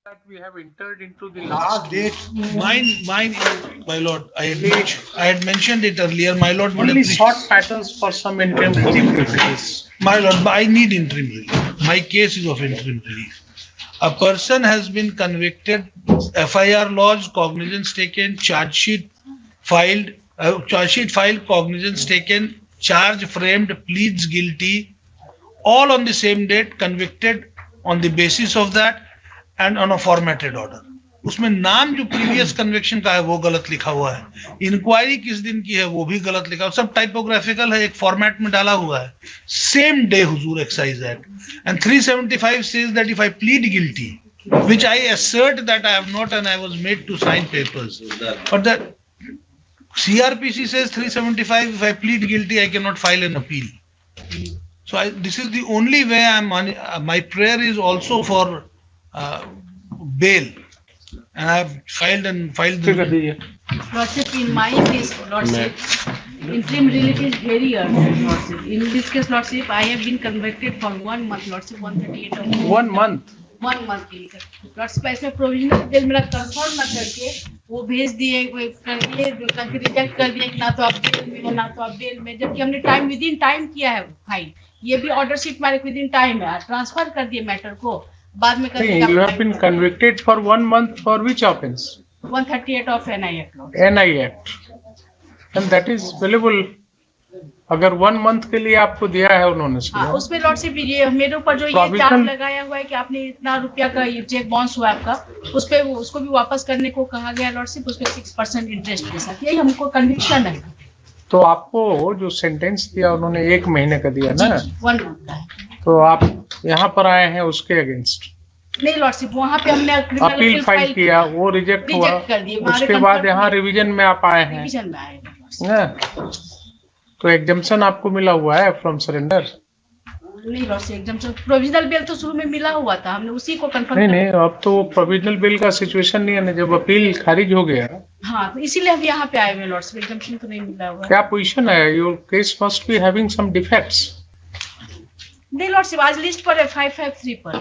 that we have entered into the last date. Mine, my lord. I had mentioned it earlier. My lord would only appreciate. sought patterns for some interim relief. My lord, I need interim relief. My case is of interim relief. A person has been convicted, FIR lodged, cognizance taken, charge sheet filed, cognizance taken, charge framed, pleads guilty, all on the same date, convicted on the basis of that and on a formatted order. उसमें नाम जो previous conviction का है वो गलत लिखा हुआ है, इंक्वायरी किस दिन की है वो भी गलत लिखा है, सब टाइपोग्राफिकल है, एक फॉर्मेट में डाला हुआ है. Same day Hazur excise act and 375 says that if I plead guilty, which I assert that I have not and I was made to sign papers, but the CRPC says 375 if I plead guilty I cannot file an appeal. So this is the only way my prayer is also for bail. And I have filed the... Lordship, in my case, Lordship, interim relief is very urgent, Lordship. In this case, Lordship, I have been convicted for 1 month, Lordship, 138 of 1 month. 1 month के लिए. Lordship, इसमें provisional bell मेरा confirm न करके वो भेज दिए, करके रिजेक्ट कर दिया कि ना तो आप बेल में हो ना तो आप बेल में, जबकि हमने टाइम विद इन टाइम किया है फाइल. ये भी ऑर्डर शीट हमारे विद इन टाइम है, ट्रांसफर कर दिए मैटर को. बाद में You have been convicted for 1 month for which offence? 138 of NI Act. NI Act. And that is available. अगर 1 month के लिए आपको दिया है उन्होंने, उसमें लॉर्डशिप ये मेरे ऊपर जो ये चार्ज लगाया हुआ है कि आपने इतना रुपया का ये चेक बाउंस हुआ आपका, उस पे उसको भी वापस करने को कहा गया लॉर्डशिप, उस पे 6% इंटरेस्ट के साथ. यही हमको कन्विक्शन है. तो आपको जो सेंटेंस दिया उन्होंने 1 महीने का दिया ना, 1 month का है. तो आप यहाँ पर आए हैं उसके अगेंस्ट? नहीं लॉर्डशिप, वहाँ पे हमने अपील फाइल किया, वो रिजेक्ट हुआ, उसके बाद यहाँ रिवीजन में आप आए हैं. रिवीजन में आए. तो एग्जम्पशन आपको मिला हुआ है फ्रॉम सरेंडर? नहीं लॉर्डशिप, एग्जम्पशन प्रोविजनल बेल तो शुरू में मिला हुआ था, हमने उसी को कंफर्म. नहीं, अब तो प्रोविजनल बेल का सिचुएशन नहीं है ना, जब अपील खारिज हो गया. हाँ, तो इसीलिए हम यहाँ पे आए हुए लॉर्डशिप, एग्जम्पशन तो नहीं मिला हुआ. क्या पोजीशन है? Your case must be having some defects. नहीं लॉर्डशिप, आज लिस्ट पर है 553 पर.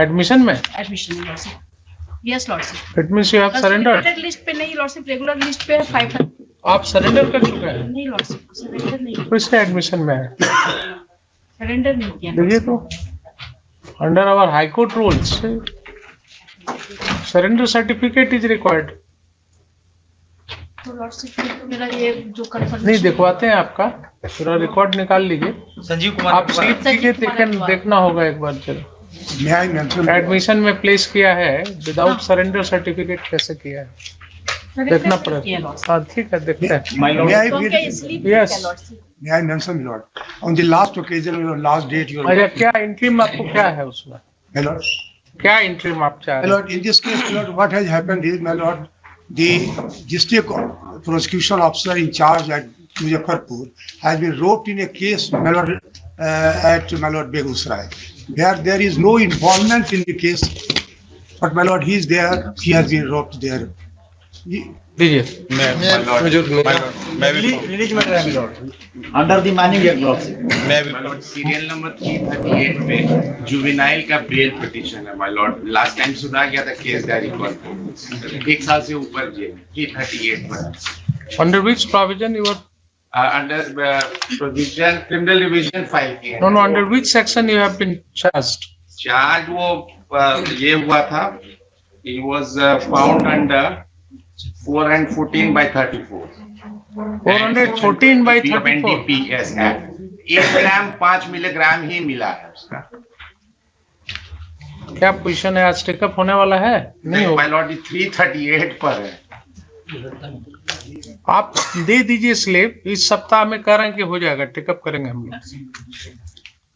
एडमिशन में? एडमिशन में lordship. Yes lordship. It means you have surrendered. List पे नहीं लॉर्डशिप, रेगुलर लिस्ट पे है 553. आप सरेंडर कर चुके हैं? नहीं लॉर्डशिप, सरेंडर नहीं. किससे एडमिशन में है? सरेंडर नहीं किया. देखिए तो under our high court rules surrender certificate is required. तो लॉर्डशिप मेरा ये जो कंफर्मेशन नहीं दिखवाते हैं आपका, पूरा रिकॉर्ड निकाल लीजिए. संजीव कुमार आप स्लिप कीजिए, देखना होगा एक बार. चलो, एडमिशन में प्लेस किया है विदाउट सरेंडर सर्टिफिकेट कैसे किया है देखना पड़ेगा. हाँ ठीक है, देखते हैं. May I mention, Lord, on the last occasion, your last date, your... अच्छा, क्या इंट्रीम आपको क्या है उसमें? My Lord, क्या इंट्रीम आप चाह my रहे हैं? Lord, in this case, my Lord, what has happened is, my Lord, the district prosecution officer in charge at Muzaffarpur has been roped in a case, my Lord, at my Lord Begusarai. There is no involvement in the case, but my Lord, he is there. He has been roped there. दीजिए. Release matter है Lord under the mining act law. My Lord serial number 338 पे juvenile का bell petition है my Lord. Last time सुना गया था case diary पर 1 साल से ऊपर जेल 338 पर. Under which provision you are under provision criminal revision file किया. No under which section you have been charged? वो ये हुआ था, he was found under 414 by 34. 414 by 34. NDPS Act. 1 gram 5 milligram ही मिला है उसका. क्या पोजीशन है? आज टेकअप होने वाला है? नहीं माय लॉर्ड 338 पर है. आप दे दीजिए स्लिप, इस सप्ताह में कह रहे हैं कि हो जाएगा, टेकअप करेंगे हम लोग.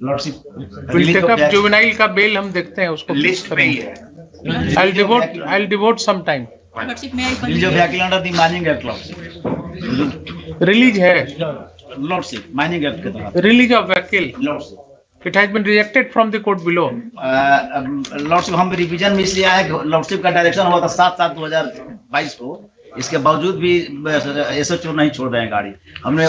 लॉर्डशिप टेकअप जुवेनाइल का बेल हम देखते हैं, उसको लिस्ट पे ही है. I'll devote some time. Lordship में release of vehicle under the mining act law. Release है लॉर्डशिप माइनिंग एक्ट के तहत. Release of vehicle. Lordship It has been rejected from the court below. Lordship हम revision में इसलिए आए, lordship का direction हुआ था 7/7/2022 को. इसके बावजूद भी एसएचओ नहीं छोड़ रहे हैं गाड़ी. हमने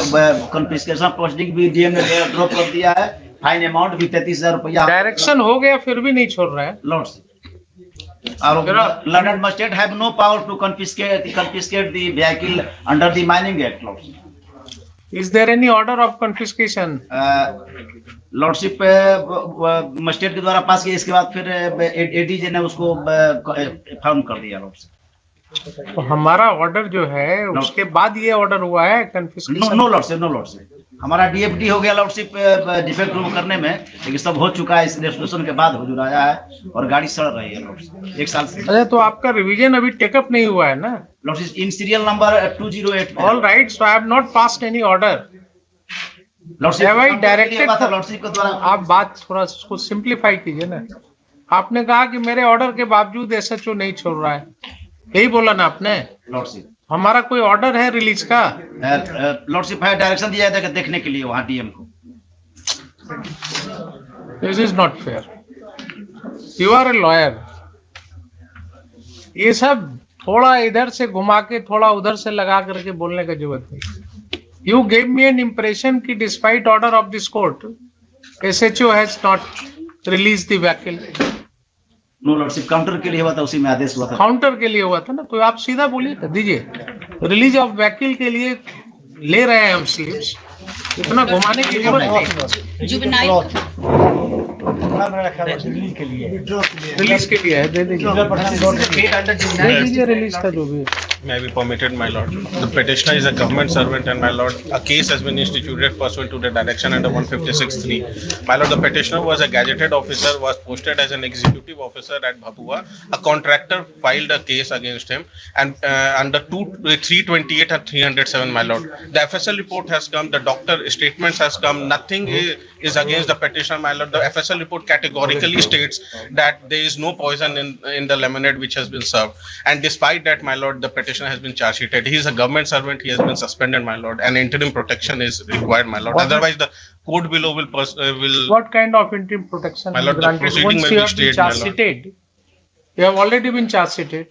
कॉन्फिस्केशन पोस्टिंग भी डीएम ने ड्रॉप कर दिया है. फाइन अमाउंट भी 33,000 रुपया. डायरेक्शन हो गया फिर भी नहीं छोड़ रहा है lordship London Magistrate have no power to confiscate the vehicle under the Mining Act, Lordship. Is there any order of confiscation? Lordship magistrate के द्वारा पास किया, इसके बाद फिर एडीजे ने उसको फाउंड कर दिया लॉर्डशिप। तो हमारा ऑर्डर जो है उसके बाद ये ऑर्डर हुआ है कन्फिस्केशन? नो लॉर्डशिप, हमारा डीएफडी हो गया लॉर्डशिप डिफेक्ट रिमूव करने में, लेकिन सब हो चुका है, इस रेस्टोरेशन के बाद हो जुड़ाया है और गाड़ी सड़ रही है लॉर्डशिप 1 साल से। अच्छा, तो आपका रिवीजन अभी टेकअप नहीं हुआ है ना? Lordship in serial number 208। All right, so I have not passed any order. Lordship के द्वारा आप बात थोड़ा उसको सिंप्लीफाई कीजिए ना। आपने कहा कि मेरे ऑर्डर के बावजूद एसएचओ नहीं छोड़ रहा है, यही बोला ना आपने? लॉर्डशिप हमारा कोई ऑर्डर है रिलीज का? लॉर्डशिप है, डायरेक्शन दिया था देखने के लिए वहाँ डीएम को। This is not fair. You are a lawyer. ये सब थोड़ा इधर से घुमा के थोड़ा उधर से लगा करके बोलने का जरूरत नहीं। You gave me an impression कि despite order of this court, SHO has not released the vehicle. No lordship counter के लिए हुआ था, उसी में आदेश हुआ था। काउंटर के लिए हुआ था ना, तो आप सीधा बोलिए तो दीजिए। रिलीज ऑफ व्हीकल के लिए ले रहे हैं हम स्लिप्स, इतना घुमाने की जरूरत नहीं। रिलीज के लिए है, दे दीजिए रिलीज का जो भी है। May be permitted, my lord. The petitioner is a government servant, and my lord, a case has been instituted pursuant to the direction under 156(3). My lord, the petitioner was a gazetted officer, was posted as an executive officer at Bhabua. A contractor filed a case against him, and under 328 and 307, my lord. The FSL report has come. The doctor statements has come. Nothing is against the petitioner, my lord. The FSL report categorically states that there is no poison in the lemonade which has been served, and despite that, my lord, the petitioner has been charge sheeted. He is a government servant. He has been suspended, my lord, and interim protection is required, my lord. Otherwise, the court below will. What kind of interim protection? My lord, the proceeding may be stayed, my lord. You have already been charge sheeted.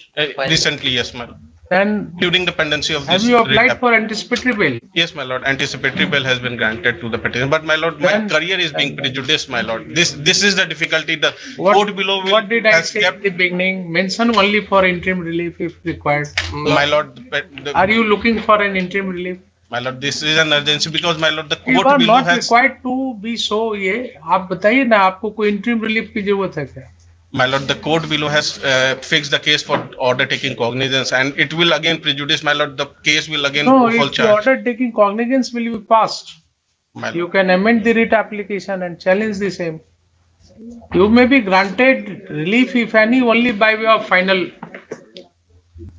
Recently, yes, my lord. Then during the pendency of have this. you applied for anticipatory bail? Yes, my lord. Anticipatory bail has been granted to the petitioner, but my lord, my career is being prejudiced, my lord. This is the difficulty. The court below will. What did I say at the beginning? Mention only for interim relief if required. My lord, are you looking for an interim relief? My lord, this is an urgency because my lord, the You court are below not has. required to be so. ये आप बताइए ना, आपको कोई interim relief की जरूरत है क्या? My lord, the court below has fixed the case for order taking cognizance, and it will again prejudice, my lord. The case will again No, fall if the charge. order taking cognizance will be passed, My you lord. can amend the writ application and challenge the same. You may be granted relief, if any, only by way of final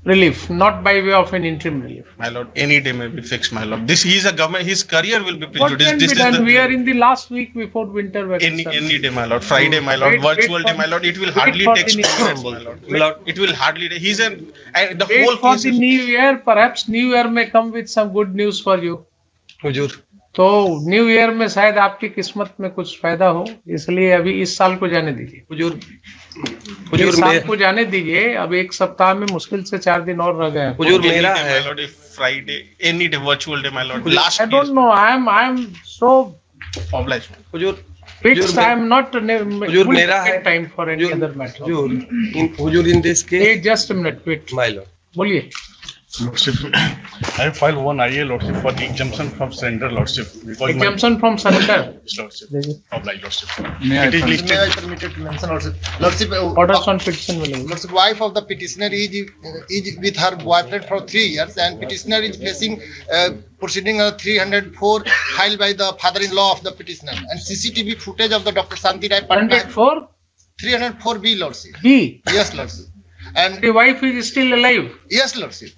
relief, not by way of an interim relief. My lord, any day may be fixed, my lord. He is a government. His career will be What prejudiced. can This be is done? the We are in the last week before winter vacation. any day, my lord. Friday, my lord. Wait Virtual day, for- my lord. It will wait hardly for take the 2 minutes, my lord. My lord, it will hardly. He's an and the Wait whole for case the is. new year. Perhaps new year may come with some good news for you. हुजूर तो new year में शायद आपकी किस्मत में कुछ फायदा हो, इसलिए अभी इस साल को जाने दीजिए। हुजूर इस साल को जाने दीजिए। अब एक सप्ताह में मुश्किल से 4 दिन और रह गए हैं। हुजूर मेरा है, my lord. If Friday, any day, virtual day, my lord. Last I don't know. I am so obliged. Hazur fixed. I am not हुजूर मेरा है time for any other matter. Hazur in this case, Hey, just a minute. Wait. my lord. बोलिए। Lordship, I have filed one IA, Lordship, for the exemption from surrender, Lordship. Because Exemption from surrender. Lordship, देखिए। obliged, Lordship. May I It is listed. permitted to mention Lordship? Lordship, Orders on petition मिलेंगे। Lordship, wife of the petitioner is with her boyfriend for 3 years, and petitioner is facing proceeding 304 filed by the father-in-law of the petitioner, and CCTV footage of the Dr. Santi Rai Patna 104 304B, Lordship. B. Yes, Lordship. And The wife is still alive. yes, Lordship.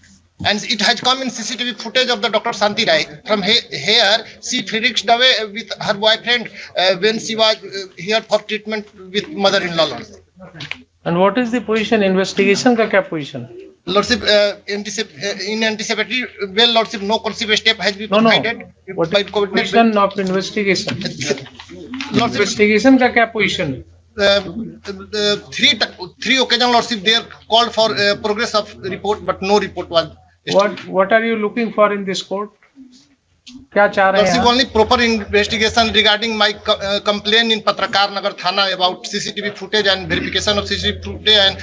And it has come in CCTV footage of the Dr. Santi Rai. From here, she frisked away with her boyfriend when she was here for treatment with mother-in-law, Lordship. And what is the position? Investigation का क्या position? Lordship, in anticipatory bail, Lordship, no coercive step has been No. provided. What by is the coordinate position of investigation? Lordship, Investigation का क्या position? three occasions, Lordship, they are called for progress of report, but no report was. What are you looking for in this court? क्या चाह रहे Lordship, हैं only proper investigation regarding my complaint in Patrakar Nagar Thana about CCTV footage and verification of CCTV footage and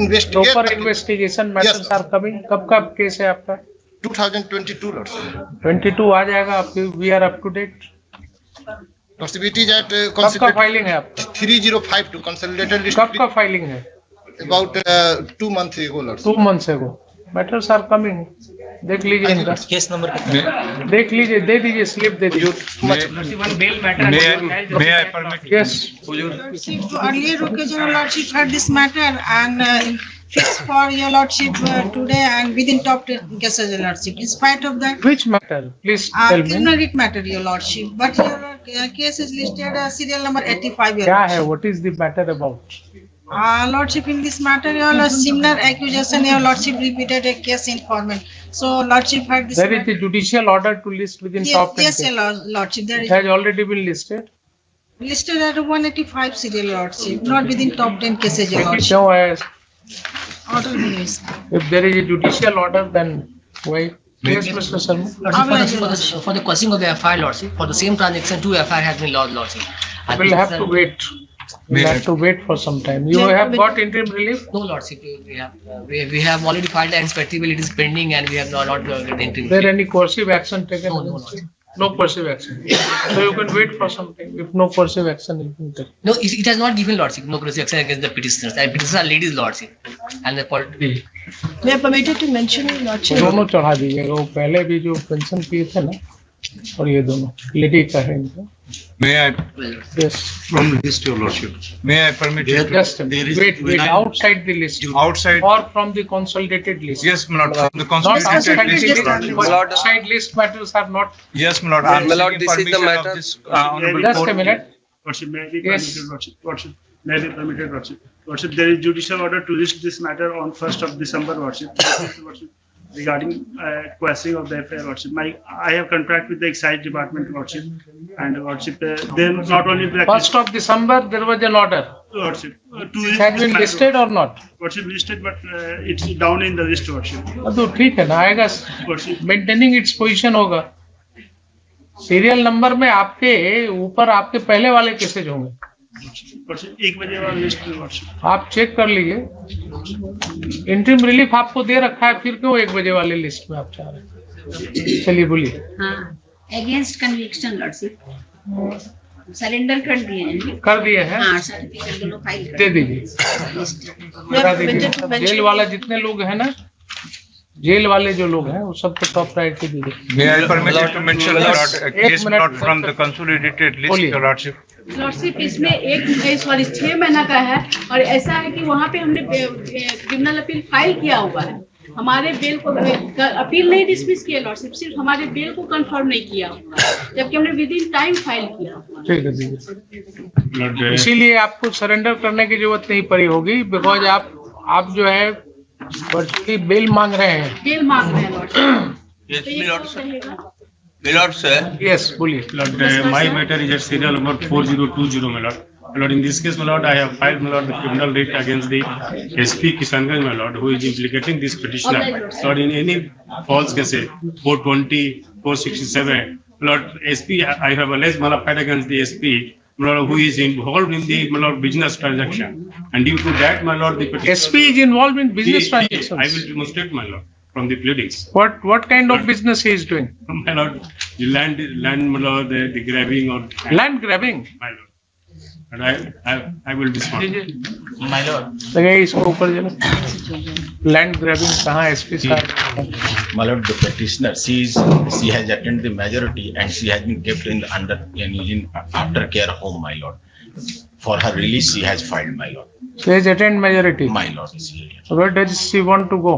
investigate. Proper investigation matters are coming? कब का case है आपका? 2022, Lordship. 22 आ जाएगा आपकी, we are up to date. Lordship, it is at कब का filing है आपका? 3052 consolidated list. कब का फाइलिंग है? About 2 months ago, Lordship. 2 months ago। Matters are coming, देख लीजिए इनका। केस नंबर कितना? देख लीजिए, दे दीजिए, स्लिप दे दीजिए। May I permit? Yes, Earlier occasion, Lordship heard this matter and fixed for your Lordship today and within top 10 cases, your Lordship. In spite of that, which matter? Please tell me। criminal writ matter, your Lordship. But your case is listed serial number 85, your क्या Lordship. है? What is the matter about? Lordship, in this matter, your similar accusation, your Lordship repeated a case informant. So, Lordship heard this There is matter. the judicial order to list within top 10 Yes, cases. your Lordship. There It is has already been listed। listed at 185 serial, Lordship, not within top 10 cases, your Lordship. क्यों है? Order release. If there is a judicial order, then why? Yes, Mr. Sharma। Lordship, For the questioning of the FIR, Lordship, for the same transaction, 2 FIR has been lodged, Lordship. I We'll think have to wait. We'll have to wait for some time। You have got interim relief? No, Lordship, we have already filed the inspective bill. It is pending, and we have not got the interim. Is there any coercive action taken? No, against you? No coercive action. So you can wait for some time. If no coercive action is taken. No, it has not given, Lordship, no coercive action against the petitioners. And petitioners are ladies, Lordship, and the May I permitted to mention, Lordship? दोनों चढ़ा दीजिएगा, वो पहले भी जो pension किए थे ना, और ये दोनों लेडी का है इनका। May I, Yes, from the list, your lordship, may I permit you? just a minute. Wait, outside the list Outside, or from the consolidated list? yes, my lord, from the Not consolidated outside list, list, lordship. but outside list matters are not. Yes, my lord, I am My lord, seeking this is the permission matter. of this honorable Just a court. minute. Lordship, may I be Yes. permitted, Lordship? Lordship, may I be permitted, Lordship? Lordship, there is judicial order to list this matter on 1st of December, Lordship. Lordship, regarding questioning of the FIR, Lordship. I have contract with the excise department, Lordship, and Lordship, they not only practice. 1st of December, there was an order. Lordship, to It has been listed or not? Lordship listed, but it's down in the list, Lordship. तो ठीक है ना, आएगा। Lordship, maintaining its position होगा। Serial number में आपके ऊपर आपके पहले वाले केसेज होंगे। Lordship, 1 बजे वाला लिस्ट में, Lordship. आप चेक कर लीजिए। इंटरिम रिलीफ आपको दे रखा है, फिर क्यों 1 बजे वाले लिस्ट में आप चाह रहे हैं? चलिए बोलिए। अगेंस्ट कन्विक्शन, लॉर्डशिप सरेंडर कर दिए हैं। कर दिए हैं? हाँ, सर्टिफिकेट दोनों फाइल कर दे दीजिए, बता दीजिए। जेल वाला जितने लोग हैं ना, जेल वाले जो लोग हैं, वो सबको टॉप प्रायोरिटी दीजिए। May I permit you to mention, my lord, a case minute, not from the consolidated list, your lordship. Lordship, इसमें 6 महीना का है, और ऐसा है कि वहाँ पे हमने क्रिमिनल अपील फाइल किया हुआ है। हमारे बेल को अपील नहीं डिसमिस किया लॉर्डशिप, सिर्फ हमारे बेल को कंफर्म नहीं किया हुआ है, जबकि हमने विद इन टाइम फाइल किया। ठीक है, दीजिए। इसीलिए आपको सरेंडर करने की जरूरत नहीं पड़ी होगी, बिकॉज आप जो है वर्चुअली बेल मांग रहे हैं। बेल मांग रहे हैं लॉर्डशिप। Lord, sir. Yes, बोलिए। Lord, my matter is at serial number 4020, my lord. My lord, in this case, my lord, I have filed, my lord, the criminal writ against the SP Kishanganj, my lord, who is implicating this petitioner. Lord, in any false case, 420, 467, Lord, SP, I have alleged malafide against the SP, my lord, who is involved in the, my lord, business transaction. And due to that, my lord, the petitioner. SP is involved in business transactions. I will demonstrate, my lord, from the pleadings. What kind of business he is doing? My lord, the land, my lord, the grabbing or. Land grabbing. My lord. And I will respond. My lord. लगे इसको ऊपर जरा। Land grabbing कहाँ SP साहब? My lord, the petitioner, she has attended the majority and she has been kept in aftercare home, my lord. For her release, she has filed, my lord. She has attained majority. My lord, Where does she want to go?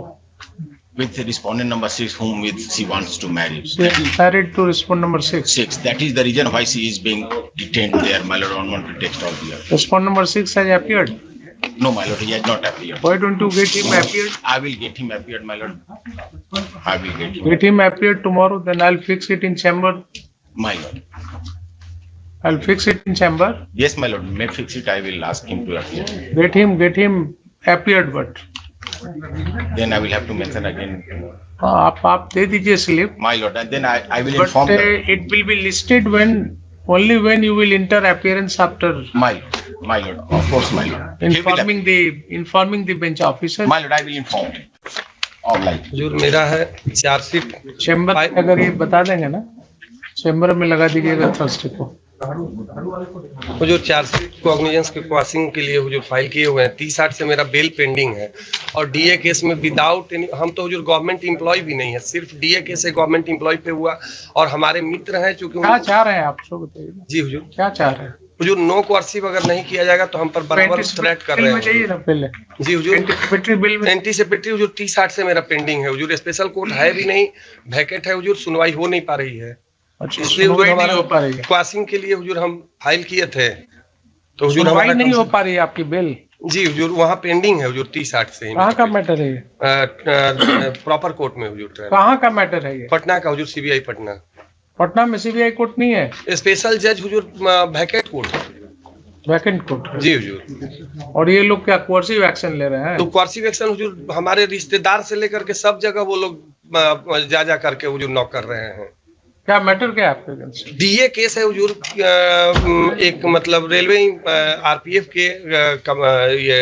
with the respondent number 6, whom she wants to marry. She is married to respondent number 6. 6. That is the reason why she is being detained there, my lord, on one pretext or the other. Respondent number 6 has appeared. No, my lord, he has not appeared. Why don't you get him appeared? I will get him appeared, my lord. I will get him. Get him appeared tomorrow, then I'll fix it in chamber. My lord. I'll fix it in chamber. Yes, my lord, may fix it. I will ask him to appear. Get him appeared, but then I will have to mention again. आप दे दीजिए slip. My lord, and then I will But inform them. it will be listed only when you will enter appearance after. My lord, of course, my lord. Informing the bench officer. My lord, I will inform. Online. हुजूर मेरा है chargesheet chamber अगर ये बता देंगे ना, chamber में लगा दीजिएगा थर्सडे को। हुजूर चार्जशीट कॉग्निजेंस के क्रॉसिंग के लिए हुजूर फाइल किए हुए हैं। 30/8 से मेरा बेल पेंडिंग है और डीए केस में विदाउट एनी, हम तो हुजूर गवर्नमेंट एम्प्लॉय भी नहीं है, सिर्फ डीए केस से गवर्नमेंट एम्प्लॉय पे हुआ और हमारे मित्र हैं चूंकि। क्या चाह रहे हैं आप सो बताइए जी हुजूर, क्या चाह रहे हैं? हुजूर नो कोर्सिव अगर नहीं किया जाएगा तो हम पर बराबर थ्रेट कर रहे हैं। पहले जी हुजूर, एंटीसिपेटरी बिल में एंटीसिपेटरी हुजूर 30/8 से मेरा पेंडिंग है हुजूर। स्पेशल कोर्ट है भी नहीं, वैकेट है हुजूर, सुनवाई हो नहीं पा रही है। अच्छा, इसलिए हुजूर हमारा हो पा रही है। क्रॉसिंग के लिए हुजूर हम फाइल किए थे तो हुजूर सुनवाई हमारा नहीं हो पा रही है आपकी बिल। जी हुजूर, वहाँ पेंडिंग है हुजूर 30/8 से। कहाँ का मैटर है ये? प्रॉपर कोर्ट में हुजूर। कहाँ का मैटर है ये? पटना का हुजूर, सीबीआई पटना। पटना में सीबीआई कोर्ट नहीं है? स्पेशल जज हुजूर वैकेट कोर्ट। Vacant court. जी हुजूर। और ये लोग क्या कोर्सिव एक्शन ले रहे हैं? तो कोर्सिव एक्शन हुजूर हमारे रिश्तेदार से लेकर के सब जगह वो लोग जा करके हुजूर नॉक कर रहे हैं। क्या मैटर क्या है आपके अगेंस्ट? डीए केस है हुजूर, एक मतलब रेलवे आरपीएफ के ये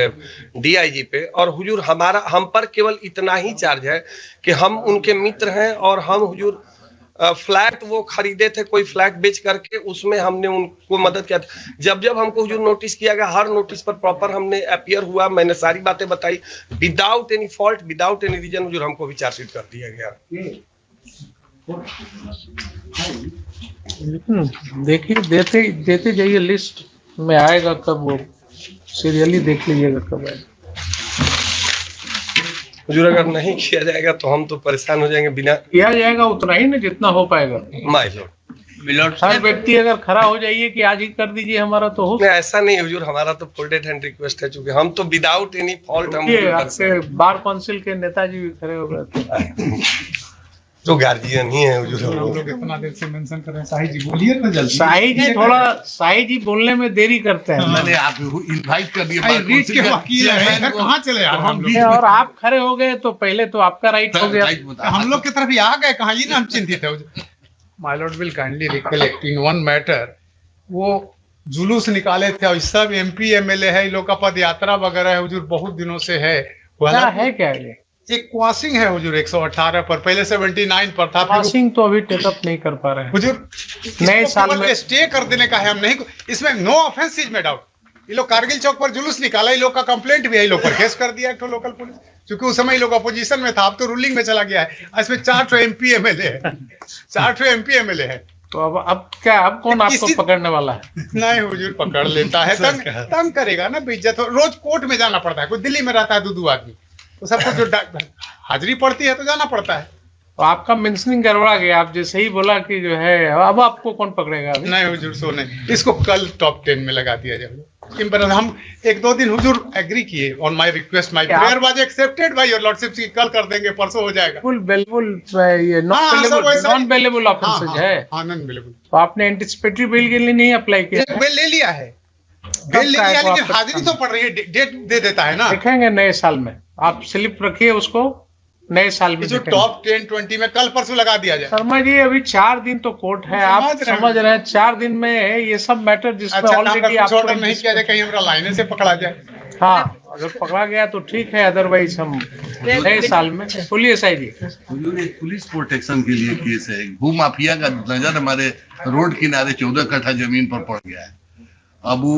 डीआईजी पे, और हुजूर हम पर केवल इतना ही चार्ज है कि हम उनके मित्र हैं और हम हुजूर फ्लैट वो खरीदे थे, कोई फ्लैट बेच करके उसमें हमने उनको मदद किया था। जब हमको हुजूर नोटिस किया गया, हर नोटिस पर प्रॉपर हमने अपीयर हुआ, मैंने सारी बातें बताई, without any fault, without any reason हुजूर हमको भी चार्जशीट कर दिया गया। देखिए देते जाइए, लिस्ट में आएगा कब, वो सीरियली देख लीजिएगा कब आएगा। हुजूर अगर नहीं किया जाएगा तो हम तो परेशान हो जाएंगे। बिना किया जाएगा उतना ही ना जितना हो पाएगा। माय लॉर्ड, हर व्यक्ति अगर खड़ा हो जाइए कि आज ही कर दीजिए हमारा तो हो। ऐसा नहीं हुजूर, हमारा तो फोल्डेड हैंड रिक्वेस्ट है, क्योंकि हम तो विदाउट एनी फॉल्ट हम आपके बार काउंसिल के नेताजी भी खड़े हो गए तो गार्जियन ही है हुजूर। हम लोग इतना देर से मेंशन कर रहे हैं। शाही जी बोलिए ना जल्दी। शाही जी बोलने में देरी करते हैं। मैंने आप इनवाइट कर दिया, रीच के वकील हैं, कहाँ चले यार हम लोग। और आप खड़े हो गए तो पहले तो आपका राइट हो गया, हम लोग की तरफ ही आ गए, कहाँ ये ना हम चिंतित है। My Lord will kindly recollect in one matter, वो जुलूस निकाले थे और सब एमपी एमएलए है, इन लोग का पद यात्रा वगैरह है हुजूर, बहुत दिनों से है। क्या है क्या ये? एक क्रॉसिंग है हुजूर 118 पर, पहले 79 पर था। क्रॉसिंग तो अभी टेकअप नहीं कर पा रहे हैं हुजूर। नए साल में स्टे कर देने का है, हम नहीं, इसमें no offence is made out. ये लोग कारगिल चौक पर जुलूस निकाला, ये लोग का कंप्लेंट भी है, ये लोग पर केस कर दिया एक तो लोकल पुलिस, क्योंकि उस समय ये लोग अपोजिशन में था, अब तो रूलिंग में चला गया है। इसमें 4 एमपी एमएलए है, 4 एमपी एमएलए है। तो अब क्या, अब कौन आपको पकड़ने वाला है? नहीं हुजूर, पकड़ लेता है, तंग करेगा ना, बेइज्जत। रोज कोर्ट में जाना पड़ता है, कोई दिल्ली में रहता है 2 आदमी, तो सबको जो हाजिरी पड़ती है तो जाना पड़ता है। तो आपका मेंशनिंग गड़बड़ा गया, आप जैसे ही बोला कि जो है अब आपको कौन पकड़ेगा? नहीं हुजूर, सो नहीं, इसको कल टॉप 10 में लगा दिया जाए। हम 1-2 दिन हुजूर एग्री किए, on my request my prayer was accepted by your lordship, कल कर देंगे, परसों हो जाएगा। फुल बेलेबल, ये नॉन बेलेबल ऑफेंसेज है। Non bailable. तो आपने एंटीसिपेटरी बेल के लिए नहीं अप्लाई किया? बेल ले लिया है, बेल ले लिया, लेकिन हाजिरी तो पड़ रही है, डेट दे देता है ना। देखेंगे नए साल में, आप स्लिप रखिए उसको, नए साल में जो टॉप 10-20 में कल परसों लगा दिया जाए। शर्मा जी अभी 4 दिन तो कोर्ट है, आप समझ रहे हैं, 4 दिन में ये सब मैटर जिसमें ऑलरेडी आप नहीं किया जाए, कहीं हमारा लाइने से पकड़ा जाए। हाँ, अगर पकड़ा गया तो ठीक है, अदरवाइज हम नए साल में। बोलिए साई जी। पुलिस प्रोटेक्शन के लिए केस है, भू माफिया का नजर हमारे रोड किनारे 14 कट्ठा जमीन पर पड़ गया है। अब वो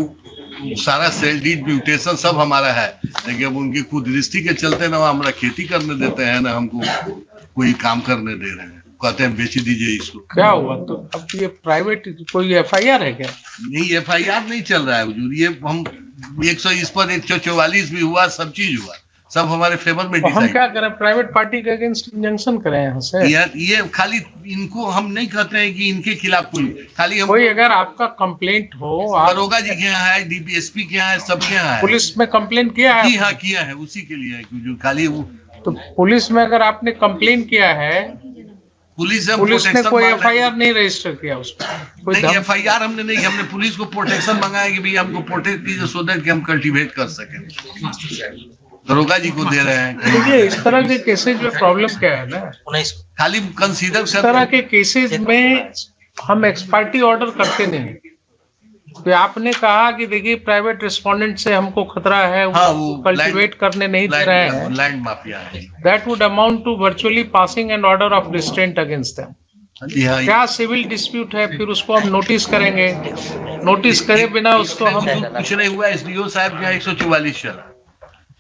सारा सेल डीड म्यूटेशन सब हमारा है, लेकिन अब उनकी कुदृष्टि के चलते ना हमारा खेती करने देते हैं, ना हमको कोई काम करने दे रहे हैं, कहते हैं बेच दीजिए इसको। क्या हुआ? तो अब ये प्राइवेट कोई FIR है क्या? नहीं, FIR नहीं चल रहा है हुजूर, ये हम 120 पर 144 भी हुआ, सब चीज हुआ, सब हमारे फेवर में तो हम क्या करें, प्राइवेट पार्टी के अगेंस्ट इंजंक्शन करें यहाँ से? ये खाली इनको हम नहीं कहते हैं कि इनके खिलाफ खाली हम कोई अगर आपका कंप्लेंट हो, दरोगा जी के यहाँ है, DPSP के यहाँ है, सब के यहाँ है। पुलिस में कंप्लेंट किया है? हाँ किया है, उसी के लिए जो खाली वो। तो पुलिस में अगर आपने कंप्लेन किया है, पुलिस ने कोई FIR नहीं रजिस्टर किया उस पर? नहीं, FIR हमने नहीं, हमने पुलिस को प्रोटेक्शन मंगाया कि भाई हमको प्रोटेक्ट कीजिए, सो दैट कि हम कल्टीवेट कर सकें। दरोगा जी को दे रहे हैं। देखिए इस तरह के केसेज में प्रॉब्लम क्या है ना, खाली कंसीडर इस तरह के केसेज में हम एक्सपर्टी ऑर्डर करते नहीं। तो आपने कहा कि देखिए प्राइवेट रिस्पोंडेंट से हमको खतरा है, वो कल्टीवेट करने नहीं दे रहे हैं, लैंड माफिया है, that would amount to virtually passing an order of restraint against them. क्या सिविल डिस्प्यूट है, फिर उसको हम नोटिस करेंगे, नोटिस करे बिना उसको हम कुछ नहीं हुआ। एसडीओ साहब का 144 चला,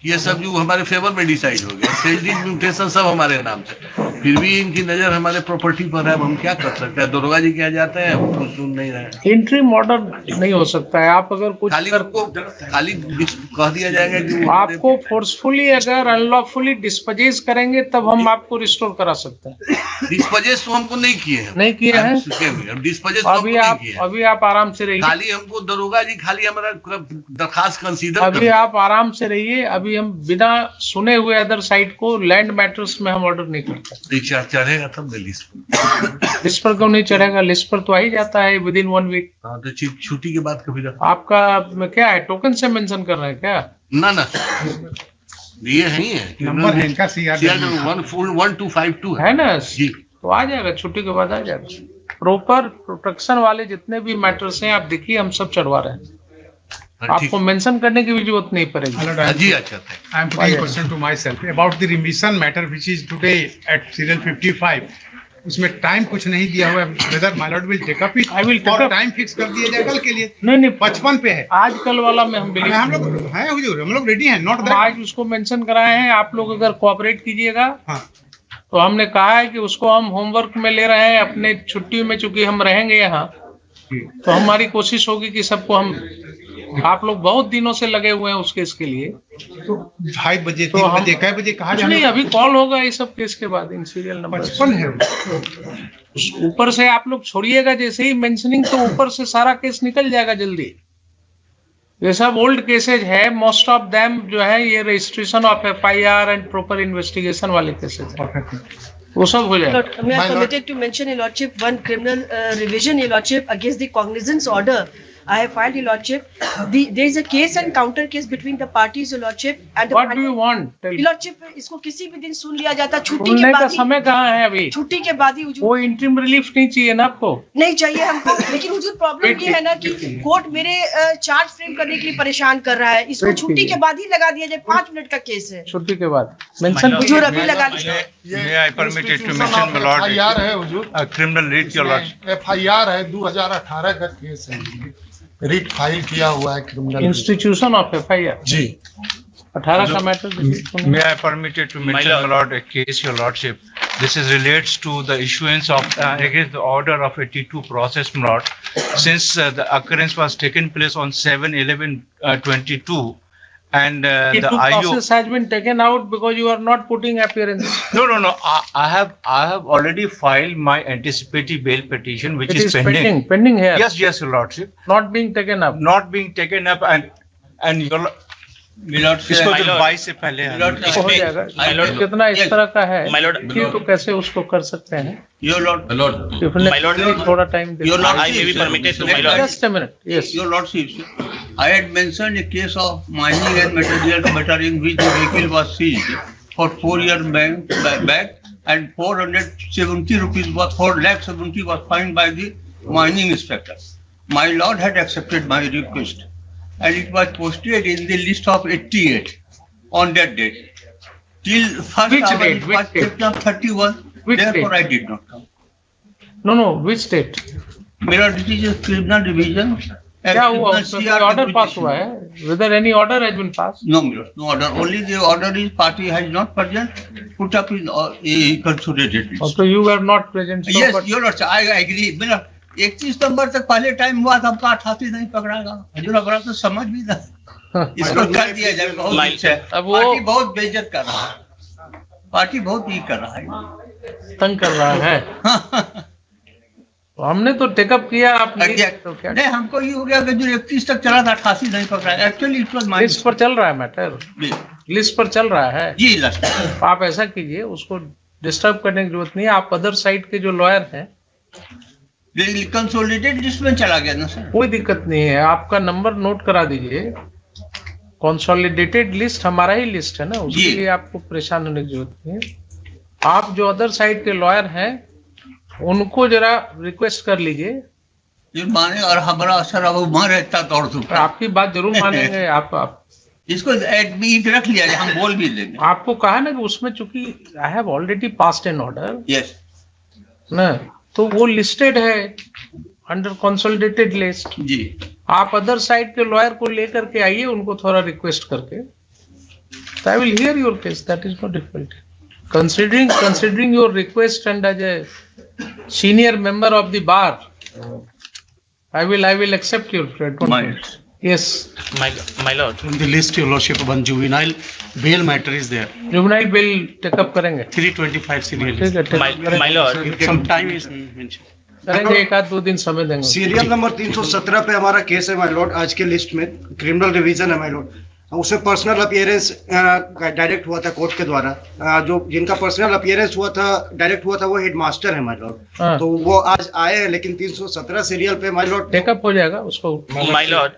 ये सब जो हमारे फेवर में डिसाइड हो गया, सेल डीड म्यूटेशन सब हमारे नाम से, फिर भी इनकी नजर हमारे प्रॉपर्टी पर है, अब हम क्या कर सकते हैं। दरोगा जी क्या जाते हैं, वो कुछ सुन नहीं रहे। इंट्रीम ऑर्डर नहीं हो सकता है। आप अगर कुछ खाली कह दिया जाएगा कि आपको फोर्सफुली अगर अनलॉफुली डिस्पोजेस करेंगे तब हम आपको रिस्टोर करा सकते हैं। डिस्पोजेस तो हमको नहीं किए हैं, नहीं किए हैं। डिस्पोजेस अभी आप आराम से रहिए, खाली हमको दरोगा जी खाली हमारा दरखास्त कंसीडर, अभी आप आराम से रहिए। अभी हम बिना सुने हुए अदर साइड को लैंड मैटर्स में हम ऑर्डर नहीं करते। चढ़ेगा तब लिस्ट पर क्यों नहीं चढ़ेगा? लिस्ट पर तो आ ही जाता है विद इन 1 वीक। तो छुट्टी के बाद कभी आपका क्या है, टोकन से मेंशन कर रहे हैं क्या? ना ये नहीं है, नंबर है इनका CR 1252 है ना जी, तो आ जाएगा, छुट्टी के बाद आ जाएगा। प्रॉपर प्रोटेक्शन वाले जितने भी मैटर्स हैं आप देखिए, हम सब चढ़वा रहे हैं, आपको मेंशन करने की भी जरूरत नहीं पड़ेगी। जी अच्छा, I am putting a question to myself about the remission matter which is today at serial 55. उसमें टाइम कुछ नहीं दिया हुआ है, whether my lord will take up it, I will take up, time fix कर दिया जाए कल के लिए। नहीं 55 पे है आज कल वाला में हम लोग हैं हुजूर, हम लोग रेडी हैं, नॉट आज उसको मेंशन कराए हैं। आप लोग अगर कोऑपरेट कीजिएगा तो हमने कहा है कि उसको हम होमवर्क में ले रहे हैं अपने छुट्टी में, चूंकि हम रहेंगे यहाँ, तो हमारी कोशिश होगी कि सबको हम, आप लोग बहुत दिनों से लगे हुए हैं उस केस के लिए, तो 2:30 बजे 3 बजे कै बजे कहा नहीं, अभी कॉल होगा इस सब केस के बाद इन सीरियल नंबर 55 है। ऊपर से आप लोग छोड़िएगा, जैसे ही मेंशनिंग तो ऊपर से सारा केस निकल जाएगा जल्दी। ये सब ओल्ड केसेज है, मोस्ट ऑफ देम जो है ये registration of FIR and proper investigation वाले केसेज है, वो सब हो जाएगा। We are permitted to mention, Your Lordship, one criminal revision, Your Lordship, against the cognizance order. I have filed, Your Lordship. There is a case and counter case between the parties, Your Lordship. And What do you want? Your Lordship, इसको किसी भी दिन सुन लिया जाता, छुट्टी के बाद। समय कहाँ है अभी? छुट्टी के बाद ही हुजूर। वो इंटरिम रिलीफ नहीं चाहिए ना आपको? नहीं चाहिए हमको, लेकिन हुजूर प्रॉब्लम ये है ना कि कोर्ट मेरे चार्ज फ्रेम करने के लिए परेशान कर रहा है। इसको छुट्टी के बाद ही लगा दिया जाए, 5 मिनट का केस है। छुट्टी के बाद मेंशन हुजूर अभी लगा दीजिए। May I permitted to mention, my lord, FIR है हुजूर, criminal writ, your lordship. FIR है, 2018 का केस है, रिट फाइल किया हुआ है क्रिमिनल इंस्टीट्यूशन ऑफ FIR जी 18 का matter. May I permitted to mention, my lord, a case, your lordship. This is relates to the issuance of against the order of 82 process, my lord. Since the occurrence was taken place on 7/11/22. And the IO process has been taken out because you are not putting appearances. No. I have already filed my anticipatory bail petition, which is pending. Pending here. Yes, your lordship. Not being taken up. Not being taken up, and your इसको जो 22 से पहले हो जाएगा। कितना इस तरह का है तो कैसे उसको कर सकते हैं? Your lord, थोड़ा time they. Your lord, I may be permitted to, my lord. Just a minute. Yes. Your lordship, I had mentioned a case of mining and material buttering which the vehicle was seized for 4 years back, and 470 rupees was 470 was fined by the mining inspector. My lord had accepted my request, and it was posted in the list of 88 on that date. Till first Which hour date? it was kept on 31. Which Therefore, date? I did not come. No. Which date? My lord, this is a criminal division. क्या हुआ? उसमें order pass हुआ है? Whether any order has been passed? No, my lord, no order. Only the order is party has not present, put up in consolidated list. So you were not present. So Yes, but your lord, I agree. My lord, 31 number तक पहले time हुआ था, हमका 88 नहीं पकड़ागा। हजूर अगर तो समझ भी ना, इसको कर दिया जाए, बहुत अच्छा है। पार्टी बहुत बेइज्जत कर रहा है, पार्टी बहुत ये कर रहा है, तंग कर रहा है। तो हमने तो टेकअप किया, आप तो क्या? नहीं, हमको ये हो गया कि जो 31 तक चला था 88 नहीं पकड़ा। Actually it was my list पर चल रहा है मैटर, लिस्ट पर चल रहा है जी। आप ऐसा कीजिए, उसको डिस्टर्ब करने की जरूरत नहीं है। आप अदर साइड के जो लॉयर हैं, कंसोलिडेटेड लिस्ट में चला गया ना सर। कोई दिक्कत नहीं है, आपका नंबर नोट करा दीजिए। कंसोलिडेटेड लिस्ट हमारा ही लिस्ट है ना, उसके लिए आपको परेशान होने की जरूरत नहीं है। आप जो अदर साइड के लॉयर हैं उनको जरा रिक्वेस्ट कर लीजिए जो माने, और हमारा असर अब वहां रहता तौर तो आपकी बात जरूर मानेंगे। आप इसको एडमिट रख लिया, हम बोल भी देंगे। आपको कहा ना कि उसमें चूंकि I have already passed an order yes ना, तो वो लिस्टेड है अंडर कंसोलिडेटेड लिस्ट जी। आप अदर साइड के लॉयर को लेकर के आइए, उनको थोड़ा रिक्वेस्ट करके, I will hear your case, that is not difficult. Considering your request and as a senior member of the bar, I will accept your request. Yes. My lord. On the list, your lordship, one juvenile bail matter is there. Juvenile bail take up करेंगे। 325 serial. My lord. Some time is mentioned. करेंगे, एक आध 2 दिन समय देंगे। Serial number 317 पे हमारा case है माय लॉर्ड, आज के लिस्ट में क्रिमिनल रिवीजन है माय लॉर्ड। उसमें पर्सनल अपीयरेंस डायरेक्ट हुआ था कोर्ट के द्वारा, जो जिनका पर्सनल अपीयरेंस हुआ था डायरेक्ट हुआ था वो हेडमास्टर है माय लॉर्ड। तो वो आज आए हैं, लेकिन 317 सीरियल पे माय लॉर्ड टेकअप हो जाएगा उसको। माय लॉर्ड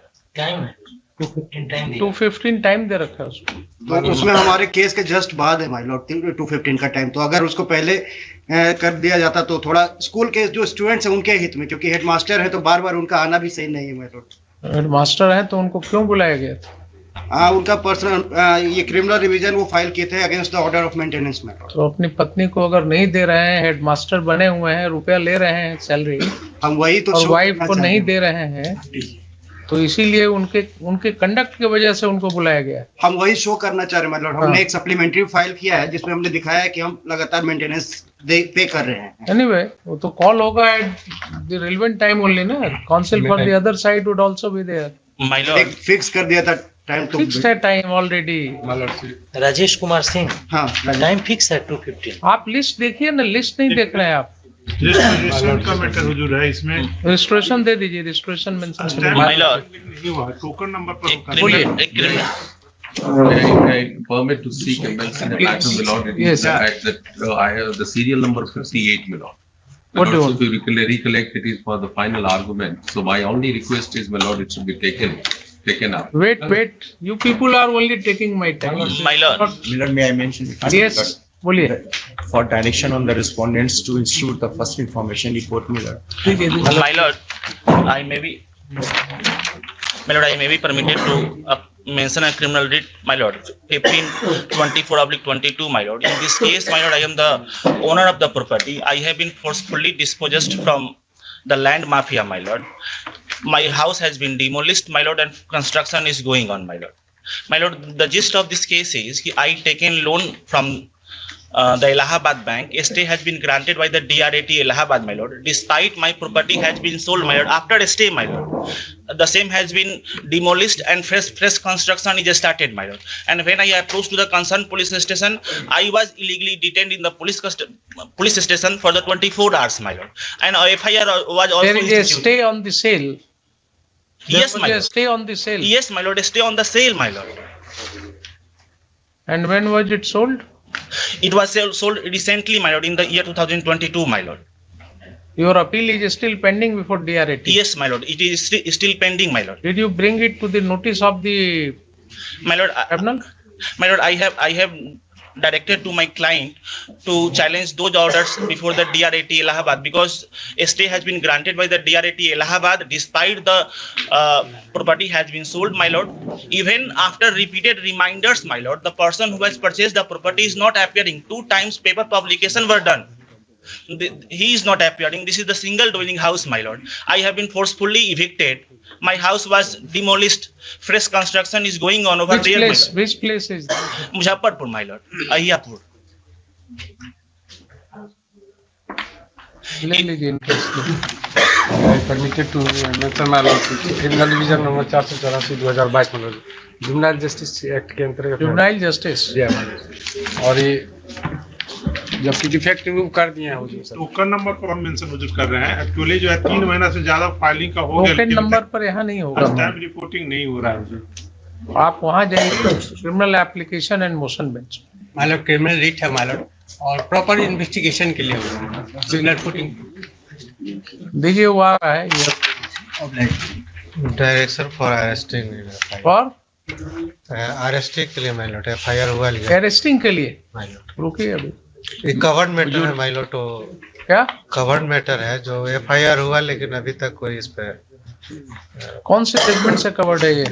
215 टाइम दे रखा है उसको, तो उसमें हमारे केस के जस्ट बाद है माय लॉर्ड 215 का टाइम। तो अगर उसको पहले कर दिया जाता तो थोड़ा स्कूल के जो स्टूडेंट्स हैं उनके हित में, क्योंकि हेडमास्टर है तो बार बार उनका आना भी सही नहीं है माय लॉर्ड। हेडमास्टर है तो उनको क्यों बुलाया गया था? उनका पर्सनल ये क्रिमिनल रिवीजन वो फाइल किए थे against the order of maintenance में। तो अपनी पत्नी को अगर नहीं दे रहे हैं, हेडमास्टर बने हुए हैं, रुपया ले रहे हैं सैलरी, हम वही तो और वाइफ को नहीं दे रहे हैं, तो इसीलिए उनके कंडक्ट की वजह से उनको बुलाया गया। हम वही शो करना चाह रहे हैं मतलब। हमने एक सप्लीमेंट्री फाइल किया है जिसमें हमने दिखाया है कि हम लगातार मेंटेनेंस पे कर रहे हैं। एनीवे वो तो कॉल होगा at the relevant time only ना। Counsel for the other side would also be there. My lord fix कर दिया था टाइम, तो फिक्स्ड है टाइम ऑलरेडी। राजेश कुमार सिंह, हाँ टाइम फिक्स है 2:15। आप लिस्ट देखिए ना, लिस्ट नहीं देख रहे हैं आप। रजिस्ट्रेशन का मैटर हुजूर है इसमें, रजिस्ट्रेशन दे दीजिए, registration mention. My Lord token number पर बोलिए। Permit to seek a mention back to the Lord. Yes. The fact that I have the serial number 58, my Lord. What do you want? If you recollect, it is for the final argument. So my only request is, my Lord, it should be taken up. Wait, you people are only taking my time. My lord. Milord, may I mention? Yes, बोलिए। For direction on the respondents to institute the first information report, Milord. My lord, I may be permitted to mention a criminal writ, my lord, 1524/22, my lord. In this case, my lord, I am the owner of the property. I have been forcefully dispossessed from the land mafia, my lord. My house has been demolished, my lord, and construction is going on, my lord. My lord, the gist of this case is I taken loan from the Allahabad bank. A stay has been granted by the DRAT Allahabad, my lord. Despite my property has been sold, my lord, after a stay, my lord, the same has been demolished and fresh construction is started, my lord. And when I approached to the concerned police station, I was illegally detained in the police station for the 24 hours, my lord. And FIR was also there is a stay on the sale. Yes, my lord. Stay on the sale. Yes, my lord. A stay on the sale, my lord. And when was it sold? It was sold recently, my lord, in the year 2022, my lord. Your appeal is still pending before DRAT? Yes, my lord. It is still pending, my lord. Did you bring it to the notice of the my lord? Tribunal? My lord, I have directed to my client to challenge those orders before the DRAT Allahabad, because a stay has been granted by the DRAT Allahabad despite the property has been sold, my lord. Even after repeated reminders, my lord, the person who has purchased the property is not appearing. 2 times paper publication were done. He is not appearing. This is the single dwelling house, my lord. I have been forcefully evicted. My house was demolished. Fresh construction is going on over there. Which place is that? Muzaffarpur, my lord. Ahiyapur. Permitted to mention my lord, criminal division number 484/2022, my lord. Juvenile justice act के अंतर्गत juvenile justice और ये जबकि defect remove कर दिए हैं हुजूर sir. Token number पर हम मेंशन हुजूर कर रहे हैं। एक्चुअली जो है 3 महीना से ज्यादा फाइलिंग का हो गया, टोकन नंबर पर यहाँ नहीं होगा, टाइम रिपोर्टिंग नहीं हो रहा है हुजूर। आप वहाँ जाइए, criminal application and motion bench. My lord, criminal writ है माय लॉर्ड, और प्रॉपर इन्वेस्टिगेशन के लिए होगा सिग्नल पुटिंग दीजिए। वो आ रहा है direction for arresting for arresting के लिए माइलॉट FIR हुआ लिया। अरेस्टिंग के लिए माइलॉट रुकिए अभी, ये कवर्ड मैटर है माइलॉट। तो क्या कवर्ड मैटर है जो FIR हुआ लेकिन अभी तक कोई इस पे कौन से जजमेंट से कवर्ड है ये?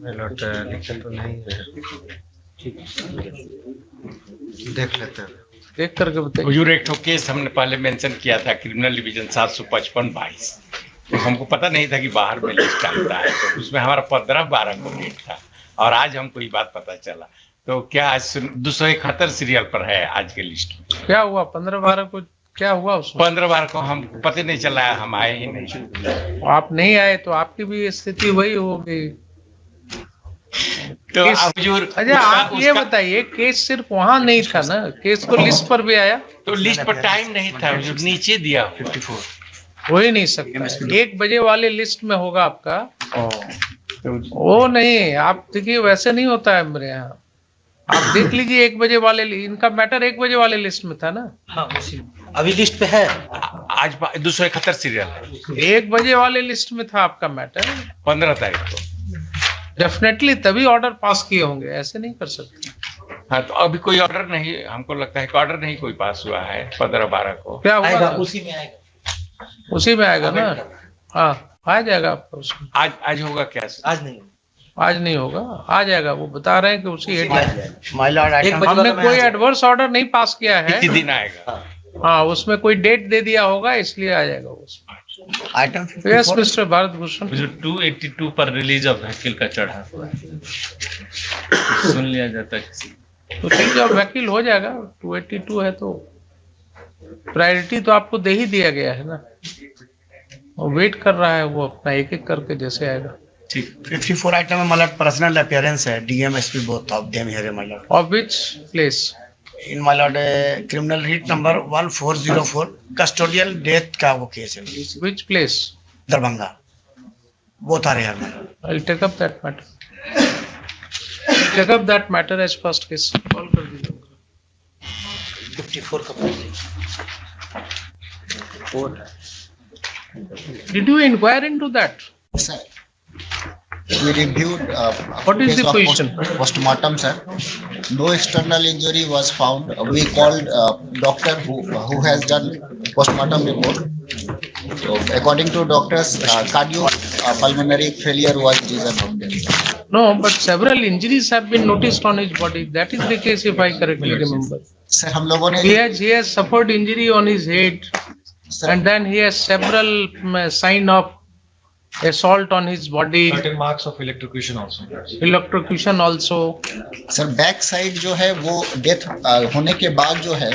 माइलॉट लिखे तो नहीं है, देख लेते हैं, देख करके बताइए। हुजूर एक ठो केस हमने पहले मेंशन किया था, क्रिमिनल डिवीजन 755/22, तो हमको पता नहीं था कि बाहर में लिस्ट आता है, तो उसमें हमारा 15-12 को डेट था और आज हमको ये बात पता चला। तो क्या आज 271 सीरियल पर है आज के लिस्ट में? क्या हुआ 15-12 को? क्या हुआ उसमें? 15-12 को हम पता नहीं चला, हम आए ही नहीं। आप नहीं आए तो आपकी भी स्थिति वही होगी। तो हुजूर अच्छा आप ये बताइए, केस सिर्फ वहाँ नहीं था ना, केस को लिस्ट पर भी आया? तो लिस्ट पर टाइम नहीं था हुजूर, नीचे दिया 54 हो ही नहीं सकता। 1 बजे वाले लिस्ट में होगा आपका, वो नहीं। आप देखिए वैसे नहीं होता है मेरे यहाँ, आप देख लीजिए 1 बजे वाले, इनका मैटर 1 बजे वाले लिस्ट में था ना। हाँ उसी अभी लिस्ट पे है, आज 271 सीरियल है। 1 बजे वाले लिस्ट में था आपका मैटर 15 तारीख को। डेफिनेटली तभी ऑर्डर पास किए होंगे, ऐसे नहीं कर सकते। हाँ तो अभी कोई ऑर्डर नहीं, हमको लगता है कि ऑर्डर नहीं कोई पास हुआ है 15-12 को। क्या हुआ? उसी में आएगा, उसी में आएगा ना। हाँ आ जाएगा आपका उसमें। आज होगा क्या? आज नहीं, आज नहीं होगा, आ जाएगा। वो बता रहे हैं कि उसी एक हमने कोई एडवर्स ऑर्डर नहीं पास किया है, इसी दिन आएगा। हाँ उसमें कोई डेट दे दिया होगा इसलिए आ जाएगा उसमें। Item yes mister Bharat Bhushan. 282 पर रिलीज ऑफ वकील का चढ़ा हुआ है, सुन लिया जाता है तो ठीक है, वकील हो जाएगा। 282 है तो प्रायोरिटी तो आपको दे ही दिया गया है ना, और वेट कर रहा है वो अपना एक एक करके जैसे आएगा। ठीक 54 आइटम में मतलब पर्सनल अपीयरेंस है, DM SP both of them here my lord. Of which place? In my lord criminal writ number 1404 custodial death का वो केस है। Which place? Darbhanga. Both are here my lord. I will take up that matter, take up that matter as first case. Call कर दीजिए। 54 का Did you inquire into that? Sir, we reviewed What is the position? Postmortem, sir. No external injury was found. We called doctor who has done postmortem report. So, according to doctors, cardiopulmonary failure was reason of death. No, but several injuries have been noticed on his body. That is the case, if I correctly remember. Sir, हम लोगों ने he has suffered injury on his head, and then he has several sign of assault on his body. Certain marks of electrocution also. Electrocution also. Sir back side जो है वो death होने के बाद जो है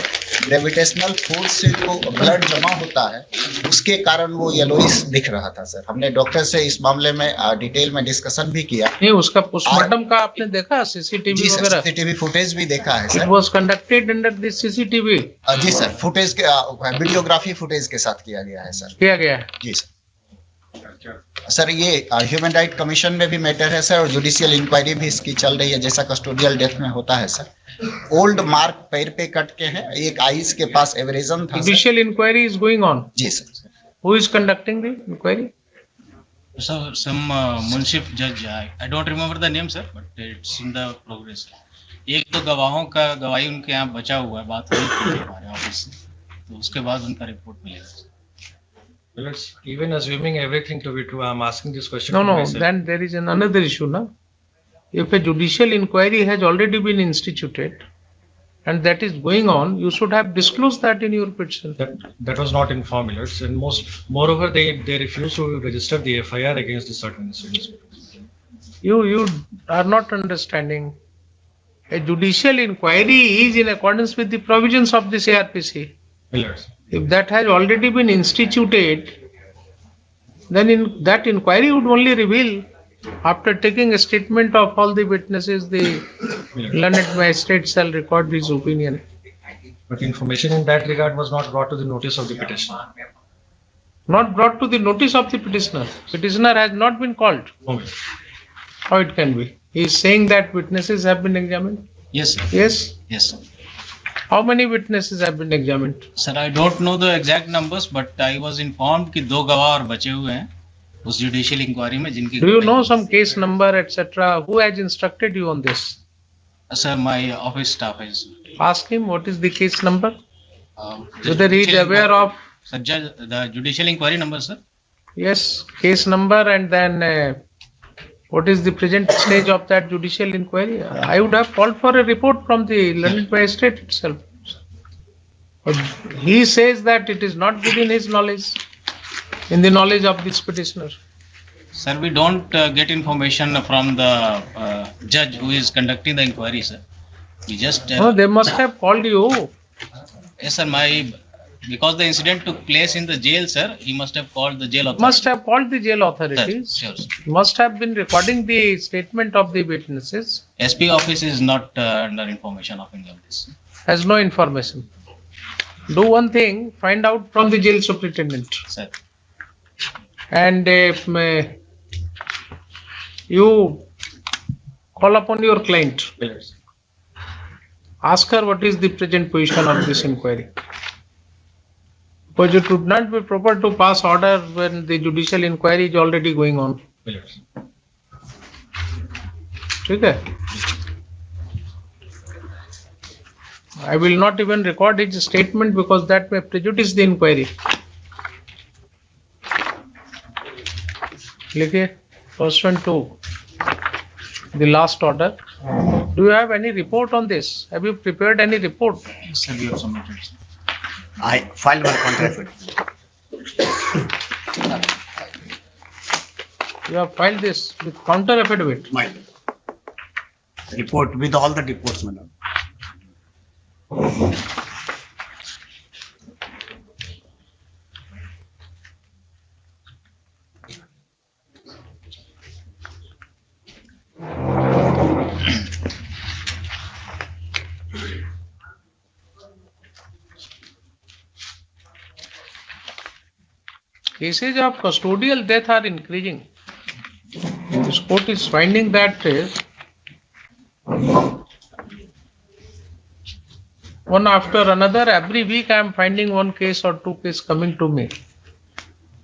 ग्रेविटेशनल फोर्स से जो ब्लड जमा होता है उसके कारण वो येलोइश दिख रहा था। सर हमने डॉक्टर से इस मामले में डिटेल में डिस्कशन भी किया। नहीं उसका पोस्टमार्टम का आपने देखा? CCTV वगैरह? CCTV फुटेज भी देखा है सर। It was conducted under this CCTV. जी सर, फुटेज के वीडियोग्राफी फुटेज के साथ किया गया है सर। किया गया है जी सर। सर ये ह्यूमन राइट कमीशन में भी मैटर है सर, और जुडिशियल इंक्वायरी भी इसकी चल रही है जैसा कस्टोडियल डेथ में होता है सर। ओल्ड मार्क पैर पे कट के हैं, एक आईज के पास एवरेजन था। Judicial inquiry is going on. जी sir. Who is conducting the inquiry? So some municip judge, I don't remember the name sir, but it's in the progress. एक तो गवाहों का गवाही उनके यहाँ बचा हुआ है, बात हुई थी हमारे ऑफिस से, तो उसके बाद उनका रिपोर्ट मिलेगा। Well, even assuming everything to be true, I'm asking this question. No, then there is another issue, na? If a judicial inquiry has already been instituted and that is going on, you should have disclosed that in your petition. That was not informed, Millards, and moreover, they refused to register the FIR against the certain incidents. You are not understanding. A judicial inquiry is in accordance with the provisions of the CRPC. Millards. If that has already been instituted, then in that inquiry would only reveal, after taking a statement of all the witnesses, the learned magistrate shall record his opinion. But information in that regard was not brought to the notice of the petitioner. Not brought to the notice of the petitioner. Petitioner has not been called. Okay. How it can be? He is saying that witnesses have been examined. Yes sir. Yes. Yes sir. How many witnesses have been examined? Sir, I don't know the exact numbers, but I was informed कि 2 गवाह और बचे हुए हैं, उस judicial inquiry में जिनकी Do you know some case number, etc.? Who has instructed you on this? Sir my office staff है Ask him what is the case number. Whether he is aware of. Sir जज the judicial inquiry number sir Yes, case number and then what is the present stage of that judicial inquiry? I would have called for a report from the learned magistrate itself. But he says that it is not within his knowledge, in the knowledge of this petitioner. Sir, we don't get information from the judge who is conducting the inquiry, sir. We just. No, they must have called you. Yes, sir. Because the incident took place in the jail, sir. He must have called the jail authorities. Must have called the jail authorities. Sir, sure. Must have been recording the statement of the witnesses. SP office is not under information of any of this. Has no information. Do one thing. Find out from the jail superintendent. Sir. And you call upon your client. Yes. Ask her what is the present position of this inquiry. Because it would not be proper to pass order when the judicial inquiry is already going on. Yes. Okay. I will not even record his statement because that may prejudice the inquiry. लिखिए pursuant to the last order. Do you have any report on this? Have you prepared any report? Yes, sir, we have submitted. I filed my counter affidavit. You have filed this with counter affidavit. My report with all the reports, madam. Cases of custodial death are increasing. This court is finding that one after another, every week I am finding one case or two cases coming to me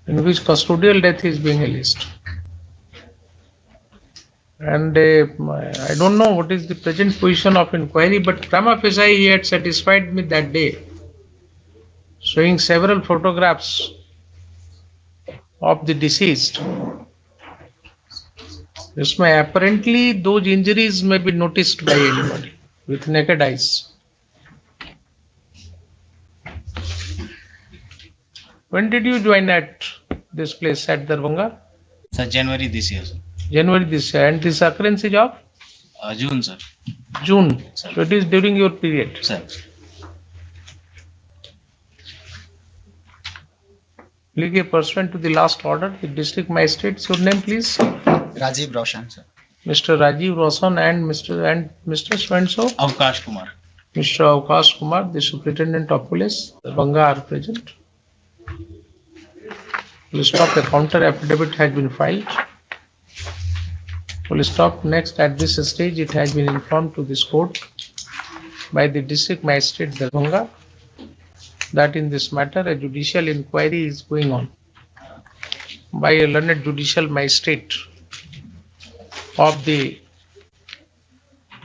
in which custodial death is being alleged. And I don't know what is the present position of inquiry, but prima facie he had satisfied me that day, showing several photographs of the deceased. Apparently those injuries may be noticed by anybody with naked eyes. When did you join at this place at Darbhanga? Sir, January this year, sir. January this year. And this occurrence is of? June, sir. June. Sir. So it is during your period. Sir. Pursuant to the last order, the district magistrate, your name please? Rajiv Roshan, sir. Mr. Rajiv Roshan and Mr. Swenso? Avkash Kumar. Mr. Avkash Kumar, the Superintendent of Police, Darbhanga are present. Full stop, a counter affidavit has been filed. Full stop. Next, at this stage, it has been informed to this court by the district magistrate Darbhanga that in this matter a judicial inquiry is going on by a learned judicial magistrate of the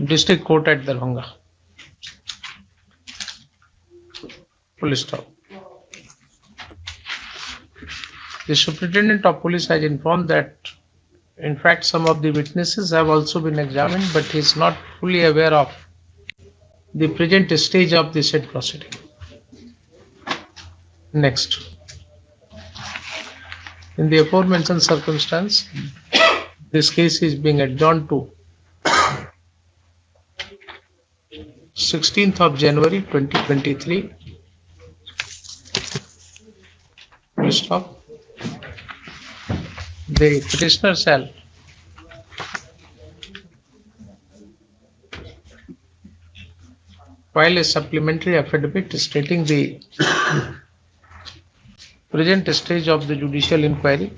district court at Darbhanga. Full stop. The Superintendent of Police has informed that in fact some of the witnesses have also been examined, but he is not fully aware of the present stage of the said proceeding. Next. In the aforementioned circumstance, this case is being adjourned to 16th of January 2023. Full stop. The petitioner shall file a supplementary affidavit stating the present stage of the judicial inquiry.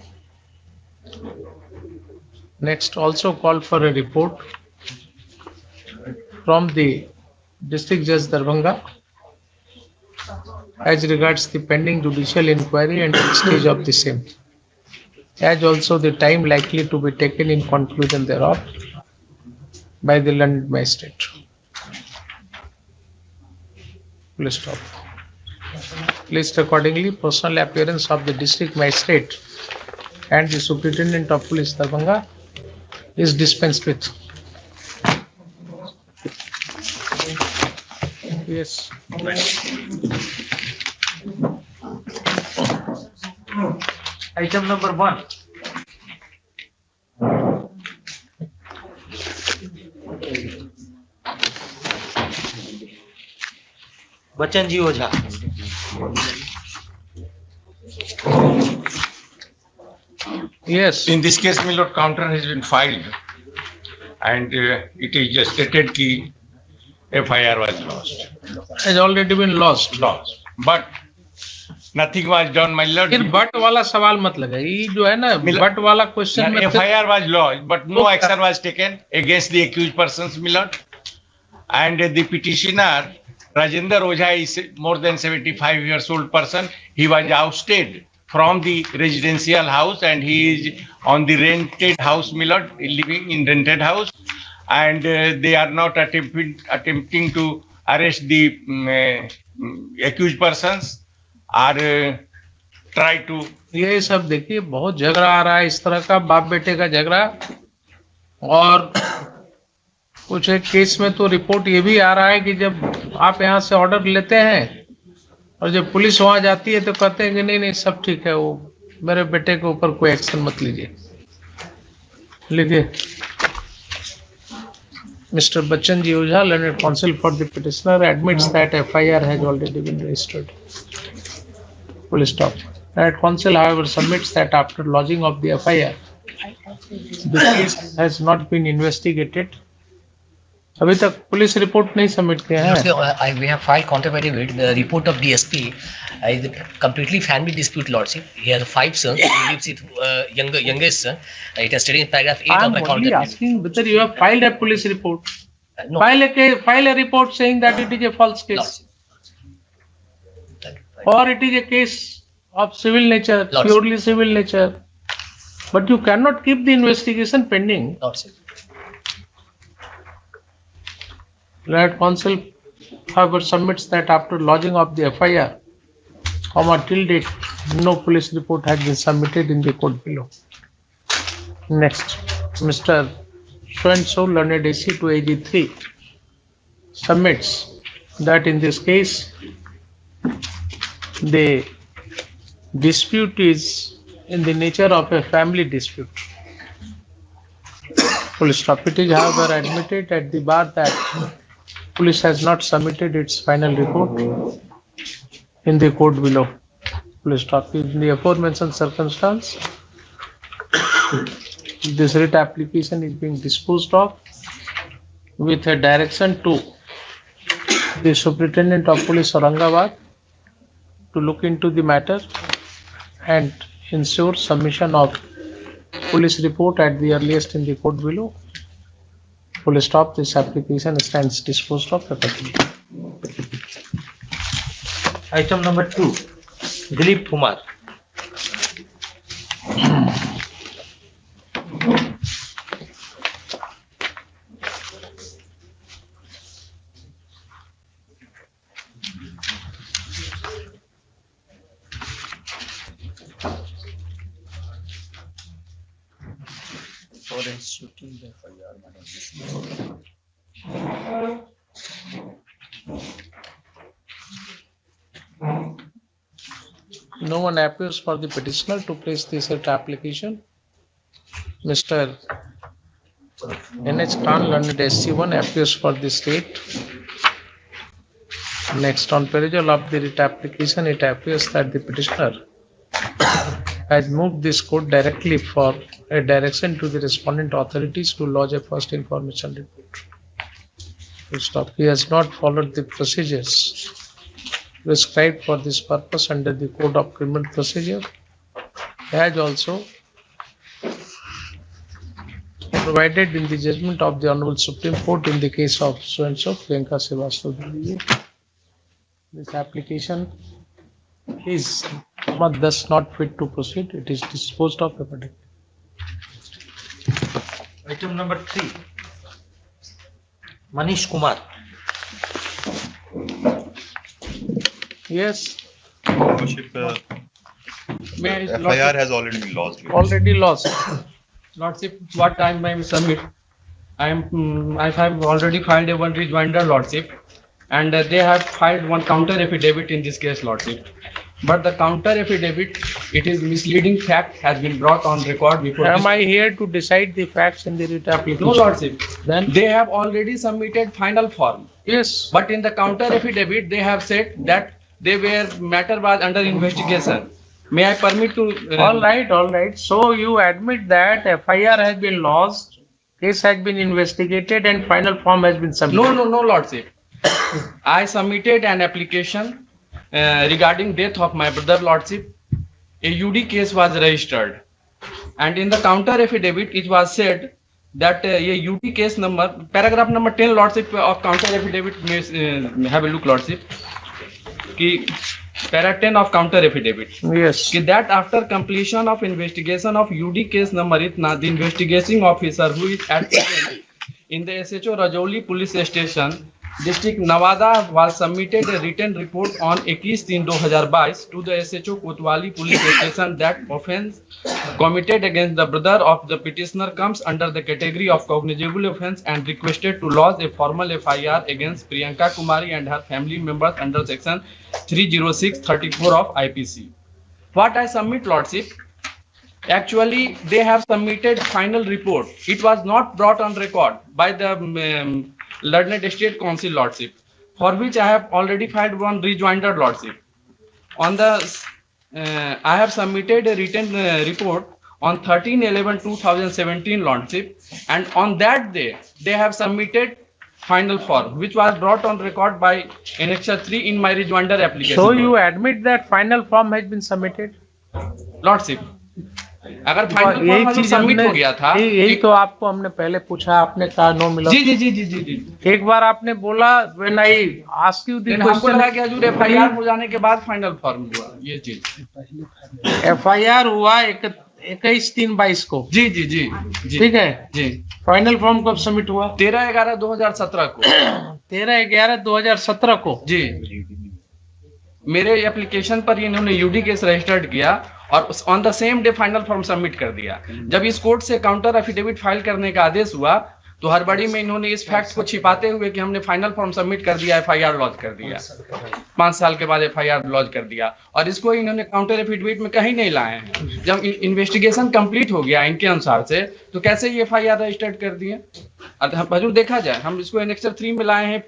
Next, also call for a report from the District Judge Darbhanga as regards the pending judicial inquiry and the stage of the same. as also the time likely to be taken in conclusion thereof by the learned magistrate. Full stop. List accordingly, personal appearance of the district magistrate and the superintendent of police Darbhanga is dispensed with. Yes. Item number 1. Bachchan ji Ojha. Yes. In this case, my lord, counter has been filed, and it is stated that FIR was lost. Has already been lost. Lost, but nothing was done, my lord. फिर but वाला सवाल मत लगाइए, ये जो है ना but वाला क्वेश्चन में FIR was lodged, but no action was taken against the accused persons, my lord. And the petitioner, Rajendra Ojha, is more than 75 years old person. He was ousted from the residential house and he is on the rented house, my lord, living in rented house. And they are not attempting to arrest the accused persons or try to. ये सब देखिए बहुत झगड़ा आ रहा है इस तरह का बाप बेटे का झगड़ा, और कुछ एक केस में तो रिपोर्ट ये भी आ रहा है कि जब आप यहाँ से ऑर्डर लेते हैं और जब पुलिस वहां जाती है तो कहते हैं कि नहीं नहीं सब ठीक है, वो मेरे बेटे के ऊपर कोई एक्शन मत लीजिए. लिखिए. Mr. Bachchan Ji Ojha, learned counsel for the petitioner, admits that FIR has already been registered. Full stop. Learned counsel, however, submits that after lodging of the FIR, the case has not been investigated. अभी तक police report नहीं submit किया है. We have filed controversy with the report of DSP. Is a completely family dispute, lordship. He has 5 sons. He lives with youngest son. It is stated in paragraph 8 of my counter. I am only asking whether you have filed a police report. No. File a report saying that it is a false case. Or it is a case of civil nature, purely civil nature. But you cannot keep the investigation pending. Learned counsel, however, submits that after lodging of the FIR, till date, no police report has been submitted in the court below. Next, Mr. So-and-so, learned AC to AG3, submits that in this case, the dispute is in the nature of a family dispute. Full stop. It is, however, admitted at the bar that police has not submitted its final report in the court below. Full stop. In the aforementioned circumstance, this writ application is being disposed of with a direction to the Superintendent of Police Aurangabad to look into the matter and ensure submission of police report at the earliest in the court below. Full stop. This application stands disposed of accordingly. Item number 2. Dilip Kumar. No one appears for the petitioner to place this application. Mr. N.H. Khan, learned SC1, appears for the state. Next, on perusal of the writ application, it appears that the petitioner has moved this court directly for a direction to the respondent authorities to lodge a first information report. Full stop. He has not followed the procedures prescribed for this purpose under the Code of Criminal Procedure. He has also provided in the judgment of the Honorable Supreme Court in the case of so-and-so, Priyanka Srivastava. This application is thus not fit to proceed. It is disposed of accordingly. Item number 3. Manish Kumar. Yes. Lordship, FIR has already been lodged. Already lost. Lordship, what time I submit? I have already filed a one rejoinder, Lordship, and they have filed one counter affidavit in this case, Lordship. But the counter affidavit, it is misleading fact has been brought on record before. Am I here to decide the facts in the writ application? No, Lordship. Then they have already submitted final form. Yes. But in the counter affidavit, they have said that matter was under investigation. May I permit to? All right. So you admit that FIR has been lodged, case has been investigated, and final form has been submitted. No, Lordship. I submitted an application regarding death of my brother, Lordship. A UD case was registered, and in the counter affidavit, it was said that a UD case number, paragraph number 10, Lordship, of counter affidavit. Have a look, Lordship. Para 10 of counter affidavit. Yes. That after completion of investigation of UD case number itna, the investigating officer who is at present in the SHO Rajouri police station, district Nawada, was submitted a written report on 21/3/2022 to the SHO Kotwali police station that offence committed against the brother of the petitioner comes under the category of cognizable offence and requested to lodge a formal FIR against Priyanka Kumari and her family members under section 306(34) of IPC. What I submit, Lordship, actually they have submitted final report. It was not brought on record by the Learned State Council, Lordship, for which I have already filed one rejoinder, Lordship. On the I have submitted a written report on 13/11/2017, Lordship, and on that day they have submitted final form, which was brought on record by Annexure 3 in my rejoinder application. So you admit that final form has been submitted? Lordship, अगर final form submit हो गया था, यही तो आपको हमने पहले पूछा, आपने कहा नो मिला। जी। एक बार आपने बोला when I ask you the हमको लगा कि हजूर FIR हो जाने के बाद फाइनल फॉर्म हुआ ये चीज। FIR हुआ 21/3/22 को। जी। ठीक है जी। फाइनल फॉर्म कब सबमिट हुआ? 13/11/2017 को। 13/11/2017 को जी। मेरे एप्लीकेशन पर इन्होंने यूडी केस रजिस्टर्ड किया और on the same day final form submit कर दिया। जब इस कोर्ट से काउंटर एफिडेविट फाइल करने का आदेश हुआ तो हड़बड़ी में इन्होंने इस फैक्ट को छिपाते हुए कि हमने फाइनल फॉर्म सबमिट कर दिया, FIR लॉन्च कर दिया, 5 साल के बाद FIR लॉन्च कर दिया, और इसको इन्होंने काउंटर एफिडेविट में कहीं नहीं लाए हैं। जब इन्वेस्टिगेशन कंप्लीट हो गया इनके अनुसार से तो कैसे ये FIR रजिस्टर्ड कर दिए? हजूर देखा जाए, हम इसको एनेक्सर 3 में लाए हैं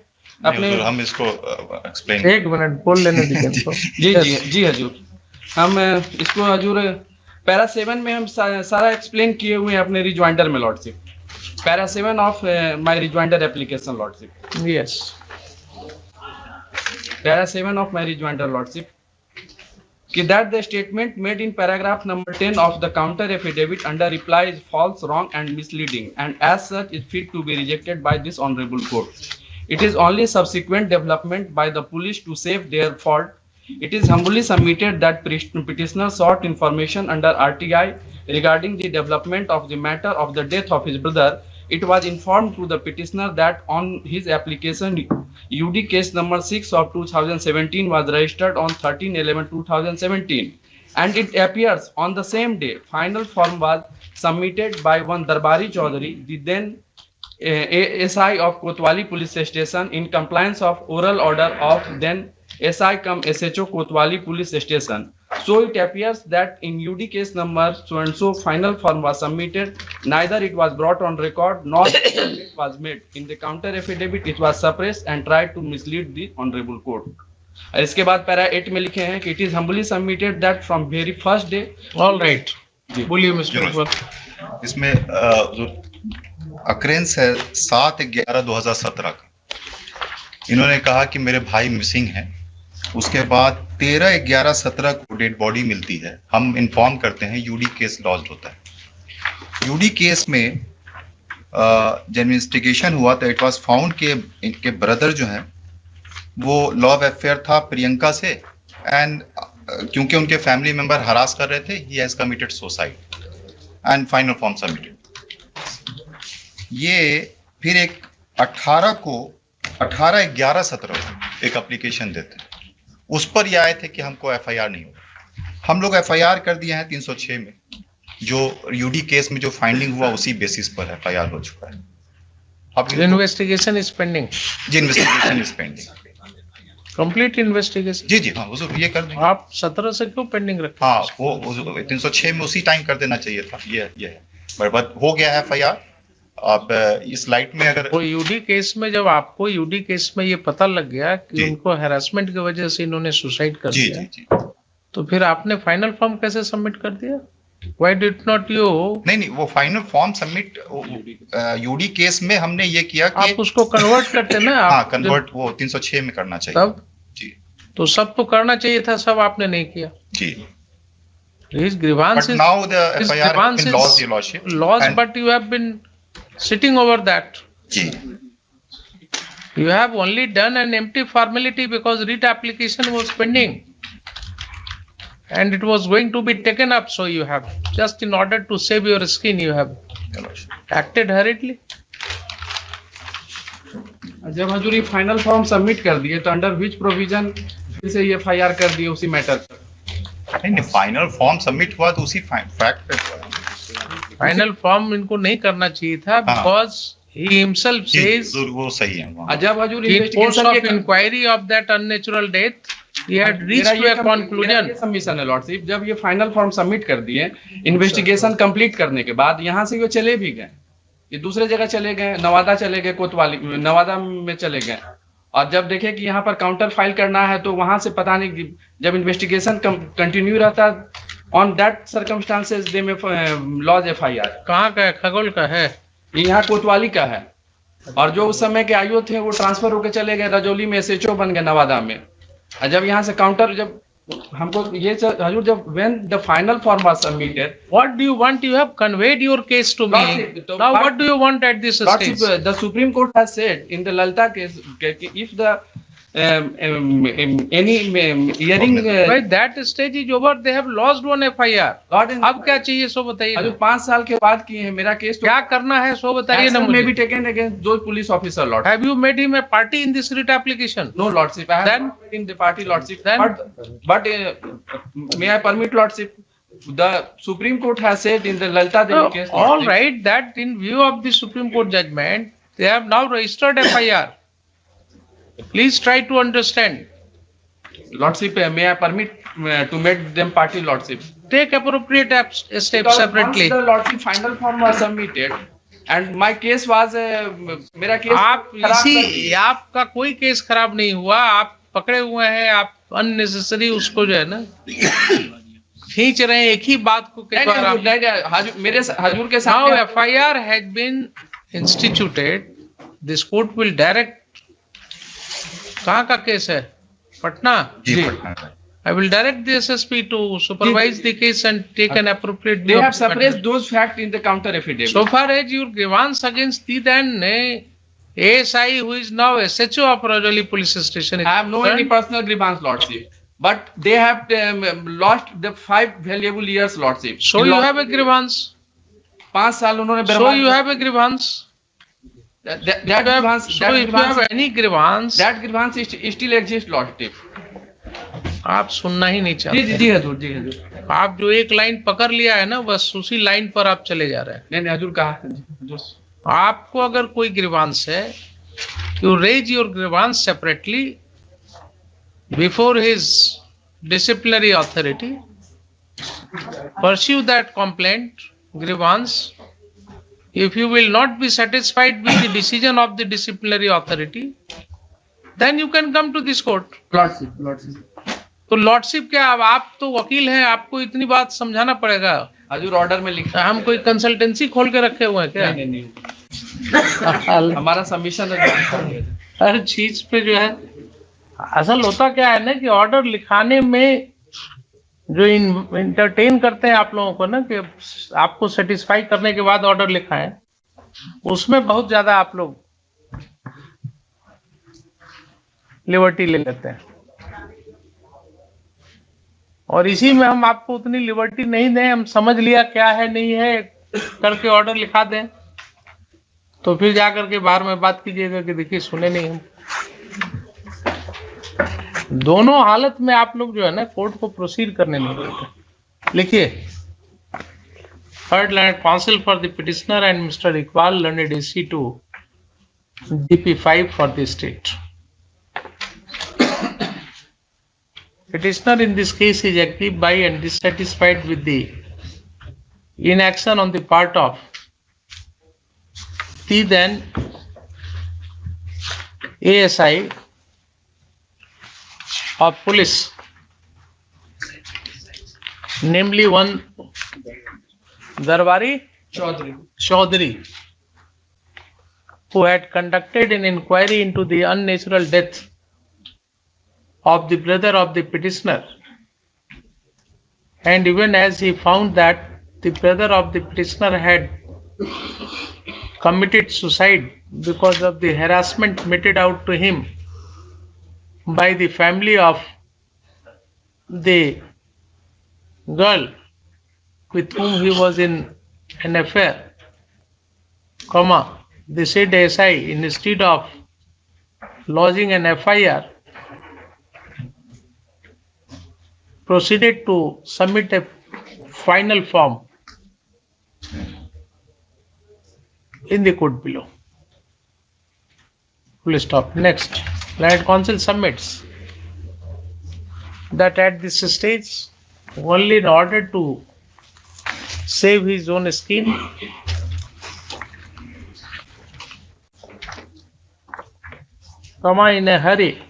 अपने। हम इसको एक्सप्लेन, एक मिनट बोल लेने दीजिए। जी हजूर, हम इसको हजूर पैरा 7 में हम सारा एक्सप्लेन किए हुए हैं अपने रिजॉइंडर में, lordship. Para 7 of my rejoinder application, lordship. Yes, para 7 of my rejoinder, lordship, that the statement made in paragraph number 10 of the counter affidavit under reply is false, wrong and misleading, and as such is fit to be rejected by this honorable court. It is only subsequent development by the police to save their fault. It is humbly submitted that petitioner sought information under RTI regarding the development of the matter of the death of his brother. It was informed to the petitioner that on his application, UD case number 6 of 2017 was registered on 13/11/2017, and it appears on the same day final form was submitted by one Darbari Chaudhary, the then SI of Kotwali police station, in compliance of oral order of then SI cum SHO Kotwali police station. So it appears that in UD case number so and so final form was submitted, neither it was brought on record nor it was made. In the counter affidavit it was suppressed and tried to mislead the honorable court. इसके बाद para 8 में लिखे हैं कि it is humbly submitted that from very first day. All right. बोलिए mister Akbar. इसमें जो occurrences है 7/11/2017 का, इन्होंने कहा कि मेरे भाई मिसिंग हैं। उसके बाद 13/11/17 को डेड बॉडी मिलती है। हम इन्फॉर्म करते हैं, यूडी केस लॉन्च होता है। यूडी केस में जब इन्वेस्टिगेशन हुआ तो इट वाज फाउंड के इनके ब्रदर जो हैं वो लॉ ऑफ अफेयर था प्रियंका से, एंड क्योंकि उनके फैमिली मेंबर हरास कर रहे थे, he has committed suicide and final form submitted. ये फिर एक 18/11/17 एक एप्लीकेशन देते हैं, उस पर ये आए थे कि हमको FIR नहीं होगा। हम लोग FIR कर दिए हैं 306 में, जो यूडी केस में जो फाइंडिंग हुआ उसी बेसिस पर FIR हो चुका है। अब इन्वेस्टिगेशन इज पेंडिंग। जी, investigation is pending, complete investigation. जी जी हाँ, हुजूर ये कर देंगे। आप 17 से क्यों पेंडिंग रखते? हाँ, वो 306 में उसी टाइम कर देना चाहिए था। ये है बट हो गया है FIR। अब इस लाइट में अगर वो यूडी केस में, जब आपको यूडी केस में ये पता लग गया कि उनको हैरेसमेंट की वजह से इन्होंने सुसाइड कर दिया, जी, तो फिर आपने फाइनल फॉर्म कैसे सबमिट कर दिया? Why did not you? नहीं, वो final form submit UD case में हमने ये किया कि आप उसको कन्वर्ट करते ना। हाँ, कन्वर्ट वो 306 में करना चाहिए। तब जी, तो सब तो करना चाहिए था, सब आपने नहीं किया। जी। His grievance But is, now the his FIR grievance been is lost, Your Lordship. lost, And- but you have been sitting over that. Ji, You have only done an empty formality because writ application was pending. And it was going to be taken up, so you have, just in order to save your skin, you have acted hurriedly. जब हजूरी final form submit कर दिए तो under which provision फिर से ये FIR कर दिए उसी मैटर? नहीं, फाइनल फॉर्म सबमिट हुआ तो उसी फैक्ट पे हुआ। फाइनल फॉर्म इनको नहीं करना चाहिए था, बिकॉज he himself says वो सही है। जब हजूर in course of inquiry of that unnatural death, he had reached to a conclusion. Submission है लॉर्डशिप, जब ये फाइनल फॉर्म सबमिट कर दिए, इन्वेस्टिगेशन कंप्लीट करने के बाद यहाँ से ये चले भी गए, ये दूसरे जगह चले गए, नवादा चले गए, कोतवाली नवादा में चले गए, और जब देखे कि यहाँ पर काउंटर फाइल करना है तो वहां से पता नहीं, जब इन्वेस्टिगेशन कंटिन्यू रहता, ऑन दैट सर्कमस्टांसेस दे में लॉज FIR। कहाँ का है? खगोल का है? यहाँ कोतवाली का है। और जो उस समय के आईओ थे वो ट्रांसफर होकर चले गए, रजौली में SHO बन गए नवादा में। और जब यहाँ से काउंटर, जब हमको ये हजूर, जब when the final form was submitted, what do you want? You have conveyed your case to me. Now what do you want at this stage? The Supreme Court has said in the Lalta case, if the any hearing by that stage is over, they have lost one FIR. अब क्या चाहिए सो बताइए। अभी 5 साल के बाद किए हैं, मेरा केस क्या करना है सो बताइए ना मुझे। may be taken against those police officer, Lord. Have you made him a party in this writ application? No, Lordship. I have not made him the party, Lordship. Then, but may I permit, Lordship? The Supreme Court has said in the Lalta Devi case. All right, that in view of the Supreme Court judgment, they have now registered FIR. Please try to understand. Lordship, may I permit to make them party, Lordship? Take appropriate steps separately. Once the Lordship final form was submitted, and my case was, मेरा case आपका कोई case खराब नहीं हुआ, आप पकड़े हुए हैं, आप अननेसेसरी उसको जो है ना खींच रहे हैं एक ही बात को के द्वारा। मेरे हजूर के साथ Now FIR has been instituted. This court will direct. कहाँ का केस है? पटना? जी, Patna. I will direct the SSP to supervise the case and take an appropriate. They have suppressed those facts in the counter affidavit. So far as your grievance against the then ASI, who is now SHO of Rajoli Police Station, I have no any personal grievance, Lordship. But they have lost the 5 valuable years, Lordship. So you have a grievance. 5 साल उन्होंने बर्बाद। So you have a grievance. That grievance. So if you have any grievance, that grievance still exists, Lordship. आप सुनना ही नहीं चाहते। जी हजूर, जी हजूर। आप जो एक लाइन पकड़ लिया है ना, बस उसी लाइन पर आप चले जा रहे हैं। नहीं हजूर कहा। आपको अगर कोई ग्रीवांस है, you raise your grievance separately before his disciplinary authority, pursue that complaint, grievance. If you will not be satisfied with the decision of the disciplinary authority, then you can come to this court. Lordship. तो lordship क्या, अब आप तो वकील हैं, आपको इतनी बात समझाना पड़ेगा। हजूर ऑर्डर में लिखा, हम कोई कंसल्टेंसी खोल के रखे हुए हैं क्या? नहीं। हमारा सबमिशन हर चीज पे जो है, असल होता क्या है ना कि ऑर्डर लिखाने में जो इंटरटेन करते हैं आप लोगों को ना, कि आपको सेटिस्फाई करने के बाद ऑर्डर लिखा है, उसमें बहुत ज्यादा आप लोग लिबर्टी ले लेते हैं। और इसी में हम आपको उतनी लिबर्टी नहीं दें, हम समझ लिया क्या है नहीं है करके ऑर्डर लिखा दें, तो फिर जाकर के बाहर में बात कीजिएगा कि देखिए सुने नहीं हम। दोनों हालत में आप लोग जो है ना कोर्ट को प्रोसीड करने नहीं देते। लिखिए, third land counsel for the petitioner and mister Iqbal learned AC to DP5 for the state. Petitioner in this case is aggrieved by and dissatisfied with the inaction on the part of the then ASI of police, namely one Darwari Chaudhary, who had conducted an inquiry into the unnatural death of the brother of the petitioner, and even as he found that the brother of the petitioner had committed suicide because of the harassment meted out to him by the family of the girl with whom he was in an affair, the said SI, instead of lodging an FIR, proceeded to submit a final form in the court below. Full stop. Next, Land Council submits that at this stage, only in order to save his own skin, in a hurry,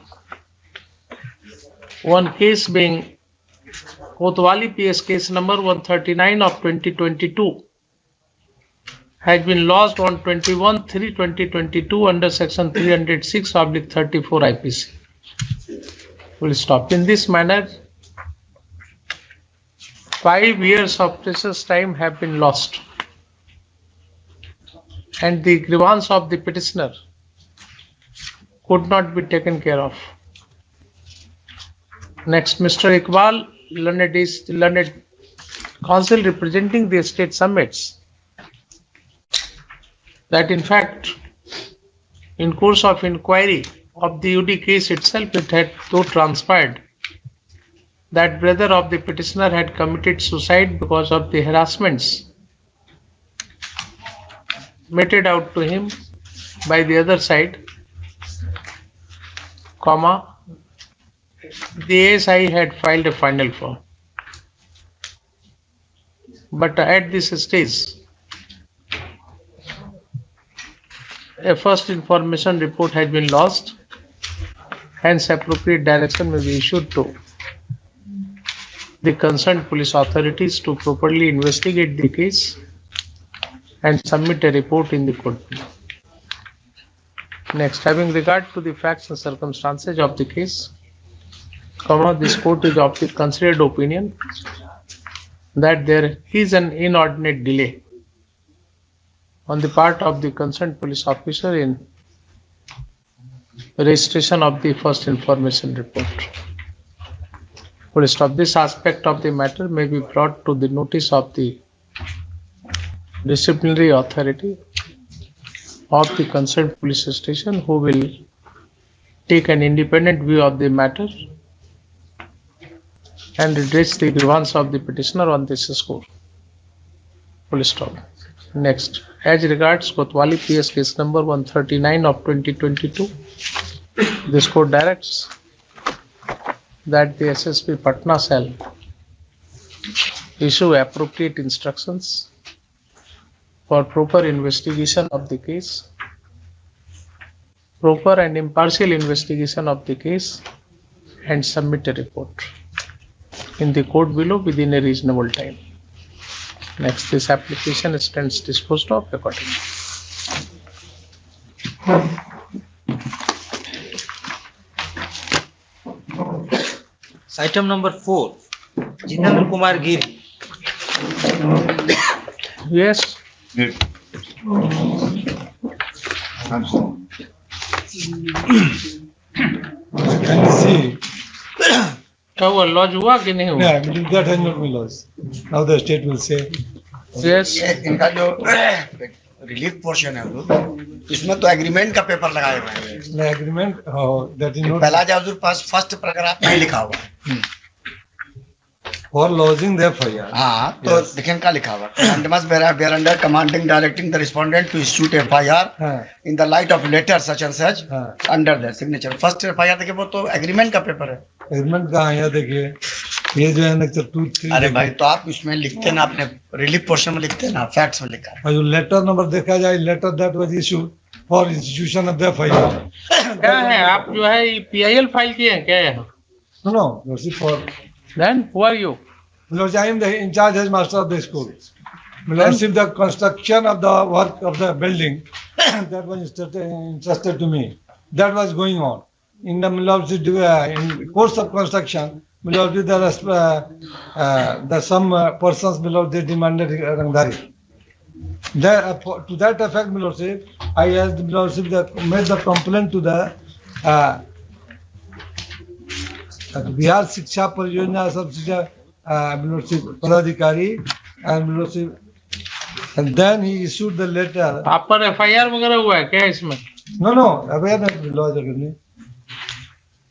one case being Kotwali PS case number 139 of 2022 has been lodged on 21/3/2022 under section 306/34 IPC. We'll stop. In this manner, 5 years of precious time have been lost, and the grievance of the petitioner could not be taken care of. Next, Mr. Iqbal, learned counsel representing the state submits that in fact, in course of inquiry of the UD case itself, it had so transpired that brother of the petitioner had committed suicide because of the harassments meted out to him by the other side, the ASI had filed a final form. But at this stage, a first information report has been lodged, hence appropriate direction may be issued to the concerned police authorities to properly investigate the case and submit a report in the court. Next, having regard to the facts and circumstances of the case, this court is of the considered opinion that there is an inordinate delay on the part of the concerned police officer in registration of the first information report. Full stop. This aspect of the matter may be brought to the notice of the disciplinary authority of the concerned police station, who will take an independent view of the matter and redress the grievance of the petitioner on this score. Full stop. Next, as regards Kotwali PS case number 139 of 2022, this court directs that the SSP Patna cell issue appropriate instructions for proper investigation of the case, proper and impartial investigation of the case, and submit a report in the court below within a reasonable time. Next, this application stands disposed of accordingly. Item number 4, Jitendra Kumar Giri. Yes. Can you see क्या हुआ, laws हुआ कि नहीं हुआ? Yeah, that has not been lost. Now the state will say. Yes. इनका जो relief portion है वो, इसमें तो एग्रीमेंट का पेपर लगाए हुए हैं. The agreement, that is not. पहला जो पास फर्स्ट पैराग्राफ में लिखा हुआ है. For lodging the FIR. हाँ, तो देखिए इनका लिखा हुआ है. And must bear under commanding directing the respondent to issue FIR in the light of letter such and such under their signature. First FIR देखिए वो तो एग्रीमेंट का पेपर है. एग्रीमेंट कहाँ है देखिए, ये जो है ना 2-3. अरे भाई तो आप इसमें लिखते ना, आपने रिलीफ पोर्शन में लिखते ना, फैक्ट्स में लिखा है. और जो लेटर नंबर देखा जाए, letter that was issued for institution of the FIR. क्या है, आप जो है PIL फाइल किए हैं क्या है? No, for. Then who are you? Because I am the in charge as master of the school. Lordship, the construction of the work of the building that was entrusted to me. That was going on. In the Lordship, in course of construction, Lordship, there some persons they demanded Rangdari. To that effect, Lordship, I asked Lordship made the complaint to the Bihar Shiksha Pariyojana Subsidiary Pradhikari and then he issued the letter. आप पर FIR वगैरह हुआ है क्या इसमें? No, FIR नहीं, laws नहीं.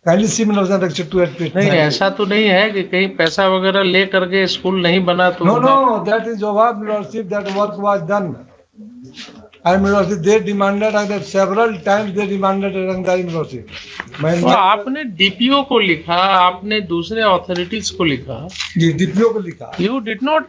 Kindly see section 2 नहीं, ऐसा तो नहीं है कि कहीं पैसा वगैरह ले करके स्कूल नहीं बना तो. No, that is jawab, Lordship, that work was done. And Lordship, they demanded that several times they demanded Rangdari, Lordship. तो आपने DPO को लिखा, आपने दूसरे अथॉरिटीज को लिखा. जी, DPO को लिखा. You did not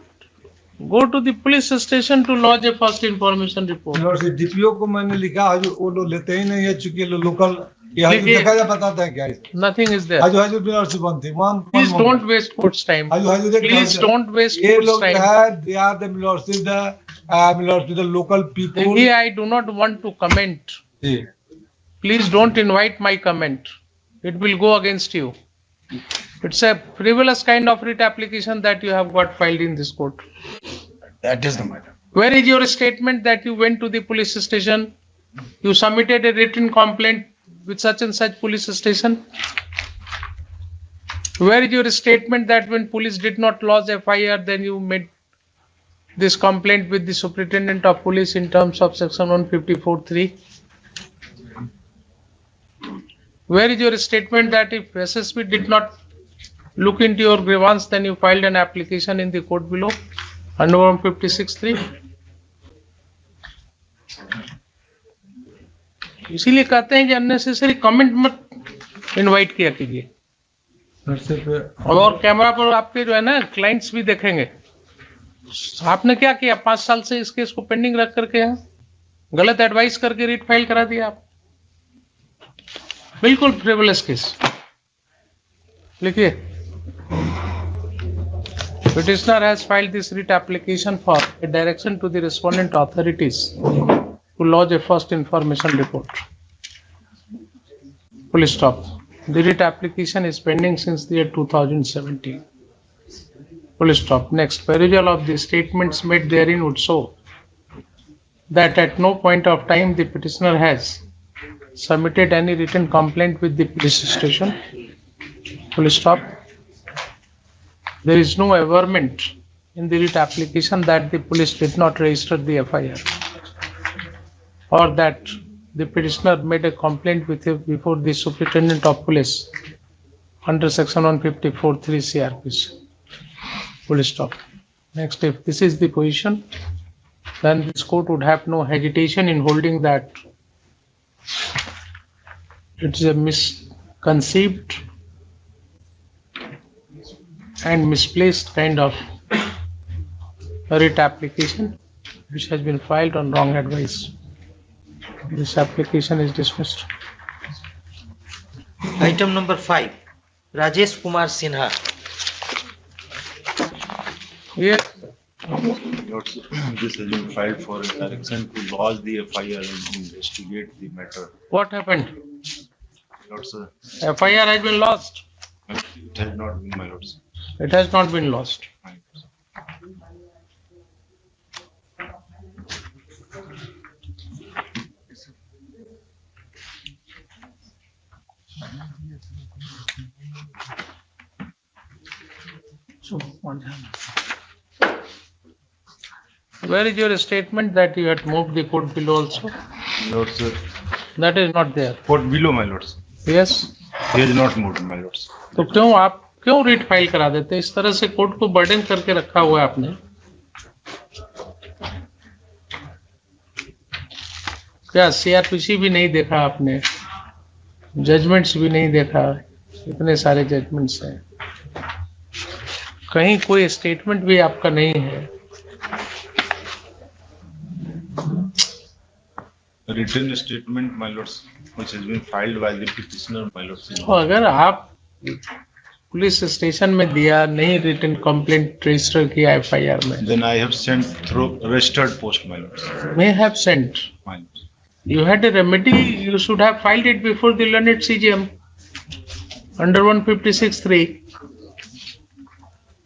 go to the police station to lodge a first information report. Lordship, DPO को मैंने लिखा, वो लोग लेते ही नहीं है, चूंकि लोकल देखा जा बताता है क्या है. Nothing is there. Lordship, one thing. Please don't waste court's time. Please don't waste court's time. They are the Lordship, the local people. I do not want to comment. Please don't invite my comment. It will go against you. It's a frivolous kind of writ application that you have got filed in this court. That is the matter. Where is your statement that you went to the police station? You submitted a written complaint with such and such police station? Where is your statement that when police did not lodge FIR, then you made this complaint with the superintendent of police in terms of section 154(3)? Where is your statement that if SSP did not look into your grievance, then you filed an application in the court below under 156(3)? इसीलिए कहते हैं कि unnecessary comment मत invite किया कीजिए. और camera पर आपके जो है ना क्लाइंट्स भी देखेंगे. आपने क्या किया, 5 साल से इस केस को पेंडिंग रख करके यहाँ गलत एडवाइस करके रिट फाइल करा दिया आप. बिल्कुल फ्रिवलस केस. लिखिए, petitioner has filed this writ application for a direction to the respondent authorities to lodge a first information report. Full stop. The writ application is pending since the year 2017. Full stop. Next, perusal of the statements made therein would show that at no point of time the petitioner has submitted any written complaint with the police station. Full stop. There is no averment in the writ application that the police did not register the FIR or that the petitioner made a complaint with him before the superintendent of police under section 154(3) CRPC. Full stop. Next, if this is the position, then this court would have no hesitation in holding that it is a misconceived and misplaced kind of writ application which has been filed on wrong advice. This application is dismissed. Item number 5, Rajesh Kumar Sinha. Yes. This has been filed for a direction to lodge the FIR and investigate the matter. What happened? Lord, sir. FIR has been lost. It has not been, my lords. It has not been lost. Where is your statement that you had moved the court below also? Lord, sir. That is not there. Court below, my lords. Yes. He has not moved, my lords. तो क्यों आप क्यों REET file करा देते हैं? इस तरह से कोर्ट को बर्डन करके रखा हुआ है आपने। क्या सीआरपीसी भी नहीं देखा आपने, जजमेंट्स भी नहीं देखा, इतने सारे जजमेंट्स हैं, कहीं कोई स्टेटमेंट भी आपका नहीं है। Written statement, my lords, which has been filed by the petitioner, my lords. तो अगर आप पुलिस स्टेशन में दिया नहीं, रिटन कंप्लेंट रजिस्टर किया FIR में, Then I have sent through registered post, my lords. may have sent. My lords. You had a remedy. You should have filed it before the learned CGM under 156(3).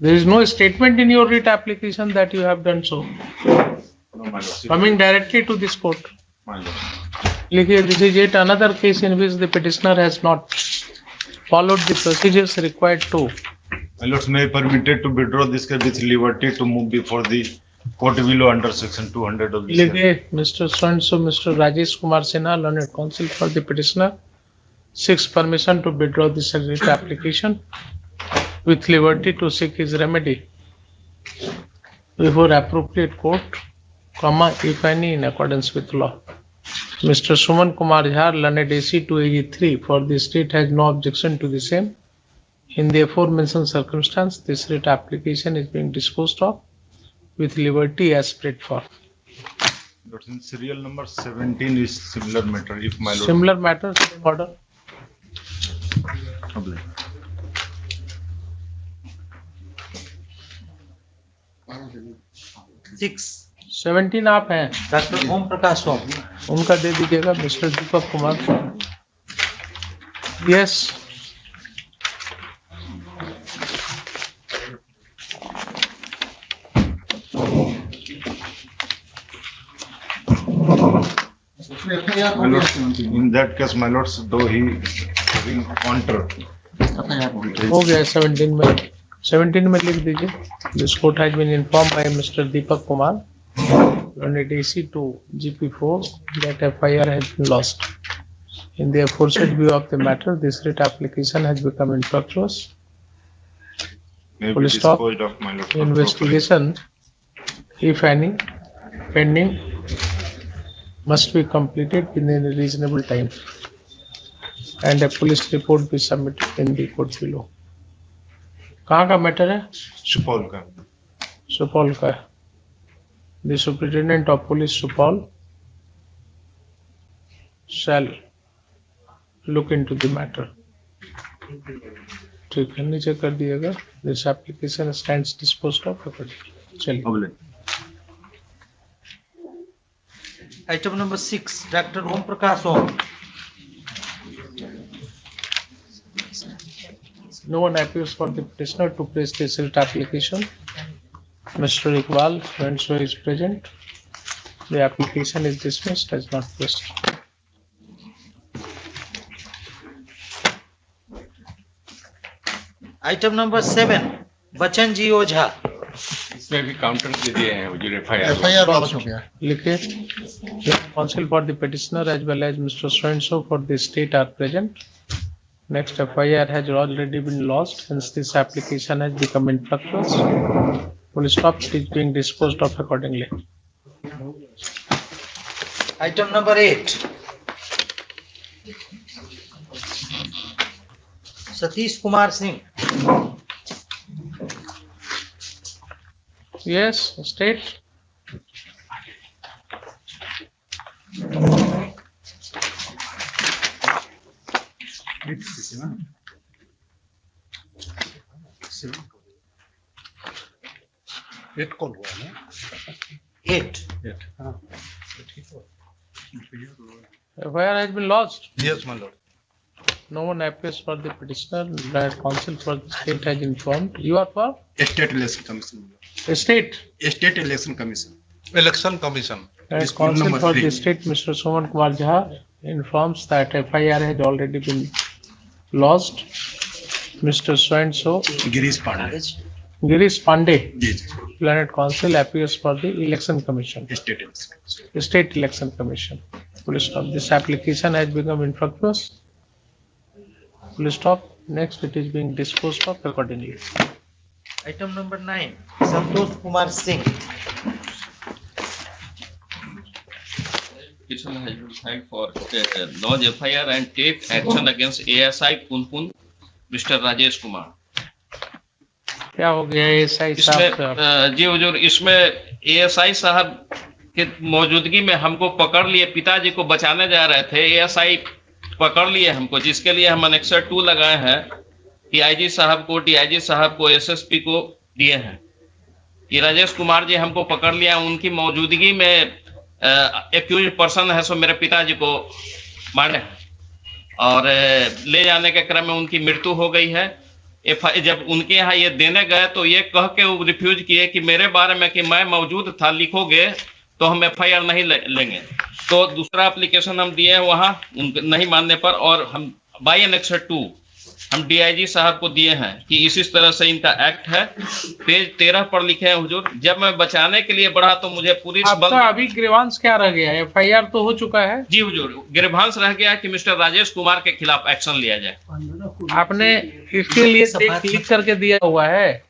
There is no statement in your writ application that you have done so. No, my lords. Coming directly to this court. My lords. Likhiye, this is yet another case in which the petitioner has not followed the procedures required to. My lords, may I permitted to withdraw this case with liberty to move before the court below under section 200 of this. Likhiye, Mr. So Mr. Rajesh Kumar Sinha, learned counsel for the petitioner, seeks permission to withdraw this writ application with liberty to seek his remedy before appropriate court, if any, in accordance with law. Mr. Suman Kumar Jha, learned AC to AG3 for the state has no objection to the same. In the aforementioned circumstance, this writ application is being disposed of with liberty as spread for. Lords, in serial number 17 is similar matter. If my lord. Similar matter, same order. Oblige. Six. 17 आप हैं, doctor Om Prakash ओम। उनका दे दीजिएगा mister Deepak Kumar. Yes, My lords, in that case, my lords, though he having counter. हो गया 17 में। 17 में लिख दीजिए, this court has been informed by mister Deepak Kumar learned AC to GP4 that FIR has been lost. In the aforesaid view of the matter, this writ application has become infructuous. May Full be stop. disposed of, my lord. Investigation, if any, pending, must be completed within a reasonable time, and a police report be submitted in the court below. कहाँ का matter है? सुपौल का। सुपौल का है। The Superintendent of Police Supal shall look into the matter. ठीक है, नीचे कर दिएगा। This application stands disposed of. चलिए। Item number 6, Dr. Om Prakash Om. No one appears for the petitioner to place this writ application. Mr. Iqbal, so is present. The application is dismissed as not placed. Item number 7, Bachan Ji Ojha. इसमें भी counter दे दिए हैं वो जो FIR launch हो गया। लिखिए, counsel for the petitioner as well as Mr. So for the state are present. Next, FIR has already been lost, hence this application has become infructuous. Full stop, it is being disposed of accordingly. Item number 8, Satish Kumar Singh. Yes, state. Eight call हुआ ना? 8. FIR has been lost. Yes, my lord. No one appears for the petitioner. The counsel for the state has informed. You are for? State Election Commission. State. State Election Commission. Election Commission. As counsel for the state, Mr. Suman Kumar Jha informs that FIR has already been lost. Mr. So-and-so Girish Pandey. Girish Pandey, Planet Council, appears for the Election Commission. State Election Commission. Full stop. This application has become infructuous. Full stop. Next, it is being disposed of accordingly. Item number 9, Santosh Kumar Singh. Petition has been filed for lodge FIR and take action against ASI Punpun, Mr. Rajesh Kumar. क्या हो गया ASI साहब? जी हुजूर, इसमें ASI साहब के मौजूदगी में हमको पकड़ लिए, पिताजी को बचाने जा रहे थे, ASI पकड़ लिए हमको, जिसके लिए हम एनेक्सर 2 लगाए हैं, TIG साहब को, DIG साहब को, SSP को दिए हैं कि राजेश कुमार जी हमको पकड़ लिया, उनकी मौजूदगी में एक्यूज पर्सन है सो मेरे पिताजी को मारे और ले जाने के क्रम में उनकी मृत्यु हो गई है। जब उनके यहाँ ये देने गए तो ये कह के वो रिफ्यूज किए कि मेरे बारे में कि मैं मौजूद था, लिखोगे तो हम FIR नहीं लेंगे। तो दूसरा एप्लीकेशन हम दिए हैं वहाँ नहीं मानने पर, और हम बाई एनेक्सर 2 हम DIG साहब को दिए हैं कि इसी तरह से इनका एक्ट है। पेज 13 पर लिखे हैं हुजूर, जब मैं बचाने के लिए बढ़ा तो मुझे पुलिस बल। अभी ग्रीवांस क्या रह गया है? FIR तो हो चुका है जी हुजूर, ग्रीवांस रह गया कि मिस्टर राजेश कुमार के खिलाफ एक्शन लिया जाए। आपने इसके लिए क्लिक करके दिया हुआ है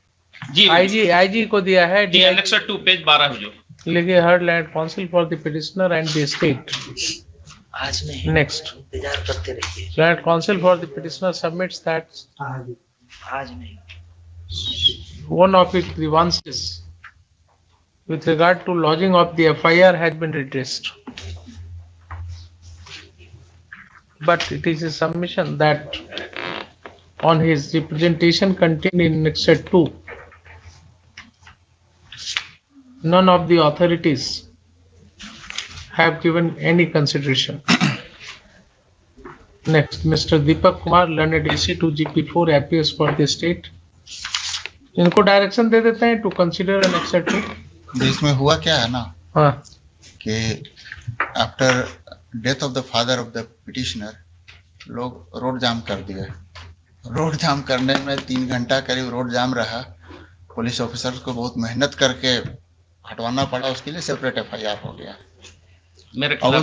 जी, IG को दिया है एनेक्सर 2 पेज 12 हुजूर। लिखे heard land counsel for the petitioner and the state. आज नहीं, नेक्स्ट इंतजार करते रहिए। Land counsel for the petitioner submits that आज नहीं, one of its grievances with regard to lodging of the FIR has been redressed, but it is a submission that on his representation contained in Annexure 2, none of the authorities have given any consideration. Next, Mr. Deepak Kumar, learned AC to GP4, appears for the state. इनको direction दे देते हैं to consider annexure 2। इसमें हुआ क्या है ना, हाँ, कि after death of the father of the petitioner लोग रोड जाम कर दिए। रोड जाम करने में 3 घंटा करीब रोड जाम रहा। पुलिस ऑफिसर्स को बहुत मेहनत करके हटवाना पड़ा, उसके लिए सेपरेट FIR हो गया। मेरे और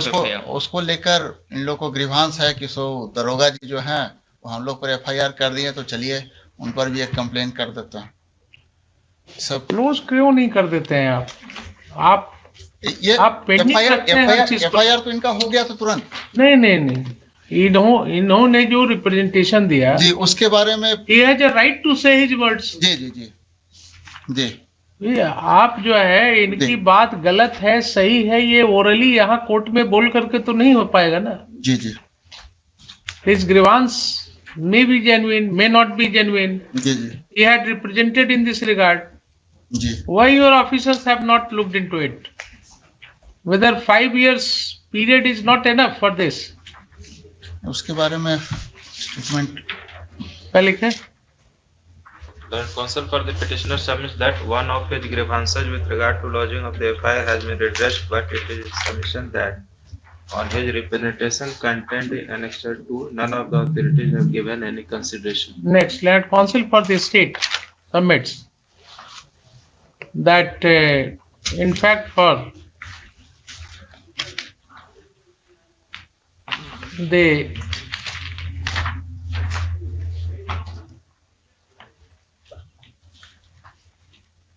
उसको लेकर इन लोग को ग्रीवांस है कि सो दरोगा जी जो हैं वो हम लोग पर FIR कर दिए, तो चलिए उन पर भी एक कंप्लेन कर देते हैं। सब क्लोज क्यों नहीं कर देते हैं आप ये आप पेंडिंग रखते हैं हर चीज FIR तो इनका हो गया तो तुरंत नहीं, इन्होंने जो रिप्रेजेंटेशन दिया जी उसके बारे में he has a right to say his words। जी जी जी जी ये आप जो है इनकी बात गलत है सही है, ये ओरली यहाँ कोर्ट में बोल करके तो नहीं हो पाएगा ना। जी जी His grievance may be genuine, may not be genuine. Ji ji He had represented in this regard. Ji Why your officers have not looked into it? Whether 5 years period is not enough for this? उसके बारे में statement पहले क्या? The counsel for the petitioner submits that one of his grievances with regard to lodging of the FIR has been redressed, but it is his submission that on his representation contained in Annexure 2, none of the authorities have given any consideration. Next, Land Council for the state submits that in fact for the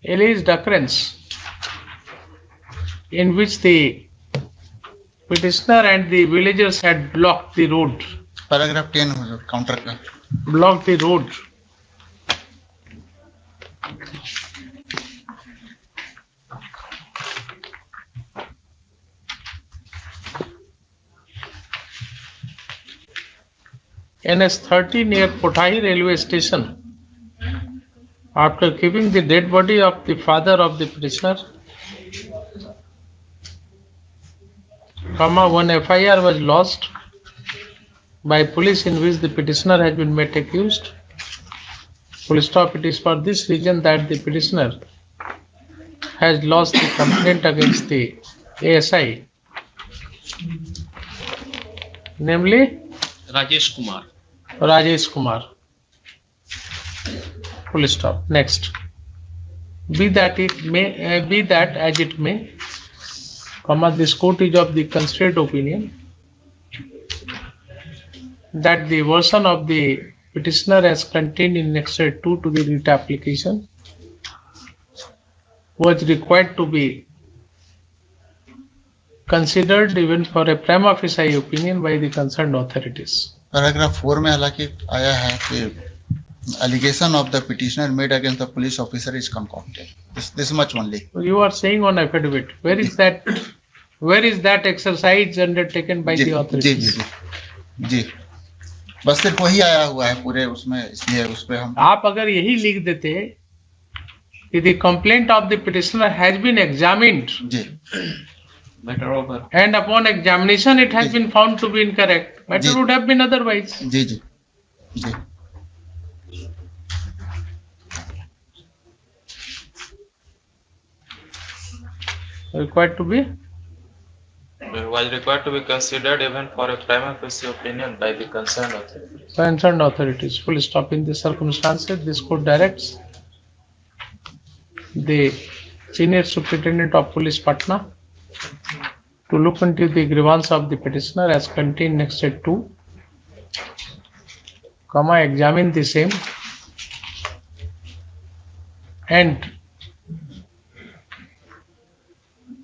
alleged occurrence in which the petitioner and the villagers had blocked the road. Paragraph 10 counter का blocked the road. NS 30 near Kothai railway station. After keeping the dead body of the father of the prisoner, one FIR was lodged by police in which the petitioner has been made accused. Full stop. It is for this reason that the petitioner has lodged the complaint against the ASI, namely Rajesh Kumar. Full stop. Next. Be that as it may, this court is of the considered opinion that the version of the petitioner as contained in Annexure 2 to the writ application was required to be considered even for a prima facie opinion by the concerned authorities. Paragraph 4 में हालांकि आया है कि allegation of the petitioner made against the police officer is concocted. This much only. You are saying on affidavit. Where is that? Where is that exercise undertaken by the authorities? जी बस सिर्फ वही आया हुआ है पूरे उसमें, इसलिए उस पे हम आप अगर यही लिख देते कि the complaint of the petitioner has been examined Better over. and upon examination it has been found to be incorrect, matter would have been otherwise. Ji ji ji Required to be Was required to be considered even for a prima facie opinion by the concerned authorities. concerned authorities. Full stop. In the circumstances, this court directs the senior superintendent of police Patna to look into the grievance of the petitioner as contained next to 2, examine the same and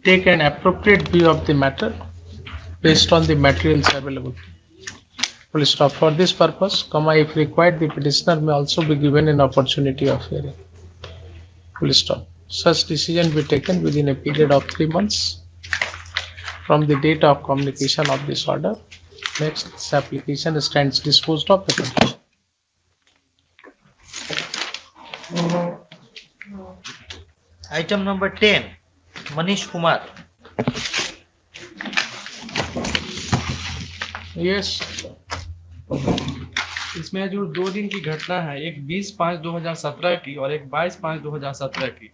take an appropriate view of the matter based on the materials available. Full stop. For this purpose, if required, the petitioner may also be given an opportunity of hearing. Full stop. Such decision be taken within a period of 3 months from the date of communication of this order. Next, this application stands disposed of. Item number 10, Manish Kumar. Yes. इसमें जो 2 दिन की घटना है, एक 20/5/2017 की और एक 22/5/2017 की।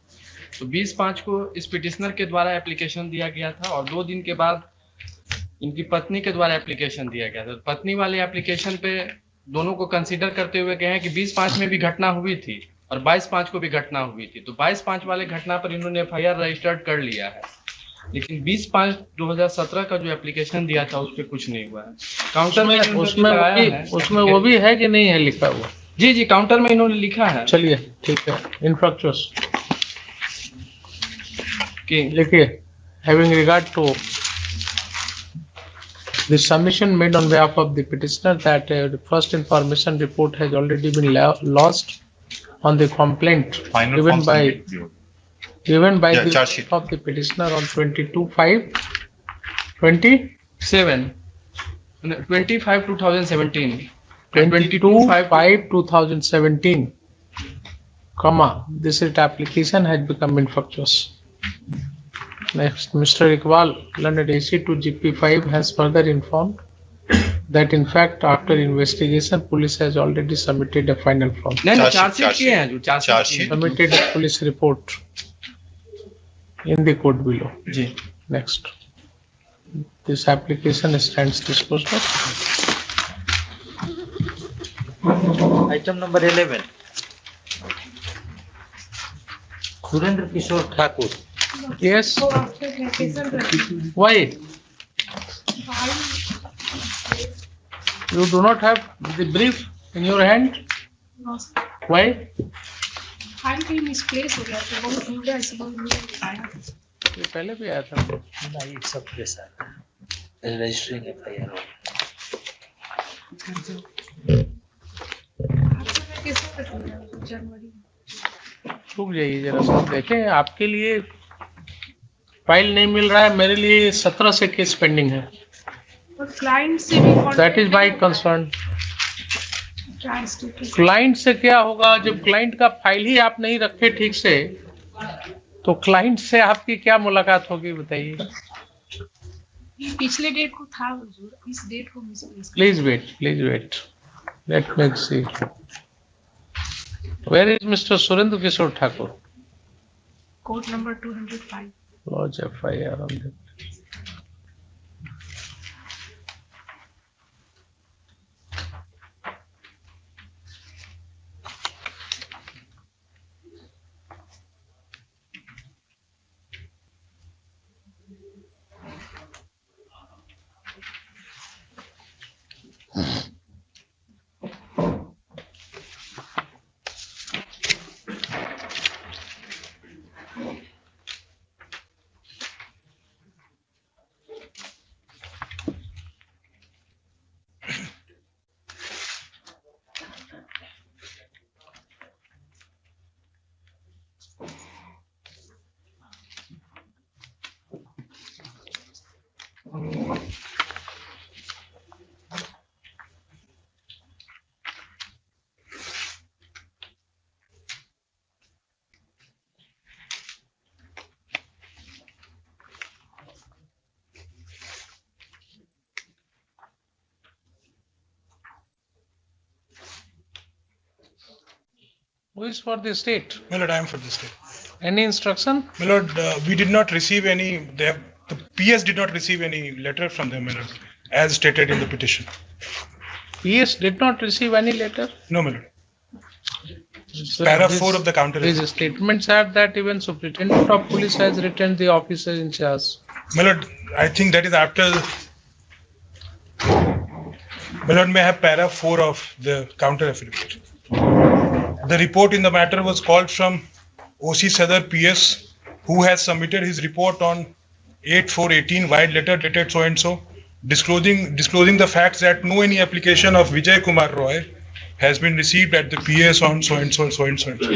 तो 20/5 को इस पिटिशनर के द्वारा एप्लीकेशन दिया गया था और 2 दिन के बाद इनकी पत्नी के द्वारा एप्लीकेशन दिया गया था। तो पत्नी वाले एप्लीकेशन पे दोनों को कंसीडर करते हुए कहे हैं कि 20/5 में भी घटना हुई थी और 22/5 को भी घटना हुई थी। तो 22/5 वाले घटना पर इन्होंने FIR रजिस्टर्ड कर लिया है, लेकिन 20/5/2017 का जो एप्लीकेशन दिया था उस पर कुछ नहीं हुआ है। काउंटर में उसमें वो भी है कि नहीं है लिखा हुआ? जी जी, काउंटर में इन्होंने लिखा है। चलिए ठीक है। इनफ्रक्चुअस लिखिए, having regard to the submission made on behalf of the petitioner that the first information report has already been lodged on the complaint given by the charge sheet of the petitioner on 22/5/2017. 22/5/2017, this application has become infructuous. Next, Mr. Iqbal, learned AC to GP5, has further informed that in fact after investigation police has already submitted a final form. Submitted a police report in the court below. Next, this application stands disposed of. Item number 11, Surendra Kishore Thakur. Yes. Why? You do not have the brief in your hand? No. Why? File कहीं misplace हो गया था, बहुत ढूंढा ऐसे बहुत नहीं आया। ये पहले भी आया था। नहीं, सब प्लेस आया था। Registering FIR। रुक जाइए जरा सा, देखें आपके लिए फाइल नहीं मिल रहा है, मेरे लिए 17 से केस पेंडिंग है। और क्लाइंट से भी that is my concern. Client से क्या होगा जब क्लाइंट का फाइल ही आप नहीं रखे ठीक से, तो क्लाइंट से आपकी क्या मुलाकात होगी बताइए। पिछले डेट को था हुजूर, इस डेट को misplace. Please wait let me see where is mister Surendra Kishore Thakur. Court number 205। Lodge FIR on them. Who is for the state? My lord, I am for the state. Any instruction? My lord, we did not receive any, the PS did not receive any letter from them, my lord, as stated in the petition. PS did not receive any letter? No, my lord. So Para his- 4 of the counter. His statements are that even Superintendent of Police has written the officer in charge. My lord, I think that is after. My lord, may I have para 4 of the counter affidavit. The report in the matter was called from OC Sadar PS, who has submitted his report on 8/4/18 wide letter dated so and so, disclosing the facts that no any application of Vijay Kumar Roy has been received at the PS on so and so and so and so and so.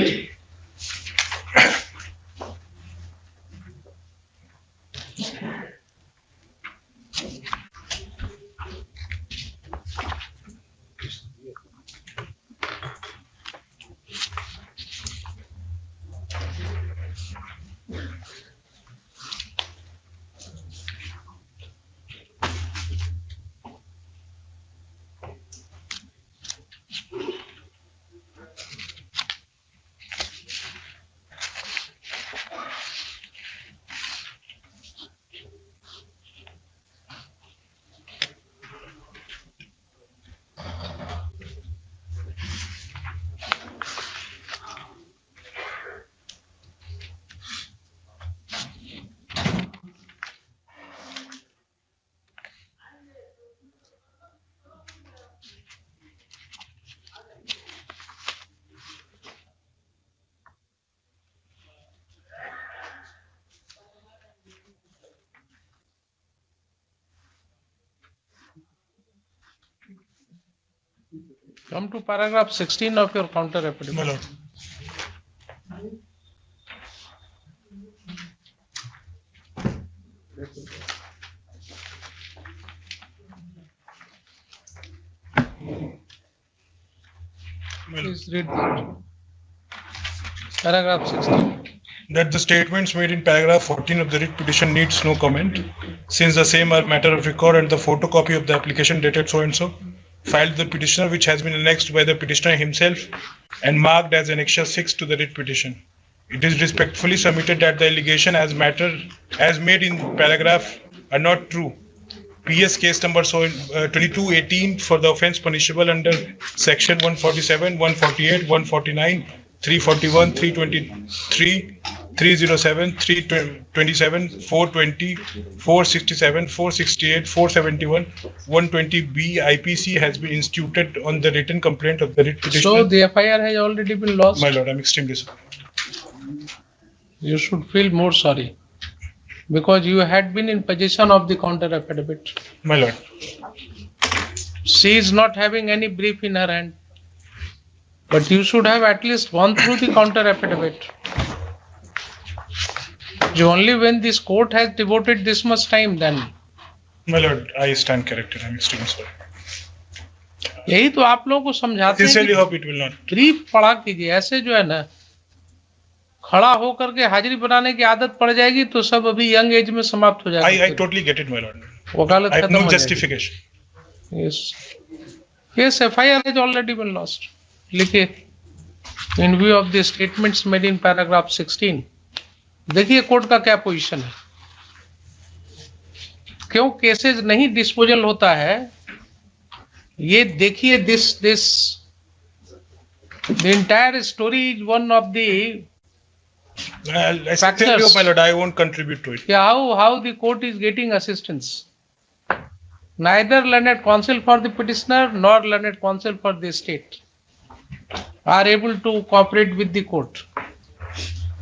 Come to paragraph 16 of your counter affidavit. My lord. Please read that. Paragraph 16. That the statements made in paragraph 14 of the writ petition needs no comment, since the same are matter of record and the photocopy of the application dated so and so, filed the petitioner, which has been annexed by the petitioner himself and marked as Annexure 6 to the writ petition. It is respectfully submitted that the allegation as made in paragraph are not true. PS case number 2218 for the offence punishable under section 147, 148, 149, 341, 323, 307, 327, 420, 467, 468, 471, 120B IPC has been instituted on the written complaint of the writ petitioner. So the FIR has already been lost. My lord, I'm extremely sorry. You should feel more sorry, because you had been in possession of the counter affidavit. My lord. She is not having any brief in her hand, but you should have at least gone through the counter affidavit. Only when this court has devoted this much time, then. My lord, I stand corrected. I'm extremely sorry. यही तो आप लोगों को समझाते हैं Sincerely hope it will not. Brief पढ़ा कीजिए. ऐसे जो है ना, खड़ा होकर के हाजिरी बनाने की आदत पड़ जाएगी तो सब अभी यंग एज में समाप्त हो जाएगा. I totally get it, my lord. वकालत I have खत्म no हो जाएगी. justification. Yes. Yes, FIR has already been lost. लिखिए, in view of the statements made in paragraph 16. देखिए कोर्ट का क्या पोजीशन है. क्यों केसेस नहीं डिस्पोजल होता है, ये देखिए. this the entire story is one of the I sincerely hope, my lord, I won't contribute to it. how the court is getting assistance. Neither learned counsel for the petitioner nor learned counsel for the state are able to cooperate with the court.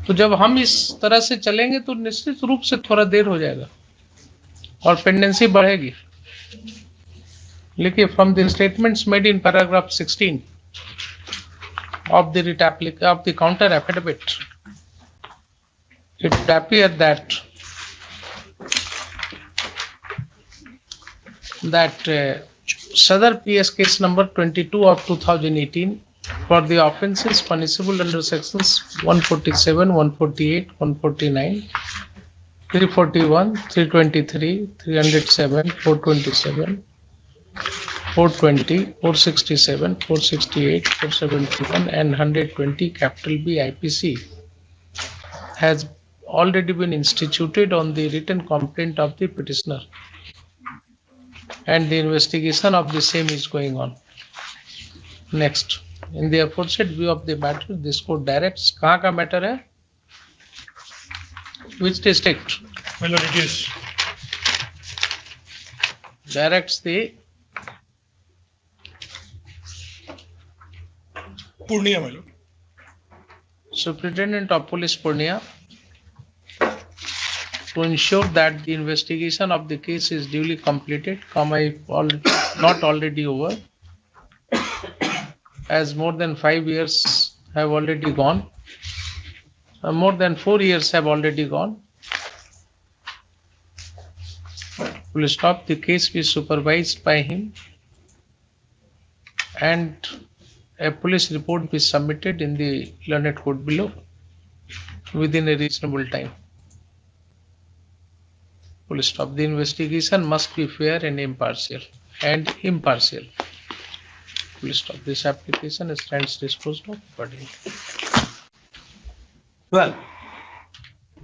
तो जब हम इस तरह से चलेंगे तो निश्चित रूप से थोड़ा देर हो जाएगा और पेंडेंसी बढ़ेगी. लिखिए, from the statements made in paragraph 16 of the counter affidavit, it would appear that Sadar PS case number 22 of 2018 for the offences punishable under sections 147, 148, 149, 341, 323, 307, 427, 420, 467, 468, 471 and 120 capital B IPC has already been instituted on the written complaint of the petitioner, and the investigation of the same is going on. Next, in the aforesaid view of the matter, this court directs. कहाँ का matter है? Which district? My lord, it is. Directs the Purnia, my lord. Superintendent of Police Purnia to ensure that the investigation of the case is duly completed, not already over, as more than 5 years have already gone, more than 4 years have already gone. Will stop the case be supervised by him and a police report be submitted in the learned court below within a reasonable time. Full stop. The investigation must be fair and impartial. Full stop. This application stands disposed of accordingly. 12.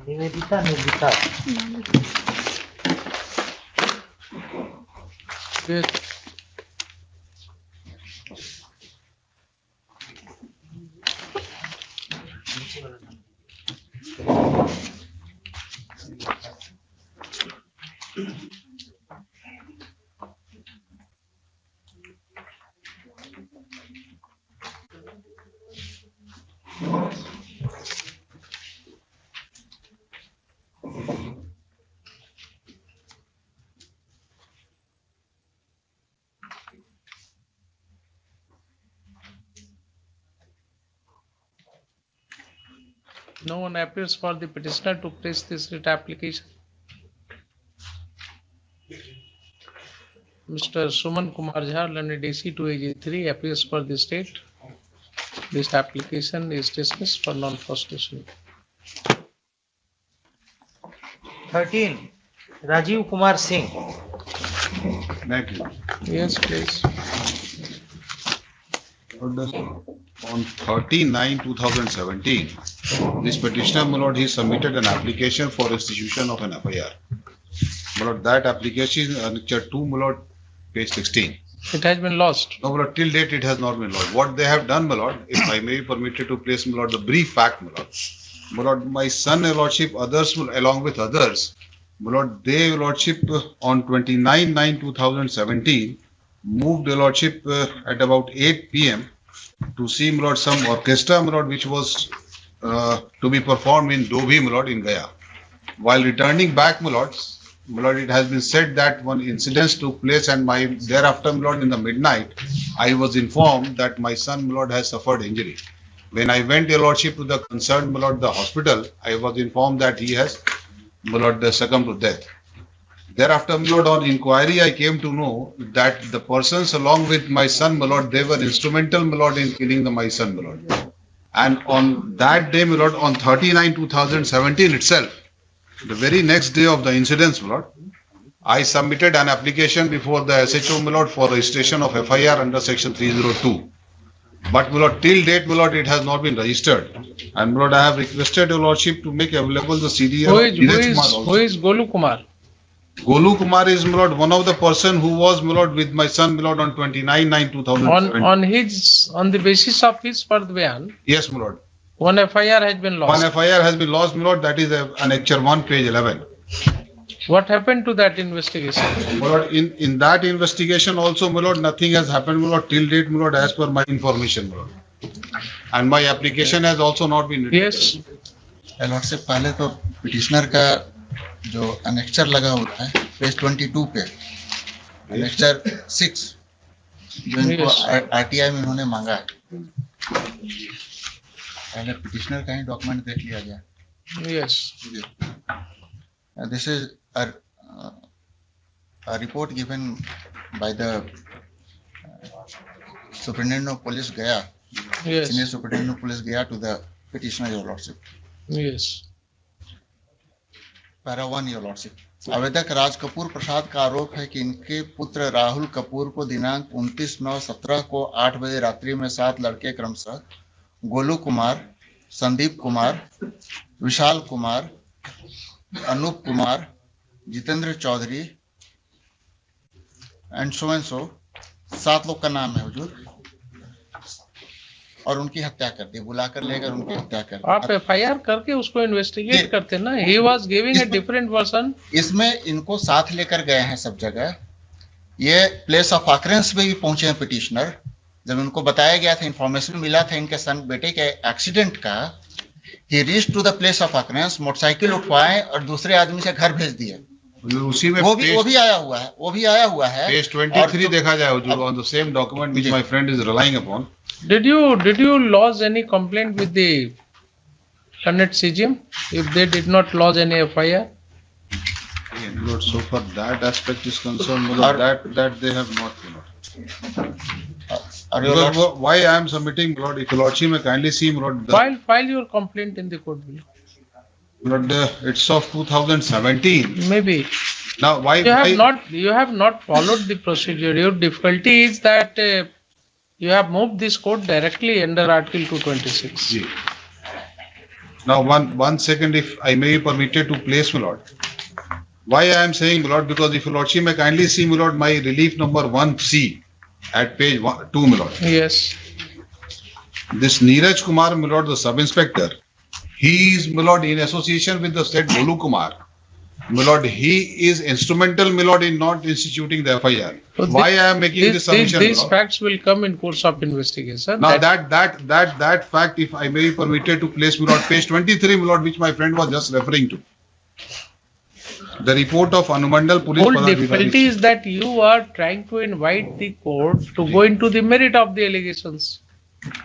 Nivedita. Yes. No one appears for the petitioner to place this writ application. Mr. Suman Kumar Jha, learned DC 283, appears for the state. This application is dismissed for non-prosecution. 13. Rajiv Kumar Singh. Thank you. Yes, please. On 30/9/2017, this petitioner, my lord, he submitted an application for institution of an FIR. My lord, that application is annexure 2, my lord, page 16. It has been lost. No, my lord, till date it has not been lost. What they have done, my lord, if I may be permitted to place, my lord, the brief fact, my lord. My lord, my son, my lordship, others, along with others, my lord, they, my lordship, on 29/9/2017, moved, my lordship, at about 8 p.m. to see, my lord, some orchestra, my lord, which was to be performed in Dobhi, my lord, in Gaya. While returning back, my lord, it has been said that one incident took place, and thereafter, my lord, in the midnight, I was informed that my son, my lord, has suffered injury. When I went, your lordship, to the concerned, my lord, the hospital, I was informed that he has, my lord, succumbed to death. Thereafter, my lord, on inquiry, I came to know that the persons along with my son, my lord, they were instrumental, my lord, in killing my son, my lord. And on that day, my lord, on 30/9/2017 itself, the very next day of the incidents, my lord, I submitted an application before the SHO, my lord, for registration of FIR under section 302. But, my lord, till date, my lord, it has not been registered. And, my lord, I have requested your lordship to make available the CDR. Who is Golu Kumar? Golu Kumar is, my lord, one of the person who was, my lord, with my son, my lord, on 29/9/2017. On the basis of his Pardhyan. Yes, my lord. One FIR has been lost. One FIR has been lost, my lord. That is annexure 1, page 11. What happened to that investigation? My lord, in that investigation also, my lord, nothing has happened, my lord, till date, my lord, as per my information, my lord. And my application has also not been written. Yes. Allot से पहले तो petitioner का जो annexure लगा हुआ है page 22 पे annexure 6 जो इनको आरटीआई में उन्होंने मांगा है पहले पिटिशनर का ही डॉक्यूमेंट देख लिया जाए. Yes. This is a report given by the Superintendent of Police Gaya. Yes. Senior Superintendent of Police Gaya to the petitioner, Your Lordship. Yes. Para 1, Your Lordship. आवेदक राज कपूर प्रसाद का आरोप है कि इनके पुत्र राहुल कपूर को दिनांक 29/9/17 को 8 बजे रात्रि में 7 लड़के क्रमशः गोलू कुमार, संदीप कुमार, विशाल कुमार, अनूप कुमार, जितेंद्र चौधरी एंड सो 7 लोग का नाम है हुजूर, और उनकी हत्या कर दी, बुलाकर लेकर उनकी हत्या कर दी. आप FIR करके उसको इन्वेस्टिगेट करते ना. He was giving a different version. इसमें इनको साथ लेकर गए हैं सब जगह. ये प्लेस ऑफ ऑकरेंस पे भी पहुंचे हैं पिटिशनर. जब उनको बताया गया था, इंफॉर्मेशन मिला था इनके सन बेटे के एक्सीडेंट का, he reached to the place of occurrence, motorcycle उठवाए और दूसरे आदमी से घर भेज दिए. उसी में वो भी आया हुआ है. पेज 23 देखा जाए हुजूर, on the same document which my friend is relying upon. Did you lodge any complaint with the Senate CGM if they did not lodge any FIR? Lord, so far that aspect is concerned, Lord, that they have not, Lord. Because why I am submitting, Lord, if Lordship may kindly see, Lord. File your complaint in the court below. Lord, it's of 2017. Maybe. Now, why you have not followed the procedure. Your difficulty is that you have moved this court directly under Article 226. Yes. Now, one second, if I may be permitted to place, my Lord. Why I am saying, my Lord, because if Lordship may kindly see, my Lord, my relief number 1C at page 2, my Lord. Yes. This Neeraj Kumar, my Lord, the sub-inspector, he is, my Lord, in association with the said Golu Kumar. My Lord, he is instrumental, my Lord, in not instituting the FIR. So why I am making this submission? These facts will come in course of investigation. Now that fact, if I may be permitted to place, my Lord, page 23, my Lord, which my friend was just referring to. The report of Hon'ble Police. Whole difficulty is that you are trying to invite the court to go into the merit of the allegations.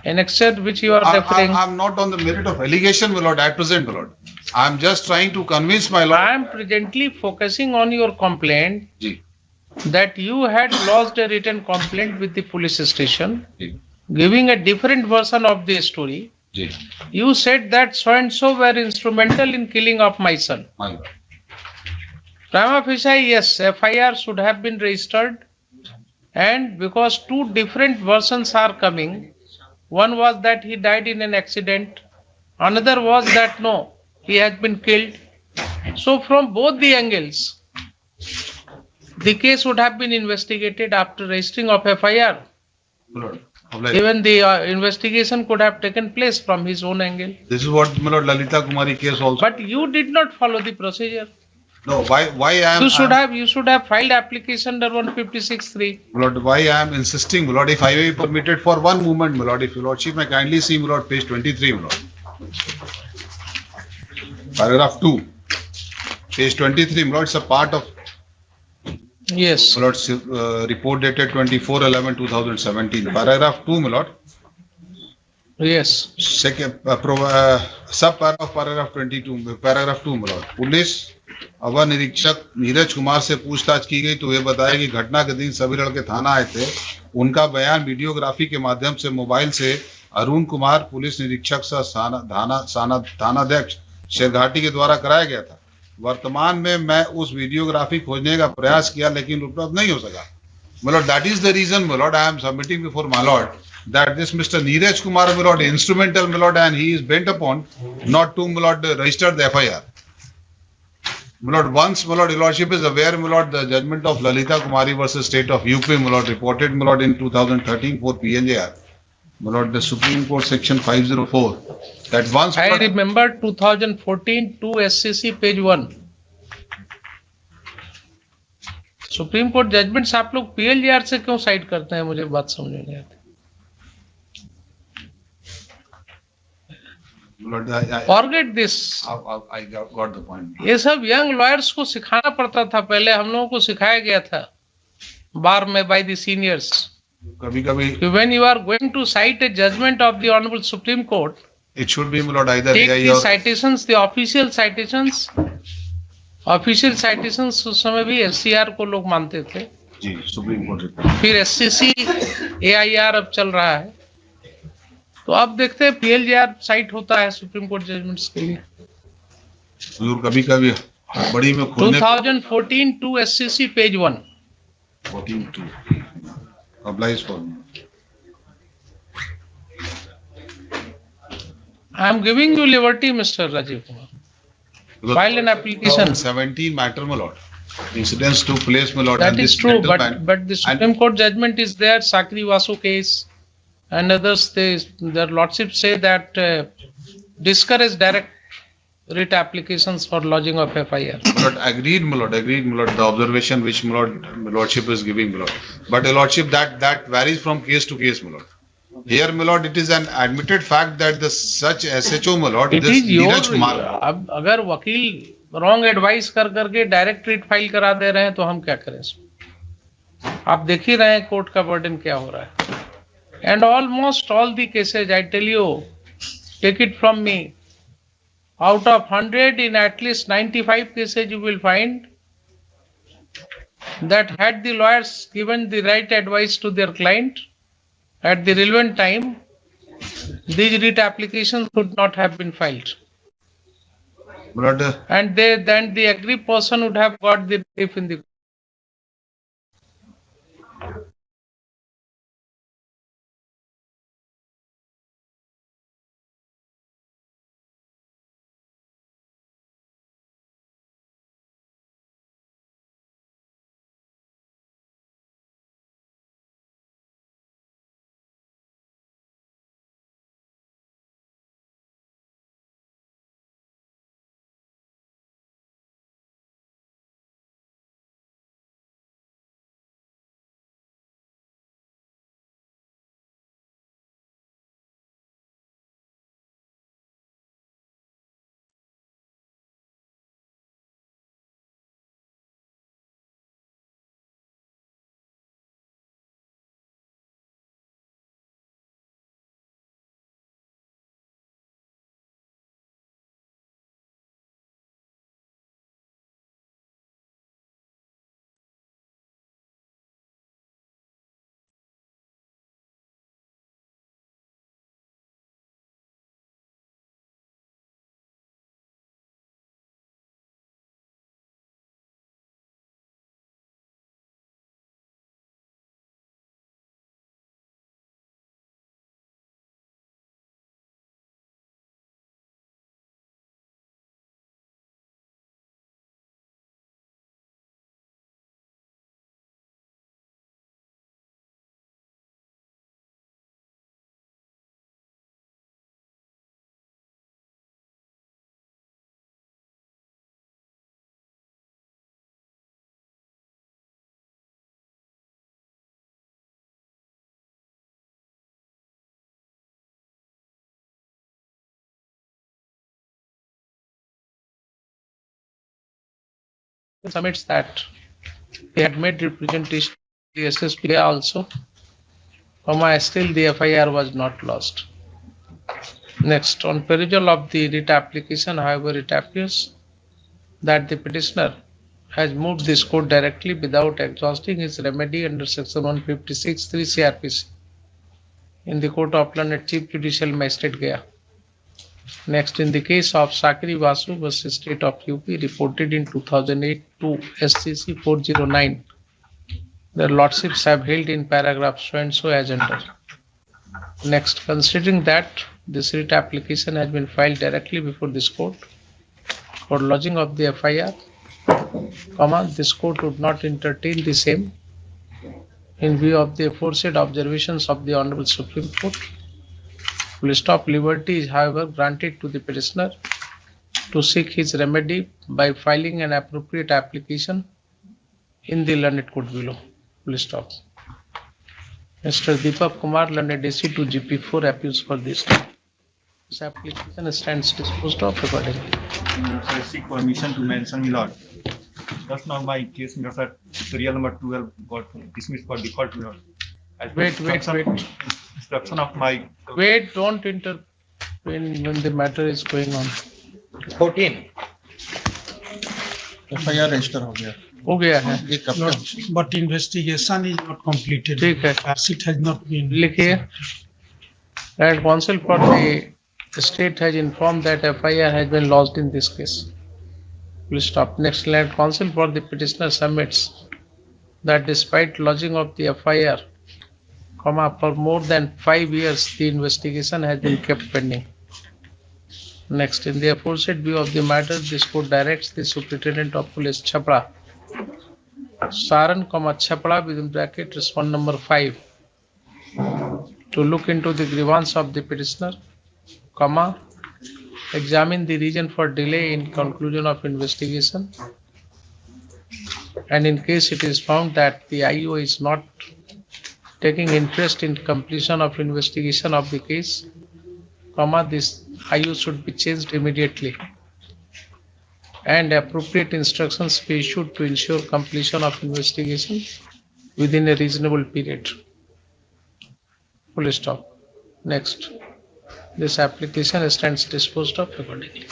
An excerpt which you are referring. I am not on the merit of allegation, my Lord, at present, my Lord. I am just trying to convince my Lord. I am presently focusing on your complaint that you had lodged a written complaint with the police station, giving a different version of the story. You said that so and so were instrumental in killing of my son. My Lord. Prima facie, yes, FIR should have been registered, and because two different versions are coming, one was that he died in an accident, another was that no, he has been killed. So from both the angles, the case would have been investigated after registering of FIR. Lord, even the investigation could have taken place from his own angle. This is what, my Lord, Lalita Kumari case also. But you did not follow the procedure. No, why I am... You should have filed application under 156(3). Lord, why I am insisting, my Lord, if I may be permitted for one moment, my Lord, if your Lordship may kindly see, my Lord, page 23, my Lord. Paragraph 2. Page 23, my Lord, it's a part of... Yes. My Lord, report dated 24/11/2017. Paragraph 2, my Lord. Yes. Second, sub-paragraph, paragraph 22, paragraph 2, my Lord. Police अवर निरीक्षक नीरज कुमार से पूछताछ की गई तो वे बताया कि घटना के दिन सभी लड़के थाना आए थे. उनका बयान वीडियोग्राफी के माध्यम से मोबाइल से अरुण कुमार पुलिस निरीक्षक थानाध्यक्ष शेरघाटी के द्वारा कराया गया था. वर्तमान में मैं उस वीडियोग्राफी खोजने का प्रयास किया लेकिन उपलब्ध नहीं हो सका. My Lord, that is the reason, my Lord, I am submitting before my Lord that this Mr. Neeraj Kumar, my Lord, instrumental, my Lord, and he is bent upon not to, my Lord, register the FIR. My Lord, once, my Lord, your Lordship is aware, my Lord, the judgment of Lalita Kumari versus State of UP, my Lord, reported, my Lord, in 2013 for PNJR. My Lord, the Supreme Court section 504. That once... I remember 2014 2 SCC page 1. Supreme court judgments आप लोग PLJR से क्यों side करते हैं, मुझे बात समझ नहीं आती। Forget this. I got the point. ये सब यंग लॉयर्स को सिखाना पड़ता था, पहले हम लोगों को सिखाया गया था बार में बाय द सीनियर्स। कभी-कभी when you are going to cite a judgment of the Honorable Supreme Court, it should be, my lord, either take AI the or citations, the official citations उस समय भी SCR को लोग मानते थे, जी supreme court report, फिर SCC AIR अब चल रहा है, तो अब देखते हैं PLJR साइट होता है सुप्रीम कोर्ट जजमेंट्स के लिए। कभी-कभी बड़ी में खोलने 2014 to SCC page 1 14(2) applies for me. I am giving you liberty, Mr. Rajiv Kumar. File an application. 17 matter, my lord. Incidents took place, my lord. That and is this true, gentleman- but the Supreme Court judgment is there. Sakri Vasu case and others. Their lordship say that discourage direct writ applications for lodging of FIR. My lord, agreed, my lord. Agreed, my lord. The observation which my lordship is giving, my lord. But a lordship that varies from case to case, my lord. Here, my lord, it is an admitted fact that the such SHO, my lord, It this is your, Neeraj Kumar, अब अगर वकील wrong advice कर करके direct writ file करा दे रहे हैं तो हम क्या करें इसमें? आप देख ही रहे हैं कोर्ट का बर्डन क्या हो रहा है। And almost all the cases, I tell you, take it from me, out of 100, in at least 95 cases you will find that had the lawyers given the right advice to their client at the relevant time, these writ applications would not have been filed. but And then the aggrieved person would have got the relief in the submits that he had made representation to the SSP also, still the FIR was not lost. Next, on perusal of the writ application, however, it appears that the petitioner has moved this court directly without exhausting his remedy under section 156(3) CRPC in the court of Learned Chief Judicial Magistrate Gaya. Next, in the case of Sakri Vasu versus State of UP, reported in 2008 to SCC 409, their lordships have held in paragraph so and so as under. Next, considering that this writ application has been filed directly before this court for lodging of the FIR, this court would not entertain the same in view of the aforesaid observations of the Honorable Supreme Court. Full stop liberty is, however, granted to the petitioner to seek his remedy by filing an appropriate application in the learned court below. Please stop. Mr. Deepak Kumar, learned AC to GP4, appeals for this. This application stands disposed of accordingly. I seek permission to mention, my lord. Just now my case, Mr. Serial number 12 got dismissed for default, my lord. Wait. Instruction of my. Wait, don't intervene when the matter is going on. 14. FIR register हो गया. हो गया है. ये कब No, तक? but investigation is not completed. ठीक है. It has not been. लिखिए. And counsel for the state has informed that FIR has been lodged in this case. Please stop. Next, land counsel for the petitioner submits that despite lodging of the FIR, for more than 5 years, the investigation has been kept pending. Next, in the aforesaid view of the matter, this court directs the Superintendent of Police Chhapra, Saran, Chhapra within bracket respond number 5, to look into the grievance of the petitioner, examine the reason for delay in conclusion of investigation, and in case it is found that the IO is not taking interest in completion of investigation of the case, this IO should be changed immediately and appropriate instructions be issued to ensure completion of investigation within a reasonable period. Full stop. Next. This application stands disposed of accordingly.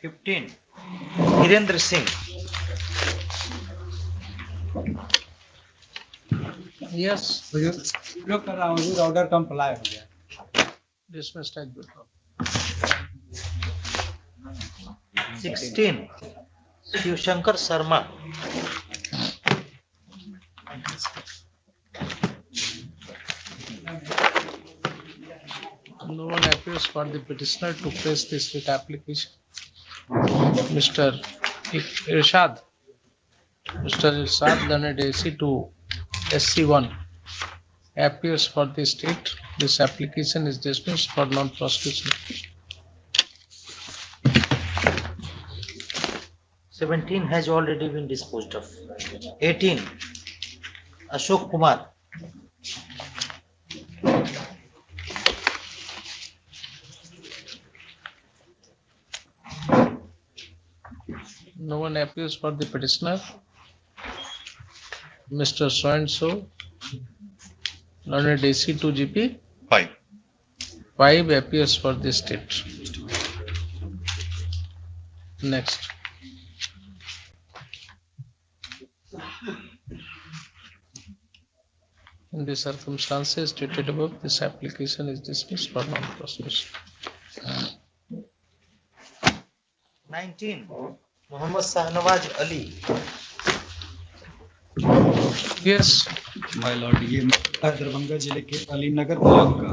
15. Virendra Singh. Yes. लोग कर रहा हूँ order comply हो गया. Dismissed as before. 16. Shivshankar Sharma. No one appears for the petitioner to place this writ application. Mr. Irshad. Mr. Irshad, learned AC to SC1, appears for the state. This application is dismissed for non-prosecution. 17 has already been disposed of. 18. Ashok Kumar. No one appears for the petitioner. Mr. So-and-so, learned AC to GP 5. 5 appears for the state. Next. In the circumstances stated above, this application is dismissed for non-prosecution. 19. Mohammad Sahnawaz Ali. Yes. My Lord, ये दरभंगा जिले के Alinagar block का,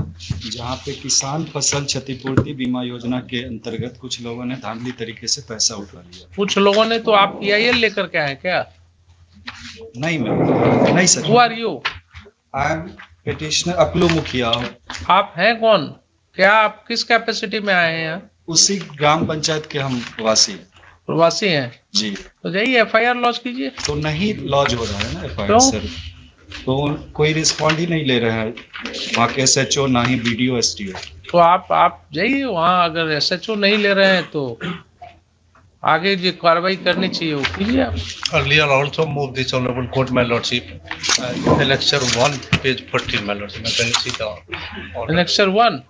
जहाँ पे किसान फसल क्षतिपूर्ति बीमा योजना के अंतर्गत कुछ लोगों ने धांधली तरीके से पैसा उठा लिया. कुछ लोगों ने तो आप PIL लेकर के आए क्या? नहीं मैम, नहीं sir. Who are you? I am petitioner Aklu Mukhiya. आप हैं कौन? क्या आप किस कैपेसिटी में आए हैं यहाँ? उसी ग्राम पंचायत के हम वासी. प्रवासी हैं जी. तो जाइए FIR लॉन्च कीजिए. तो नहीं लॉन्च हो रहा है ना FIR सर. तो कोई रिस्पॉन्ड ही नहीं ले रहा है वहाँ के SHO, ना ही BDO SDO. तो आप जाइए वहाँ, अगर SHO नहीं ले रहे हैं तो आगे जो कार्रवाई करनी चाहिए वो कीजिए आप. Earlier also moved this honorable court, my lordship. Annexure 1, page 14, my lordship. Can you see the order? Annexure 1,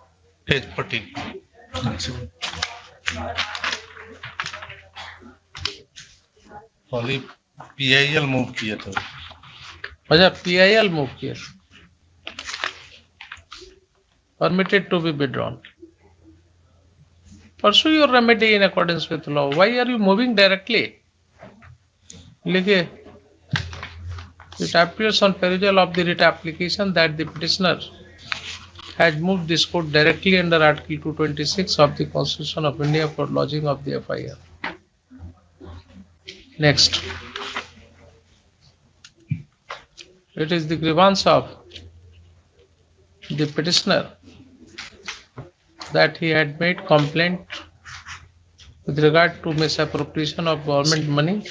page 14. Only PIL move किया था. अच्छा PIL मूव किया. Permitted to be withdrawn. Pursue your remedy in accordance with law. Why are you moving directly? लिखिए. It appears on perusal of the writ application that the petitioner has moved this court directly under Article 226 of the Constitution of India for lodging of the FIR. Next. It is the grievance of the petitioner that he had made complaint with regard to misappropriation of government money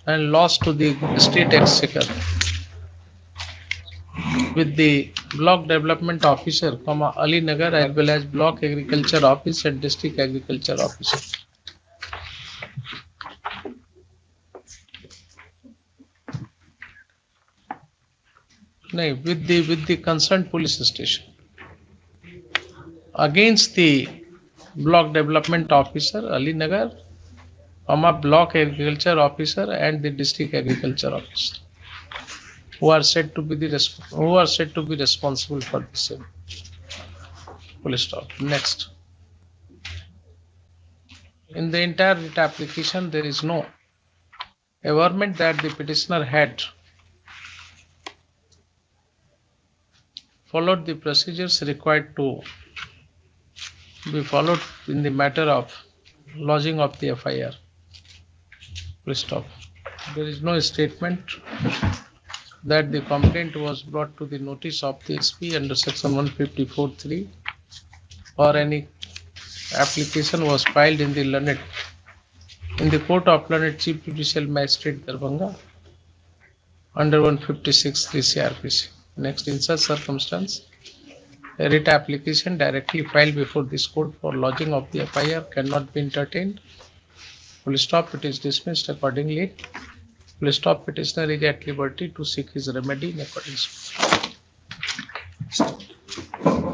and loss to the state exchequer with the block development officer, Ali Nagar, as well as block agriculture office and district agriculture officer. No, with the concerned police station against the block development officer, Ali Nagar, block agriculture officer and the district agriculture officer, who are said to be responsible for the same. Full stop. Next. In the entire writ application, there is no averment that the petitioner had followed the procedures required to be followed in the matter of lodging of the FIR. Full stop. There is no statement that the complaint was brought to the notice of the SP under section 154(3) or any application was filed in the court of learned Chief Judicial Magistrate Darbhanga under 156(3) CRPC. Next, in such circumstance, a writ application directly filed before this court for lodging of the FIR cannot be entertained. Full stop. It is dismissed accordingly. Full stop. Petitioner is at liberty to seek his remedy in accordance.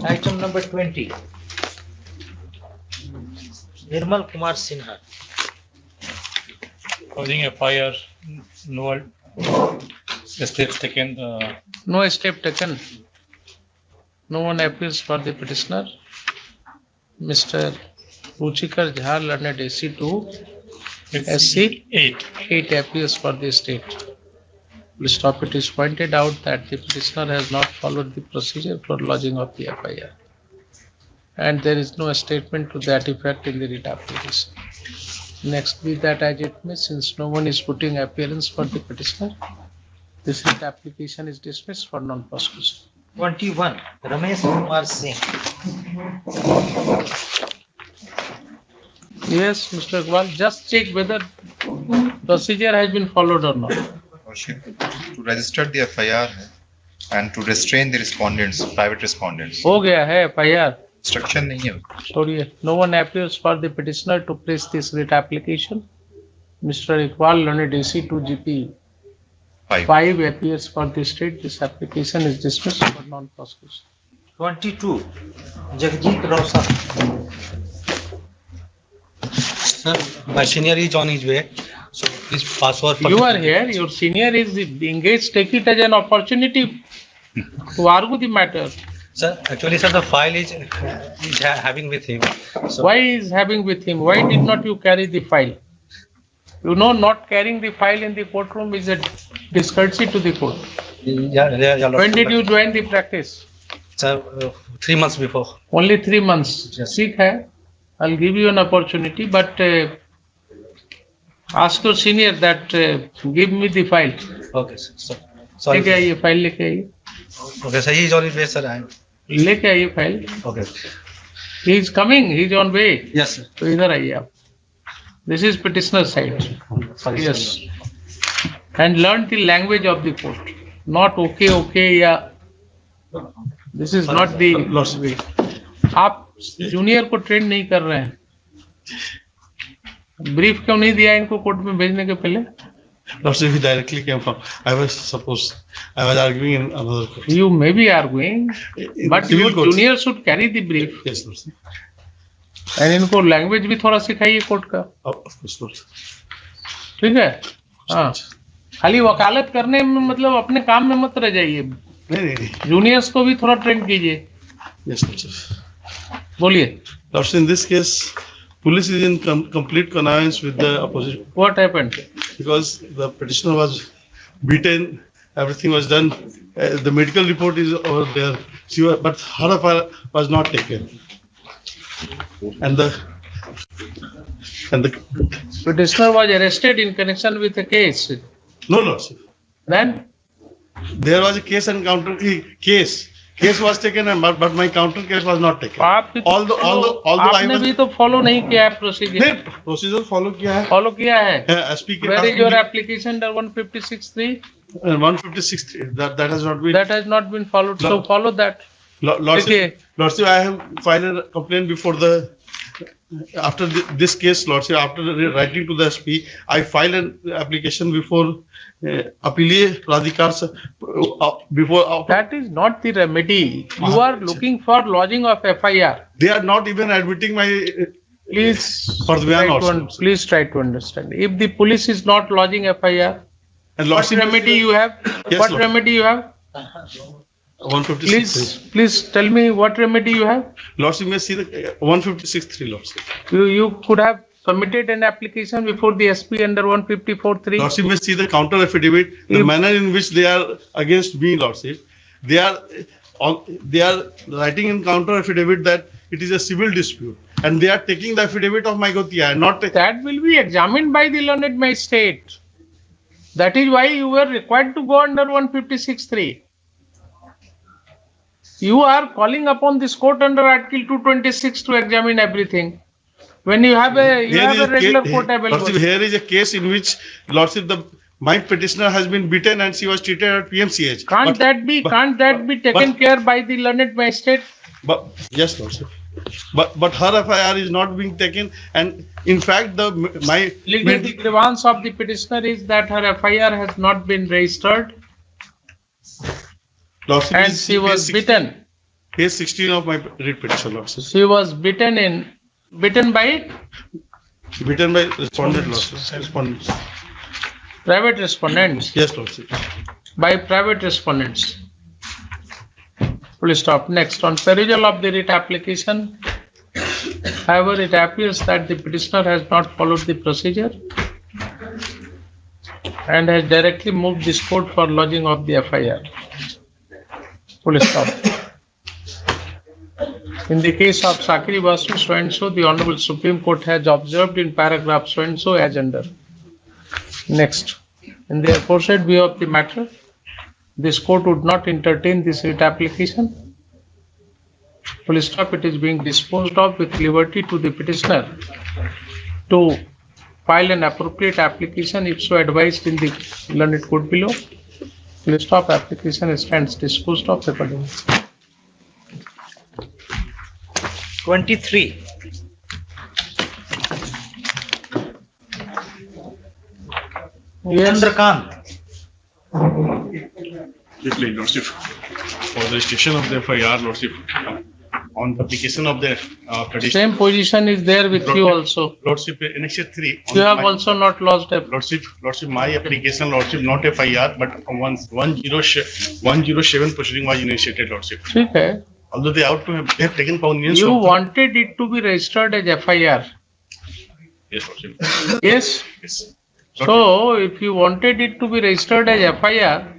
Item number 20. Nirmal Kumar Sinha. Causing FIR, no steps taken. No step taken. No one appeals for the petitioner. Mr. Ruchikar Jha, learned AC2, SC 8 appeals for the state. Full stop. It is pointed out that the petitioner has not followed the procedure for lodging of the FIR, and there is no statement to that effect in the writ application. Next, be that as it may, since no one is putting appearance for the petitioner, this writ application is dismissed for non-prosecution. 21. Ramesh Kumar Singh. Yes, Mr. Iqbal, just check whether procedure has been followed or not. To register the FIR and to restrain the respondents, private respondents. हो गया है FIR. Instruction नहीं है. Sorry, no one appears for the petitioner to place this writ application. Mr. Iqbal, learned AC to GP 5 appears for the state. This application is dismissed for non-prosecution. 22. Jagjit Roshan. Sir, my senior is on his way, so please pass over. You are here. Your senior is engaged. Take it as an opportunity to argue the matter. Sir, actually, sir, the file is having with him. So why is having with him? Why did not you carry the file? You know, not carrying the file in the courtroom is a discourtesy to the court. Yeah, when did you join the practice? Sir, 3 months before. Only 3 months. Yes. ठीक है. I'll give you an opportunity, but ask your senior that give me the file. Okay, sir. Sorry. लेके आइए file लेके आइए. Okay, sir. He is on his way, sir. लेके आइए file. Okay. He is coming. He is on way. Yes, sir. तो इधर आइए आप. This is petitioner side. Sorry, yes. sir. And learn the language of the court. Not okay या. This is not the way. आप junior को train नहीं कर रहे हैं. ब्रीफ क्यों नहीं दिया इनको कोर्ट में भेजने के पहले? Lordship, he directly came from. I was arguing in another court. You may be arguing, but your junior should carry the brief. Yes, Lordship. And इनको लैंग्वेज भी थोड़ा सिखाइए कोर्ट का. Of course, Lordship. ठीक है. हाँ. खाली वकालत करने में मतलब अपने काम में मत रह जाइए. नहीं. जूनियर्स को भी थोड़ा ट्रेन कीजिए. Yes, Lordship. बोलिए. Lordship, in this case, police is in complete connivance with the opposition. What happened? Because the petitioner was beaten, everything was done. The medical report is over there. But her FIR was not taken. And the petitioner was arrested in connection with the case. No, Lordship. Then? There was a case encounter case case was taken, but my counter case was not taken. Although I आपने भी तो follow नहीं किया है procedure. नहीं, procedure follow किया है. Follow किया है. SP के Where is your application under 156(3)? 156(3). That has not been. That has not been followed. So follow that. Lordship, I have filed a complaint before after this case, Lordship. After writing to the SP, I filed an application before Appellate Radhikar before. That is not the remedy. You are looking for lodging of FIR. They are not even admitting my. Please try to understand. If the police is not lodging FIR, what remedy you have? Yes, what Lord. remedy you have? 156. Please tell me what remedy you have. Lordship, may see the 156(3). Lordship. You could have submitted an application before the SP under 154(3). Lordship, may see the counter affidavit. The manner in which they are against me, Lordship. They are writing in counter affidavit that it is a civil dispute, and they are taking the affidavit of my Gotia. Not that will be examined by the learned magistrate. That is why you were required to go under 156(3). You are calling upon this court under Article 226 to examine everything. When you have a regular court available. Lordship, here is a case in which, Lordship, my petitioner has been beaten and she was treated at PMCH. Can't that be taken care by the learned magistrate? But yes, Lordship. But her FIR is not being taken, and in fact, the grievance of the petitioner is that her FIR has not been registered. Lordship, and she was beaten. Page 16 of my writ petition, Lordship. She was beaten by respondent, Lordship. Respondents. Private respondents. Yes, Lordship. By private respondents. Please stop. Next, on perusal of the writ application, however, it appears that the petitioner has not followed the procedure and has directly moved this court for lodging of the FIR. Full stop. In the case of Sakri Basu so and so, the Honorable Supreme Court has observed in paragraph so and so as under. Next, in the aforesaid view of the matter, this court would not entertain this writ application. Full stop. It is being disposed of with liberty to the petitioner to file an appropriate application if so advised in the learned court below. Full stop. Application stands disposed of accordingly. 23. Chandrakant. Briefly, Lordship, for the registration of the FIR, Lordship, on the application of the petition. Same position is there with you also. Lordship, Annexure 3. You have also not lodged a. Lordship, my application, Lordship, not FIR, but 107 proceeding was initiated, Lordship. Okay. Although they have taken cognizance. You wanted it to be registered as FIR. Yes, Lordship. Yes. Yes. So, if you wanted it to be registered as FIR,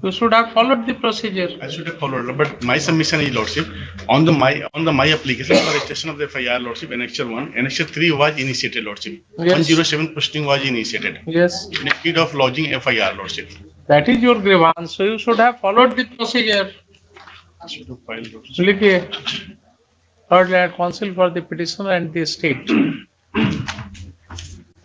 you should have followed the procedure. I should have followed, but my submission is, Lordship, on the my application for registration of the FIR, Lordship, Annexure 1, Annexure 3 was initiated, Lordship. Yes. 107 proceeding was initiated. Yes. Instead of lodging FIR, Lordship. That is your grievance. So you should have followed the procedure. I should have filed, Lordship. Likhiye. Third, Land Counsel for the petitioner and the state.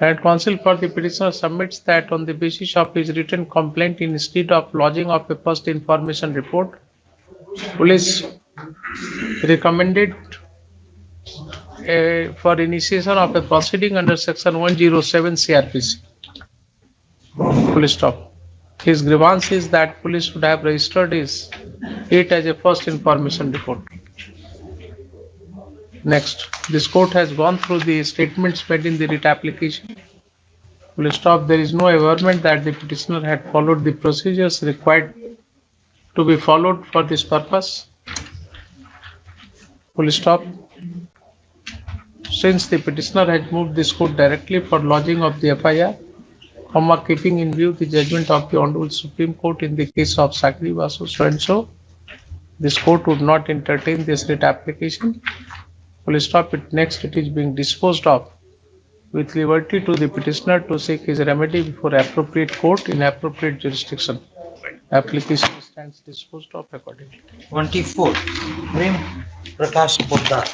Land Counsel for the petitioner submits that on the basis of his written complaint, instead of lodging of a first information report, police recommended for initiation of a proceeding under section 107 CRPC. Full stop. His grievance is that police should have registered it as a first information report. Next, this court has gone through the statements made in the writ application. Full stop. There is no averment that the petitioner had followed the procedures required to be followed for this purpose. Full stop. Since the petitioner has moved this court directly for lodging of the FIR, keeping in view the judgment of the Honorable Supreme Court in the case of Sakri Basu so and so, this court would not entertain this writ application. Full stop. Next, it is being disposed of with liberty to the petitioner to seek his remedy before appropriate court in appropriate jurisdiction. Application and disposed of accordingly. 24. Prem Prakash Poddar.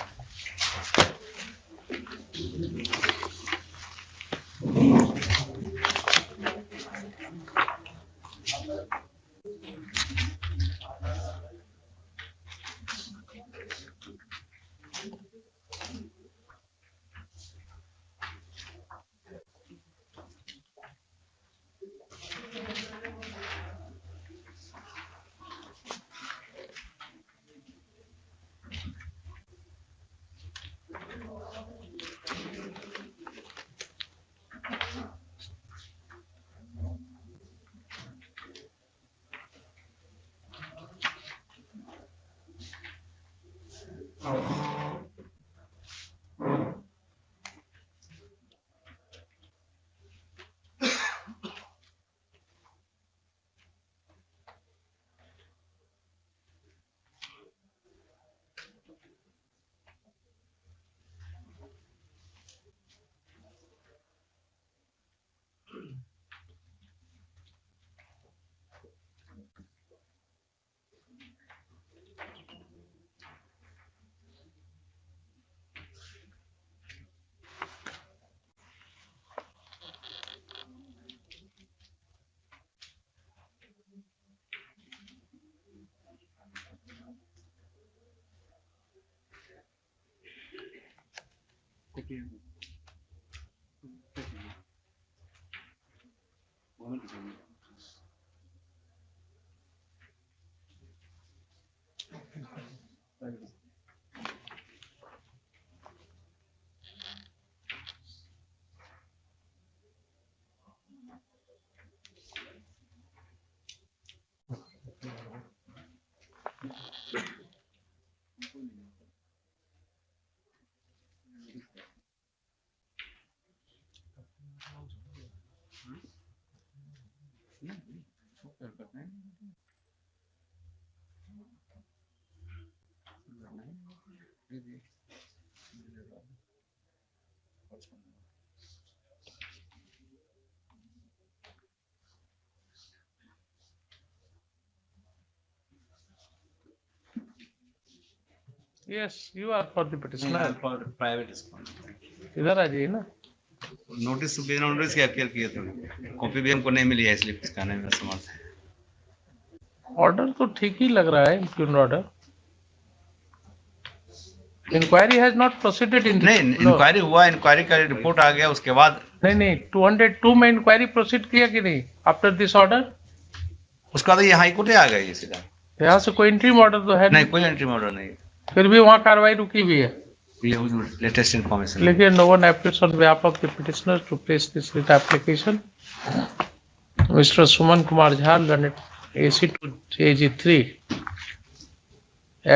Yes, you are for the petitioner. For private discount इधर आ जाइए ना. Notice बिना notice के appeal किए थे, copy भी हमको नहीं मिली है, इसलिए कुछ कहने में असमर्थ है। ऑर्डर तो ठीक ही लग रहा है, impugn order. Inquiry has not proceeded in. नहीं, इंक्वायरी हुआ, इंक्वायरी का रिपोर्ट आ गया, उसके बाद नहीं 202 में इंक्वायरी प्रोसीड किया कि नहीं आफ्टर दिस ऑर्डर? उसके बाद ये हाई कोर्ट आ गई सीधा। यहाँ से कोई इंट्रीम ऑर्डर तो है नहीं, कोई इंट्रीम ऑर्डर नहीं, फिर भी वहाँ कार्रवाई रुकी हुई है. ये लेटेस्ट इन्फॉर्मेशन। लेकिन no one appears on behalf of the petitioner to place this writ application. Mr. Suman Kumar Jha, learned AC to AG3,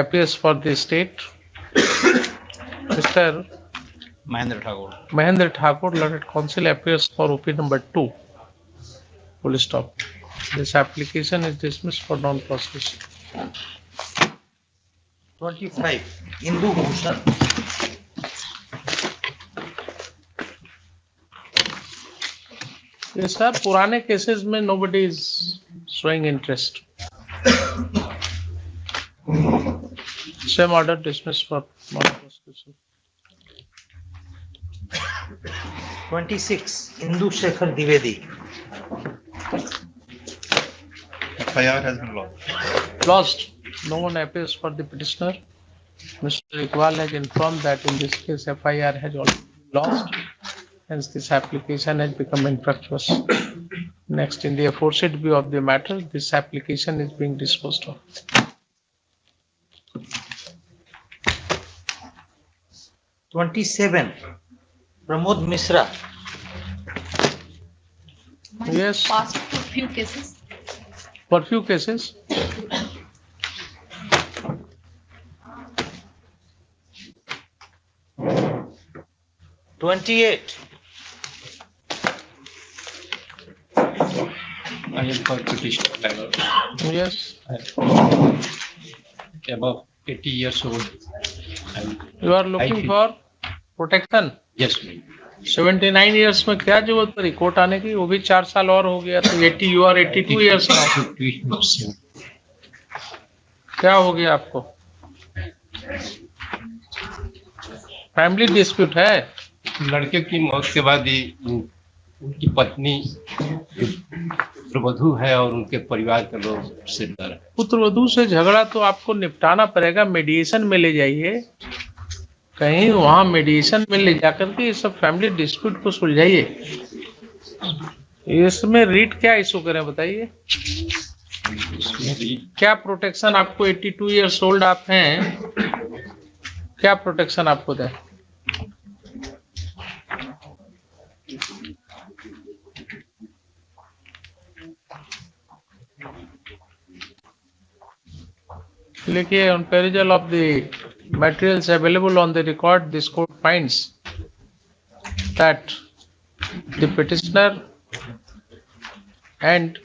appears for the state. Mr. Mahendra Thakur, learned counsel, appears for OP number 2. Full stop. This application is dismissed for non-prosecution. 25. Indu Bhushan. ये सब पुराने cases में nobody is showing interest. Same order dismissed for non-prosecution. 26. Indu Shekhar Dwivedi. FIR has been Lost. No one appears for the petitioner. Mr. Iqbal has informed that in this case FIR has already lost. Hence this application has become infructuous. Next, in the aforesaid view of the matter, this application is being disposed of. (27) Pramod Mishra. Yes. Passed for few cases. For few cases. (28) I am for petition. Yes. Above 80 years old. You are looking for protection. Yes, ma'am. 79 years में क्या जरूरत पड़ी court आने की? वो भी 4 साल और हो गया तो 80 you are 82 years now. क्या हो गया आपको? फैमिली डिस्प्यूट है? लड़के की मौत के बाद ही उनकी पत्नी पुत्रवधू है और उनके परिवार के लोग से डर है। पुत्रवधू से झगड़ा तो आपको निपटाना पड़ेगा, मेडिएशन में ले जाइए कहीं, वहां मेडिएशन में ले जाकर के ये सब फैमिली डिस्प्यूट को सुलझाइए। इसमें रीट क्या इशू करें बताइए? क्या प्रोटेक्शन आपको, 82 ईयर्स ओल्ड आप हैं, क्या प्रोटेक्शन आपको दें? लिखिए, on perusal of the materials available on the record, this court finds that the petitioner and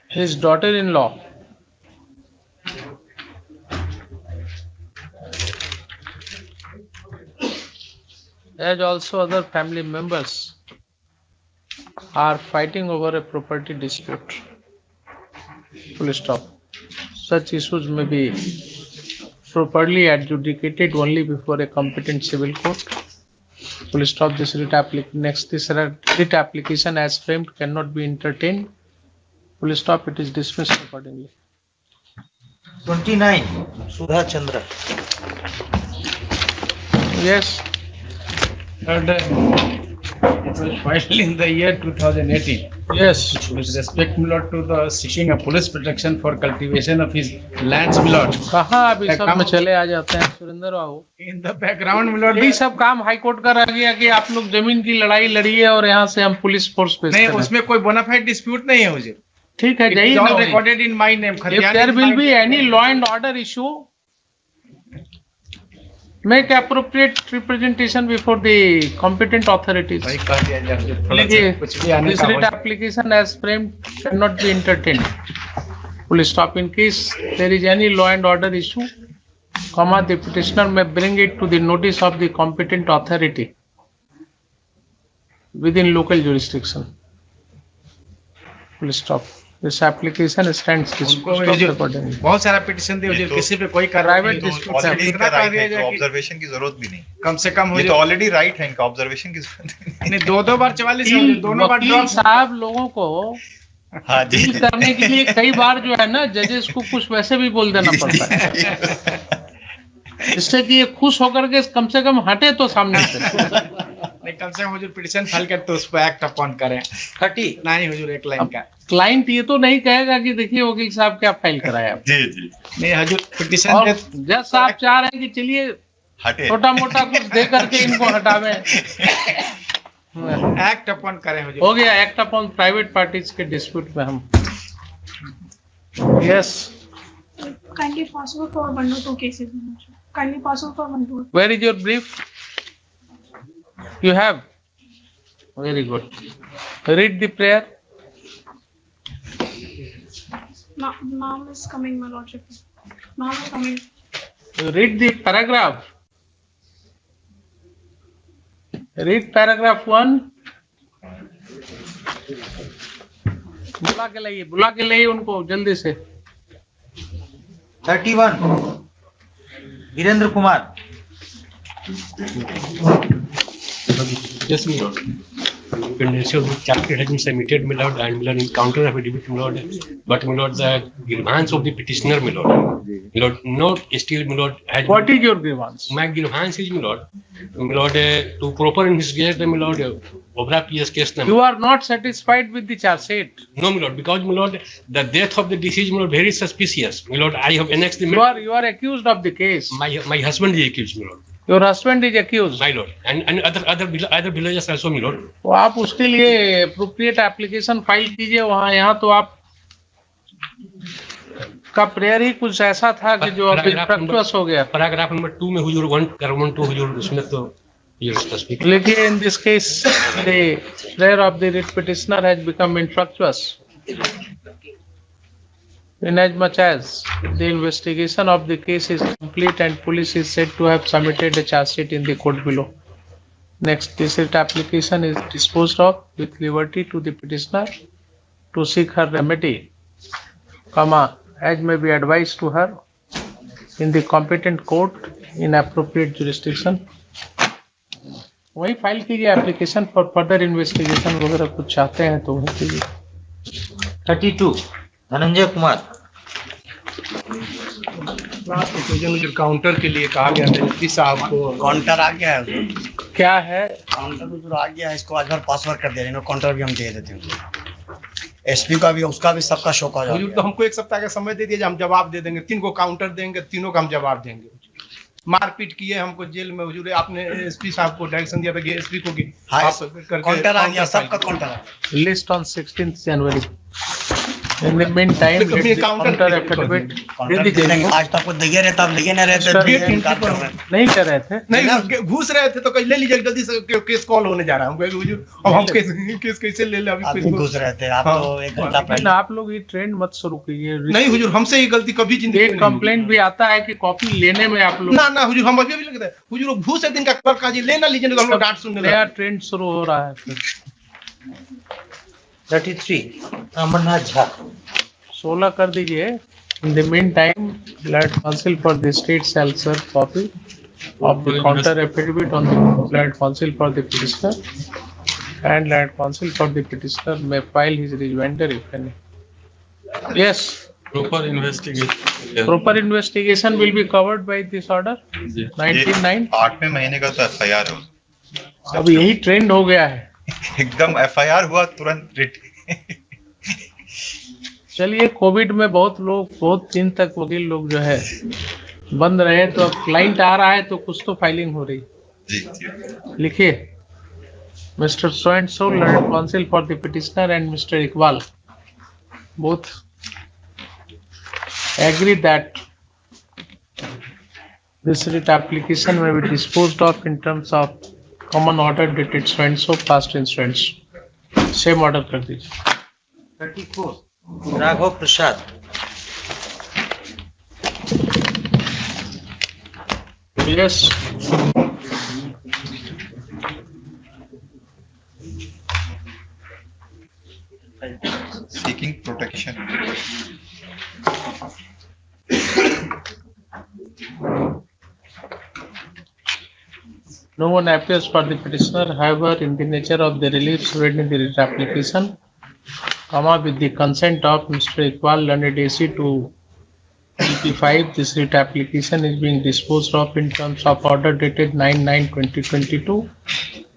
his daughter-in-law as also other family members are fighting over a property dispute. Full stop. Such issues may be properly adjudicated only before a competent civil court. Full stop. This writ application as framed cannot be entertained. Full stop. It is dismissed accordingly. 29. Sudha Chandra. Yes. It was filed in the year 2018. Yes. With respect, my lord, to the seeking a police protection for cultivation of his lands, my lord. कहाँ अभी सब में चले आ जाते हैं सुरेंद्र बाबू? In the background, my lord. यही सब काम हाई कोर्ट का रह गया कि आप लोग जमीन की लड़ाई लड़िए और यहाँ से हम पुलिस फोर्स पेश नहीं, करें। उसमें कोई बोनाफाइड डिस्प्यूट नहीं है हुजूर। ठीक है, जाइए It's ना all वहीं। recorded in my name. If there will be any law and order issue, make appropriate representation before the competent authorities. भाई कह दिया जाए जो थोड़ा सा देखिए, कुछ भी आने this का writ हो। application as framed cannot be entertained. Full stop. In case there is any law and order issue, comma, the petitioner may bring it to the notice of the competent authority within local jurisdiction. Full stop. This application stands disposed accordingly. बहुत सारा petition दिए हुजूर, किसी पे कोई कार्रवाई Private नहीं। dispute already इतना इनका कर राइट दिया है, जाए तो कि ऑब्जर्वेशन की जरूरत भी नहीं। कम से कम ये तो ऑलरेडी राइट है इनका, ऑब्जर्वेशन की जरूरत नहीं। दो बार 44 है, दोनों बार वकील साहब लोगों को हाँ जी डील करने के लिए कई बार जो है ना, जजेस को कुछ वैसे भी बोल देना पड़ता है, इससे कि ये खुश होकर के कम से कम हटे तो सामने से। नहीं, कम से कम हुजूर पिटिशन फाइल कर तो उस पर एक्ट अपॉन करें। 30 नहीं हुजूर, एक लाइन का। क्लाइंट ये तो नहीं कहेगा कि देखिए वकील साहब क्या फाइल कराया आप। जी जी। नहीं हुजूर, पिटिशन और जज साहब चाह रहे हैं कि चलिए हटे, छोटा मोटा कुछ दे करके इनको हटावे। एक्ट अपॉन करें हुजूर। हो गया, एक्ट अपॉन प्राइवेट पार्टीज के डिस्प्यूट में हम। Yes, Kindly possible for 1 or 2 cases. Kindly possible for 1 or 2. where is your brief? You have? Very good. Read the prayer. Now is coming, my lordship. Now is coming. Read the paragraph. Read paragraph 1. बुला के लाइए उनको जल्दी से। 31. Virendra Kumar. Yes, my lord. Pendency of the chapter has been submitted, my lord, and my lord, in counter affidavit, my lord. But my lord, the grievance of the petitioner, my lord. My lord, not still, my lord, has. What is your grievance? My grievance is, my lord, to proper investigate, my lord, over PS case. You are not satisfied with the charge sheet. No, my lord, because my lord, the death of the deceased, my lord, very suspicious. My lord, I have annexed the. You are accused of the case. My husband is accused, my lord. Your husband is accused. My lord, and other villagers also, my lord. तो आप उसके लिए appropriate application file कीजिए वहाँ। यहाँ तो आप का प्रेयर ही कुछ ऐसा था कि जो अब infructuous हो गया। पैराग्राफ नंबर 2 में हुजूर 1 हुजूर उसमें तो ये स्पेसिफिक लिखिए, in this case the prayer of the writ petitioner has become infructuous inasmuch as the investigation of the case is complete and police is said to have submitted a charge sheet in the court below. Next, this writ application is disposed of with liberty to the petitioner to seek her remedy, as may be advised to her in the competent court in appropriate jurisdiction. वही file कीजिए application for further investigation वगैरह कुछ चाहते हैं तो वही कीजिए. 32 Dhananjay Kumar. Counter के लिए कहा गया था एसपी साहब को. काउंटर आ गया है. क्या है काउंटर में जो आ गया है इसको आज भर पासवर्ड कर दे रहे हैं. काउंटर भी हम दे देते हैं. एसपी का भी उसका भी सबका शौक आ जाएगा. तो हमको एक सप्ताह का समय दे दिया, हम जवाब दे देंगे. 3 को काउंटर देंगे, तीनों का हम जवाब देंगे. मारपीट किए हमको जेल में हुजूर. आपने एसपी साहब को डायरेक्शन दिया था कि एसपी को कि काउंटर आ गया, सबका काउंटर आ गया. List on 16th January. In the meantime, counter affidavit दे दीजिए. आज तक वो दिए रहता, अब दिए नहीं रहते. नहीं कर रहे थे. नहीं घुस रहे थे तो कहीं ले लीजिए जल्दी से, केस कॉल होने जा रहा है. अब हम केस कैसे ले ले? अभी घुस रहे थे आप तो 1 घंटा पहले. आप लोग ये ट्रेंड मत शुरू कीजिए. नहीं हुजूर, हमसे ये गलती कभी जिंदगी में. कंप्लेंट भी आता है कि कॉपी लेने में आप लोग ना हुजूर, हम अभी भी लगता है हुजूर घूस दिन का क्लर्क काजी लेना लीजिए तो हम लोग डांट सुनने लगे. नया ट्रेंड शुरू हो रहा है. 33 अमरनाथ झा. 16 कर दीजिए. In the meantime, Lord Counsel for the state shall serve copy of the counter affidavit on the Lord Counsel for the petitioner, and Lord Counsel for the petitioner may file his rejoinder if any. Yes. Proper investigation. Proper investigation will be covered by this order. 19(9). 8वें महीने का तो FIR है. अब यही trend हो गया है. एकदम FIR हुआ तुरंत रिट. चलिए, कोविड में बहुत दिन तक वकील लोग जो है बंद रहे, तो अब क्लाइंट आ रहा है तो कुछ तो फाइलिंग हो रही. लिखिए, mister so and so learned council for the petitioner and mister Iqbal both agree that this writ application may be disposed of in terms of common order dated so and so past incidents. Same order कर दीजिए. 34 राघव प्रसाद. Yes. Seeking protection. No one appears for the petitioner, however, in the nature of the reliefs read in the writ application, with the consent of Mr. Iqbal, learned AC to LP5, this writ application is being disposed of in terms of order dated 9/9/2022,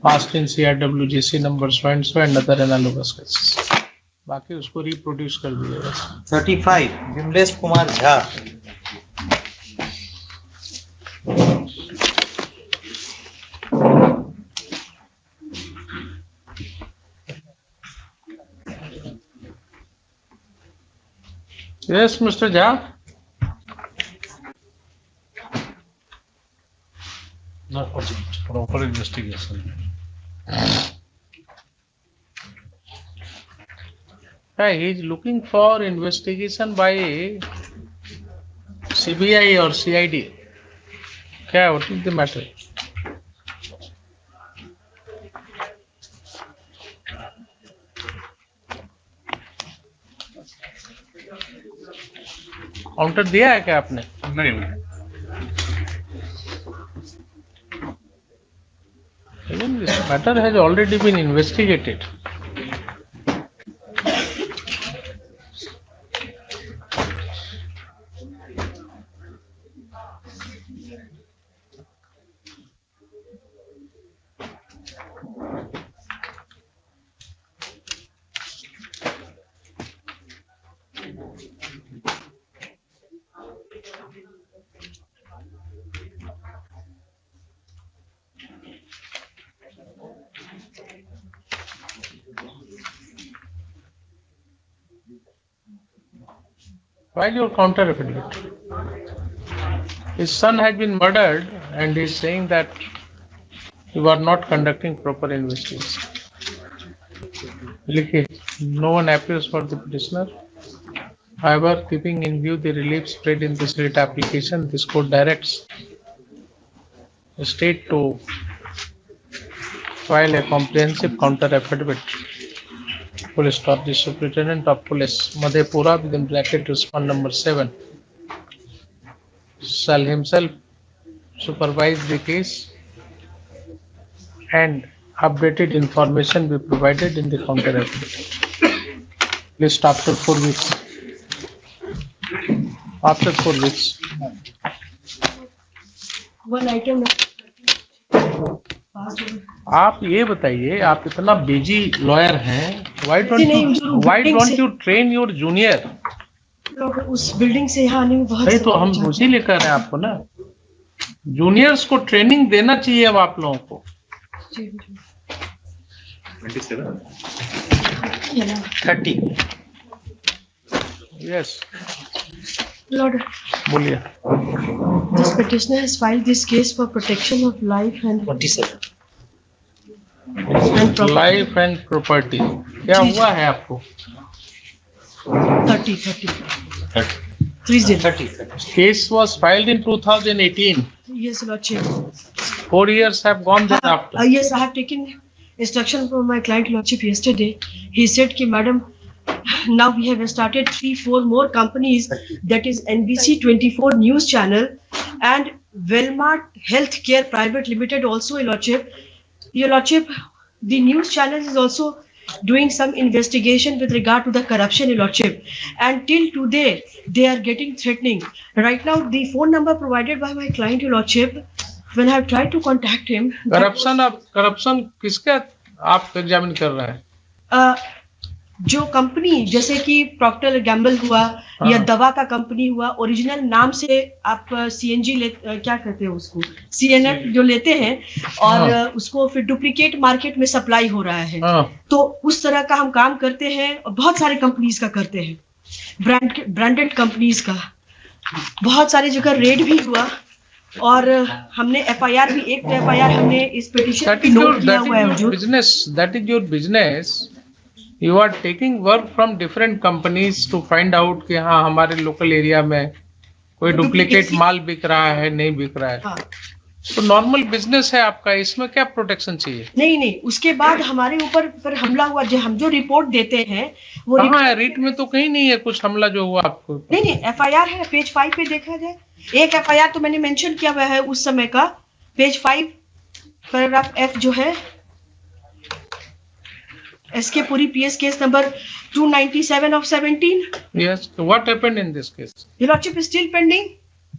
passed in CRWGC number so and so and other analogous cases. बाकी उसको reproduce कर दीजिएगा. 35 Vimlesh Kumar Jha. Yes, Mr. Jha. Not urgent. Proper investigation. He is looking for investigation by CBI or CID. क्या? What is the matter? Counter दिया है क्या आपने? नहीं. Even this matter has already been investigated. File your counter affidavit. His son has been murdered and he is saying that you are not conducting proper investigation. No one appears for the petitioner. However, keeping in view the relief spread in this writ application, this court directs the state to file a comprehensive counter affidavit Full stop. The Superintendent of Police, Madhepura, within bracket, respond number 7, shall himself supervise the case and updated information be provided in the counter affidavit. List after 4 weeks. After 4 weeks. One item. आप ये बताइए, आप इतना busy lawyer हैं, why don't you train your junior? उस building से यहाँ आने में बहुत नहीं तो हम उसी लिए कर रहे हैं आपको ना, जूनियर्स को ट्रेनिंग देना चाहिए अब आप लोगों को। 30. Yes. Lord, बोलिए। this petitioner has filed this case for protection of life and 27. Life and property. क्या हुआ है आपको? 30. Case was filed in 2018. Yes, Lordship. 4 years have gone thereafter. Yes, I have taken instruction from my client, Lordship, yesterday. He said, ki, Madam, now we have started 3-4 more companies, that is NBC 24 news channel and Velmart Healthcare Private Limited also, Your Lordship. Your Lordship, the news channel is also doing some investigation with regard to the corruption, Your Lordship. And till today, they are getting threatening. Right now, the phone number provided by my client, Your Lordship, when I have tried to contact him. Corruption किसका आप examine कर रहे हैं? जो company जैसे कि Procter Gamble हुआ या दवा का कंपनी हुआ, ओरिजिनल नाम से आप सीएनजी क्या कहते हैं उसको, सीएनएफ जो लेते हैं और उसको फिर डुप्लीकेट मार्केट में सप्लाई हो रहा है, तो उस तरह का हम काम करते हैं और बहुत सारे कंपनीज का करते हैं, ब्रांडेड कंपनीज का। बहुत सारी जगह रेड भी हुआ और हमने एफआईआर भी, एक एफआईआर हमने इस पिटीशन पे नोट किया हुआ है। That is your business. You are taking work from different companies to find out कि हाँ हमारे लोकल एरिया में कोई डुप्लीकेट माल बिक रहा है, नहीं बिक रहा है। तो नॉर्मल बिजनेस है आपका, इसमें क्या प्रोटेक्शन चाहिए? नहीं, उसके बाद हमारे ऊपर फिर हमला हुआ, जो हम जो रिपोर्ट देते हैं वो रीट में तो कहीं नहीं है कुछ हमला जो हुआ आपको। नहीं, एफआईआर है, पेज 5 पे देखा जाए, एक एफआईआर तो मैंने मेंशन किया हुआ है उस समय का, पेज 5 पैराग्राफ F जो है, SK Puri PS case number 297 of 17. Yes. So what happened in this case? Your Lordship is still pending.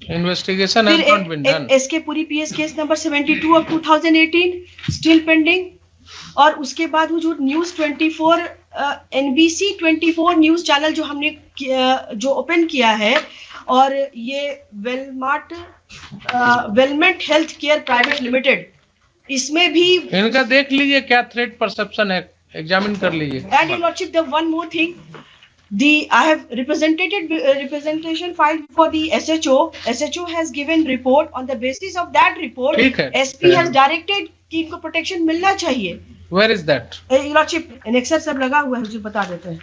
Investigation has not been done. SK Puri PS case number 72 of 2018 still pending. और उसके बाद वो जो news 24 NBC 24 news channel जो हमने जो open किया है, और ये वेलमेंट हेल्थ केयर प्राइवेट लिमिटेड, इसमें भी इनका देख लीजिए क्या थ्रेट परसेप्शन है, एग्जामिन कर लीजिए। And Your Lordship, the one more thing, I have representation filed for the SHO. SHO has given report. On the basis of that report, SP has directed कि इनको प्रोटेक्शन मिलना चाहिए। Where is that? Your Lordship, annexer सब लगा हुआ है, मुझे बता देते हैं।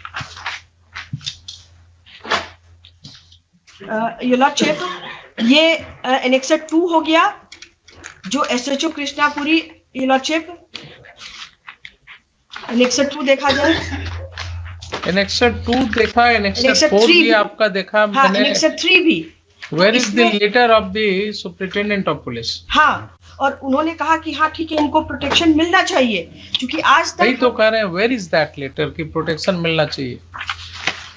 Your Lordship, ये annexer 2 हो गया, जो SHO Krishnapuri. Your Lordship, Annexer 2 देखा जाए, Annexer 2 देखा, Annexer 4 भी आपका देखा मैंने। Annexer 3 भी। Where is the letter of the Superintendent of Police? हाँ, और उन्होंने कहा कि हाँ ठीक है, इनको प्रोटेक्शन मिलना चाहिए, क्योंकि आज तक वही तो कह रहे हैं, where is that letter कि प्रोटेक्शन मिलना चाहिए?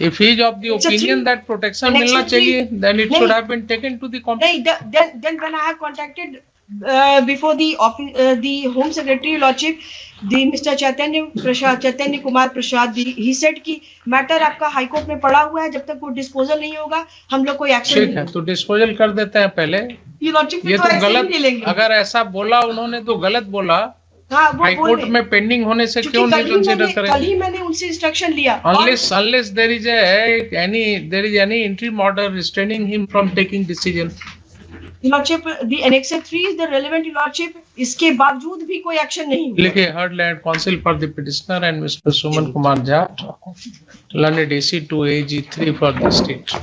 If he is of the opinion that protection मिलना चाहिए, then it should have been taken to the नहीं, then when I have contacted before the Home Secretary, Lordship, the Mr. Chaitanya Kumar Prasad, he said कि matter आपका high court में पड़ा हुआ है, जब तक वो डिस्पोजल नहीं होगा हम लोग कोई एक्शन ठीक है, तो डिस्पोजल कर देते हैं पहले। ये तो गलत, अगर ऐसा बोला उन्होंने तो गलत बोला। हाई कोर्ट में पेंडिंग होने से क्यों नहीं कंसीडर करें? कल ही मैंने उनसे इंस्ट्रक्शन लिया। Unless there is any interim order restraining him from taking decision. Lordship, the Annexer 3 is the relevant, Lordship. इसके बावजूद भी कोई एक्शन नहीं हुआ। लिखे heard land counsel for the petitioner and Mr. Suman Kumar Jha, learned AC to AG3 for the state.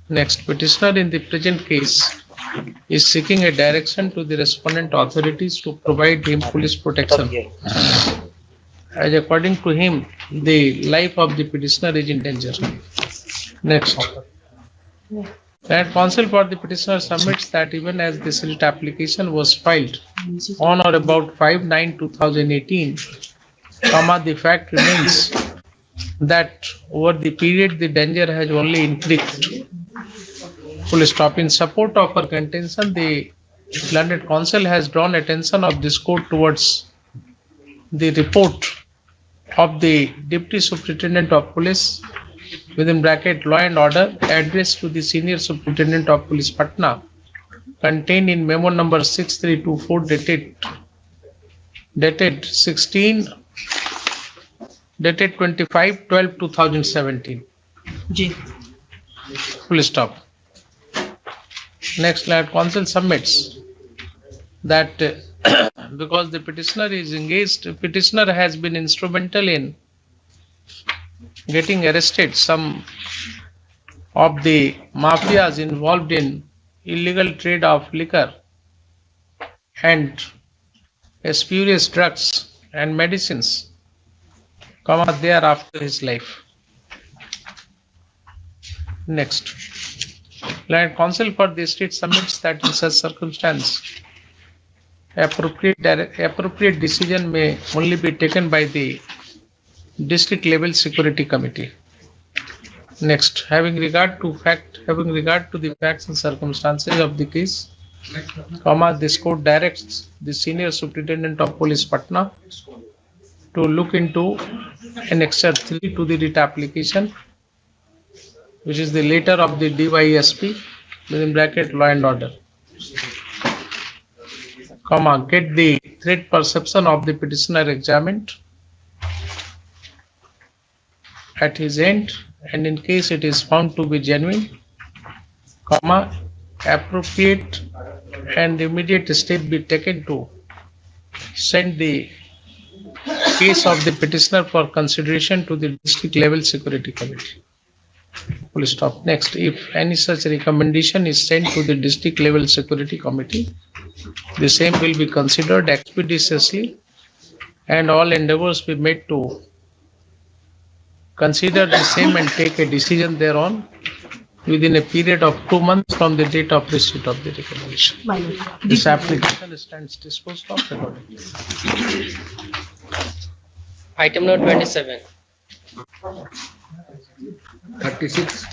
Next, petitioner in the present case is seeking a direction to the respondent authorities to provide him police protection as according to him, the life of the petitioner is in danger. Next. And counsel for the petitioner submits that even as this writ application was filed on or about 5/9/2018, the fact remains that over the period the danger has only increased. Full stop. In support of her contention, the learned counsel has drawn attention of this court towards the report of the Deputy Superintendent of Police within bracket law and order addressed to the Senior Superintendent of Police Patna contained in memo number 6324 dated 25/12/2017. Ji. Full stop. Next, counsel submits that because the petitioner is engaged, petitioner has been instrumental in getting arrested some of the mafias involved in illegal trade of liquor and spurious drugs and medicines, there after his life. Next. Counsel for the state submits that in such circumstance, appropriate decision may only be taken by the district level security committee. Next, having regard to the facts and circumstances of the case, this court directs the Senior Superintendent of Police Patna to look into Annexure 3 to the writ application, which is the letter of the DYSP within bracket law and order, get the threat perception of the petitioner examined at his end, and in case it is found to be genuine, appropriate and immediate step be taken to send the case of the petitioner for consideration to the district level security committee. Full stop. Next, if any such recommendation is sent to the district level security committee, the same will be considered expeditiously and all endeavors be made to consider the same and take a decision thereon within a period of 2 months from the date of receipt of the recommendation. This application stands disposed of accordingly. Item number 27. 36.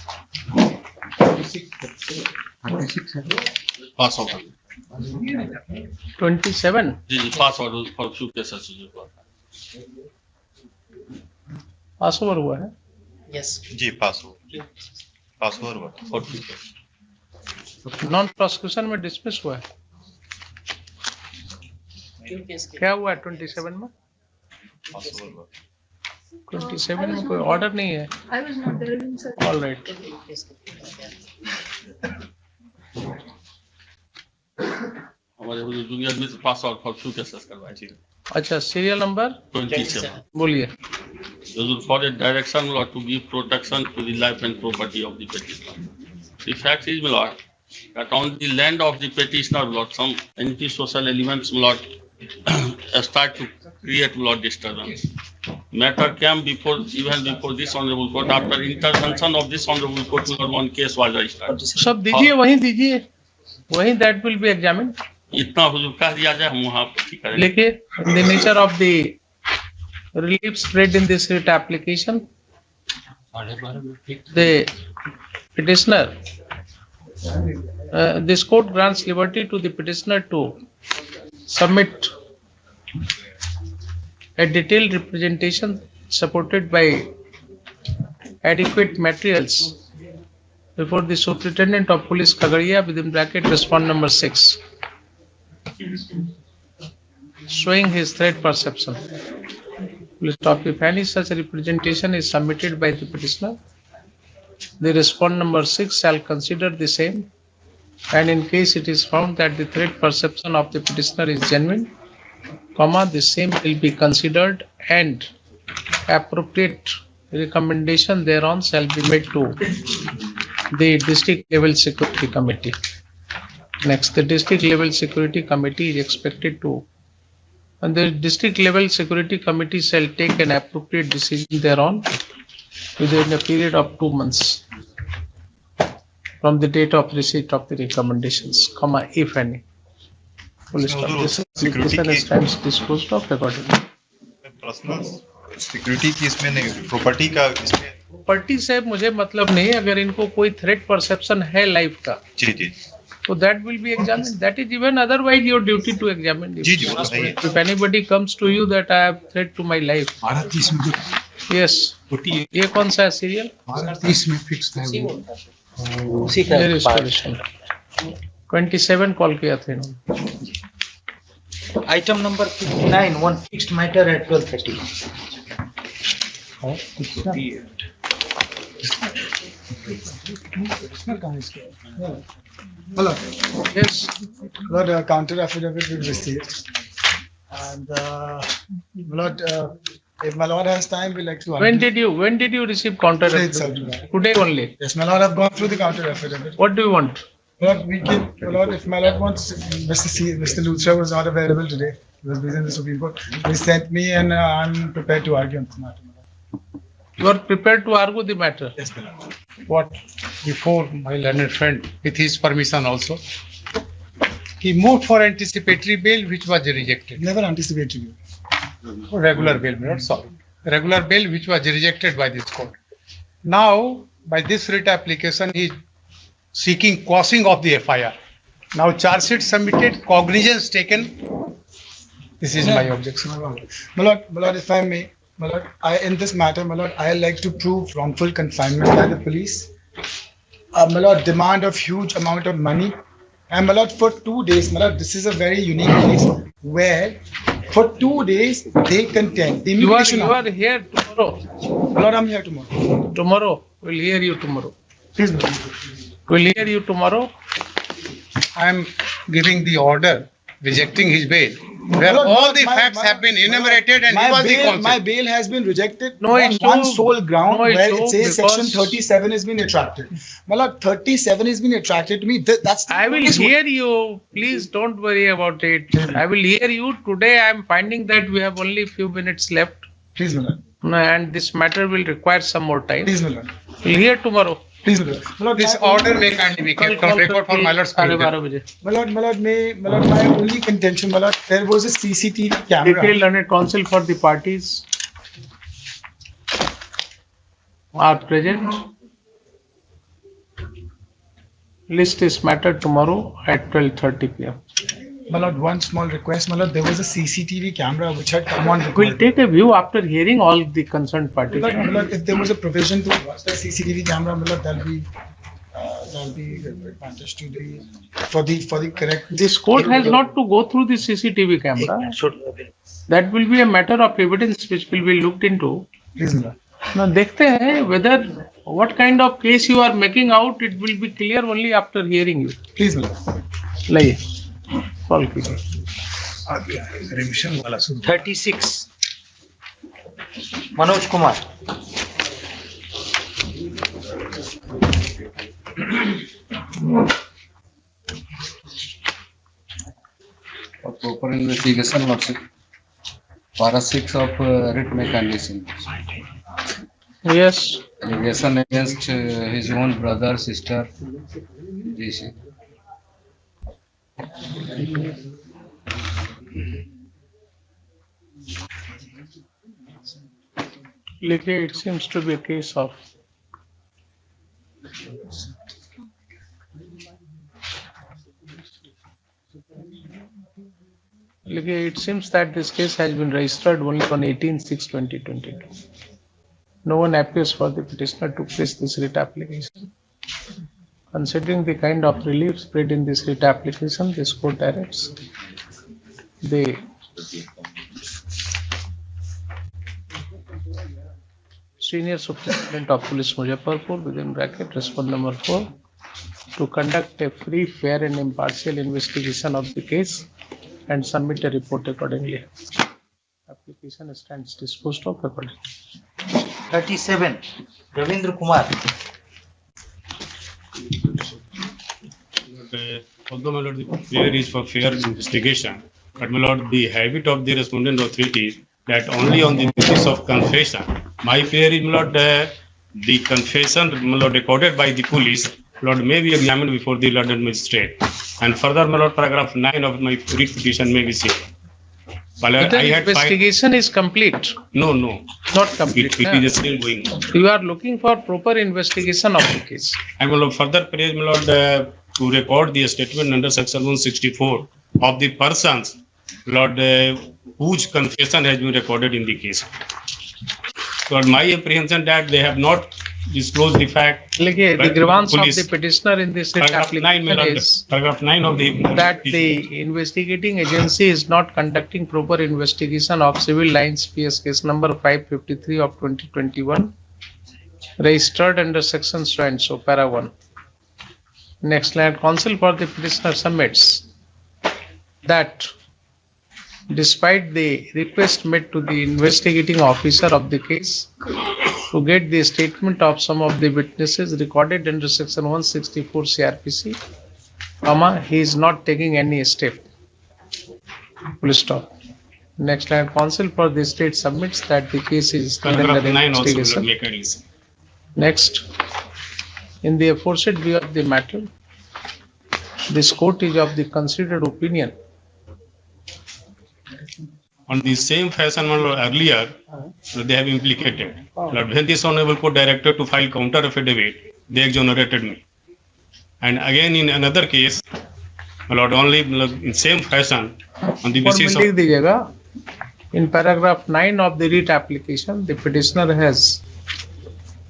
36 Pass out. 27. जी pass out for few cases. Pass over हुआ है? Yes. जी pass over हुआ for few cases. Non prosecution में dismiss हुआ है? क्या हुआ है 27 में? 27 में कोई ऑर्डर नहीं है. I was not there, sir. All right. हमारे जूनियर में pass out for few cases करवाए थे. अच्छा, सीरियल नंबर 27. बोलिए. For a direction to give protection to the life and property of the petitioner. The fact is, my lord, that on the land of the petitioner, my lord, some anti-social elements, my lord, start to create, my lord, disturbance. Matter came even before this honorable court. After intervention of this honorable court, my lord, one case was registered. सब दीजिए, वहीं दीजिए, वहीं that will be examined. इतना हुजूर कह दिया जाए, हम वहाँ ठीक करेंगे. लिखिए, the nature of the relief spread in this writ application, the petitioner, this court grants liberty to the petitioner to submit a detailed representation supported by adequate materials before the Superintendent of Police Khagadiya within bracket respond number 6, showing his threat perception. Please stop. If any such representation is submitted by the petitioner, the respond number 6 shall consider the same, and in case it is found that the threat perception of the petitioner is genuine, the same will be considered and appropriate recommendation thereon shall be made to the district level security committee. Next, the district level security committee is expected to and the district level security committee shall take an appropriate decision thereon within a period of 2 months from the date of receipt of the recommendations, comma, if any. Full stop. This application stands disposed of accordingly. Personal security की इसमें नहीं, property का इसमें property से मुझे मतलब नहीं, अगर इनको कोई थ्रेट परसेप्शन है लाइफ का, जी जी, so that will be examined. That is even otherwise your duty to examine. जी जी, वो तो है। If anybody comes to you that I have threat to my life, yes, ये कौन सा सीरियल? 30 में फिक्स है वो। उसी का Restoration 27 कॉल किया था इन्होंने। Item number 59, one fixed matter at 12:30. Hello. Yes. Lord, counter affidavit we received. And Lord, if my Lord has time, we like to. When did you receive counter affidavit? Today only. Yes, my Lord, I've gone through the counter affidavit. What do you want? Lord, Lord, if my Lord wants, Mr. Luthra was not available today. He was busy in the Supreme Court. He sent me, and I'm prepared to argue on this matter. You are prepared to argue the matter? Yes, my Lord. What? Before my learned friend, with his permission also, he moved for anticipatory bail, which was rejected. Never anticipatory bail. Regular bail, not sorry. Regular bail, which was rejected by this court. Now, by this writ application, he is seeking quashing of the FIR. Now, charge sheet submitted, cognizance taken. This is my objection. My Lord, if I may, my Lord, in this matter, my Lord, I like to prove wrongful confinement by the police. My Lord, demand of huge amount of money. And my Lord, for 2 days, my Lord, this is a very unique case where for 2 days they contend. You are here tomorrow. My Lord, I'm here tomorrow. Tomorrow, we'll hear you tomorrow. Please, my Lord. We'll hear you tomorrow. I am giving the order rejecting his bail, where Lord, all the my- facts my- have been enumerated and he was the concept. My bail has been rejected No, on it's one so- sole ground no, it's where so it says because- section 37 has been attracted. My Lord, 37 has been attracted to me. That's I will hear you. Please don't worry about it. I will hear you. Today I am finding that we have only few minutes left. Please, my Lord. And this matter will require some more time. Please, my Lord. We'll hear tomorrow. Please, my Lord. My Lord, This order may kindly be kept on record for my lord's साढ़े pleasure. 12 बजे. My Lord, my only contention, my Lord, there was a CCTV camera. Detailed learned counsel for the parties are present. List is matter tomorrow at 12:30 p.m. My Lord, one small request, my Lord, there was a CCTV camera which had come on record. We'll take a view after hearing all the concerned parties. My Lord, if there was a provision to watch the CCTV camera, my Lord, that'll be advantage to for the correct. This court has not to go through the CCTV camera. That will be a matter of evidence which will be looked into. Please, my Lord. Now, देखते हैं whether what kind of case you are making out. It will be clear only after hearing you. Please, my Lord. लाइए call कीजिए. Revision वाला 36. Manoj Kumar. For proper investigation, Lordship. Para 6 of writ mechanism. Yes. Allegation against his own brother, sister, DC. लिखिए. It seems to be a case of it seems that this case has been registered only on 18/6/2022. No one appears for the petitioner to place this writ application. Considering the kind of relief spread in this writ application, this court directs the Senior Superintendent of Police Muzaffarpur, within bracket, respond number 4, to conduct a free, fair and impartial investigation of the case and submit a report accordingly. Application stands disposed of accordingly. 37. Ravindra Kumar. Although my lord, the prayer is for fair investigation, But my lord, the habit of the respondent authority is that only on the basis of confession. My prayer is, my lord, the confession, my lord, recorded by the police, Lord, may be examined before the London magistrate. And further, my lord, paragraph 9 of my writ petition may be seen. But the investigation is complete. No, Not complete. It is still going on. You are looking for proper investigation of the case. I will further praise, my lord, to record the statement under section 164 of the persons, Lord, whose confession has been recorded in the case. Lord, my apprehension that they have not disclosed the fact. The grievance of the petitioner in this application is paragraph 9 of the that the investigating agency is not conducting proper investigation of civil lines PS case number 553 of 2021, registered under section so and so, para 1. Next line, counsel for the petitioner submits that despite the request made to the investigating officer of the case to get the statement of some of the witnesses recorded under section 164 CRPC, he is not taking any step. Full stop. Next line, counsel for the state submits that the case is still under investigation. Next, in the aforesaid view of the matter, this court is of the considered opinion. On the same fashion earlier, they have implicated. Lord, when this Hon'ble Court directed to file counter affidavit, they exonerated me. And again in another case, my Lord, only in same fashion, on the basis of... In paragraph 9 of the writ application, the petitioner has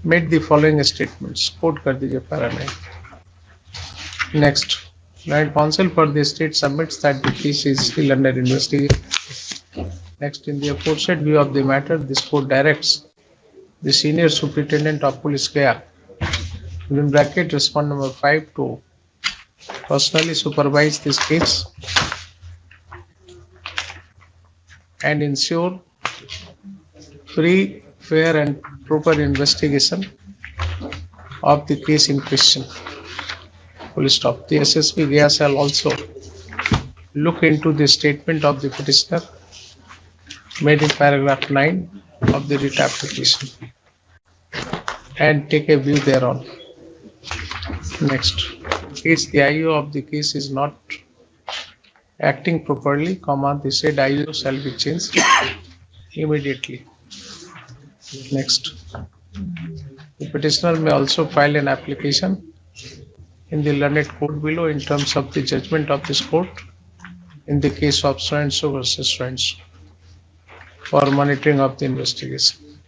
made the following statements. Quote kar dijiye para 9. Next, Lord counsel for the state submits that the case is still under investigation. Next, in the aforesaid view of the matter, this court directs the senior superintendent of police Gaya, within bracket respond number 5, to personally supervise this case and ensure free, fair and proper investigation of the case in question. Full stop. The SSP Gaya shall also look into the statement of the petitioner made in paragraph 9 of the writ application and take a view thereon. Next, case the IO of the case is not acting properly, the said IO shall be changed immediately. Next, the petitioner may also file an application in the learned court below in terms of the judgment of this court in the case of so and so versus so and so, for monitoring of the investigation.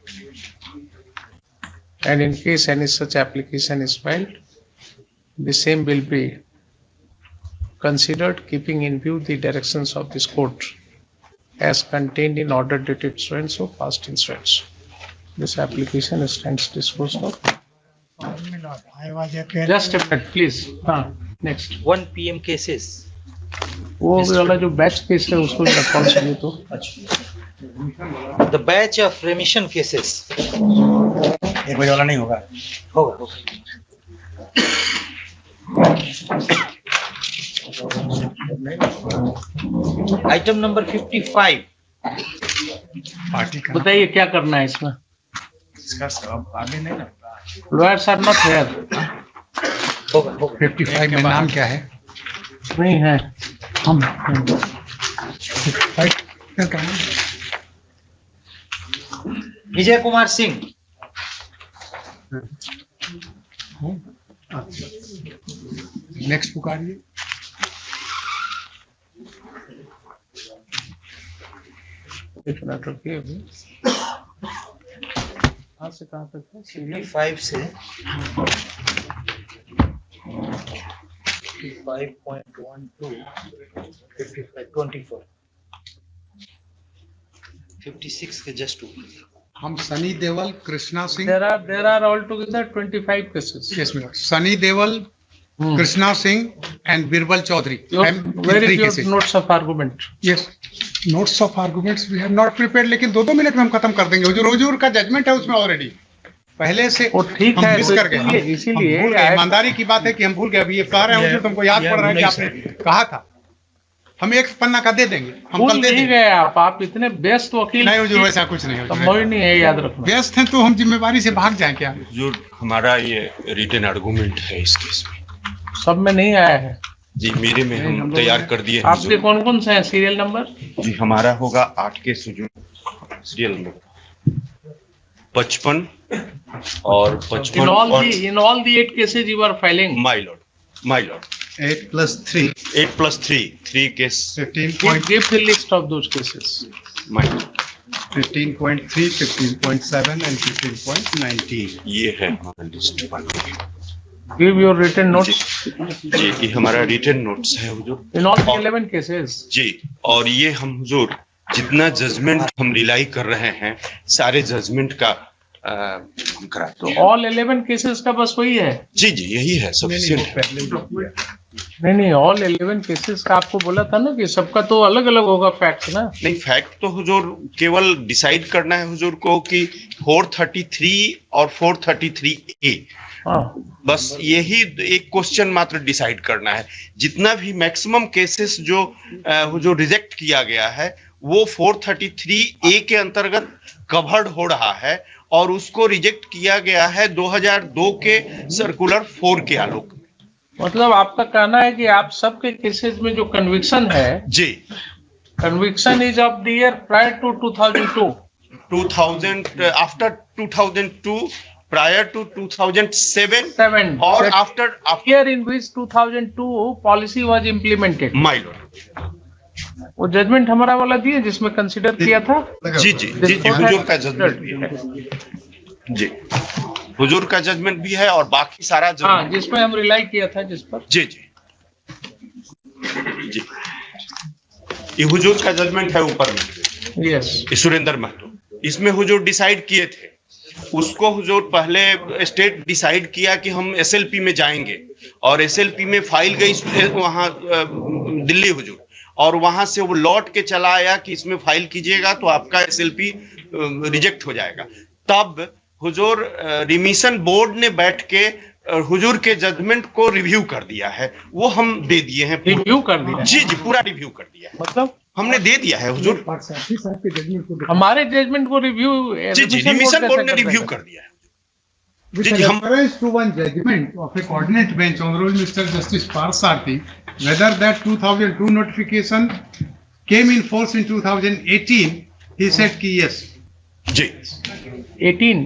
And in case any such application is filed, the same will be considered keeping in view the directions of this court as contained in order dated so and so, passed in so and so. This application stands disposed of. Just a minute, please. Next. 1 PM cases. वो वाला जो batch case है उसको कौन सा ये तो The batch of remission cases. एक बजे वाला नहीं होगा. होगा. Item number 55. बताइए क्या करना है इसमें? इसका सब आगे नहीं ना. Lawyers are not here. 55 में नाम क्या है? नहीं है. हम विजय कुमार सिंह. नेक्स्ट पुकारिए. कहाँ से कहाँ तक है? 55 से 55.12 55 56 के जस्ट ऊपर. हम सनी देवल, Krishna Singh. There are altogether 25 cases. Yes, my lord. Sunny Deval, Krishna Singh and Birbal Chaudhary. Where is your notes of argument? Yes, notes of arguments we have not prepared, लेकिन 2-2 मिनट में हम खत्म कर देंगे. जो रोजूर का जजमेंट है उसमें ऑलरेडी पहले से ठीक है. मिस कर गए. इसीलिए ईमानदारी की बात है कि हम भूल गए. अभी ये कह रहे हैं, तुमको याद पड़ रहा है कि आपने कहा था. हम एक पन्ना का दे देंगे, हम भूल कल दे नहीं देंगे। गए आप इतने व्यस्त वकील नहीं हुजूर, वैसा कुछ नहीं हुजूर। संभव ही नहीं है, याद रखना। व्यस्त हैं तो हम जिम्मेवारी से भाग जाएं क्या? जो हमारा ये रिटन आर्गुमेंट है इस केस में, सब में नहीं आया है जी मेरे में हम तैयार कर दिए हैं। आपके कौन कौन से हैं सीरियल नंबर? जी हमारा होगा 8 के सीरियल नंबर 55 और 55 in all the 8 cases you are filing. My lord 8 plus 3 3 case 15. Give the list of those cases. my lord 15.3, 15.7 and 15.19. ये है हमारा list. Give your written notes. जी ये हमारा रिटन नोट्स है हुजूर। In all the 11 cases. जी और ये हम हुजूर जितना जजमेंट हम रिलाई कर रहे हैं सारे जजमेंट का हम कराते तो हैं। all 11 cases का बस वही है? जी जी यही है, सफिशिएंट है। नहीं all 11 cases का आपको बोला था ना कि सबका तो अलग अलग होगा फैक्ट ना। नहीं फैक्ट तो हुजूर केवल डिसाइड करना है हुजूर को कि 433 और 433A बस यही एक क्वेश्चन मात्र डिसाइड करना है। जितना भी मैक्सिमम केसेस जो रिजेक्ट किया गया है वो 433A के अंतर्गत कवर्ड हो रहा है और उसको रिजेक्ट किया गया है 2002 के सर्कुलर 4 के आलोक में। मतलब आपका कहना है कि आप सबके केसेस में जो कन्विक्शन है जी conviction is of the year prior to 2002 after 2002 prior to 2007 or after year in which 2002 policy was implemented. My lord वो जजमेंट हमारा वाला दिए जिसमें कंसिडर किया था। जी जी जी जी हुजूर का जजमेंट भी है जी हुजूर का जजमेंट भी है और बाकी सारा हाँ जिसमें हम रिलाई किया था जिस पर जी जी जी ये हुजूर का जजमेंट है ऊपर में। यस सुरेंद्र महतो इसमें हुजूर डिसाइड किए थे उसको हुजूर पहले स्टेट डिसाइड किया कि हम एसएलपी में जाएंगे और एसएलपी में फाइल गई वहां दिल्ली हुजूर और वहां से वो लौट के चला आया कि इसमें फाइल कीजिएगा तो आपका एसएलपी रिजेक्ट हो जाएगा। तब हुजूर रिमिशन बोर्ड ने बैठ के हुजूर के जजमेंट को रिव्यू कर दिया है, वो हम दे दिए हैं। रिव्यू कर दिया? जी जी पूरा रिव्यू कर दिया है, मतलब हमने दे दिया है हुजूर। हमारे जजमेंट को रिव्यू जी जी रिमिशन बोर्ड ने रिव्यू कर दिया है। With reference to one judgment of a coordinate bench, Honorable Mr. Justice Parsarthi, whether that 2002 notification came in force in 2018, he said कि yes. जी 18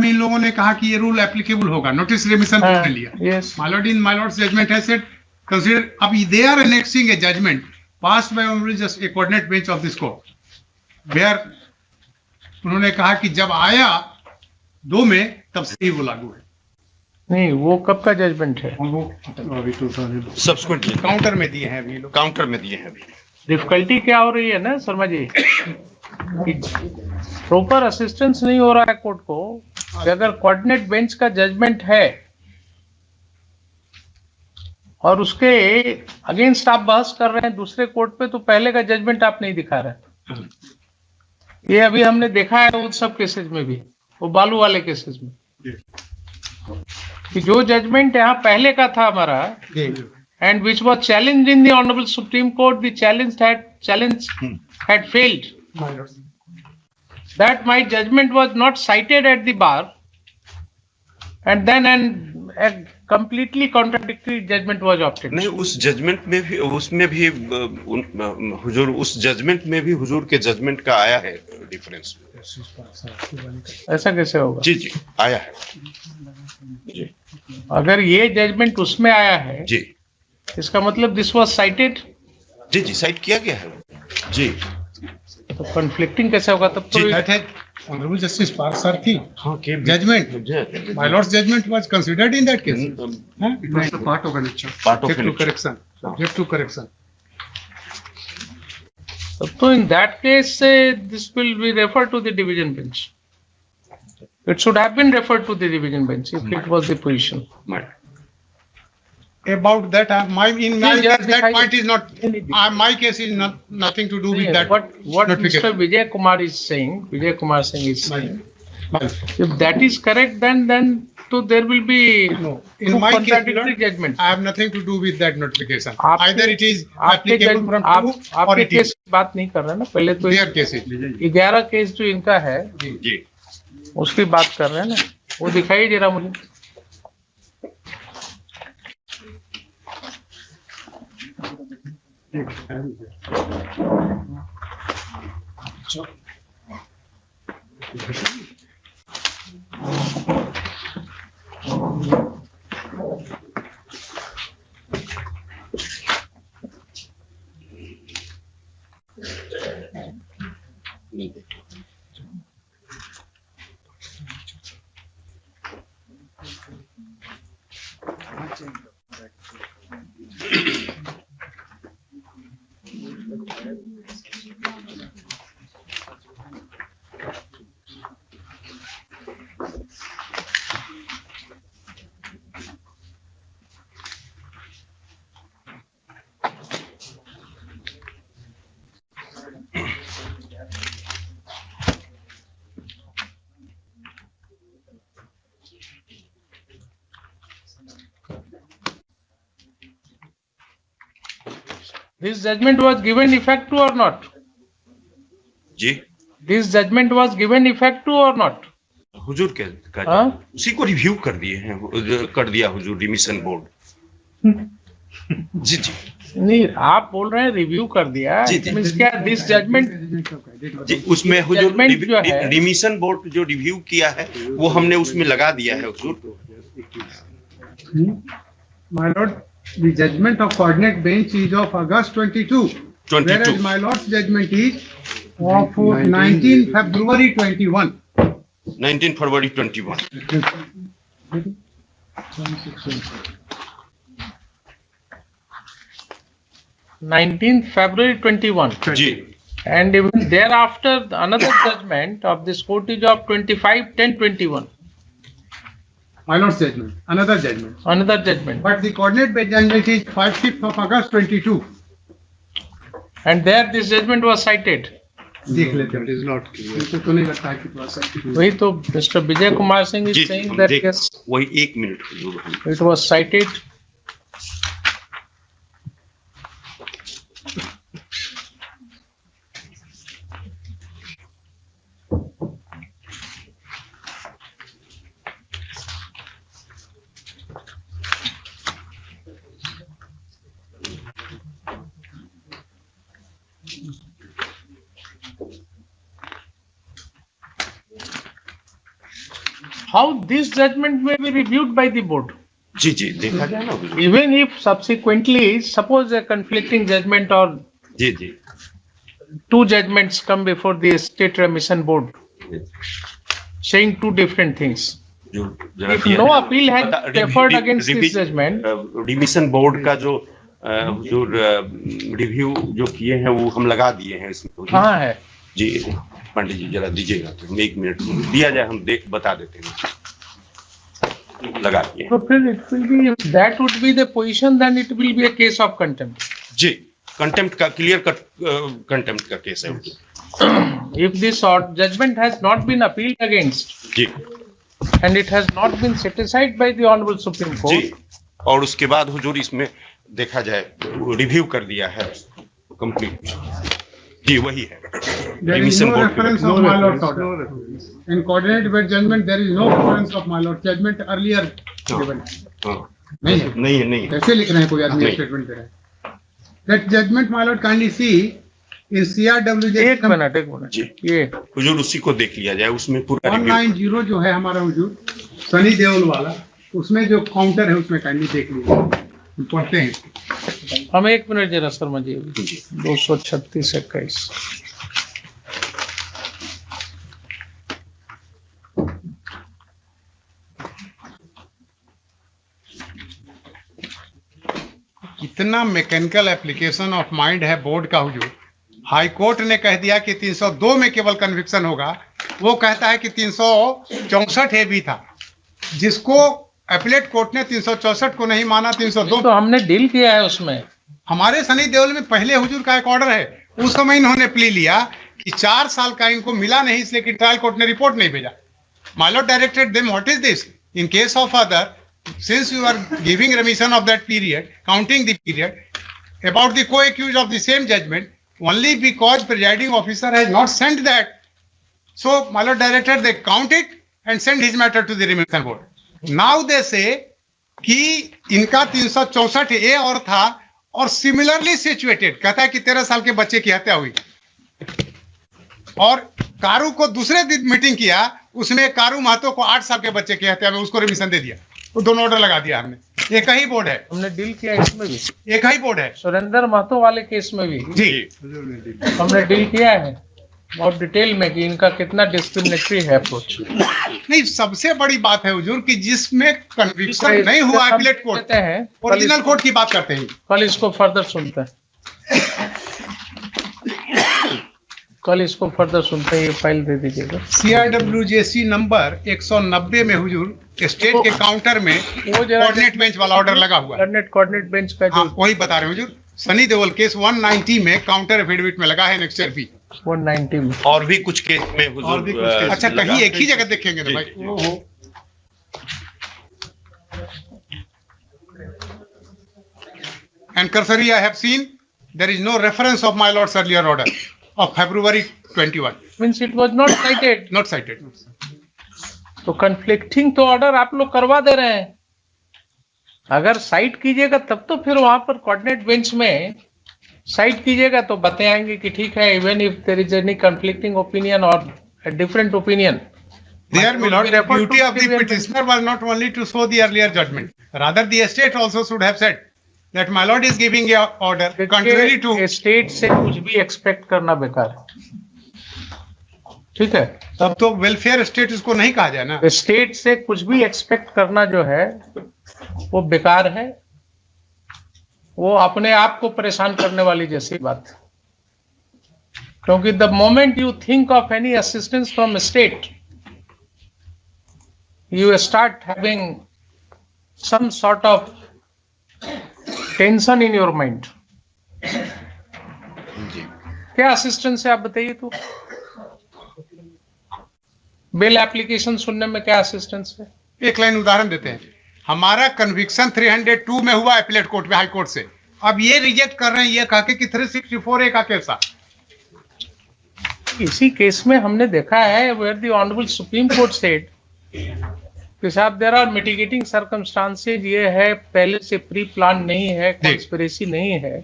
में इन लोगों ने कहा कि ये रूल एप्लीकेबल होगा, नोटिस रिमिशन ने लिया। Yes. My lord, in my lord's judgment has said, consider अब they are annexing a judgment passed by Honorable Justice a coordinate bench of this court, where उन्होंने कहा कि जब आया 2 में तब से ही वो लागू है। नहीं वो कब का जजमेंट है? वो सब्सिक्वेंटली काउंटर में दिए हैं अभी लोग। काउंटर में दिए हैं अभी। डिफिकल्टी क्या हो रही है ना शर्मा जी प्रॉपर असिस्टेंस नहीं हो रहा है कोर्ट को। अगर कोऑर्डिनेट बेंच का जजमेंट है और उसके अगेंस्ट आप बहस कर रहे हैं दूसरे कोर्ट पे तो पहले का जजमेंट आप नहीं दिखा रहे। ये अभी हमने देखा है उस सब केसेस में भी, वो बालू वाले केसेस में कि जो जजमेंट यहाँ पहले का था हमारा and which was challenged in the honourable supreme court, the challenge had failed. That my judgment was not cited at the bar and then a completely contradictory judgment was obtained. नहीं उस judgement में भी उसमें भी हुजूर उस judgement में भी हुजूर के जजमेंट का आया है डिफरेंस। ऐसा कैसे होगा? जी जी आया है जी। अगर ये जजमेंट उसमें आया है जी इसका मतलब दिस वाज साइटेड। जी जी साइट किया गया है जी। तो कॉन्फ्लिक्टिंग कैसे होगा तब तो? Honorable Justice Parsarthi, judgment, my lord's judgment was considered in that case. It was a part of an nature. Subject to correction. Subject to correction. So in that case, this will be referred to the division bench. It should have been referred to the division bench if it was the position. About that, my case, that point is not. My case is nothing to do with that. What Mr. Vijay Kumar is saying, if that is correct, then तो there will be In my case, contradictory judgments. I have nothing to do with that notification. आपके- Either it is आपके applicable from आप two or आपके it case is. की बात नहीं कर रहे ना, पहले तो Their cases. 11 केस जो इनका है जी उसकी बात कर रहे हैं ना, वो दिखाई दे रहा मुझे। This judgment was given effect to or not? Ji This judgment was given effect to or not? हुजूर हाँ? उसी को रिव्यू कर दिए हैं, कर दिया हुजूर रिमिशन बोर्ड। जी जी नहीं, आप बोल रहे हैं रिव्यू कर दिया। जी, जी। Means क्या दिस जजमेंट जी, उसमें हुजूर Judgment जो है- रिमिशन बोर्ड जो रिव्यू किया है वो हमने उसमें लगा दिया है हुजूर। My lord, the judgment of coordinate bench is of August 22. 22. Whereas my lord's judgment is of 19 February 21. 19 February 21। 19th February 21. Ji And even thereafter, another judgment of this court is of 25/10/21. My lord's judgment, another judgment. Another judgment. But the coordinate bench judgment is 5th of August 22. And there this judgment was cited. देख लेते हैं. It is not clear. मुझे तो नहीं लगता है कि was cited. वही तो Mr. Vijay Kumar Singh is ji saying हम that देख- yes, वही एक मिनट हुजूर हम- it was cited. How this judgment may be reviewed by the board? जी जी देखा जाए ना हुजूर। Even if subsequently, suppose a conflicting judgment or ji ji two judgments come before the state remission board saying two different things. जो जरा If दिया no जाए। appeal had पता- deferred review- against this review- judgment, remission board का जो हुजूर review जो किए हैं वो हम लगा दिए हैं इसमें हुजूर। कहाँ है? जी पंडित जी जरा दीजिएगा तो हम एक मिनट दिया जाए, हम देख बता देते हैं, लगा दिए हैं। So then it will be, if that would be the position, then it will be a case of contempt. जी कंटेम्प्ट का क्लियर कट कंटेम्प्ट का केस है हुजूर। If this judgment has not been appealed against ji and it has not been set aside by the Honorable Supreme Court, जी और उसके बाद हुजूर इसमें देखा जाए रिव्यू कर दिया है कंप्लीट। जी वही है There is remission no board reference of my lord's order. In coordinate bench judgment, there is no reference of my lord's judgment earlier given. नहीं है. नहीं है कैसे लिख रहे हैं कोई आदमी नहीं। स्टेटमेंट दे रहा है? That judgment, my lord, kindly see in CRWJ एक मिनट जी ये हुजूर उसी को देख लिया जाए, उसमें पूरा रिव्यू 190 जो है हमारा हुजूर सनी देओल वाला, उसमें जो काउंटर है उसमें काइंडली देख लीजिए, हम पढ़ते हैं। हम एक मिनट जरा शर्मा जी 236/21 कितना मैकेनिकल एप्लीकेशन ऑफ माइंड है बोर्ड का हुजूर। हाई कोर्ट ने कह दिया कि 302 में केवल कन्विक्शन होगा, वो कहता है कि 364 ए भी था, जिसको अपीलेट कोर्ट ने 364 को नहीं माना, 302 तो हमने डील किया है उसमें। हमारे सनी देओल में पहले हुजूर का एक ऑर्डर है, उस समय इन्होंने प्ली लिया कि 4 साल का इनको मिला नहीं, इसलिए कि ट्रायल कोर्ट ने रिपोर्ट नहीं भेजा। My Lord directed them what is this, In case of other, since you are giving remission of that period, counting the period, about the co-accused of the same judgment, only because presiding officer has not sent that. So, my Lord Director, they count it and send his matter to the remission board. Now they say कि इनका 364A और था और similarly situated, कहता है कि 13 साल के बच्चे की हत्या हुई और कारू को दूसरे दिन मीटिंग किया, उसमें कारू महतो को 8 साल के बच्चे की हत्या में उसको रिमिशन दे दिया। वो दोनों ऑर्डर लगा दिया हमने। एक ही बोर्ड है, हमने डील किया इसमें भी, एक ही बोर्ड है। सुरेंद्र महतो वाले केस में भी जी हमने डील किया है बहुत डिटेल में कि इनका कितना डिस्क्रिमिनेटरी है अप्रोच। नहीं, सबसे बड़ी बात है हुजूर कि जिसमें कन्विक्शन नहीं हुआ अपीलेट कोर्ट है, ओरिजिनल कोर्ट की बात करते हैं। कल इसको फर्दर सुनते हैं, कल इसको फर्दर सुनते हैं। ये फाइल दे दीजिएगा। CRWJC नंबर 190 में हुजूर स्टेट के काउंटर में कोऑर्डिनेट बेंच वाला ऑर्डर लगा हुआ है। कोऑर्डिनेट बेंच का जो वही बता रहे हैं हुजूर। सनी देओल केस 190 में काउंटर एफिडेविट में लगा है नेक्स्ट ईयर भी 190 में। और भी कुछ केस में हुजूर अच्छा, कहीं एक ही जगह देखेंगे तो भाई। And cursory, I have seen there is no reference of my lord's earlier order of February 21. Means it was not cited. Not cited. तो conflicting तो ऑर्डर आप लोग करवा दे रहे हैं। अगर साइट कीजिएगा तब तो फिर वहां पर कोऑर्डिनेट बेंच में साइट कीजिएगा तो बताएंगे कि ठीक है, even if there is any conflicting opinion or a different opinion. There, my lord, the duty of the petitioner was not only to show the earlier judgment. Rather, the estate also should have said that my lord is giving a order contrary to. State से कुछ भी expect करना बेकार है, ठीक है? तब तो वेलफेयर स्टेट इसको नहीं कहा जाए ना। स्टेट से कुछ भी एक्सपेक्ट करना जो है वो बेकार है, वो अपने आप को परेशान करने वाली जैसी बात। क्योंकि the moment you think of any assistance from state, you start having some sort of tension in your mind. क्या असिस्टेंस है आप बताइए? तो बिल एप्लीकेशन सुनने में क्या असिस्टेंस है? एक लाइन उदाहरण देते हैं। हमारा कन्विक्शन 302 में हुआ अपीलेट कोर्ट में, हाई कोर्ट से। अब ये रिजेक्ट कर रहे हैं ये कह के कि 364A का केस था। इसी केस में हमने देखा है where the honourable supreme court said कि साहब देयर आर मिटिगेटिंग सर्कमस्टांसेज, ये है पहले से प्री प्लान नहीं है, कॉन्स्पिरेसी नहीं है।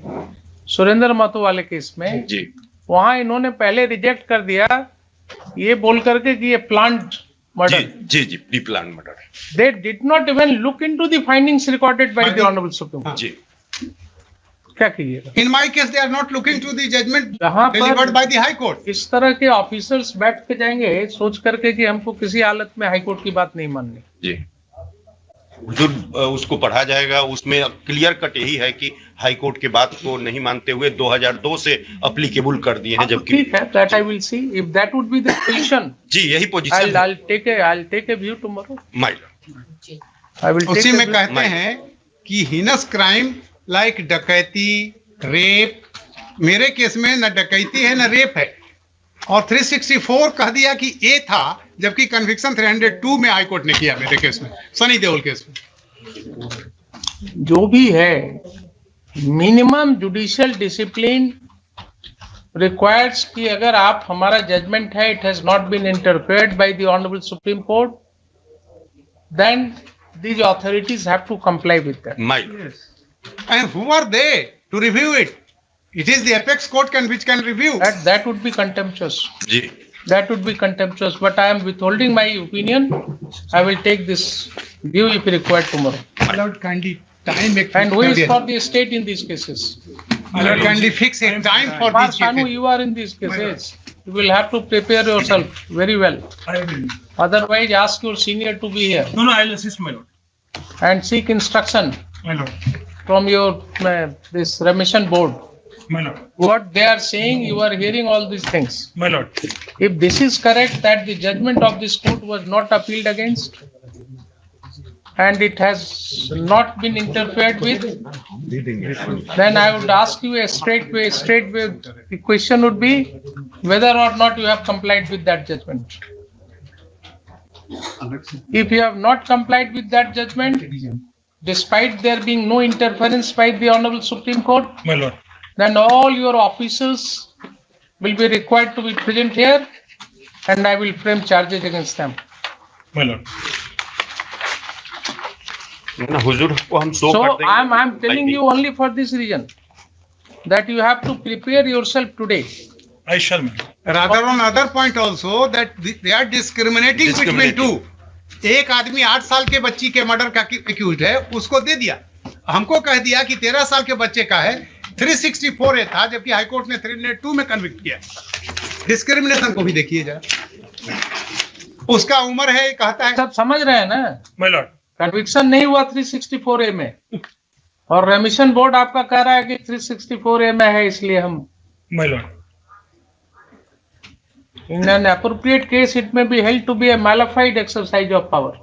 सुरेंद्र महतो वाले केस में जी वहां इन्होंने पहले रिजेक्ट कर दिया ये बोल करके कि ये प्लान्ड मर्डर। जी जी pre plan murder. They did not even look into the findings recorded by the honourable supreme court. जी क्या कीजिएगा? In my case they are not looking to the judgement जहां delivered by the high court. इस तरह के officers बैठ के जाएंगे सोच करके कि हमको किसी हालत में हाई कोर्ट की बात नहीं माननी। जी हुजूर उसको पढ़ा जाएगा, उसमें क्लियर कट यही है कि हाई कोर्ट के बात को नहीं मानते हुए 2002 से अप्लीकेबल कर दिए हैं। जबकि ठीक है, that I will see if that would be the position. जी यही position. I'll take a view tomorrow. My I will take उसी a में view. कहते हैं कि हीनस क्राइम लाइक डकैती, रेप, मेरे केस में न डकैती है न रेप है, और 364 कह दिया कि ए था, जबकि कन्विक्शन 302 में हाई कोर्ट ने किया मेरे केस में, सनी देओल केस में। जो भी है, मिनिमम जुडिशियल डिसिप्लिन रिक्वायर्स कि अगर आप हमारा जजमेंट है it has not been interfered by the honourable supreme court, then these authorities have to comply with that. Yes. And who are they to review it? It is the apex court which can review. That would be contemptuous. जी. That would be contemptuous. But I am withholding my opinion. I will take this view if required tomorrow. My lord, kindly time. And who is for the state in these cases? My lord, kindly fix a time for these Sanu, cases. you are in these cases. You will have to prepare yourself very well. Otherwise, ask your senior to be here. No, I'll assist, my lord. And seek instruction My lord. from your this remission board. My lord. What they are saying, you are hearing all these things. My lord. If this is correct, that the judgment of this court was not appealed against, and it has not been interfered with, then I would ask you a straight way. The question would be whether or not you have complied with that judgment. If you have not complied with that judgment, despite there being no interference by the Honorable Supreme Court, My lord. then all your officers will be required to be present here, and I will frame charges against them. My lord. हुजूर को हम show So कर देंगे। I'm telling you only for this reason that you have to prepare yourself today. I shall. Rather on other point also that they are discriminating between two. एक आदमी 8 साल के बच्ची के मर्डर का एक्यूज है, उसको दे दिया, हमको कह दिया कि 13 साल के बच्चे का है, 364 ए था, जबकि हाई कोर्ट ने 302 में कन्विक्ट किया। डिस्क्रिमिनेशन को भी देखिए जरा, उसका उम्र है, कहता है। सब समझ रहे हैं ना? My lord. कन्विक्शन नहीं हुआ 364 ए में, और रेमिशन बोर्ड आपका कह रहा है कि 364 ए में है, इसलिए हम। My lord. In an appropriate case, it may be held to be a malified exercise of power.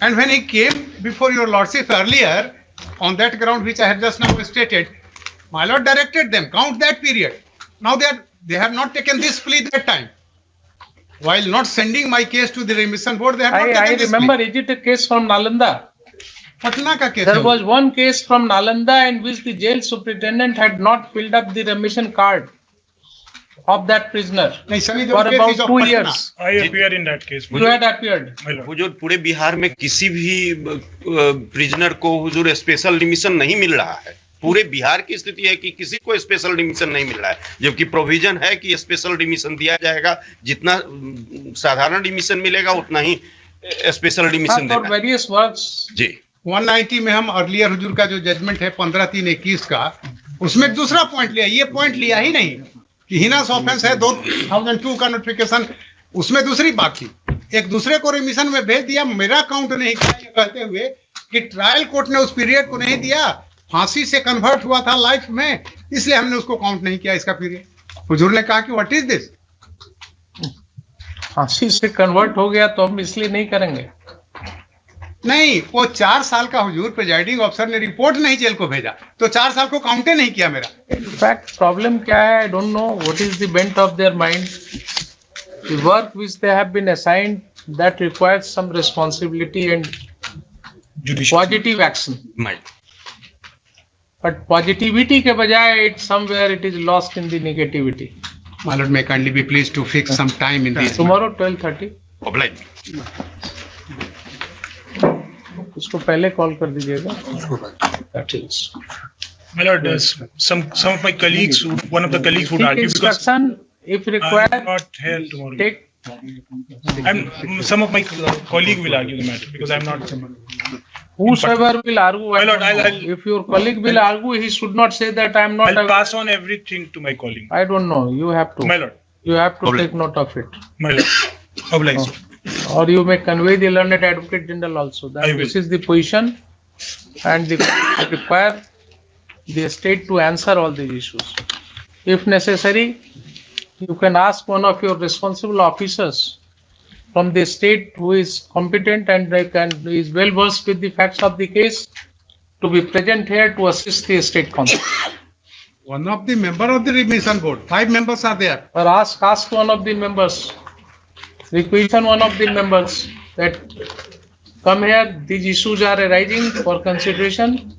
And when he came before your lordship earlier, on that ground which I have just now stated, my lord directed them, count that period. Now they have not taken this plea that time. While not sending my case to the remission board, they have not taken this plea. I remember, is it a case from Nalanda? Patna ka case. There was one case from Nalanda in which the jail superintendent had not filled up the remission card of that prisoner for about 2 years. I appeared in that case. You had appeared. हुजूर पूरे बिहार में किसी भी prisoner को हुजूर special remission नहीं मिल रहा है। पूरे बिहार की स्थिति है कि किसी को स्पेशल रिमिशन नहीं मिल रहा है, जबकि प्रोविजन है कि स्पेशल रिमिशन दिया जाएगा, जितना साधारण रिमिशन मिलेगा उतना ही स्पेशल रिमिशन देना। वेरियस वर्क्स जी 190 में हम अर्लियर हुजूर का जो जजमेंट है 15/3/21 का, उसमें दूसरा पॉइंट लिया, ये पॉइंट लिया ही नहीं कि हिनास ऑफेंस है 2002 का नोटिफिकेशन, उसमें दूसरी बात थी। एक दूसरे को रिमिशन में भेज दिया, मेरा काउंट नहीं किया, ये कहते हुए कि ट्रायल कोर्ट ने उस पीरियड को नहीं दिया, फांसी से कन्वर्ट हुआ था लाइफ में, इसलिए हमने उसको काउंट नहीं किया इसका पीरियड। हुजूर ने कहा कि व्हाट इज दिस, फांसी से कन्वर्ट हो गया तो हम इसलिए नहीं करेंगे। नहीं, वो 4 साल का हुजूर प्रिजाइडिंग ऑफिसर ने रिपोर्ट नहीं जेल को भेजा, तो 4 साल को काउंटे नहीं किया मेरा। इनफैक्ट प्रॉब्लम क्या है, I don't know what is the bent of their mind. The work which they have been assigned that requires some responsibility and positive action, but positivity के बजाय it somewhere it is lost in the negativity. My lord, may kindly be pleased to fix some time in this. Tomorrow 12:30. oblige। उसको पहले call कर दीजिएगा। My lord, some of my colleagues, one of the colleagues would argue because instruction, if required, I'm not here tomorrow. Take. Some of my colleague will argue the matter because I'm not. Whosoever will argue, My lord, if your colleague will argue, he should not say that I am not. I'll pass on everything to my colleague. I don't know. You have to. My lord. You have to take note of it. My lord. Oblige. Or you may convey the learned advocate general also that this is the position, and the require the state to answer all these issues. If necessary, you can ask one of your responsible officers from the state who is competent and is well versed with the facts of the case to be present here to assist the state counsel. One of the member of the remission board, 5 members are there. Or ask one of the members, requisition one of the members that come here, these issues are arising for consideration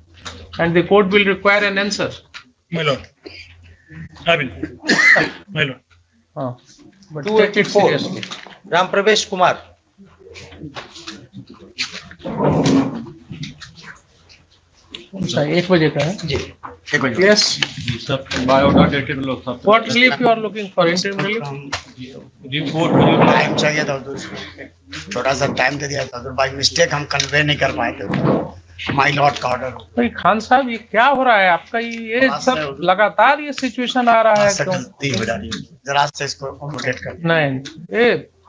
and the court will require an answer. My lord. I will. My lord. But take it seriously. Ram प्रवेश कुमार। अच्छा, 1 बजे का है जी। Yes. बायोडा dated लोग सब। What relief you are looking for? Interim relief? Report time चाहिए था उधर, थोड़ा सा टाइम दे दिया था उधर, बाय मिस्टेक हम कन्वे नहीं कर पाए थे, माय लॉर्ड का ऑर्डर। भाई खान साहब, ये क्या हो रहा है आपका? ये सब लगातार ये सिचुएशन आ रहा है, गलती हो जा रही है, जरा से इसको अकोमोडेट कर। नहीं,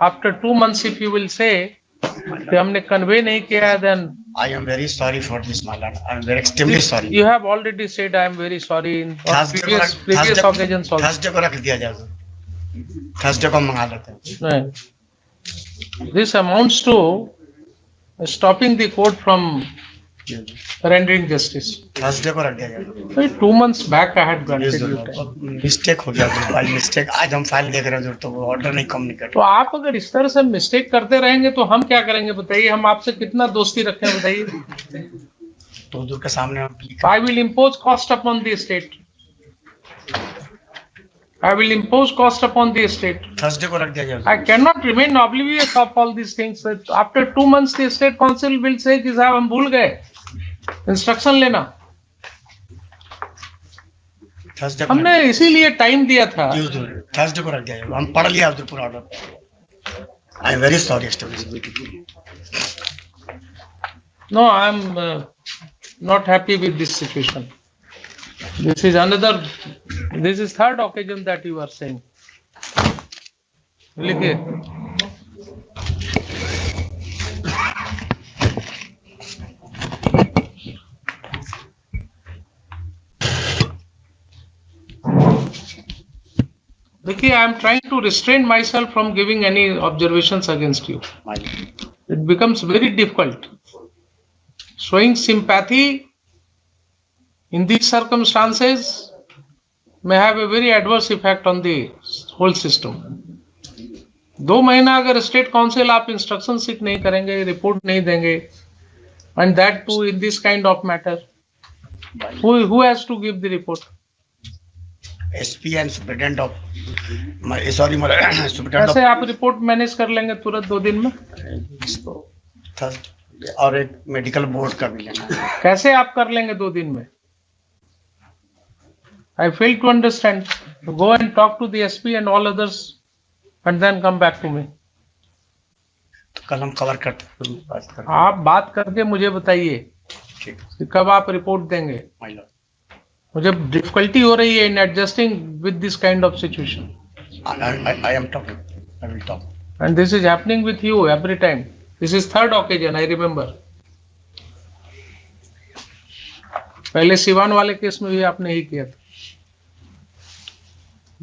after 2 months if you will say कि हमने कन्वे नहीं किया, then I am very sorry for this, my lord. I am very extremely sorry. You have already said I am very sorry in previous occasions also. Thursday को रख दिया जाए, Thursday को मंगा लेते हैं। नहीं, this amounts to stopping the court from rendering justice. Thursday को रख दिया जाएगा। 2 months back I had granted you time. Mistake हो गया बाई मिस्टेक, आज हम फाइल देख रहे हैं तो वो ऑर्डर नहीं कम्युनिकेट। तो आप अगर इस तरह से मिस्टेक करते रहेंगे तो हम क्या करेंगे बताइए? हम आपसे कितना दोस्ती रखें बताइए? तो दूर के सामने I will impose cost upon the state. I will impose cost upon the state. Thursday को रख दिया जाएगा। I cannot remain oblivious of all these things. After 2 months, the state council will say कि साहब हम भूल गए इंस्ट्रक्शन लेना। हमने इसीलिए टाइम दिया था। थर्सडे को रख दिया जाएगा, हम पढ़ लिया पूरा order. I am very sorry No, I am not happy with this situation. This is third occasion that you are saying. लिखिए। देखिए, I am trying to restrain myself from giving any observations against you. It becomes very difficult. Showing sympathy in these circumstances may have a very adverse effect on the whole system. 2 महीना अगर state council आप instruction सीख नहीं करेंगे, report नहीं देंगे, and that too in this kind of matter, who has to give the report? SP and superintendent of superintendent कैसे आप रिपोर्ट मैनेज कर लेंगे तुरंत 2 दिन में? और एक मेडिकल बोर्ड का भी लेना है। कैसे आप कर लेंगे 2 दिन में? I fail to understand. Go and talk to the SP and all others and then come back to me. तो कल हम कवर करते हैं। आप बात करके मुझे बताइए कि कब आप रिपोर्ट देंगे। मुझे डिफिकल्टी हो रही है in adjusting with this kind of situation. I am talking. I will talk. And this is happening with you every time. This is third occasion, I remember. पहले सिवान वाले केस में भी आपने ही किया था।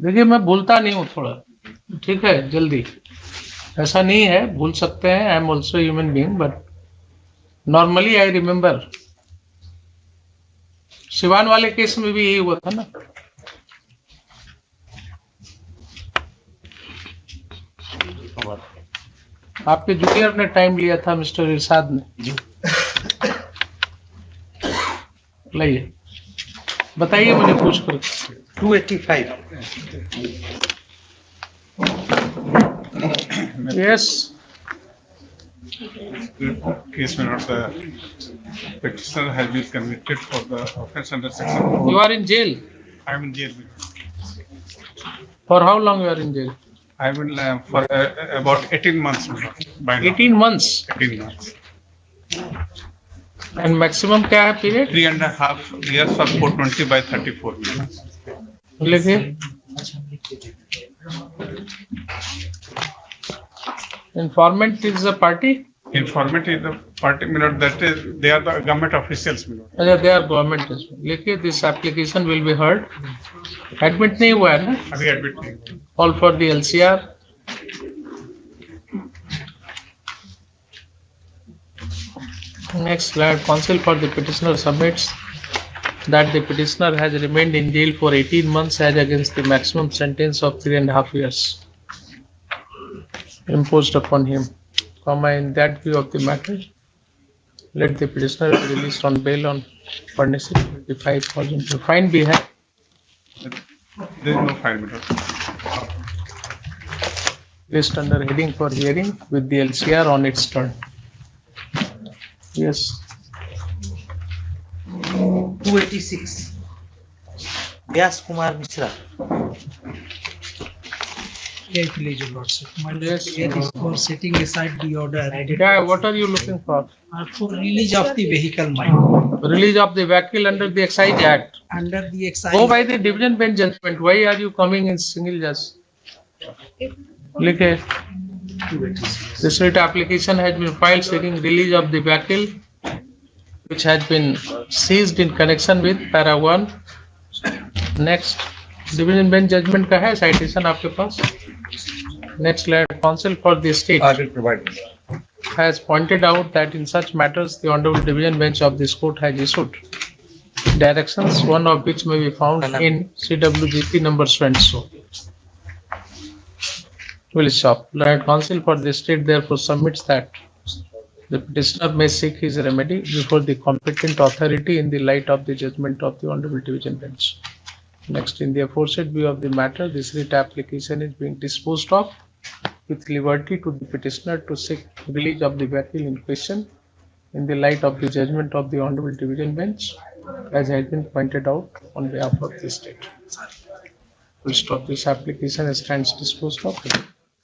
देखिए, मैं भूलता नहीं हूँ थोड़ा, ठीक है, जल्दी ऐसा नहीं है, भूल सकते हैं। I am also human being, but normally I remember. Siwan वाले केस में भी यही हुआ था ना। आपके जूनियर ने टाइम लिया था, मिस्टर इरशाद ने। लाइए, बताइए मुझे पूछ कर। 285। Yes. Case may not, the petitioner has been convicted for the offence under section 4. You are in jail. I am in jail. For how long you are in jail? I have been for about 18 months. By now. 18 months. 18 months. And maximum क्या है period? 3.5 years for 420 by 34 minutes. लिखिए। Informant is a party? Informant is the party, that is, they are the government officials. अच्छा, they are government. लिखिए, this application will be heard. Admit नहीं हुआ है ना? अभी admit नहीं। All for the LCR. Next, counsel for the petitioner submits that the petitioner has remained in jail for 18 months as against the maximum sentence of 3.5 years imposed upon him. In that view of the matter, let the petitioner be released on bail on furnishing 25,000. Fine be had. There is no fine. Placed under heading for hearing with the LCR on its turn. Yes. 286. Vyas Kumar Mishra. Please, your lordship. My Yes, here is for setting aside the order Yeah, what are you looking for? for release of the vehicle mine Release of the vehicle under the Excise Act. under the excise. Go by the division bench judgment. Why are you coming in single judge? लिखे, this writ application has been filed seeking release of the vehicle which has been seized in connection with para 1. Next, division bench judgment का है citation आपके पास. Next, let counsel for the state. I will provide. has pointed out that in such matters, the Honorable Division Bench of this court has issued directions, one of which may be found in CWGP number so and so. Will stop. Learned counsel for the state therefore submits that the petitioner may seek his remedy before the competent authority in the light of the judgment of the Honorable Division Bench. Next, in the aforesaid view of the matter, this writ application is being disposed of with liberty to the petitioner to seek release of the vehicle in question in the light of the judgment of the Honorable Division Bench, as has been pointed out on behalf of the state. Full stop. This application stands disposed of.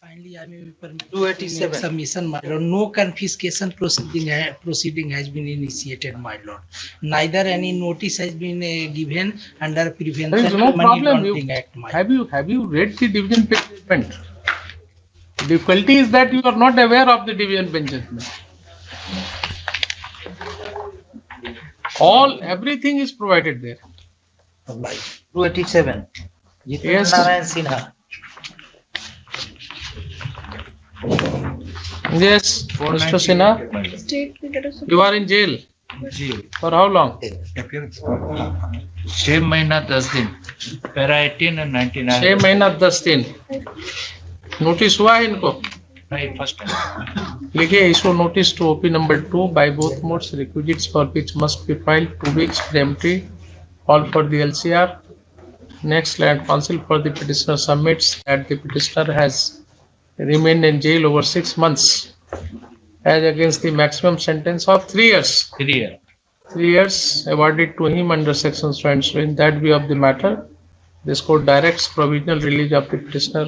Finally, I may be permitted 287. submission, my lord. No confiscation proceeding has been initiated, my lord. Neither any notice has been given under There Prevention is no of Money problem. Laundering Act, my Have you read the division bench judgment? Difficulty is that you are not aware of the division bench judgment. Everything is provided there. 287. Yes. Narayan Sinha. Yes, Mr. Sinha, you are in jail. For how long? 6 महीना 10 दिन para 18 and 99 6 महीना 10 दिन notice हुआ है इनको नहीं first लिखिए issue notice to OP number 2 by both modes requisites for which must be filed 2 weeks preemptory all for the LCR. Next, land counsel for the petitioner submits that the petitioner has remained in jail over 6 months as against the maximum sentence of 3 years. 3 years 3 years awarded to him under section so and so. In that view of the matter, this court directs provisional release of the petitioner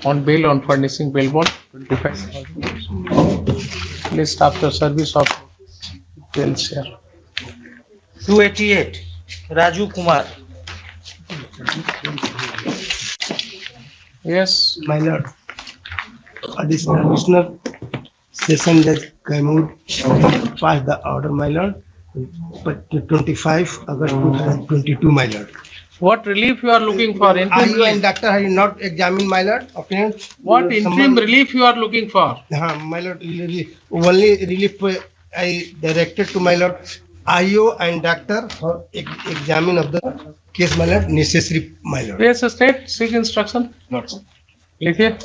on bail on furnishing bail bond 25,000 list after service of jail share. 288. Raju Kumar. Yes, My lord. Additional session judge Kaimud passed the order, my lord. But 25 August 2022, my lord. what relief you are looking for? IU and doctor have not examined, my lord. Opinion. What interim relief you are looking for? My lord, only relief I directed to my lord. IO and doctor for examine of the case, my lord, necessary, my lord. Yes, state seek instruction. लिखिए.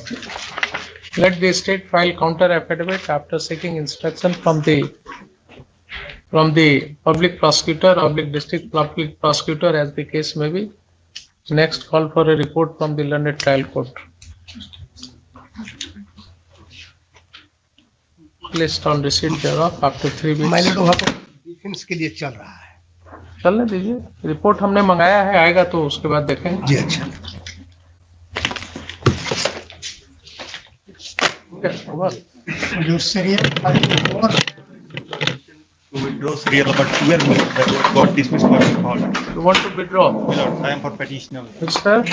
Let the state file counter affidavit after seeking instruction from the public prosecutor or district public prosecutor as the case may be. Next, call for a report from the learned trial court. List on receipt thereof after 3 weeks. My lord, वहाँ पर defence के लिए चल रहा है. चलने दीजिए. Report हमने मंगाया है, आएगा तो उसके बाद देखेंगे. जी अच्छा. Your serial 34. To withdraw serial number 12 that got dismissed by the court. You want to withdraw? My lord, I am for petitioner. Mr.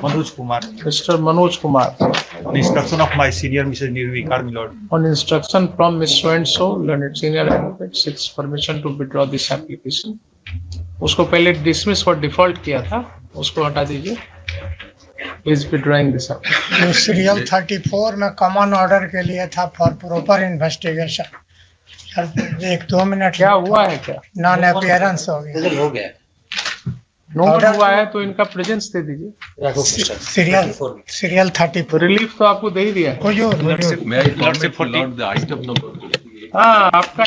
Manoj Kumar. Mr. Manoj Kumar. On instruction of my senior Mrs. Nirvikar, my lord. On instruction from Miss So and so, learned senior advocate seeks permission to withdraw this application. उसको पहले dismiss for default किया था, उसको हटा दीजिए. Is withdrawing this application. Serial 34 में common order के लिए था फॉर प्रॉपर इन्वेस्टिगेशन. 1-2 मिनट क्या हुआ है क्या? नॉन अपीयरेंस हो गया. हो गया. नोट हुआ है तो इनका प्रेजेंस दे दीजिए. सीरियल 34 रिलीफ तो आपको दे ही दिया है. the item number. हाँ, आपका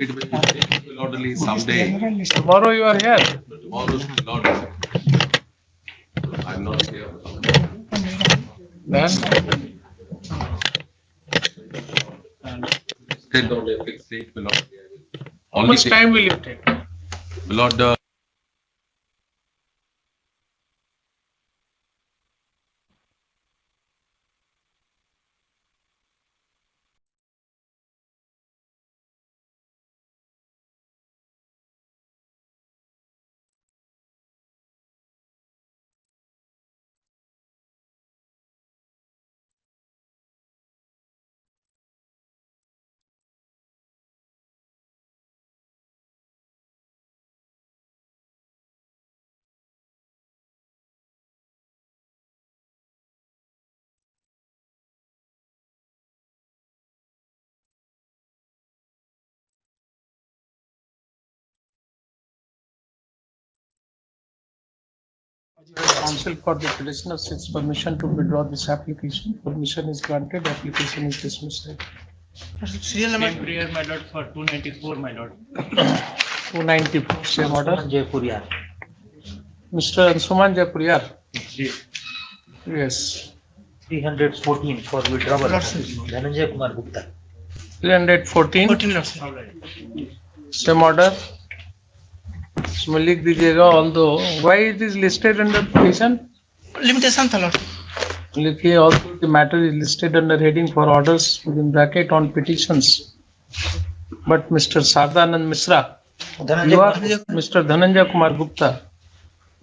It will be someday. tomorrow you are here. Tomorrow is not. I'm not here. Then Still don't have fixed date, my lord. how much time will it take? My lord, Counsel for the petitioner seeks permission to withdraw this application. Permission is granted. Application is dismissed. Serial number. Same prayer, my lord, for 294, my lord. 294. Same order. Jaipuriyar. Mr. Ansuman Jaipuriyar. Yes. 314 for withdrawal. Dhananjay Kumar Gupta. 314. 14 Same order. इसमें लिख दीजिएगा although why it is listed under petition limitation था Lord लिखिए although the matter is listed under heading for orders within bracket on petitions but Mr. Sardanand Misra you are Mr. Dhananjay Kumar Gupta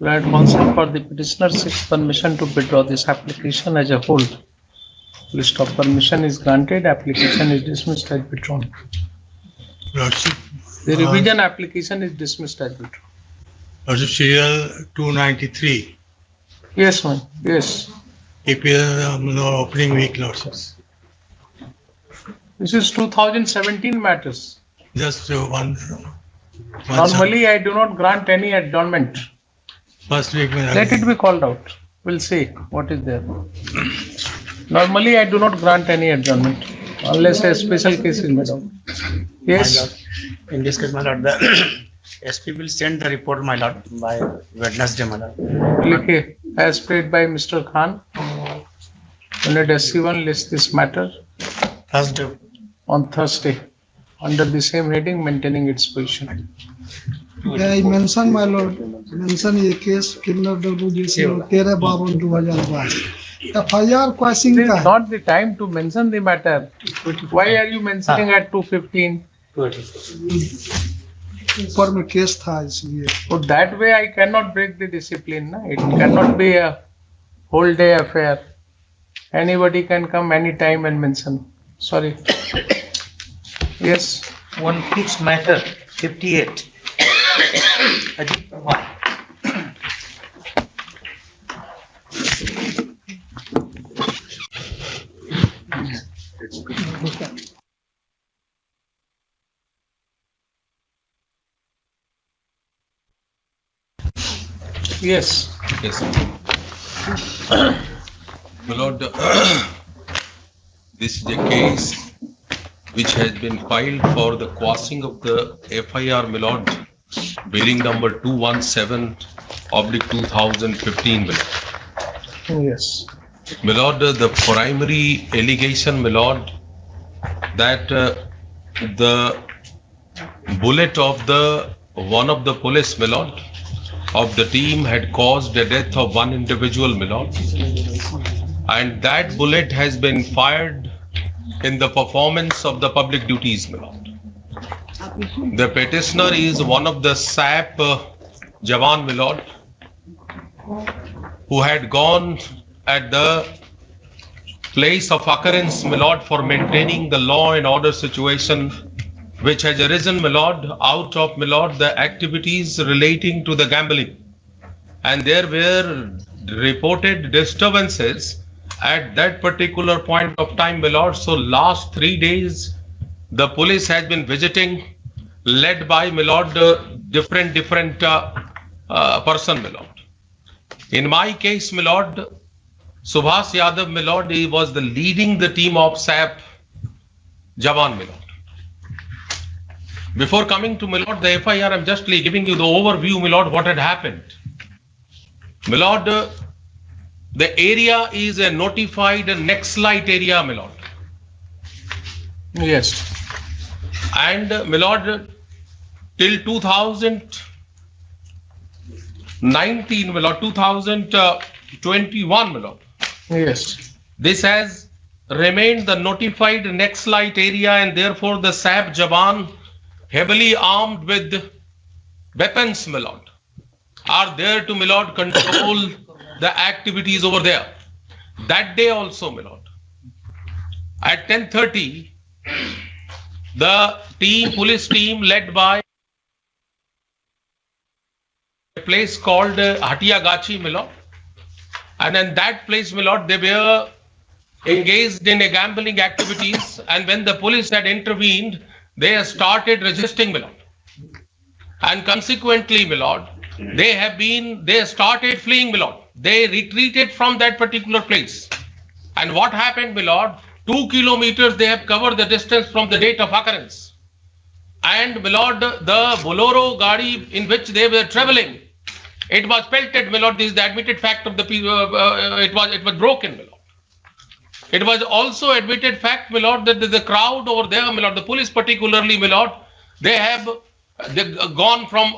right counsel for the petitioner seeks permission to withdraw this application as a whole. List of permission is granted. Application is dismissed as withdrawn. Lordship, the revision application is dismissed as withdrawn. Lordship, serial 293. Yes, ma'am. Yes. APL opening week, Lordships. This is 2017 matters. Just one. Normally, I do not grant any adjournment. First week. Let it be called out. We'll see what is there. Normally, I do not grant any adjournment unless a special case is made out. Yes. In this case, my lord, the SP will send the report, my lord, by Wednesday, my lord. Okay. As paid by Mr. Khan, Unit SC1 lists this matter Thursday. On Thursday under the same heading, maintaining its position. Yeah, I mentioned, my lord, mention a case criminal judiciary 13/52/2022. FIR questioning. This is not the time to mention the matter. Why are you mentioning at 2:15? ऊपर में case था इसलिए. So that way I cannot break the discipline. Na? It cannot be a whole day affair. Anybody can come anytime and mention. Sorry. Yes. One fixed matter 58. Ajit Kumar. Yes. Yes. My lord, this is a case which has been filed for the quashing of the FIR, my lord, bearing number 217/2015, my lord. Yes. My lord, the primary allegation, my lord, that the bullet of one of the police, my lord, of the team had caused the death of one individual, my lord, and that bullet has been fired in the performance of the public duties, my lord. The petitioner is one of the SAP Jawan, my lord, who had gone at the place of occurrence, my lord, for maintaining the law and order situation which has arisen, my lord, out of, my lord, the activities relating to the gambling. And there were reported disturbances at that particular point of time, my lord. So last 3 days, the police has been visiting, led by, my lord, different person, my lord. In my case, my lord, Subhas Yadav, my lord, he was leading the team of SAP Jawan, my lord. Before coming to, my lord, the FIR, I'm just giving you the overview, my lord, what had happened. My lord, the area is a notified next light area, my lord. Yes. And, my lord, till 2019, my lord, 2021, my lord. Yes. This has remained the notified next light area, and therefore the SAP Jawan, heavily armed with weapons, my lord, are there to, my lord, control the activities over there. That day also, my lord, at 10:30, the police team led by a place called Hatia Gachi, my lord, and in that place, my lord, they were engaged in a gambling activities, and when the police had intervened, they started resisting, my lord. And consequently, my lord, they started fleeing, my lord. They retreated from that particular place. And what happened, my lord? 2 kilometers they have covered the distance from the date of occurrence. And, my lord, the Bolero gadi in which they were traveling, it was pelted, my lord. This is the admitted fact of the it was broken, my lord. It was also admitted fact, my lord, that the crowd over there, my lord, the police particularly, my lord, they gone from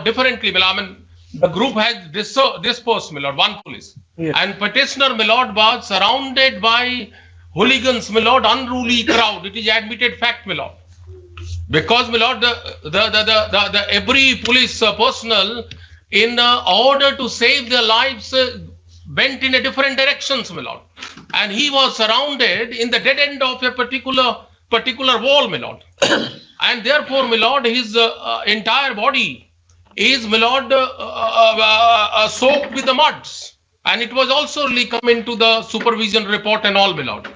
differently, my lord. I mean, the group has dispersed, my lord, one police. Yes. And petitioner, my lord, was surrounded by hooligans, my lord, unruly crowd. It is admitted fact, my lord. Because, my lord, the every police personnel, in order to save their lives, went in a different directions, my lord. And he was surrounded in the dead end of a particular wall, my lord. And therefore, my lord, his entire body is, my lord, soaked with the muds. And it was also come into the supervision report and all, my lord.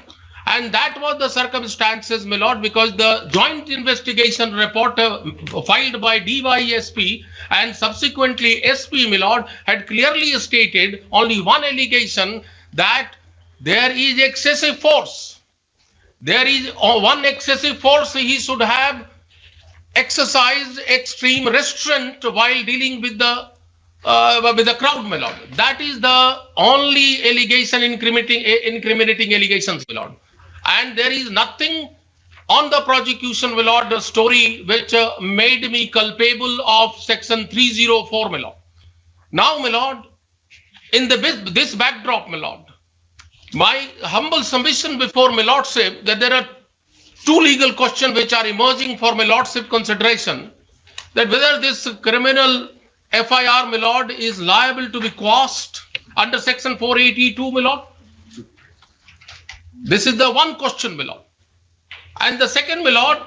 And that was the circumstances, my lord, because the joint investigation report filed by DYSP and subsequently SP, my lord, had clearly stated only one allegation, that there is excessive force. There is one excessive force he should have exercised extreme restraint while dealing with the crowd, my lord. That is the only allegation, incriminating allegations, my lord. And there is nothing on the prosecution, my lord, the story which made me culpable of section 304, my lord. Now, my lord, in this backdrop, my lord, my humble submission before my lordship that there are two legal questions which are emerging for my lordship consideration, that whether this criminal FIR, my lord, is liable to be quashed under section 482, my lord. This is the one question, my lord. And the second, my lord,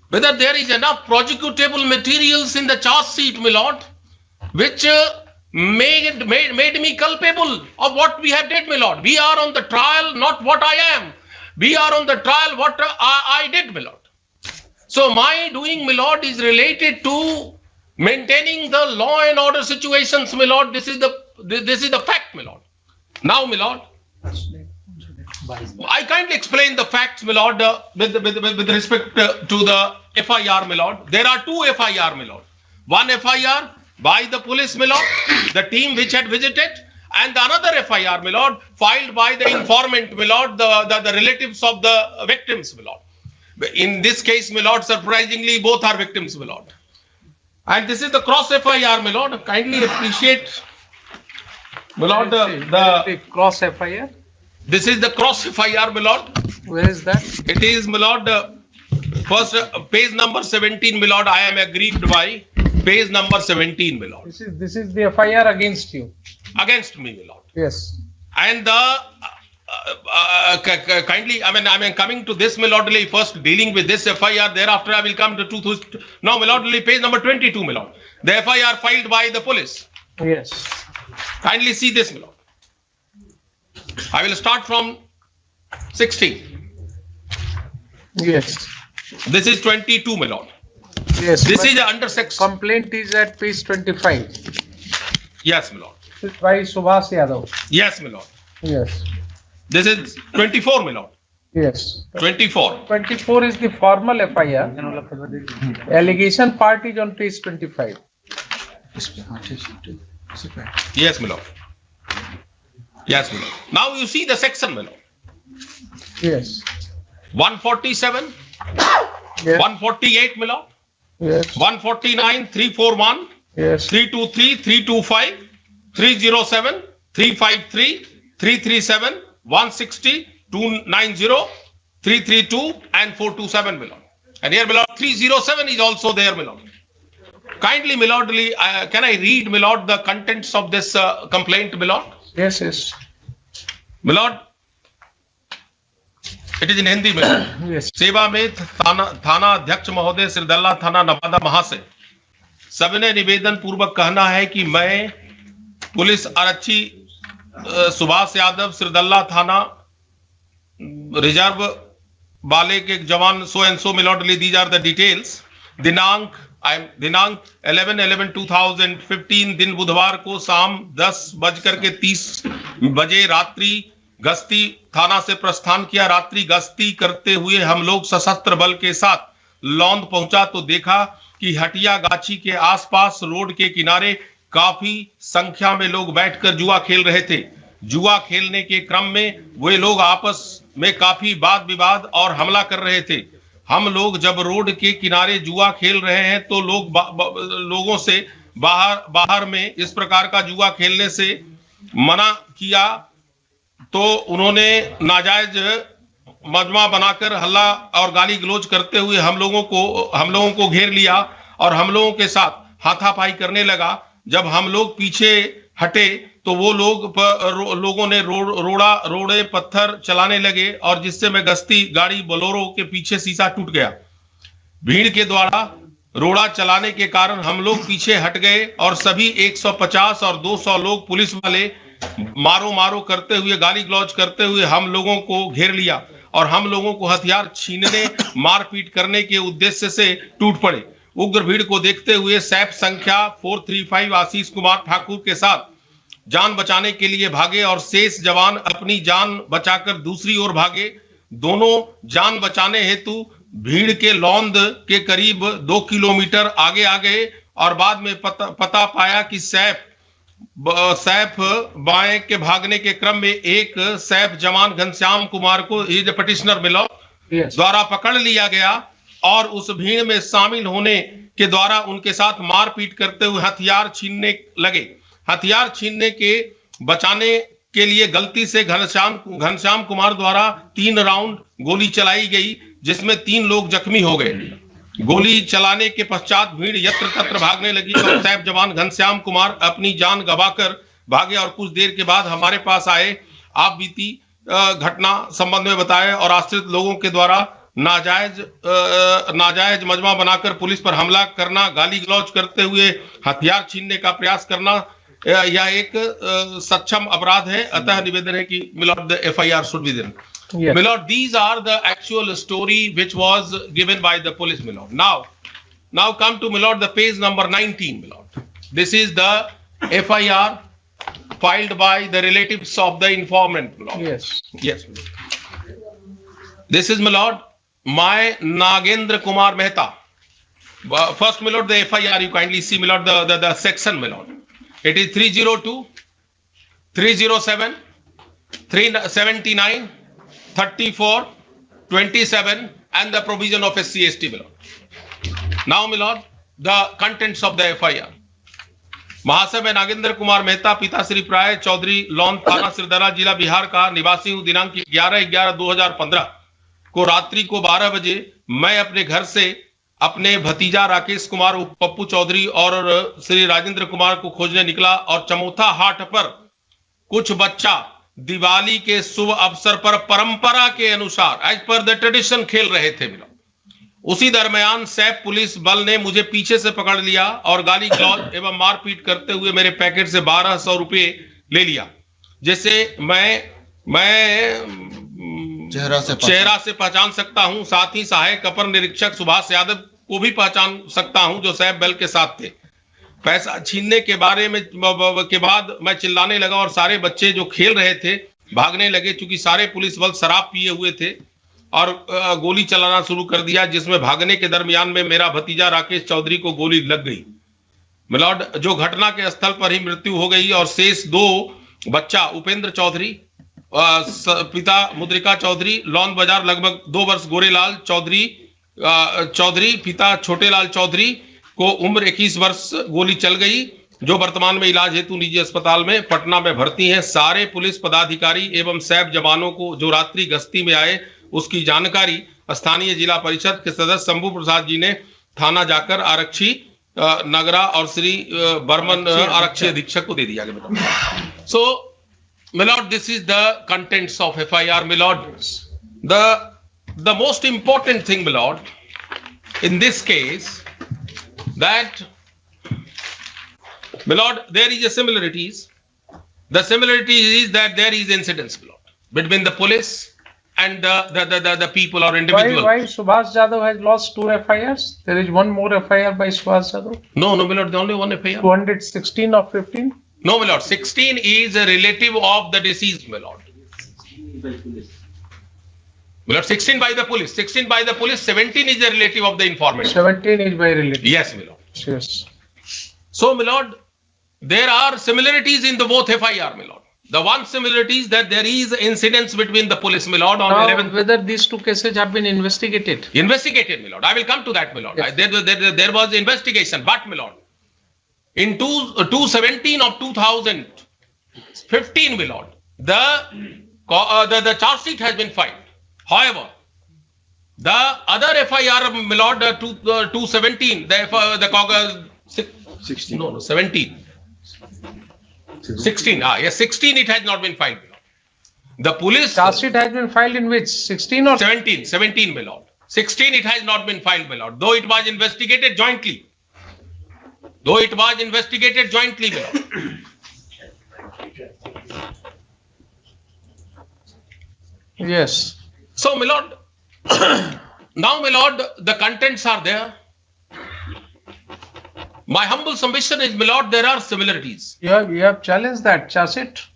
whether there is enough prosecutable materials in the charge sheet, my lord, which made me culpable of what we have did, my lord. We are on the trial, not what I am. We are on the trial, what I did, my lord. So my doing, my lord, is related to maintaining the law and order situations, my lord. This is the fact, my lord. Now, my lord, I kindly explain the facts, my lord, with respect to the FIR, my lord. There are two FIR, my lord. One FIR by the police, my lord, the team which had visited, and the another FIR, my lord, filed by the informant, my lord, the relatives of the victims, my lord. In this case, my lord, surprisingly, both are victims, my lord. And this is the cross FIR, my lord. Kindly appreciate, my lord, the cross FIR. This is the cross FIR, my lord. Where is that? It is, my lord, first page number 17, my lord. I am aggrieved by page number 17, my lord. This is the FIR against you. Against me, my lord. Yes. And the kindly, I mean, coming to this, my lord, first dealing with this FIR. Thereafter, I will come to now, my lord, page number 22, my lord. The FIR filed by the police. Yes. Kindly see this, my lord. I will start from 16. Yes. This is 22, my lord. Yes. This is under section. Complaint is at page 25. Yes, my lord. This is by Subhas Yadav. Yes, my lord. Yes. This is 24, my lord. Yes. 24. 24 is the formal FIR. Allegation part is on page 25. Yes, my lord. Yes, my lord. Now you see the section, my lord. Yes. 147, yes. 148, my lord. Yes. 149, 341, yes. 323, 325, 307, 353, 337, 160, 290, 332, and 427, my lord. And here, my lord, 307 is also there, my lord. Kindly, my lord, can I read, my lord, the contents of this complaint, my lord? Yes, yes. My lord, it is in Hindi, my lord. Yes. सेवा में थाना अध्यक्ष महोदय सिरदल्ला थाना नवादा महाशय सबने निवेदन पूर्वक कहना है कि मैं पुलिस आरक्षी सुभाष यादव सिरदल्ला थाना रिजर्व वाले के जवान so and so, my lord, these are the details. दिनांक दिनांक 11/11/2015 दिन बुधवार को शाम 10:30 बजे रात्रि गश्ती थाना से प्रस्थान किया। रात्रि गश्ती करते हुए हम लोग सशस्त्र बल के साथ लौंद पहुंचा तो देखा कि हटिया गाछी के आसपास रोड के किनारे काफी संख्या में लोग बैठकर जुआ खेल रहे थे। जुआ खेलने के क्रम में वे लोग आपस में काफी वाद विवाद और हमला कर रहे थे। हम लोग जब रोड के किनारे जुआ खेल रहे हैं तो लोगों से बाहर में इस प्रकार का जुआ खेलने से मना किया तो उन्होंने नाजायज मजमा बनाकर हल्ला और गाली गलौज करते हुए हम लोगों को घेर लिया और हम लोगों के साथ हाथापाई करने लगा। जब हम लोग पीछे हटे तो वो लोगों ने रोड़े पत्थर चलाने लगे और जिससे मैं गश्ती गाड़ी बोलेरो के पीछे शीशा टूट गया। भीड़ के द्वारा रोड़ा चलाने के कारण हम लोग पीछे हट गए और सभी 150 और 200 लोग पुलिस वाले मारो करते हुए गाली गलौज करते हुए हम लोगों को घेर लिया और हम लोगों को हथियार छीनने मारपीट करने के उद्देश्य से टूट पड़े। उग्र भीड़ को देखते हुए सैफ संख्या 435 आशीष कुमार ठाकुर के साथ जान बचाने के लिए भागे और शेष जवान अपनी जान बचाकर दूसरी ओर भागे। दोनों जान बचाने हेतु भीड़ के लौंद के करीब 2 किलोमीटर आगे आ गए और बाद में पता पाया कि सैफ बाएं के भागने के क्रम में एक सैफ जवान घनश्याम कुमार को पिटिशनर मिलो द्वारा पकड़ लिया गया और उस भीड़ में शामिल होने के द्वारा उनके साथ मारपीट करते हुए हथियार छीनने लगे। हथियार छीनने के बचाने के लिए गलती से घनश्याम कुमार द्वारा 3 राउंड गोली चलाई गई जिसमें 3 लोग जख्मी हो गए। गोली चलाने के पश्चात भीड़ यत्र तत्र भागने लगी और सैफ जवान घनश्याम कुमार अपनी जान गंवाकर भागे और कुछ देर के बाद हमारे पास आए। आप बीती घटना संबंध में बताए और आश्रित लोगों के द्वारा नाजायज मजमा बनाकर पुलिस पर हमला करना, गाली गलौज करते हुए हथियार छीनने का प्रयास करना यह एक सक्षम अपराध है। अतः निवेदन है कि milord the FIR should be then. Milord, these are the actual story which was given by the police, Milord. Now come to Milord the page number 19, Milord. This is the FIR filed by the relatives of the informant, Milord. Yes. This is, Milord, my Nagendra Kumar Mehta. First, Milord, the FIR, you kindly see, Milord, the section, Milord. It is 302, 307, 379, 34, 27 and the provision of SC/ST, Milord. Now, Milord, the contents of the FIR. महाशय मैं नागेंद्र कुमार मेहता पिता श्री प्राय Chaudhary loan थाना सिरदला जिला बिहार का निवासी हूँ। दिनांक 11/11/2015 को रात्रि को 12 बजे मैं अपने घर से अपने भतीजा राकेश कुमार पप्पू चौधरी और श्री राजेंद्र कुमार को खोजने निकला और चमोथा हाट पर कुछ बच्चा दिवाली के शुभ अवसर पर परंपरा के अनुसार एज पर द ट्रेडिशन खेल रहे थे। उसी दरमियान सैफ पुलिस बल ने मुझे पीछे से पकड़ लिया और गाली गलौज एवं मारपीट करते हुए मेरे पैकेट से 1200 रुपये ले लिया, जिसे मैं चेहरा से पहचान सकता हूं। साथ ही सहायक अपर निरीक्षक सुभाष यादव को भी पहचान सकता हूं जो सैफ बल के साथ थे। पैसा छीनने के बाद मैं चिल्लाने लगा और सारे बच्चे जो खेल रहे थे भागने लगे, चूंकि सारे पुलिस बल शराब पिए हुए थे और गोली चलाना शुरू कर दिया, जिसमें भागने के दरमियान में मेरा भतीजा राकेश चौधरी को गोली लग गई। मिलॉर्ड, जो घटना के स्थल पर ही मृत्यु हो गई और शेष 2 बच्चा उपेंद्र चौधरी पिता मुद्रिका चौधरी लौन बाजार लगभग 2 वर्ष गोरेलाल चौधरी पिता छोटेलाल चौधरी को उम्र 21 वर्ष गोली चल गई, जो वर्तमान में इलाज हेतु निजी अस्पताल में पटना में भर्ती हैं। सारे पुलिस पदाधिकारी एवं सैफ जवानों को जो रात्रि गश्ती में आए उसकी जानकारी स्थानीय जिला परिषद के सदस्य शंभू प्रसाद जी ने थाना जाकर आरक्षी नगरा और श्री बर्मन आरक्षी अधीक्षक को दे दिया गया। So milord, this is the contents of FIR। Milord, the most important thing milord in this case that Milord, there is a similarities. The similarity is that there is incidents, Milord, between the police and the people or individual. Why Subhash Jadhav has lost 2 FIRs? There is one more FIR by Subhash Jadhav. No, my lord, the only one FIR. 216 of 15? No, my lord, 16 is a relative of the deceased, my lord. My lord, 16 by the police. 16 by the police, 17 is a relative of the informant. 17 is by relative. Yes, my lord. Yes. So, my lord, there are similarities in the both FIR, my lord. The one similarity is that there is incidents between the police, my lord, on Now, 11th. whether these 2 cases have been investigated? Investigated, my lord. I will come to that, my lord. Yes. There was investigation, but, my lord, in 217 of 2015, my lord, the charge sheet has been filed. However, the other FIR, my lord, 217, 16. No, 17. 16. Yes, 16 it has not been filed. The police charge sheet has been filed in which? 16 or 17? 17, my lord. 16 it has not been filed, my lord. Though it was investigated jointly. My lord. Yes. So, my lord, now, my lord, the contents are there. My humble submission is, my lord, there are similarities. You have challenged that charge sheet?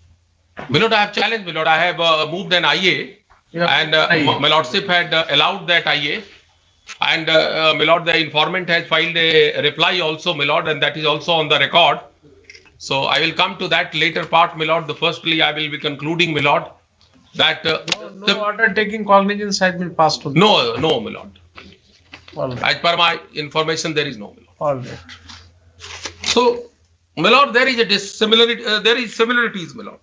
My lord, I have challenged, my lord. I have moved an IA, and my lordship had allowed that IA. And my lord, the informant has filed a reply also, my lord, and that is also on the record. So I will come to that later part, my lord. Firstly, I will be concluding, my lord, that no order taking cognizance has been passed to them. No, my lord. All right. As per my information, there is no, my lord. All right. So, my lord, there is a dissimilarity. There is similarities, my lord.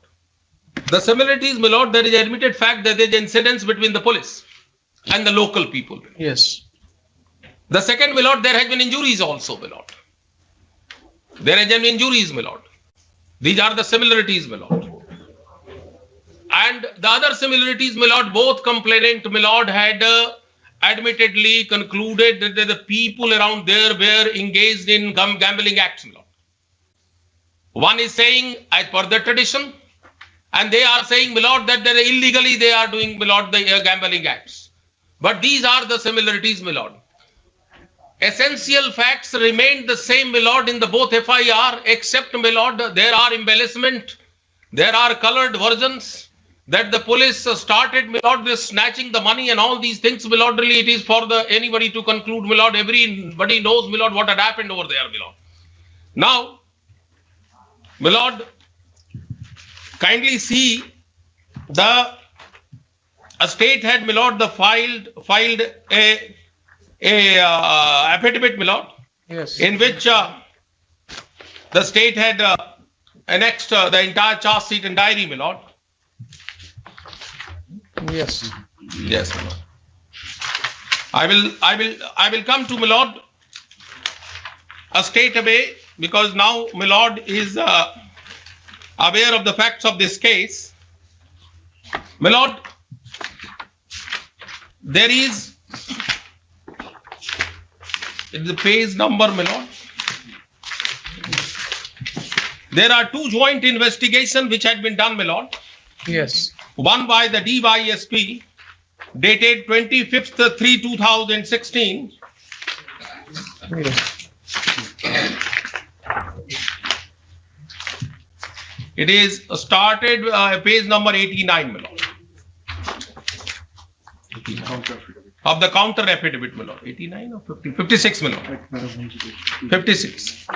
The similarities, my lord, there is admitted fact that there is incidents between the police and the local people. Yes. The second, my lord, there has been injuries also, my lord. There has been injuries, my lord. These are the similarities, my lord. And the other similarities, my lord, both complainant, my lord, had admittedly concluded that the people around there were engaged in gambling acts, my lord. One is saying, as per the tradition, and they are saying, my lord, that illegally they are doing, my lord, the gambling acts. But these are the similarities, my lord. Essential facts remain the same, my lord, in the both FIR, except, my lord, there are embellishment, there are colored versions, that the police started, my lord, this snatching the money and all these things, my lord. Really, it is for anybody to conclude, my lord. Everybody knows, my lord, what had happened over there, my lord. Now, my lord, kindly see a state had, my lord, filed a affidavit, my lord. Yes. In which the state had annexed the entire charge sheet and diary, my lord. Yes. Yes, my lord. I will come to, my lord, a state away, because now my lord is aware of the facts of this case. My lord, there is the page number, my lord. There are 2 joint investigations which had been done, my lord. Yes. One by the DYSP, dated 25/3/2016. Yes. It is started page number 89, my lord. Of the counter affidavit, my lord. 89 or 50? 56, my lord. 56.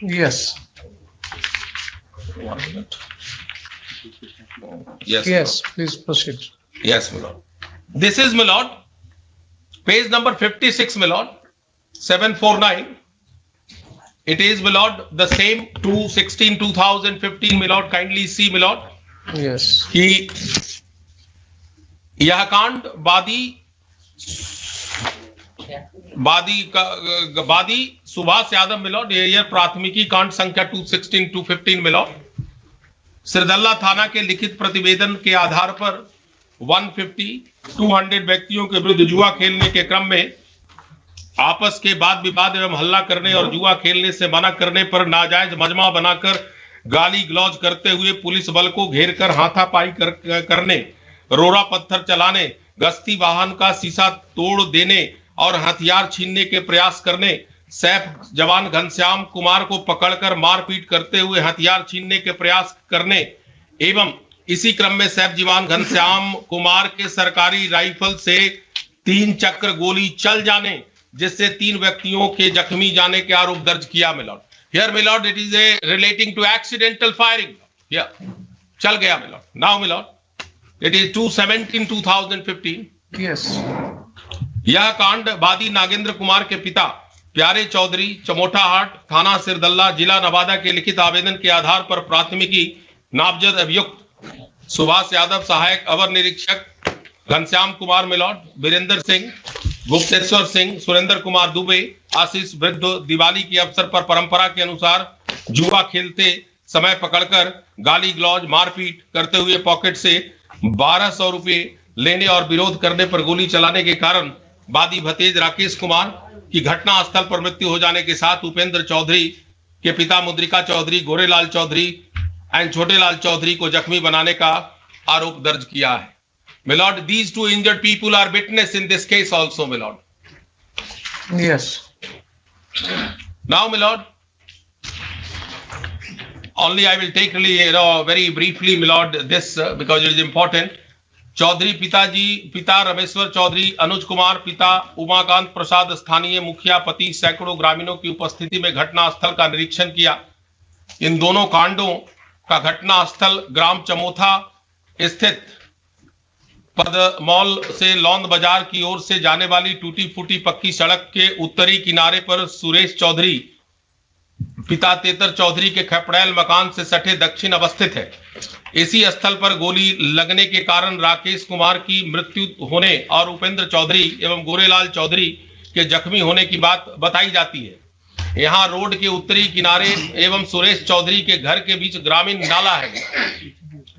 Yes. 1 minute. Yes. Yes, please proceed. Yes, my lord. This is, my lord, page number 56, my lord, 749. It is, my lord, the same 2/16/2015, my lord. Kindly see, my lord. Yes. यह कांड वादी Subhash Yadav, my lord, यह प्राथमिकी कांड संख्या 2/16/215, my lord, Sirdalla थाना के लिखित प्रतिवेदन के आधार पर 150-200 व्यक्तियों के विरुद्ध जुआ खेलने के क्रम में आपस के वाद विवाद एवं हल्ला करने और जुआ खेलने से मना करने पर नाजायज मजमा बनाकर गाली गलौज करते हुए पुलिस बल को घेर कर हाथापाई करने, रोड़ा पत्थर चलाने, गश्ती वाहन का शीशा तोड़ देने और हथियार छीनने के प्रयास करने, सैफ जवान घनश्याम कुमार को पकड़कर मारपीट करते हुए हथियार छीनने के प्रयास करने एवं इसी क्रम में सैफ जवान घनश्याम कुमार के सरकारी राइफल से 3 चक्र गोली चल जाने जिससे 3 व्यक्तियों के जख्मी जाने के आरोप दर्ज किया milord. Here, my lord, it is relating to accidental firing. Yeah, चल गया my lord. Now, my lord, it is 2/17/2015. Yes. यह कांड वादी नागेंद्र कुमार के पिता प्यारे चौधरी चमोटाहाट थाना सिरदल्ला जिला नवादा के लिखित आवेदन के आधार पर प्राथमिकी नामजद अभियुक्त सुभाष यादव, सहायक अवर निरीक्षक घनश्याम कुमार मिलॉर्ड, वीरेंद्र सिंह, गुप्तेश्वर सिंह, सुरेंद्र कुमार दुबे, आशीष वृद्ध दिवाली के अवसर पर परंपरा के अनुसार जुआ खेलते समय पकड़कर गाली गलौज मारपीट करते हुए पॉकेट से 1200 रुपए लेने और विरोध करने पर गोली चलाने के कारण वादी भतेज राकेश कुमार की घटना स्थल पर मृत्यु हो जाने के साथ उपेंद्र चौधरी के पिता मुद्रिका चौधरी, गोरेलाल चौधरी एंड छोटेलाल चौधरी को जख्मी बनाने का आरोप दर्ज किया है। My lord, these 2 injured people are witness in this case also, my lord. Yes. Now, my lord, only I will take really, very briefly, my lord, this because it is important. Chaudhary पिता रमेश्वर चौधरी, अनुज कुमार पिता उमाकांत प्रसाद स्थानीय मुखिया पति सैकड़ों ग्रामीणों की उपस्थिति में घटना स्थल का निरीक्षण किया। इन दोनों कांडों का घटना स्थल ग्राम चमोथा स्थित पदमौल से लौंद बाजार की ओर से जाने वाली टूटी फूटी पक्की सड़क के उत्तरी किनारे पर सुरेश चौधरी पिता तेतर चौधरी के खपड़ैल मकान से सटे दक्षिण अवस्थित है। इसी स्थल पर गोली लगने के कारण राकेश कुमार की मृत्यु होने और उपेंद्र चौधरी एवं गोरेलाल चौधरी के जख्मी होने की बात बताई जाती है। यहाँ रोड के उत्तरी किनारे एवं सुरेश चौधरी के घर के बीच ग्रामीण नाला है।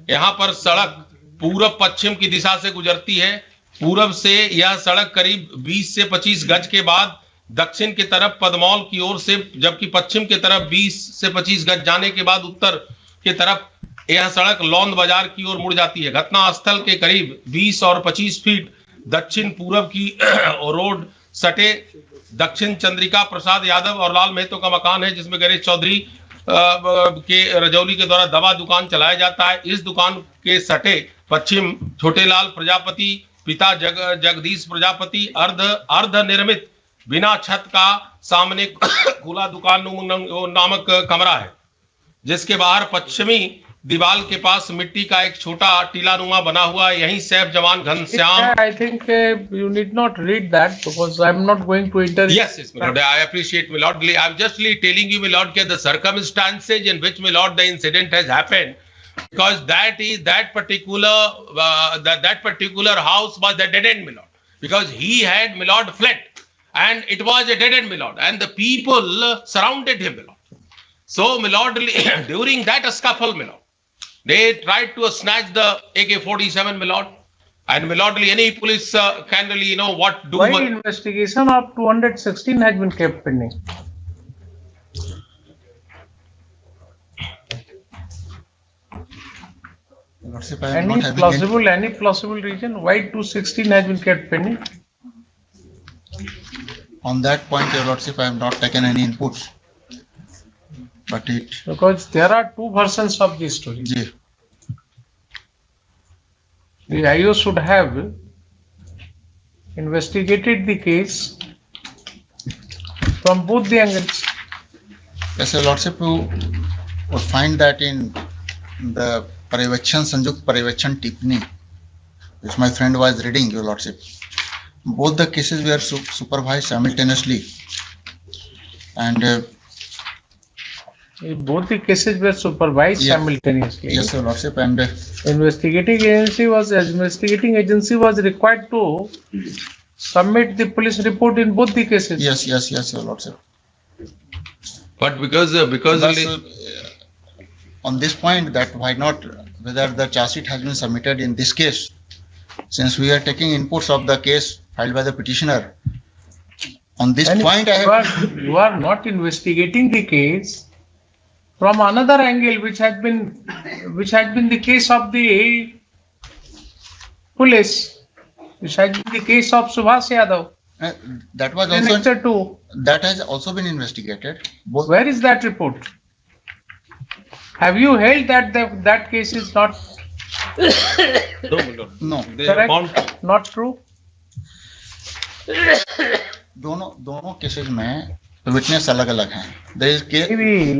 यहाँ पर सड़क पूरब पश्चिम की दिशा से गुजरती है। पूरब से यह सड़क करीब 20 से 25 गज के बाद दक्षिण की तरफ पदमौल की ओर से, जबकि पश्चिम की तरफ 20 से 25 गज जाने के बाद उत्तर की तरफ यह सड़क लौंद बाजार की ओर मुड़ जाती है। घटना स्थल के करीब 20 और 25 फीट दक्षिण पूरब की रोड सटे दक्षिण चंद्रिका प्रसाद यादव और लाल महतो का मकान है, जिसमें गणेश चौधरी के रजौली के द्वारा दवा दुकान चलाया जाता है। इस दुकान के सटे पश्चिम छोटेलाल प्रजापति पिता जगदीश प्रजापति अर्ध निर्मित बिना छत का सामने खुला दुकान नामक कमरा है, जिसके बाहर पश्चिमी दीवार के पास मिट्टी का एक छोटा टीलानुमा बना हुआ है। यहीं सैफ जवान Ghanshyam. I think you need not read that because I am not going to enter. Yes, my lord. I appreciate, my lord. I am just telling you, my lord, the circumstances in which, my lord, the incident has happened, because that particular house was a dead end, my lord, because he had, my lord, fled, and it was a dead end, my lord, and the people surrounded him, my lord. So, my lord, during that scuffle, my lord, they tried to snatch the AK-47, my lord, and my lord, any police can really what do. Why investigation of 216 has been kept pending? Any plausible reason why 216 has been kept pending? On that point, Your Lordship, I have not taken any inputs. But because there are 2 versions of this story. Ji. The IO should have investigated the case from both the angles. Yes, Your Lordship, you would find that in the Sanjukt Parivachan Tipni, which my friend was reading, Your Lordship, both the cases were supervised simultaneously, and both the cases were supervised simultaneously. Yes, Your Lordship, and investigating agency was required to submit the police report in both the cases. Yes, Your Lordship. But because on this point, that why not, whether the charge sheet has been submitted in this case, since we are taking inputs of the case filed by the petitioner. On this point, you are not investigating the case from another angle, which had been the case of the police, which had been the case of Subhas Yadav. That was In also Lecture 2. that has also been investigated. Where is that report? Have you held that that case is not No, correct? Not true? दोनों cases में witness अलग अलग हैं.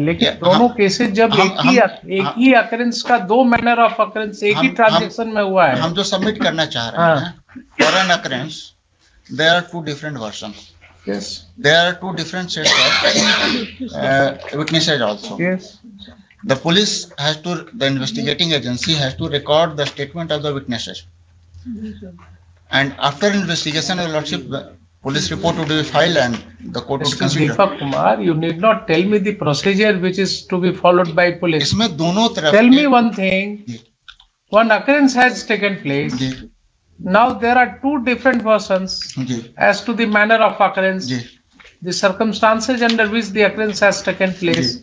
लेकिन दोनों cases जब एक ही occurrence का दो मैनर ऑफ अकरेंस एक ही ट्रांजैक्शन में हुआ है. हम जो सबमिट करना चाह रहे हैं, for an occurrence there are two different versions. Yes. There are two different sets of witnesses also. Yes. The police has to, the investigating agency has to record the statement of the witnesses. And after investigation, Your Lordship, the police report would be filed and the court would consider. Deepak Kumar, you need not tell me the procedure which is to be followed by police. इसमें दोनों तरफ. Tell me one thing. One occurrence has taken place. Now there are two different versions as to the manner of occurrence, the circumstances under which the occurrence has taken place.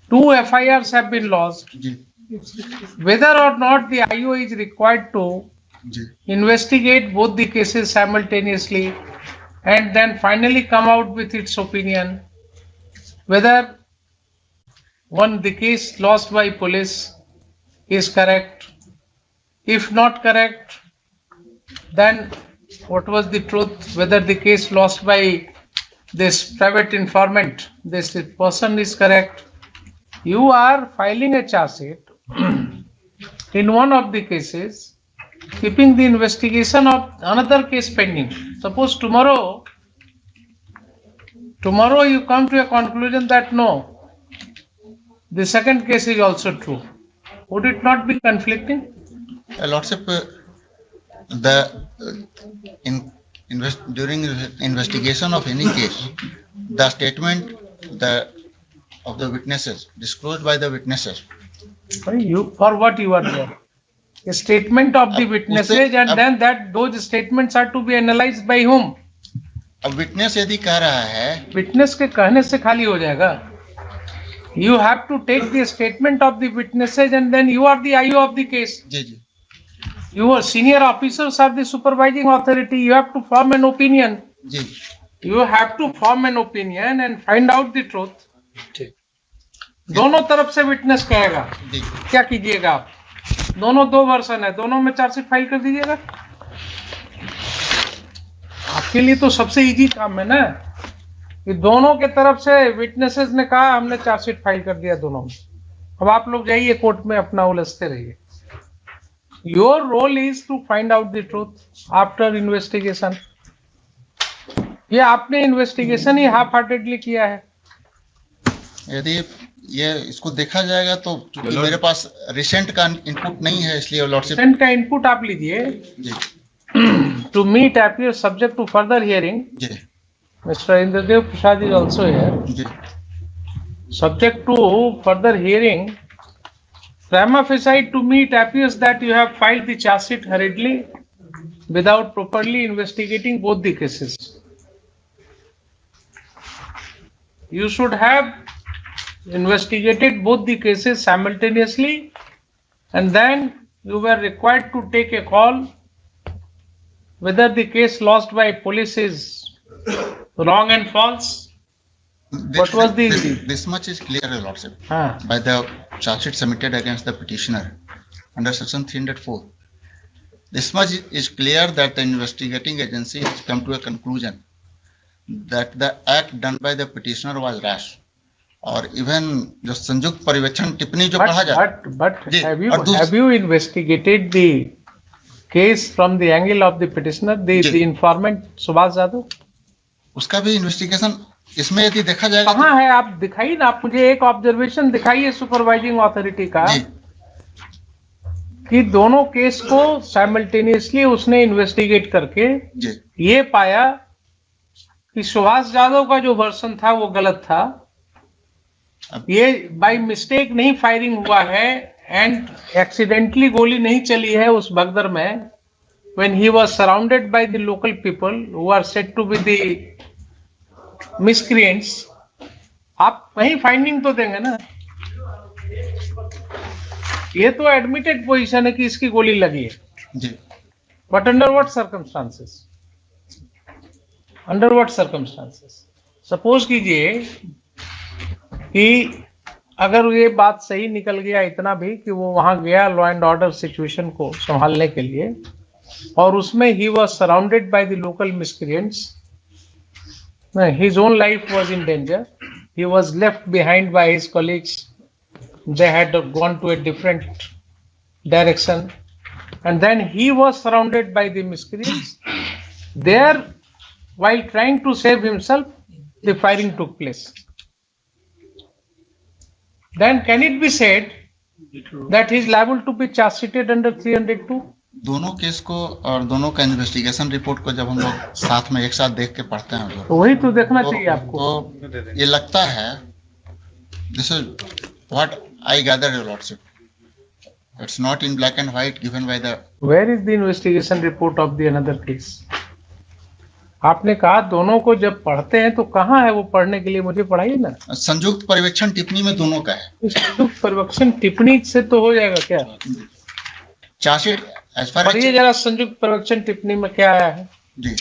Two FIRs have been lodged. Whether or not the IO is required to investigate both the cases simultaneously and then finally come out with its opinion, whether the case lost by police is correct. If not correct, then what was the truth, whether the case lost by this private informant, this person is correct. You are filing a charge sheet in one of the cases, keeping the investigation of another case pending. Suppose tomorrow you come to a conclusion that no, the second case is also true. Would it not be conflicting? Lordship, during investigation of any case, the statement of the witnesses disclosed by the witnesses. For what you are there? A statement of the witnesses, and then those statements are to be analyzed by whom? अब witness यदि कह रहा है, witness के कहने से खाली हो जाएगा. You have to take the statement of the witnesses, and then you are the IO of the case. Your senior officers are the supervising authority. You have to form an opinion. You have to form an opinion and find out the truth. दोनों तरफ से witness कहेगा. क्या कीजिएगा आप? दोनों दो version है, दोनों में चार्जशीट फाइल कर दीजिएगा. आपके लिए तो सबसे इजी काम है ना, कि दोनों के तरफ से विटनेसेस ने कहा, हमने चार्जशीट फाइल कर दिया दोनों में. अब आप लोग जाइए कोर्ट में अपना उलझते रहिए. Your role is to find out the truth after investigation. ये आपने इन्वेस्टिगेशन ही हाफ हार्टेडली किया है. यदि ये इसको देखा जाएगा तो मेरे पास रिसेंट का इनपुट नहीं है, इसलिए लॉर्डशिप रिसेंट का इनपुट आप लीजिए. To meet appears subject to further hearing. Mr. Indradev Prasad is also here. Subject to further hearing. Prima facie to meet appears that you have filed the charge sheet hurriedly without properly investigating both the cases. You should have investigated both the cases simultaneously, and then you were required to take a call whether the case lost by police is wrong and false. What was the... This much is clear, Lordship, by the charge sheet submitted against the petitioner under section 304. This much is clear that the investigating agency has come to a conclusion that the act done by the petitioner was rash. और even जो संयुक्त पर्यवेक्षण टिप्पणी जो पढ़ा जाए. But have you investigated the case from the angle of the petitioner, the informant Subhas Yadav? उसका भी इन्वेस्टिगेशन इसमें यदि देखा जाएगा. कहाँ है? आप दिखाइए ना, आप मुझे एक ऑब्जर्वेशन दिखाइए सुपरवाइजिंग अथॉरिटी का कि दोनों केस को साइमल्टेनियसली उसने इन्वेस्टिगेट करके ये पाया कि सुभाष यादव का जो वर्सन था वो गलत था. ये बाय मिस्टेक नहीं फायरिंग हुआ है एंड एक्सीडेंटली गोली नहीं चली है उस भगदड़ में. When he was surrounded by the local people who are said to be the miscreants, आप कहीं फाइंडिंग तो देंगे ना। ये तो एडमिटेड पोजीशन है कि इसकी गोली लगी है जी। But under what circumstances, under what circumstances. Suppose कीजिए कि अगर ये बात सही निकल गया इतना भी कि वो वहां गया लॉ एंड ऑर्डर सिचुएशन को संभालने के लिए और उसमें he was surrounded by the local miscreants, his own life was in danger, he was left behind by his colleagues, they had gone to a different direction, and then he was surrounded by the miscreants. There, while trying to save himself, the firing took place. Then can it be said that he is liable to be charge sheeted under 302? दोनों case को और दोनों का investigation report को जब हम लोग साथ में एक साथ देख के पढ़ते हैं तो वही तो देखना चाहिए आपको। तो ये लगता है, this is what I gather your lordship, it's not in black and white given by the. Where is the investigation report of the another case? आपने कहा दोनों को जब पढ़ते हैं तो कहाँ है वो पढ़ने के लिए? मुझे पढ़ाइए ना। संयुक्त पर्यवेक्षण टिप्पणी में दोनों का है। संयुक्त पर्यवेक्षण टिप्पणी से तो हो जाएगा क्या? चार्जशीट पढ़िए जरा संयुक्त पर्यवेक्षण टिप्पणी में क्या आया है जी।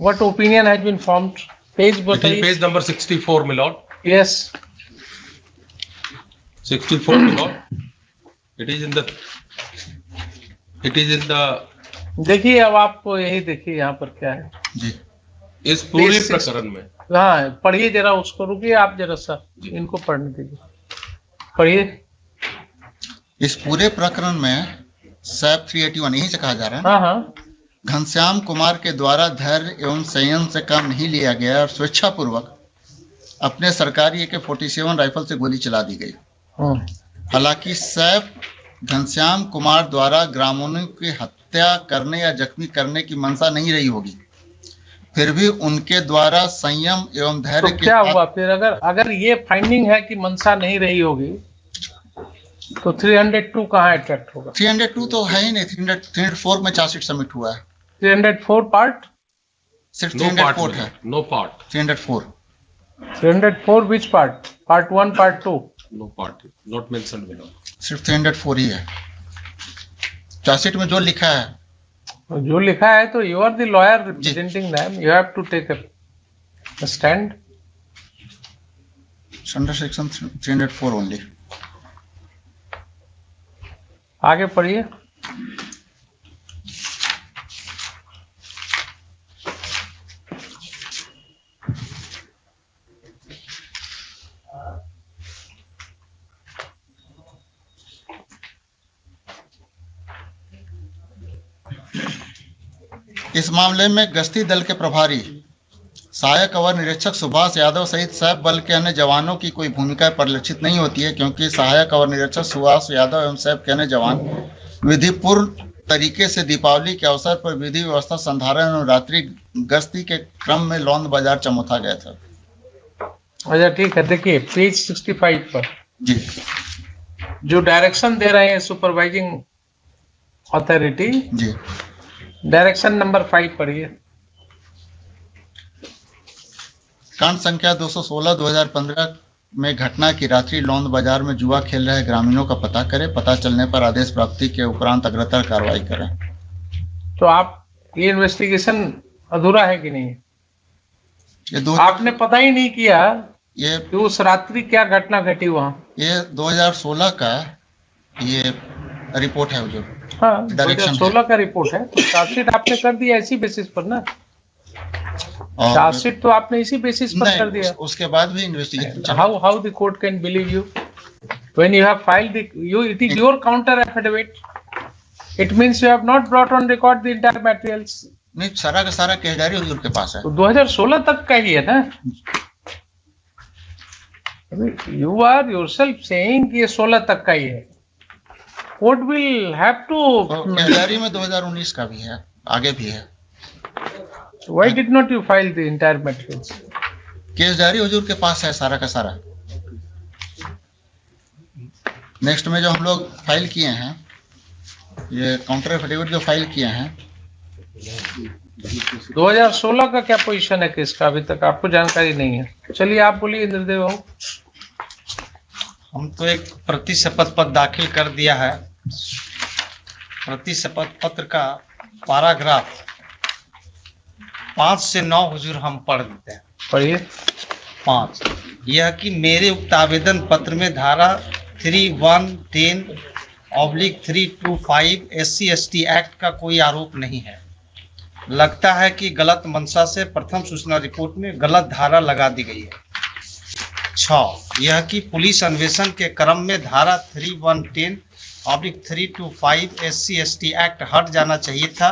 What opinion has been formed? Page बताइए। Page number 64 my lord. Yes. 64 my lord. It is in the देखिए अब आपको यही देखिए यहाँ पर क्या है जी। इस पूरे प्रकरण में हाँ पढ़िए जरा उसको, रुकिए आप जरा सा इनको पढ़ने दीजिए, पढ़िए। इस पूरे प्रकरण में सैप 381 यही से कहा जा रहा है। हाँ हाँ। घनश्याम कुमार के द्वारा धैर्य एवं संयम से काम नहीं लिया गया और स्वेच्छापूर्वक अपने सरकारी AK-47 राइफल से गोली चला दी गई। हालांकि सैप घनश्याम कुमार द्वारा ग्रामीणों की हत्या करने या जख्मी करने की मंशा नहीं रही होगी, फिर भी उनके द्वारा संयम एवं धैर्य तो क्या हुआ फिर? अगर ये फाइंडिंग है कि मंशा नहीं रही होगी तो 302 कहाँ अट्रैक्ट होगा? 302 तो है ही नहीं। 304 में चार्जशीट सबमिट हुआ है। 304 पार्ट सिर्फ 304 है। No part 304 which part? Part 1 part 2? No part not mentioned below. सिर्फ 304 ही है चार्जशीट में जो लिखा है। जो लिखा है तो you are the lawyer representing them, you have to take a stand under section 304 only. आगे पढ़िए। इस मामले में गश्ती दल के प्रभारी सहायक अवर निरीक्षक सुभाष यादव सहित सैप बल के अन्य जवानों की कोई भूमिका परिलक्षित नहीं होती है, क्योंकि सहायक अवर निरीक्षक सुभाष यादव एवं सैप के अन्य जवान विधिपूर्ण तरीके से दीपावली के अवसर पर विधि व्यवस्था संधारण और रात्रि गश्ती के क्रम में लौंद बाजार चमोथा गए थे। अच्छा ठीक है, देखिए पेज 65 पर जी जो डायरेक्शन दे रहे हैं सुपरवाइजिंग अथॉरिटी जी, डायरेक्शन नंबर 5 पढ़िए। कांड संख्या 216/2015 में घटना की रात्रि लौंद बाजार में जुआ खेल रहे ग्रामीणों का पता करें, पता चलने पर आदेश प्राप्ति के उपरांत अग्रतर कार्रवाई करें। तो आप ये इन्वेस्टिगेशन अधूरा है कि नहीं? आपने पता ही नहीं किया ये कि उस रात्रि क्या घटना घटी वहाँ? ये 2016 का ये रिपोर्ट है जो हाँ 2016 का रिपोर्ट है, तो चार्जशीट आपने कर दिया इसी बेसिस पर ना? चार्जशीट तो आपने इसी बेसिस पर कर दिया। उसके बाद भी investigation how the court can believe you when you have filed it is your counter affidavit, it means you have not brought on record the entire materials. नहीं, सारा का सारा केस डायरी हुजूर के पास है। तो 2016 तक का ही है ना? यू आर योरसेल्फ सेइंग कि ये 16 तक का ही है। Court will have to case diary में 2019 का भी है, आगे भी है। Why did not you file the entire materials? Case diary हुजूर के पास है सारा का सारा। नेक्स्ट में जो हम लोग फाइल किए हैं, ये काउंटर एफिडेविट जो फाइल किए हैं, 2016 का क्या पोजीशन है केस का? अभी तक आपको जानकारी नहीं है। चलिए आप बोलिए इंद्रदेव बाबू। हम तो एक प्रति शपथ पत्र दाखिल कर दिया है। प्रति शपथ पत्र का पैराग्राफ 5 से 9 हुजूर हम पढ़ देते हैं। पढ़िए। 5, यह कि मेरे उक्त आवेदन पत्र में धारा 3110/325 SC/ST एक्ट का कोई आरोप नहीं है। लगता है कि गलत मंशा से प्रथम सूचना रिपोर्ट में गलत धारा लगा दी गई है। 6, यह कि पुलिस अन्वेषण के क्रम में धारा 3110/325 SC/ST एक्ट हट जाना चाहिए था,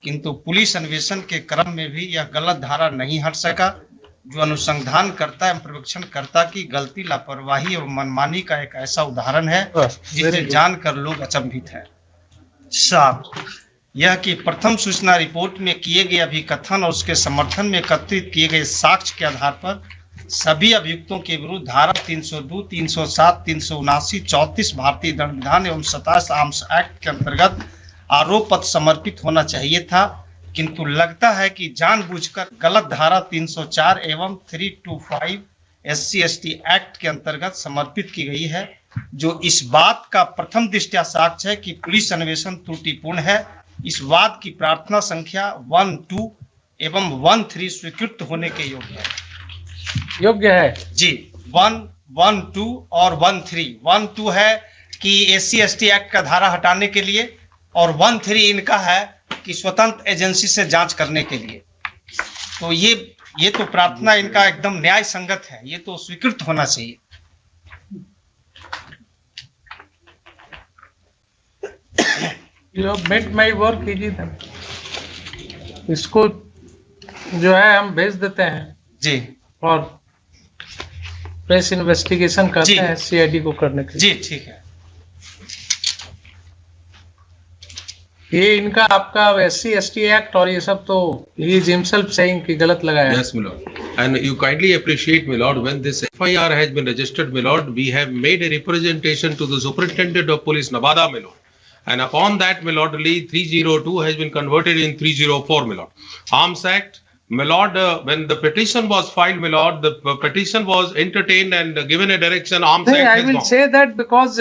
किंतु पुलिस अन्वेषण के क्रम में भी यह गलत धारा नहीं हट सका, जो अनुसंधानकर्ता एवं पर्यवेक्षणकर्ता की गलती, लापरवाही और मनमानी का एक ऐसा उदाहरण है जिसे जानकर लोग अचंभित हैं। 7, यह कि प्रथम सूचना रिपोर्ट में किए गए अभिकथन और उसके समर्थन में एकत्रित किए गए साक्ष्य के आधार पर सभी अभियुक्तों के विरुद्ध धारा 302, 307, 379, 34 भारतीय दंड विधान एवं 27 आर्म्स एक्ट के अंतर्गत आरोप पत्र समर्पित होना चाहिए था, किंतु लगता है कि जानबूझकर गलत धारा 304 एवं 325 SC/ST एक्ट के अंतर्गत समर्पित की गई है, जो इस बात का प्रथम दृष्टया साक्ष्य है कि पुलिस अन्वेषण त्रुटिपूर्ण है। इस वाद की प्रार्थना संख्या 1, 2 एवं 1, 3 स्वीकृत होने के योग्य है जी। 1, 1, 2 और 1, 3। 1, 2 है कि SC/ST एक्ट का धारा हटाने के लिए, और 1, 3 इनका है कि स्वतंत्र एजेंसी से जांच करने के लिए। तो ये तो प्रार्थना इनका एकदम न्याय संगत है, ये तो स्वीकृत होना चाहिए। You have made my work easy then. इसको जो है हम भेज देते हैं जी, और प्रेस इन्वेस्टिगेशन करते हैं CID को करने के लिए। जी ठीक है। ये इनका आपका SC/ST एक्ट और ये सब तो he is himself saying कि गलत लगाया। Yes, my lord. And you kindly appreciate, my lord, when this FIR has been registered, my lord, we have made a representation to the Superintendent of Police, Nevada, my lord. And upon that, my lord, 302 has been converted in 304, my lord. Arms Act, my lord, when the petition was filed, my lord, the petition was entertained and given a direction. Arms Act I will say that because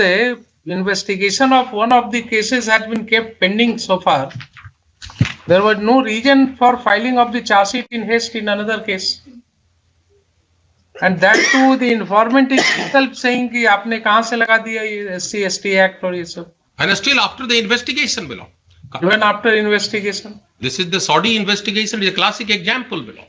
investigation of one of the cases has been kept pending so far. There was no reason for filing of the charge sheet in haste in another case. And that too, the informant is himself saying कि आपने कहाँ से लगा दिया ये SC/ST act और ये सब। And still after the investigation, my lord. Even after investigation. This is the Saudi investigation, is a classic example, my lord.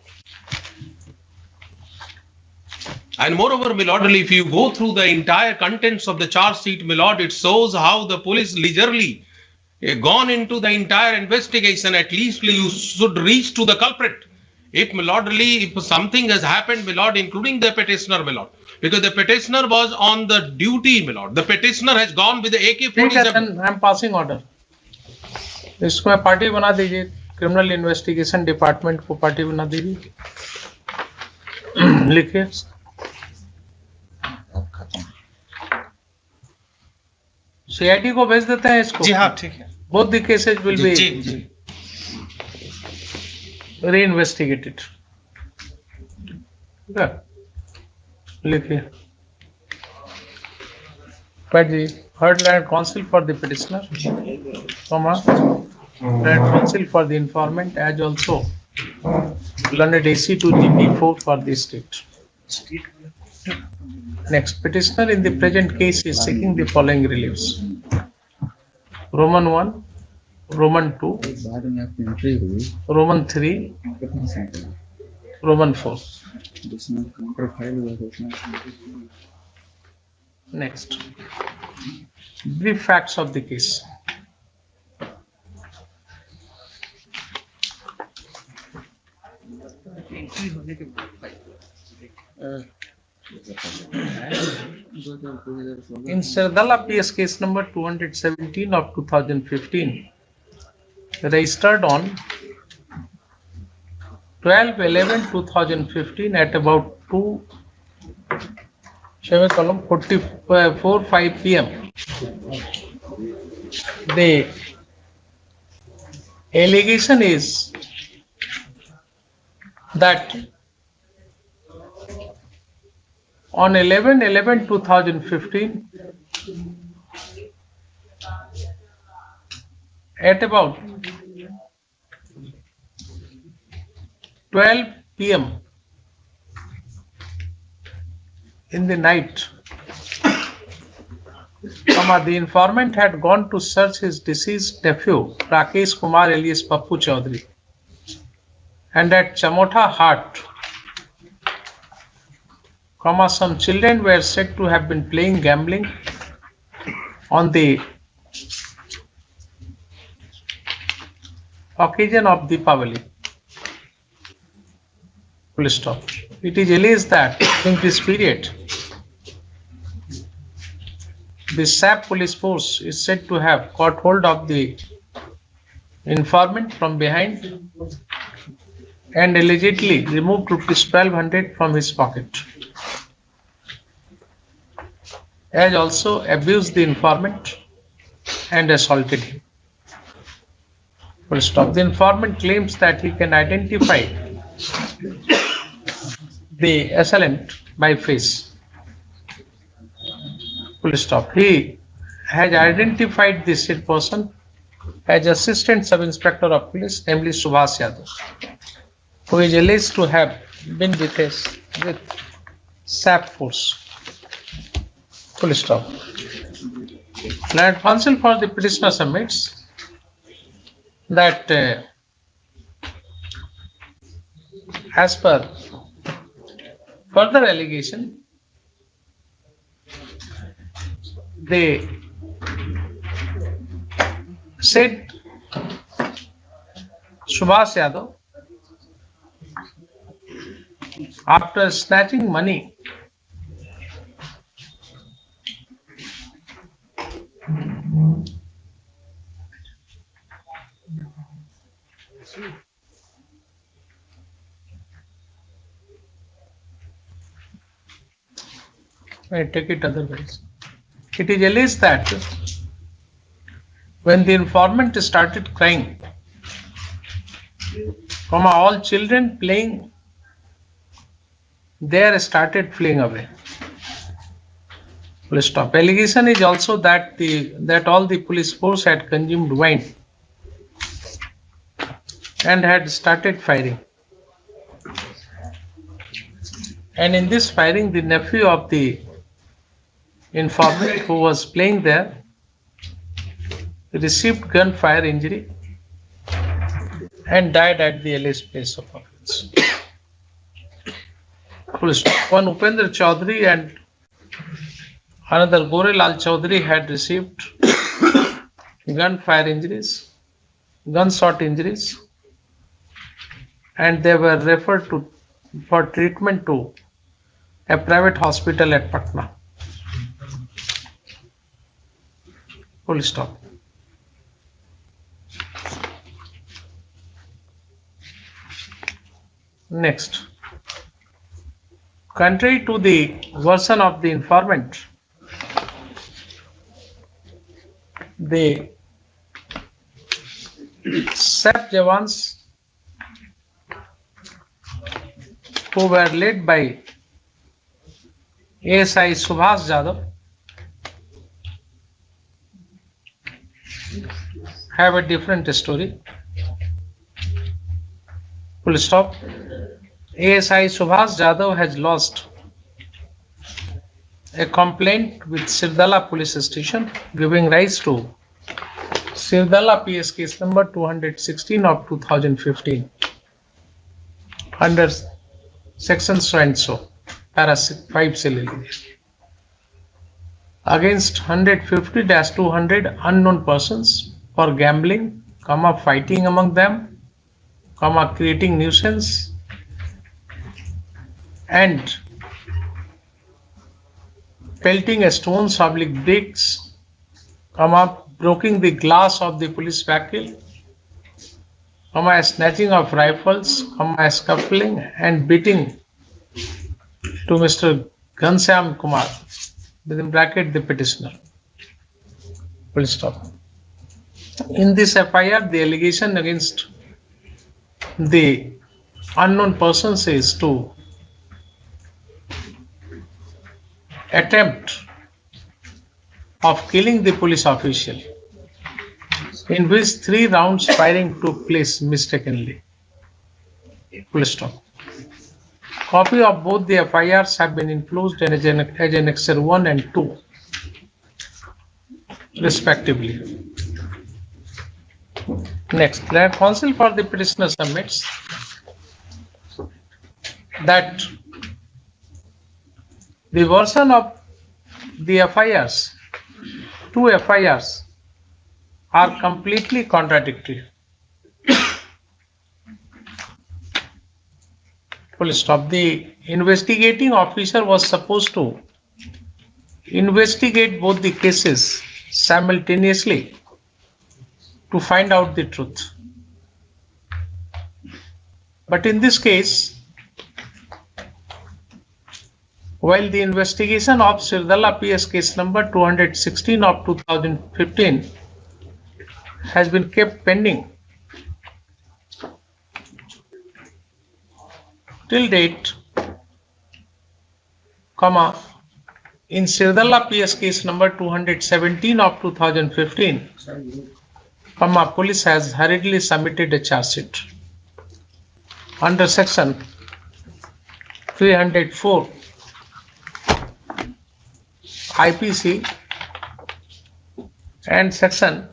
And moreover, my lord, if you go through the entire contents of the charge sheet, my lord, it shows how the police leisurely gone into the entire investigation. At least you should reach to the culprit. If, my lord, if something has happened, my lord, including the petitioner, my lord, because the petitioner was on the duty, my lord. The petitioner has gone with the AK-47. I am passing order. इसको party बना दीजिए, criminal investigation department को party बना दीजिए। लिखिए। CID को भेज देते हैं इसको। जी हाँ ठीक है। Both the cases will be reinvestigated. लिखिए। But the heard land counsel for the petitioner, land counsel for the informant, as also learned AC to GP4 for the state. Next, petitioner in the present case is seeking the following reliefs: Roman 1, Roman 2, Roman 3, Roman 4. Next, brief facts of the case. In Sardala PS case number 217 of 2015, registered on 12/11/2015 at about 2:45 p.m. The allegation is that on 11/11/2015 at about 12 p.m. in the night, the informant had gone to search his deceased nephew, Rakesh Kumar alias Pappu Chaudhary, and at Chamota Hut, some children were said to have been playing gambling on the occasion of Deepavali. Full stop. It is alleged that in this period, the SAP police force is said to have caught hold of the informant from behind and allegedly removed rupees 1200 from his pocket, as also abused the informant and assaulted him. Full stop. The informant claims that he can identify the assailant by face. Full stop. He has identified this person as Assistant Sub-Inspector of Police, namely Subhas Yadav, who is alleged to have been with SAP force. Full stop. Learned counsel for the petitioner submits that as per further allegation, they said Subhas Yadav, after snatching money I take it otherwise. It is alleged that when the informant started crying, all children playing there started fleeing away. Full stop. Allegation is also that all the police force had consumed wine and had started firing. And in this firing, the nephew of the informant who was playing there received gunfire injury and died at the alleged place of offense. Full stop. One Upendra Chaudhary and another Gorelal Chaudhary had received gunfire injuries, gunshot injuries, and they were referred for treatment to a private hospital at Patna. Full stop. Next. Contrary to the version of the informant, the SAP Jawans who were led by ASI Subhas Yadav have a different story. Full stop. ASI Subhas Yadav has lodged a complaint with Sirdala police station giving rise to Sirdala PS case number 216 of 2015 under section so and so, para 5 se le liye, against 150-200 unknown persons for gambling, fighting among them, creating nuisance, and pelting stones, bricks, breaking the glass of the police vehicle, snatching of rifles, scuffling and beating to Mr. Ghanshyam Kumar, within bracket the petitioner. Full stop. In this FIR, the allegation against the unknown person says to attempt of killing the police official, in which 3 rounds firing took place mistakenly. Full stop. Copy of both the FIRs have been enclosed as Annexure 1 and 2, respectively. Next, the counsel for the petitioner submits that the version of the FIRs, 2 FIRs, are completely contradictory. Full stop. The investigating officer was supposed to investigate both the cases simultaneously to find out the truth. But in this case, while the investigation of Sirdalla PS case number 216 of 2015 has been kept pending till date, in Sirdalla PS case number 217 of 2015, police has hurriedly submitted a charge sheet under section 304 IPC and section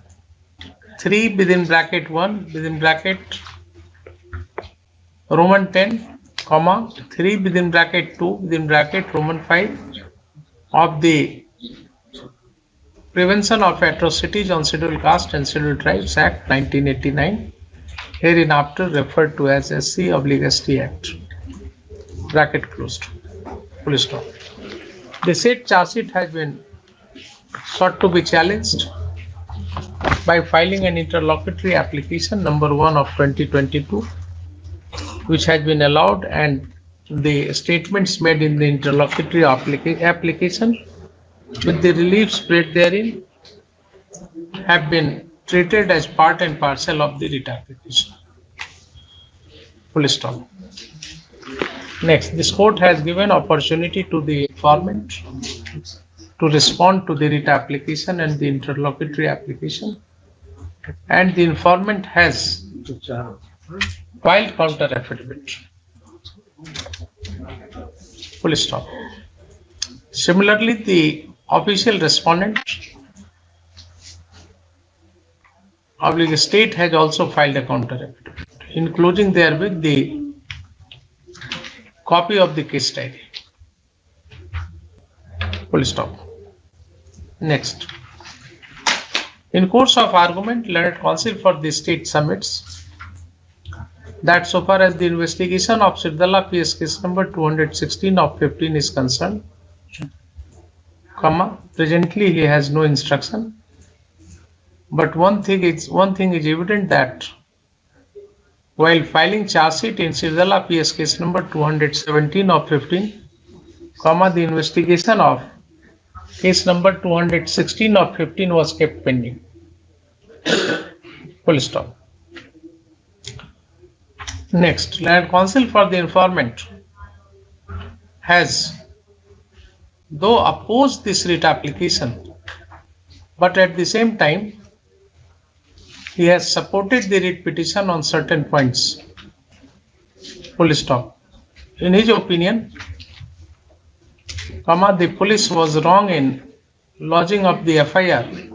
3 within bracket 1 within bracket Roman 10, 3 within bracket 2 within bracket Roman 5 of the Prevention of Atrocities on Scheduled Caste and Scheduled Tribes Act 1989, hereinafter referred to as SC/ST Act. Bracket closed. Full stop. The said charge sheet has been sought to be challenged by filing an interlocutory application number 1 of 2022, which has been allowed, and the statements made in the interlocutory application with the relief spread therein have been treated as part and parcel of the writ application. Full stop. Next, this court has given opportunity to the informant to respond to the writ application and the interlocutory application, and the informant has filed counter affidavit. Full stop. Similarly, the official respondent / state has also filed a counter affidavit, including therewith the copy of the case diary. Full stop. Next. In course of argument, learned counsel for the state submits that so far as the investigation of Sirdalla PS case number 216 of 15 is concerned, presently he has no instruction. But one thing is evident, that while filing charge sheet in Sirdalla PS case number 217 of 15, the investigation of case number 216 of 15 was kept pending. Full stop. Next, land counsel for the informant has, though opposed this writ application, but at the same time he has supported the writ petition on certain points. Full stop. In his opinion, the police was wrong in lodging of the FIR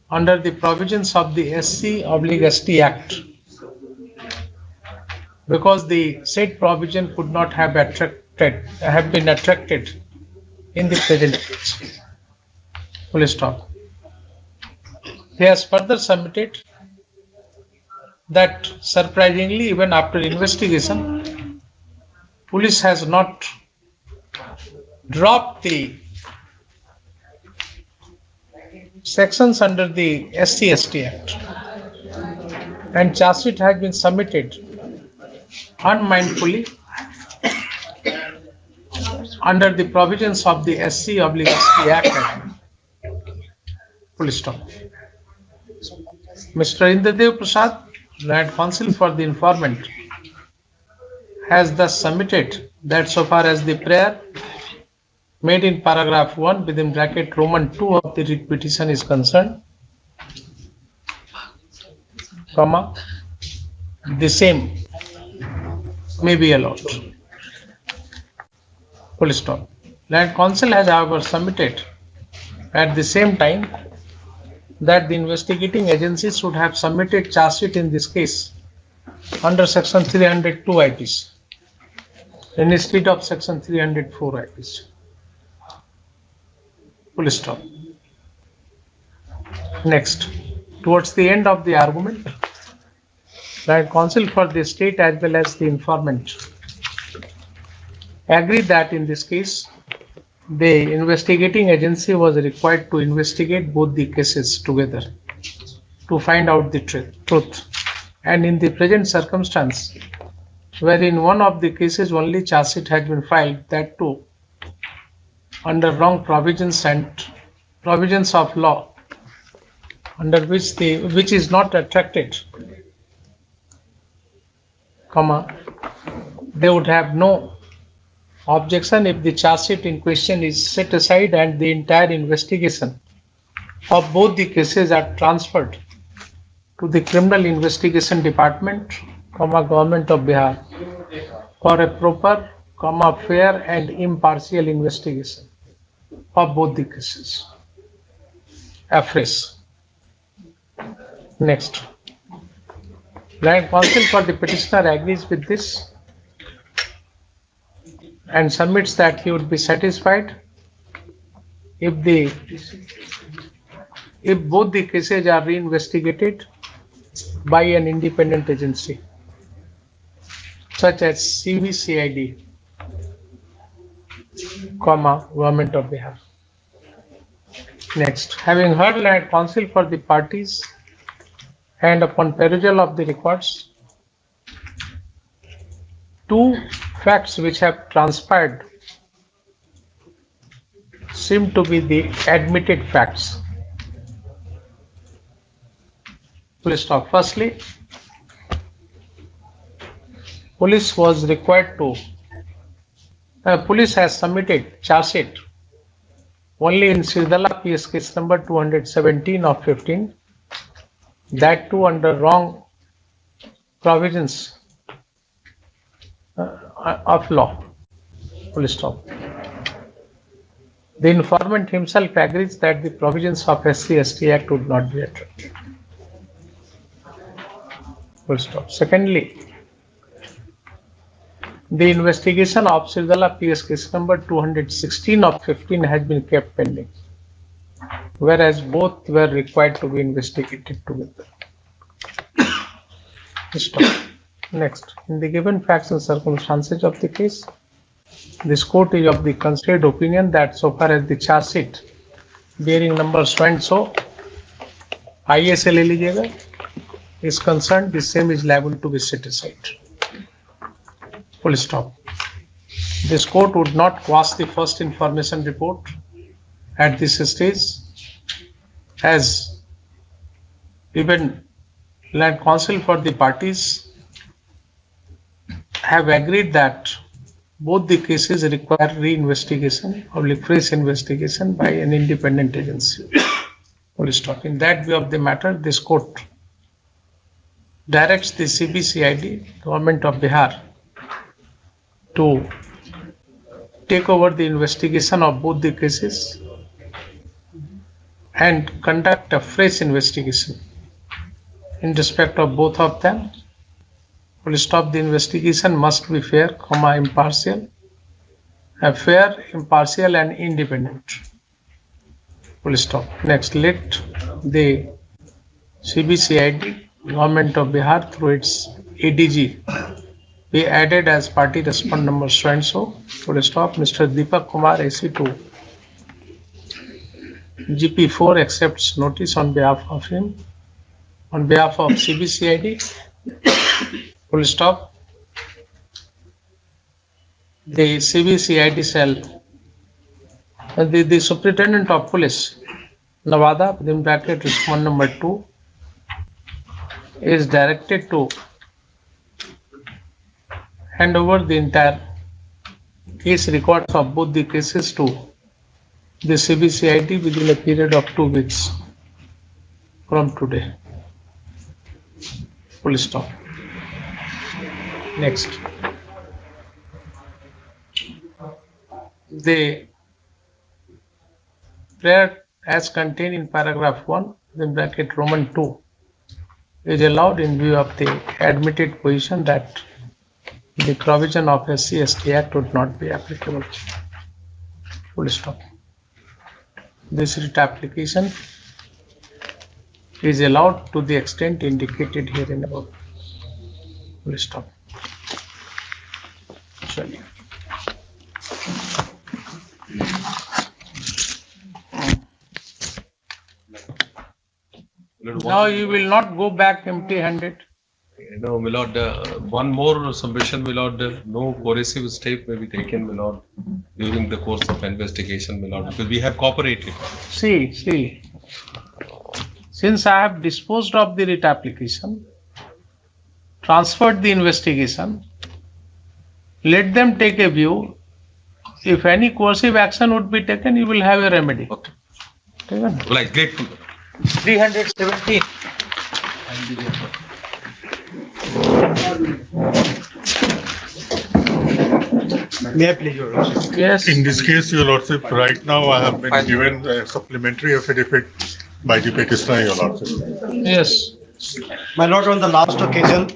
under the provisions of the SC/ST Act, because the said provision could not have been attracted in the present case. Full stop. He has further submitted that surprisingly, even after investigation, police has not dropped the sections under the SC/ST Act, and charge sheet has been submitted unmindfully under the provisions of the SC/ST Act. Full stop. Mr. Indradev Prasad, land counsel for the informant, has thus submitted that so far as the prayer made in paragraph 1 within bracket Roman 2 of the writ petition is concerned, comma, the same may be allowed. Full stop. Land Council has, however, submitted at the same time that the investigating agency should have submitted charge sheet in this case under section 302 IPC instead of section 304 IPC. Full stop. Next, towards the end of the argument, Land Council for the state as well as the informant agreed that in this case the investigating agency was required to investigate both the cases together to find out the truth, and in the present circumstance wherein one of the cases only charge sheet has been filed, that too under wrong provisions and provisions of law under which is not attracted, comma, they would have no objection if the charge sheet in question is set aside and the entire investigation of both the cases are transferred to the Criminal Investigation Department, comma, Government of Bihar for a proper, comma, fair and impartial investigation of both the cases. Afresh. Next. Land Council for the petitioner agrees with this and submits that he would be satisfied if both the cases are reinvestigated by an independent agency such as CBCID, comma, Government of Bihar. Next, having heard Land Council for the parties and upon perusal of the records, two facts which have transpired seem to be the admitted facts. Please stop. Firstly, police was required to, police has submitted charge sheet only in Sirdala PS case number 217 of 15, that too under wrong provisions of law. Full stop. The informant himself agrees that the provisions of SC/ST Act would not be attracted. Full stop. Secondly, the investigation of Sirdala PS case number 216 of 15 has been kept pending, whereas both were required to be investigated together. Stop. Next, in the given facts and circumstances of the case, this court is of the considered opinion that so far as the charge sheet bearing number so and so ISL ले लीजिएगा is concerned, the same is liable to be set aside. Full stop. This court would not quash the first information report at this stage, as even Land Council for the parties have agreed that both the cases require reinvestigation or fresh investigation by an independent agency. Full stop. In that view of the matter, this court directs the CBCID, Government of Bihar, to take over the investigation of both the cases and conduct a fresh investigation in respect of both of them. Full stop. The investigation must be fair, comma, impartial, fair, impartial and independent. Full stop. Next, let the CBCID, Government of Bihar, through its ADG, be added as party respondent number so and so. Full stop. Mr. Deepak Kumar, AC2, GP4 accepts notice on behalf of him, on behalf of CBCID. Full stop. The CBCID cell, the Superintendent of Police, Nevada, within bracket respondent number 2, is directed to hand over the entire case records of both the cases to the CBCID within a period of 2 weeks from today. Full stop. Next. The prayer as contained in paragraph 1, then bracket Roman 2, is allowed in view of the admitted position that the provision of SC/ST Act would not be applicable. Full stop. This writ application is allowed to the extent indicated herein above. Full stop. Sorry. Now you will not go back empty-handed. No, my lord, one more submission, my lord, no coercive step may be taken, my lord, during the course of investigation, my lord, because we have cooperated. See, since I have disposed of the writ application, transferred the investigation, let them take a view. If any coercive action would be taken, you will have a remedy. Okay. Taken? Like, grateful. 317. May I please, Your Lordship? Yes. In this case, Your Lordship, right now I have been given a supplementary affidavit by the petitioner, Your Lordship. Yes. My lord, on the last occasion,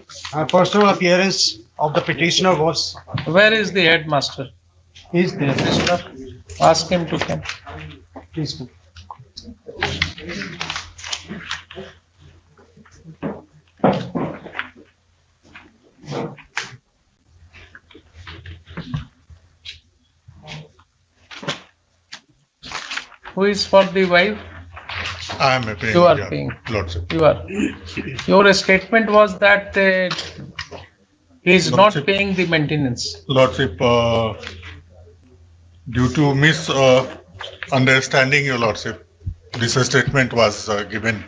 personal appearance of the petitioner was. Where is the headmaster? He is there. Ask him to come. Please come. Who is for the wife? I am paying. You are yeah, paying. Lordship. You are. Your statement was that he is not Lordship. paying the maintenance. Lordship, due to misunderstanding, Your Lordship, this statement was given.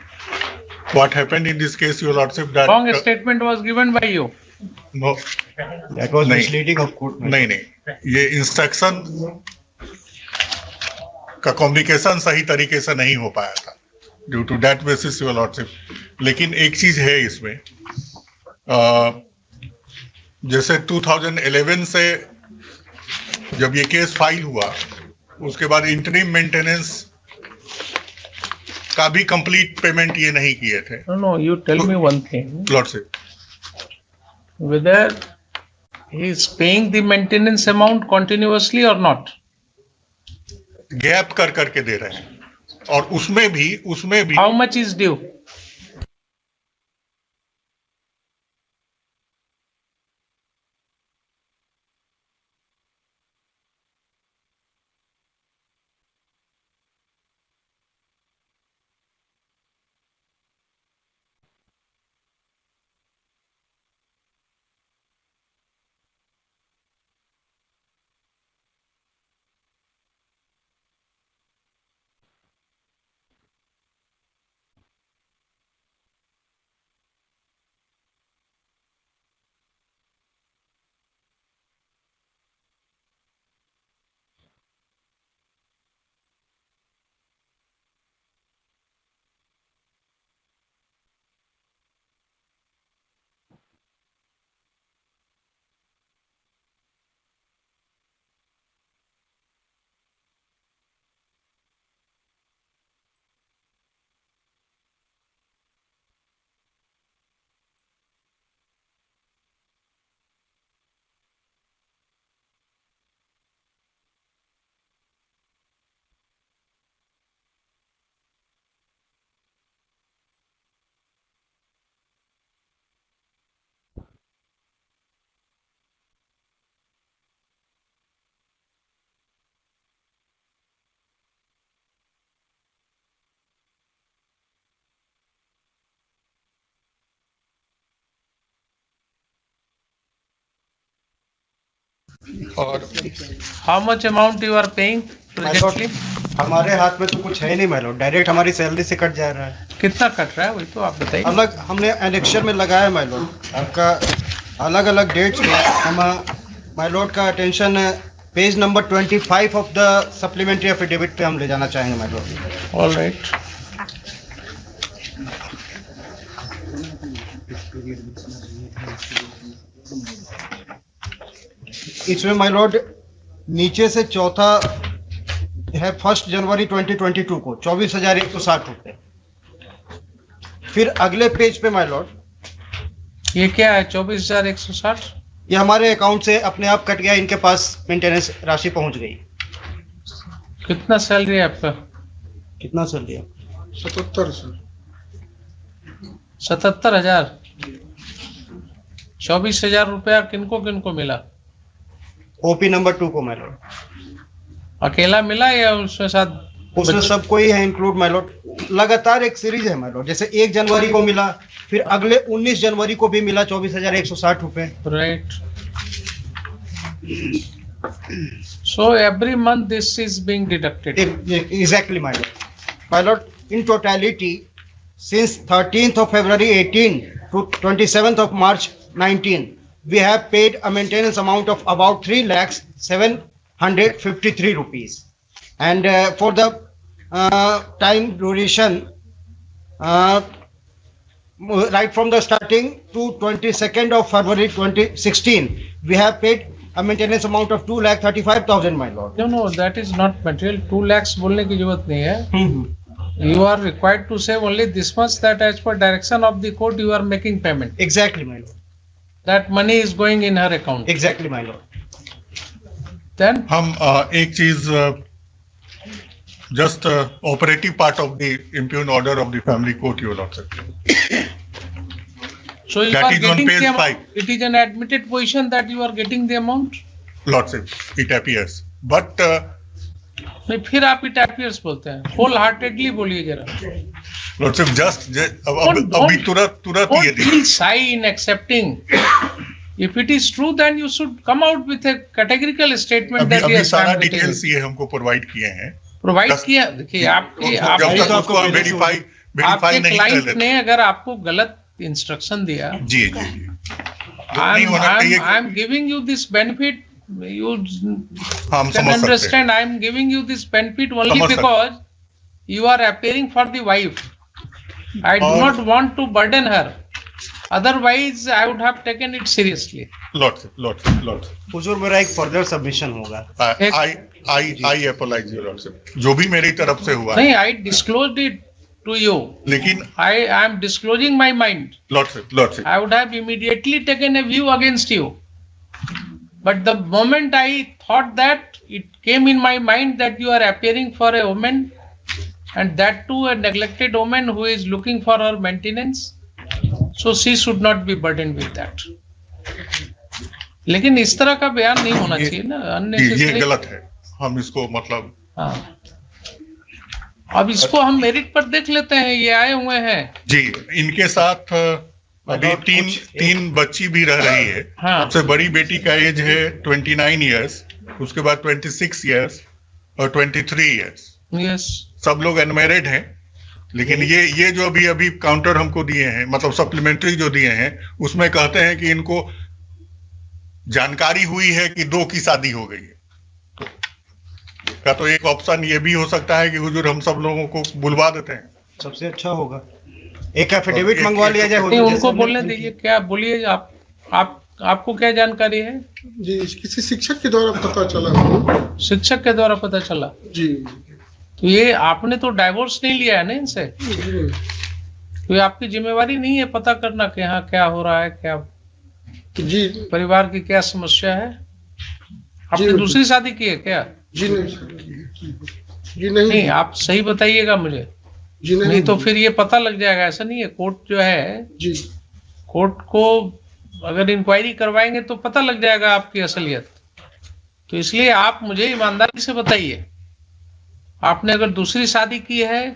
What happened in this case, Your Lordship, that... Wrong statement was given by you. No. That was नहीं, misleading of court. नहीं, ये instruction का communication सही तरीके से नहीं हो पाया था due to that basis, your lordship. लेकिन एक चीज है इसमें, जैसे 2011 से जब ये केस फाइल हुआ, उसके बाद इंटरिम मेंटेनेंस का भी कंप्लीट पेमेंट ये नहीं किए थे. No, you tell me one thing. Lordship, Whether he is paying the maintenance amount continuously or not. Gap कर करके दे रहे हैं, और उसमें भी How much is due? और How much amount you are paying presently? हमारे हाथ में तो कुछ है नहीं मैलो, डायरेक्ट हमारी सैलरी से कट जा रहा है. कितना कट रहा है वही तो आप बताइए. अलग हमने एनेक्शर में लगाया मैलो, आपका अलग अलग डेट्स पे हम माय लॉर्ड का attention page number 25 of the supplementary affidavit पे हम ले जाना चाहेंगे माय लॉर्ड। All right. इसमें माय लॉर्ड नीचे से चौथा है 1 जनवरी 2022 को 24,160 रुपए। फिर अगले पेज पे माय लॉर्ड ये क्या है 24,160? ये हमारे अकाउंट से अपने आप कट गया, इनके पास मेंटेनेंस राशि पहुंच गई। कितना सैलरी है आपका? कितना सैलरी है? 77 सर। 77,000। 24,000 रुपया किनको किनको मिला? ओपी नंबर 2 को माय लॉर्ड। अकेला मिला या उसमें साथ? उसमें सबको ही है इंक्लूड माय लॉर्ड। लगातार एक सीरीज है माय लॉर्ड, जैसे 1 जनवरी को मिला, फिर अगले 19 जनवरी को भी मिला 24,160 रुपए। Right. So every month this is being deducted. Exactly my Lord. My Lord, in totality since 13th of February 18 to 27th of March 19 we have paid a maintenance amount of about 3,0753 rupees, and for the time duration right from the starting to 22nd of February 2016 we have paid a maintenance amount of 2,35,000 my lord. No, that is not material. 2 lakhs बोलने की जरूरत नहीं है। You are required to say only this much, that as per direction of the court you are making payment. Exactly my lord. That money is going in her account. Exactly my lord. Then हम एक चीज just operative part of the impugned order of the family court you will accept. So you That are is on getting page the amount. 5. It is an admitted position that you are getting the amount. Lordship, it appears. But नहीं, फिर आप it appears बोलते हैं। Whole heartedly बोलिए जरा। Lordship, अभी तुरंत ये Don't feel shy in accepting. If it is true, then you should come out with a categorical statement that अभी yes, सारा I am getting details it. ये हमको प्रोवाइड किए हैं। प्रोवाइड किया। देखिए आपके वेरीफाई आपके नहीं कर क्लाइंट लेते। ने अगर आपको गलत इंस्ट्रक्शन दिया, जी I am giving you this benefit, you हम can समझ understand I am giving you this benefit only समझ because you are appearing for the wife. I do not want to burden her. Otherwise, I would have taken it seriously. Lordship हुजूर मेरा एक further submission होगा। आई apologise you lordship, जो भी मेरी तरफ से हुआ नहीं, I disclosed it to you. लेकिन I am disclosing my mind. Lordship I would have immediately taken a view against you. But the moment I thought that, it came in my mind that you are appearing for a woman, and that too a neglected woman who is looking for her maintenance. So she should not be burdened with that. लेकिन इस तरह का बयान नहीं होना चाहिए ना, ये गलत है। हम इसको मतलब अब इसको हम मेरिट पर देख लेते हैं। ये आए हुए हैं जी, इनके साथ अभी तीन बच्ची भी रह रही है। सबसे बड़ी बेटी का एज है 29 इयर्स, उसके बाद 26 इयर्स और 23 इयर्स। यस, सब लोग अनमैरिड हैं। लेकिन ये जो अभी काउंटर हमको दिए हैं, मतलब सप्लीमेंट्री जो दिए हैं, उसमें कहते हैं कि इनको जानकारी हुई है कि 2 की शादी हो गई है। का तो एक ऑप्शन ये भी हो सकता है कि हुजूर हम सब लोगों को बुलवा देते हैं। सबसे अच्छा होगा एक एफिडेविट मंगवा लिया जाए। उनको बोलने दीजिए। क्या बोलिए आपको क्या जानकारी है? जी, किसी शिक्षक के द्वारा पता चला। शिक्षक के द्वारा पता चला जी। तो ये आपने तो डाइवोर्स नहीं लिया है ना इनसे? तो ये आपकी जिम्मेवारी नहीं है पता करना कि यहाँ क्या हो रहा है, क्या जी परिवार की क्या समस्या है? आपने दूसरी शादी की है क्या? जी नहीं, आप सही बताइएगा मुझे। नहीं तो फिर ये पता लग जाएगा। ऐसा नहीं है, कोर्ट जो है जी, कोर्ट को अगर इंक्वायरी करवाएंगे तो पता लग जाएगा आपकी असलियत। तो इसलिए आप मुझे ईमानदारी से बताइए, आपने अगर दूसरी शादी की है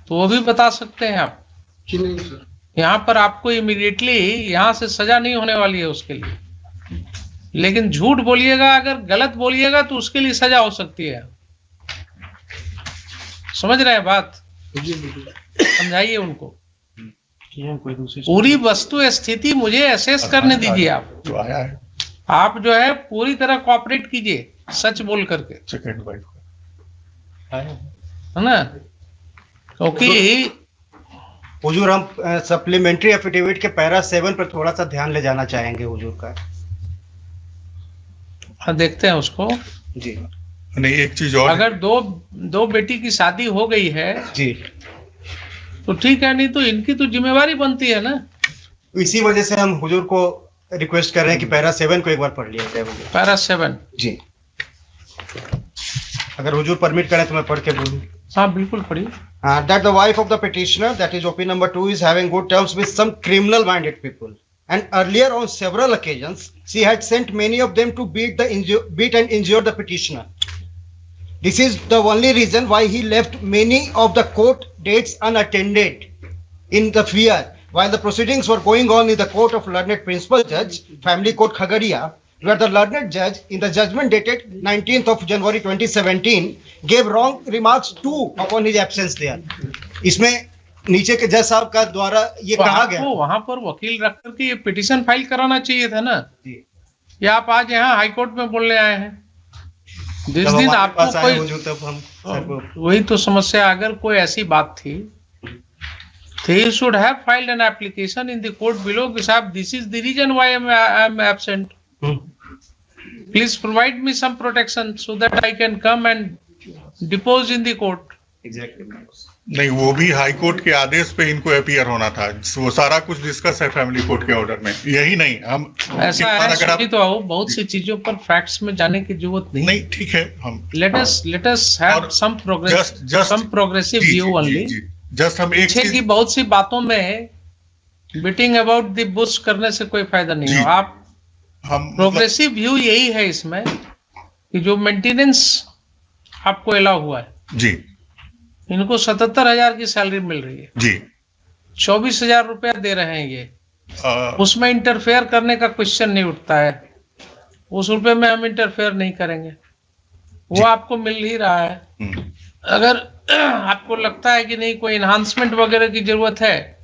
तो वो भी बता सकते हैं आप। जी नहीं सर, यहाँ पर आपको इमीडिएटली यहाँ से सजा नहीं होने वाली है उसके लिए, लेकिन झूठ बोलिएगा, अगर गलत बोलिएगा तो उसके लिए सजा हो सकती है। समझ रहे हैं बात? समझाइए उनको। पूरी वस्तु स्थिति मुझे असेस करने दीजिए आप। जो आया है आप जो है पूरी तरह कोऑपरेट कीजिए, सच बोल करके, सेकंड वाइफ है ना, क्योंकि हुजूर हम सप्लीमेंट्री एफिडेविट के पैरा 7 पर थोड़ा सा ध्यान ले जाना चाहेंगे हुजूर का। हाँ, देखते हैं उसको जी। नहीं, एक चीज और, अगर दो बेटी की शादी हो गई है जी तो ठीक है, नहीं तो इनकी तो जिम्मेवारी बनती है ना। इसी वजह से हम हुजूर को रिक्वेस्ट कर रहे हैं कि पैरा 7 को एक बार पढ़ लिया जाए। पैरा 7 जी, अगर हुजूर परमिट करें तो मैं पढ़ के बोलूं। हाँ बिल्कुल पढ़िए। That the wife of the petitioner, that is OP number 2, is having good terms with some criminal minded people, and earlier on several occasions she had sent many of them to beat and injure the petitioner. This is the only reason why he left many of the court dates unattended in the FIR while the proceedings were going on in the court of learned principal judge, family court Khagaria, where the learned judge in the judgment dated 19th of January 2017 gave wrong remarks too upon his absence there. इसमें नीचे के जज साहब का द्वारा ये कहा गया, वहां पर वकील रख करके ये पिटीशन फाइल कराना चाहिए था ना। या आप आज यहाँ हाई कोर्ट में बोलने आए हैं? जिस दिन आपको कोई, तब हम वही तो समस्या, अगर कोई ऐसी बात थी he should have filed an application in the court below कि साहब this is the reason why I am absent. Please provide me some protection so that I can come and depose in the court. Exactly. नहीं, वो भी high court के आदेश पे इनको appear होना था। वो सारा कुछ डिस्कस है फैमिली कोर्ट के ऑर्डर में। यही नहीं, हम ऐसा है तो आओ, बहुत सी चीजों पर फैक्ट्स में जाने की जरूरत नहीं। ठीक है, हम let us have some progressive view only. Just हम एक चीज की बहुत सी बातों में बीटिंग अबाउट द बुश करने से कोई फायदा नहीं हो। आप प्रोग्रेसिव व्यू यही है इसमें कि जो मेंटेनेंस आपको अलाउ हुआ है जी, इनको 77,000 की सैलरी मिल रही है जी, 24,000 रुपया दे रहे हैं ये, उसमें इंटरफेयर करने का क्वेश्चन नहीं उठता है। उस रुपए में हम इंटरफेयर नहीं करेंगे, वो आपको मिल ही रहा है। अगर आपको लगता है कि नहीं कोई इन्हांसमेंट वगैरह की जरूरत है,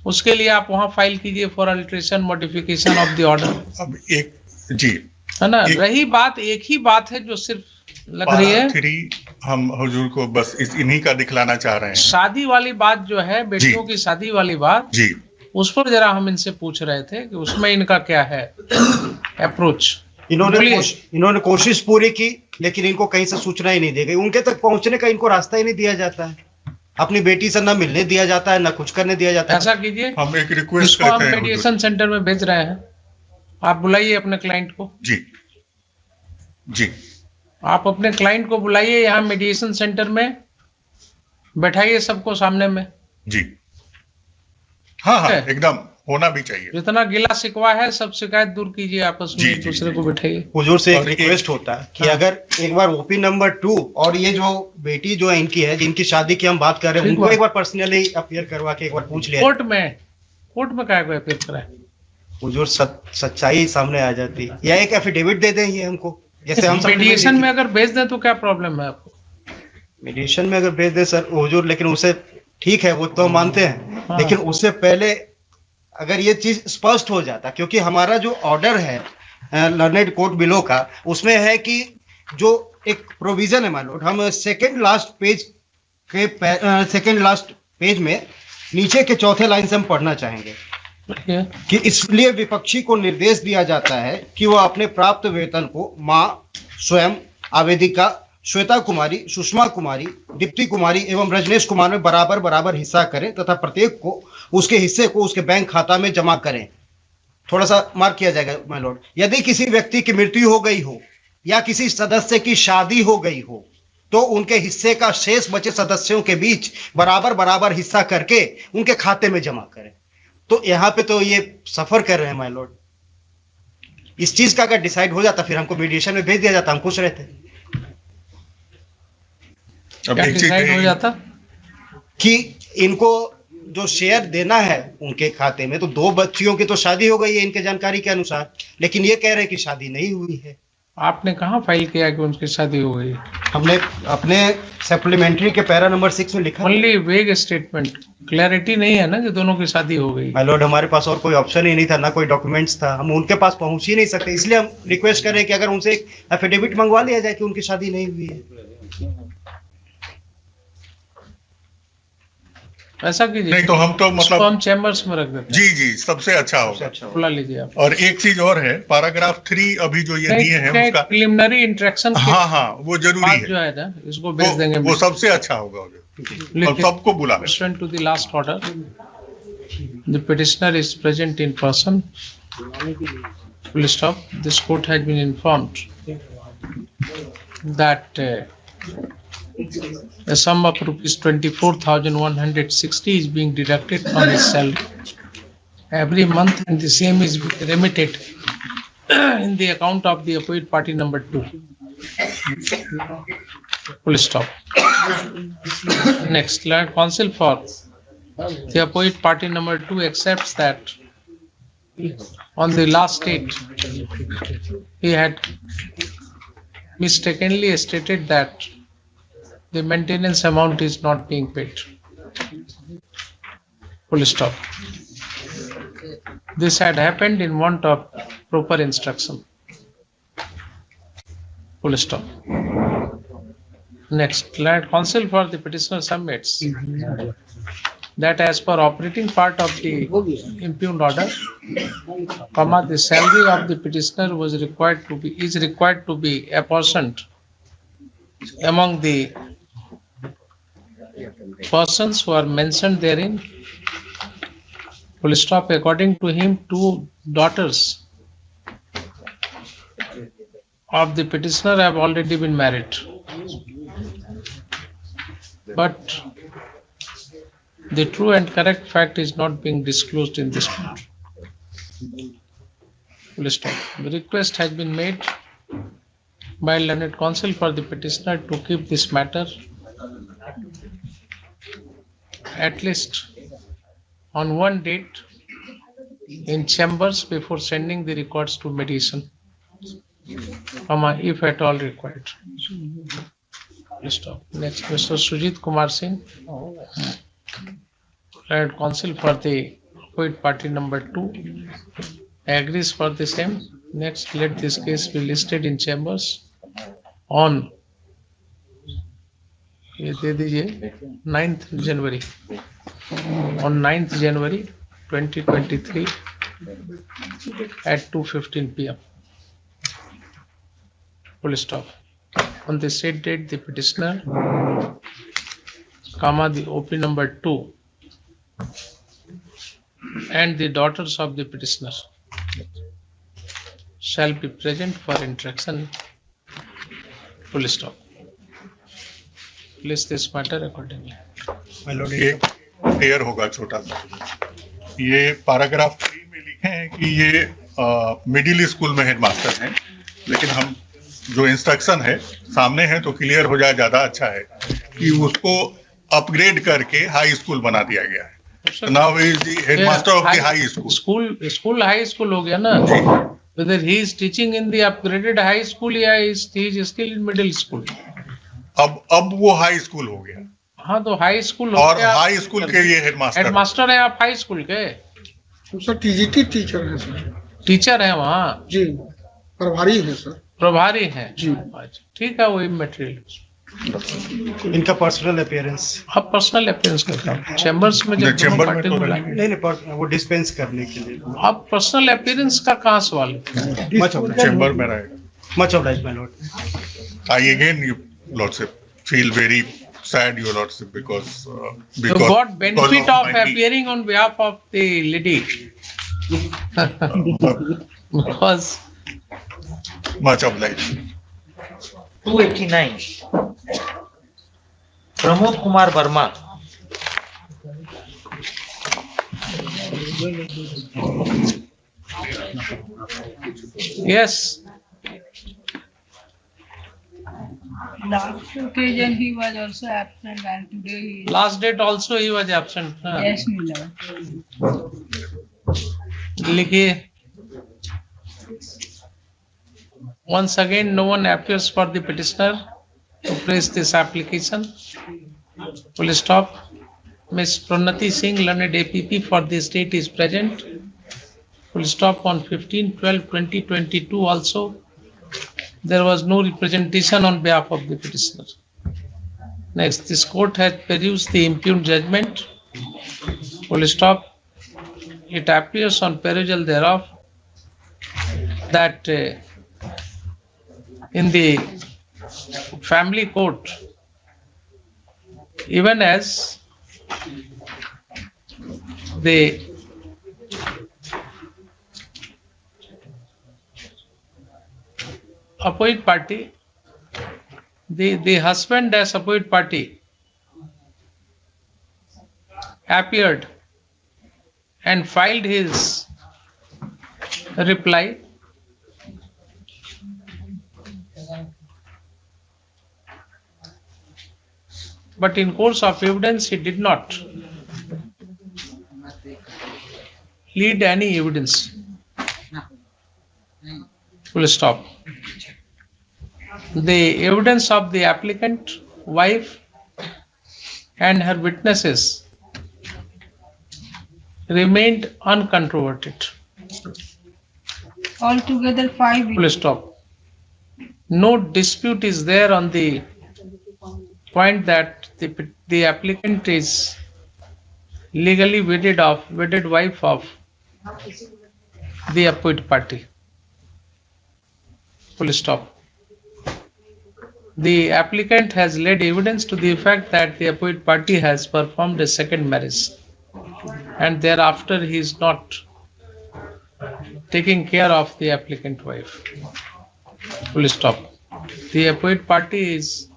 उसके लिए आप वहां फाइल कीजिए for alteration modification of the order. अब एक जी है ना, रही बात, एक ही बात है जो सिर्फ लग रही है, हम हुजूर को बस इन्हीं का दिखलाना चाह रहे हैं। शादी वाली बात जो है, बेटियों की शादी वाली बात जी, उस पर जरा हम इनसे पूछ रहे थे कि उसमें इनका क्या है अप्रोच। इन्होंने कोशिश पूरी की, लेकिन इनको कहीं से सूचना ही नहीं दी गई। उनके तक पहुंचने का इनको रास्ता ही नहीं दिया जाता है। अपनी बेटी से ना मिलने दिया जाता है, ना कुछ करने दिया जाता है। ऐसा कीजिए, हम एक रिक्वेस्ट करते हैं, हम मेडिएशन सेंटर में भेज रहे हैं, आप बुलाइए अपने क्लाइंट को। जी जी, आप अपने क्लाइंट को बुलाइए यहाँ मेडिएशन सेंटर में, बैठाइए सबको सामने में। जी हाँ हाँ, एकदम होना भी चाहिए। जितना गिला शिकवा है सब शिकायत दूर कीजिए, आपस में एक दूसरे को बैठाइए। हुजूर से एक रिक्वेस्ट होता है कि अगर एक बार ओपी नंबर 2 और ये जो बेटी जो है इनकी है, जिनकी शादी की हम बात कर रहे हैं, उनको एक बार पर्सनली अपीयर करवा के एक बार पूछ लिया। कोर्ट में क्या को अपीयर कराए? हुजूर सच्चाई सामने आ जाती, या एक एफिडेविट दे दें ये हमको, जैसे हम मीडिएशन में अगर भेज दें तो क्या प्रॉब्लम है आपको? मीडिएशन में अगर भेज दें सर हुजूर, लेकिन उसे ठीक है वो तो मानते हैं, लेकिन उससे पहले अगर ये चीज स्पष्ट हो जाता, क्योंकि हमारा जो ऑर्डर है लर्नेड कोर्ट बिलो का, उसमें है कि जो एक प्रोविजन है, मान लो हम सेकंड लास्ट पेज में नीचे के चौथे लाइन से हम पढ़ना चाहेंगे कि इसलिए विपक्षी को निर्देश दिया जाता है कि वह अपने प्राप्त वेतन को मां स्वयं, आवेदिका श्वेता कुमारी, सुषमा कुमारी, दीप्ति कुमारी एवं रजनेश कुमार में बराबर बराबर हिस्सा करें तथा प्रत्येक को उसके हिस्से को उसके बैंक खाता में जमा करें। थोड़ा सा मार्क किया जाएगा माय लॉर्ड। यदि किसी व्यक्ति की मृत्यु हो गई हो या किसी सदस्य की शादी हो गई हो तो उनके हिस्से का शेष बचे सदस्यों के बीच बराबर बराबर हिस्सा करके उनके खाते में जमा करें। तो यहाँ पे तो ये सफर कर रहे हैं माय लॉर्ड। इस चीज का अगर डिसाइड हो जाता फिर हमको मीडिएशन में भेज दिया जाता, हम खुश रहते। अब एक चीज हो जाता कि इनको जो शेयर देना है उनके खाते में, तो 2 बच्चियों की तो शादी हो गई है इनके जानकारी के अनुसार, लेकिन ये कह रहे हैं कि शादी नहीं हुई है। आपने कहाँ फाइल किया कि उनकी शादी हो गई? हमने अपने सप्लीमेंट्री के पैरा नंबर 6 में लिखा ओनली वेग स्टेटमेंट, क्लैरिटी नहीं है ना कि दोनों की शादी हो गई। माय लॉर्ड, हमारे पास और कोई ऑप्शन ही नहीं था, ना कोई डॉक्यूमेंट्स था, हम उनके पास पहुंच ही नहीं सकते, इसलिए हम रिक्वेस्ट कर रहे हैं कि अगर उनसे एक एफिडेविट मंगवा लिया जाए कि उनकी शादी नहीं हुई है। ऐसा कीजिए, नहीं तो हम तो मतलब हम चैम्बर्स में रख देते जी जी सबसे अच्छा होगा। बुला लीजिए आप। और एक चीज और है, पैराग्राफ 3 अभी जो ये दिए हैं उसका प्रिलिमिनरी इंटरेक्शन, हाँ हाँ वो जरूरी है, जो है ना इसको भेज देंगे, वो सबसे अच्छा होगा और सबको बुला। Pursuant to the last order, the petitioner is present in person. Full stop. This court has been informed that a sum of rupees 24,160 is being deducted from his salary every month, and the same is remitted in the account of the opposite party number 2. Full stop. Next, Land Council for the opposite party number 2 accepts that on the last date he had mistakenly stated that the maintenance amount is not being paid. Full stop. This had happened in want of proper instruction. Full stop. Next, Land Council for the petitioner submits that as per operating part of the impugned order, the salary of the petitioner is required to be apportioned among the persons who are mentioned therein. Full stop. According to him, 2 daughters of the petitioner have already been married, but the true and correct fact is not being disclosed in this court. Full stop. The request has been made by learned counsel for the petitioner to keep this matter at least on one date in chambers before sending the records to mediation, if at all required. Stop. Next, Mr. Sujit Kumar Singh, learned counsel for the opposite party number 2, agrees for the same. Next, let this case be listed in chambers on 9th January. On 9th January 2023 at 2:15 p.m. Full stop. On the said date, the petitioner, the OP number 2, and the daughters of the petitioner shall be present for interaction. Full stop. List this matter accordingly. एक clear होगा छोटा सा, ये paragraph 3 में लिखे हैं कि ये मिडिल स्कूल में हेडमास्टर हैं, लेकिन हम जो इंस्ट्रक्शन है सामने है तो क्लियर हो जाए, ज्यादा अच्छा है कि उसको अपग्रेड करके हाई स्कूल बना दिया गया है। Now he is the headmaster of the high school. School high school हो गया ना, whether he is teaching in the upgraded high school या he is still in middle school. अब वो हाई स्कूल हो गया। हाँ तो हाई स्कूल और हाई स्कूल के ये हेडमास्टर है आप हाई स्कूल के? सर टीजीटी टीचर है सर। टीचर है वहाँ जी, प्रभारी है सर। प्रभारी है जी, ठीक है। वही मटेरियल इनका पर्सनल अपीयरेंस, अब पर्सनल अपीयरेंस करता हूँ चैम्बर्स में, जब चैम्बर में तो नहीं वो डिस्पेंस करने के लिए। अब पर्सनल अपीयरेंस का कहाँ सवाल है? चैम्बर में रहेगा। Much obliged my Lord. I again, you lordship, feel very sad, your lordship, because so what benefit of appearing on behalf of the lady? Because much obliged. 289 Pramod Kumar Verma, yes. Last occasion he was also absent, and today he Last date also he was absent. Yes, Miller. लिखिए, once again no one appears for the petitioner to press this application. Full stop. Ms. Pranati Singh, learned APP for the state, is present. Full stop. On 15/12/2022 also, there was no representation on behalf of the petitioner. Next, this court has perused the impugned judgment. Full stop. It appears on perusal thereof that in the family court, even as the opposite party, the husband as opposite party appeared and filed his reply. But in course of evidence, he did not lead any evidence. Full stop. The evidence of the applicant, wife, and her witnesses remained uncontroverted. Altogether 5 Full stop. No dispute is there on the point that the applicant is legally wedded wife of the opposite party. Full stop. The applicant has led evidence to the effect that the opposite party has performed a second marriage, and thereafter he is not taking care of the applicant wife. Full stop. The opposite party is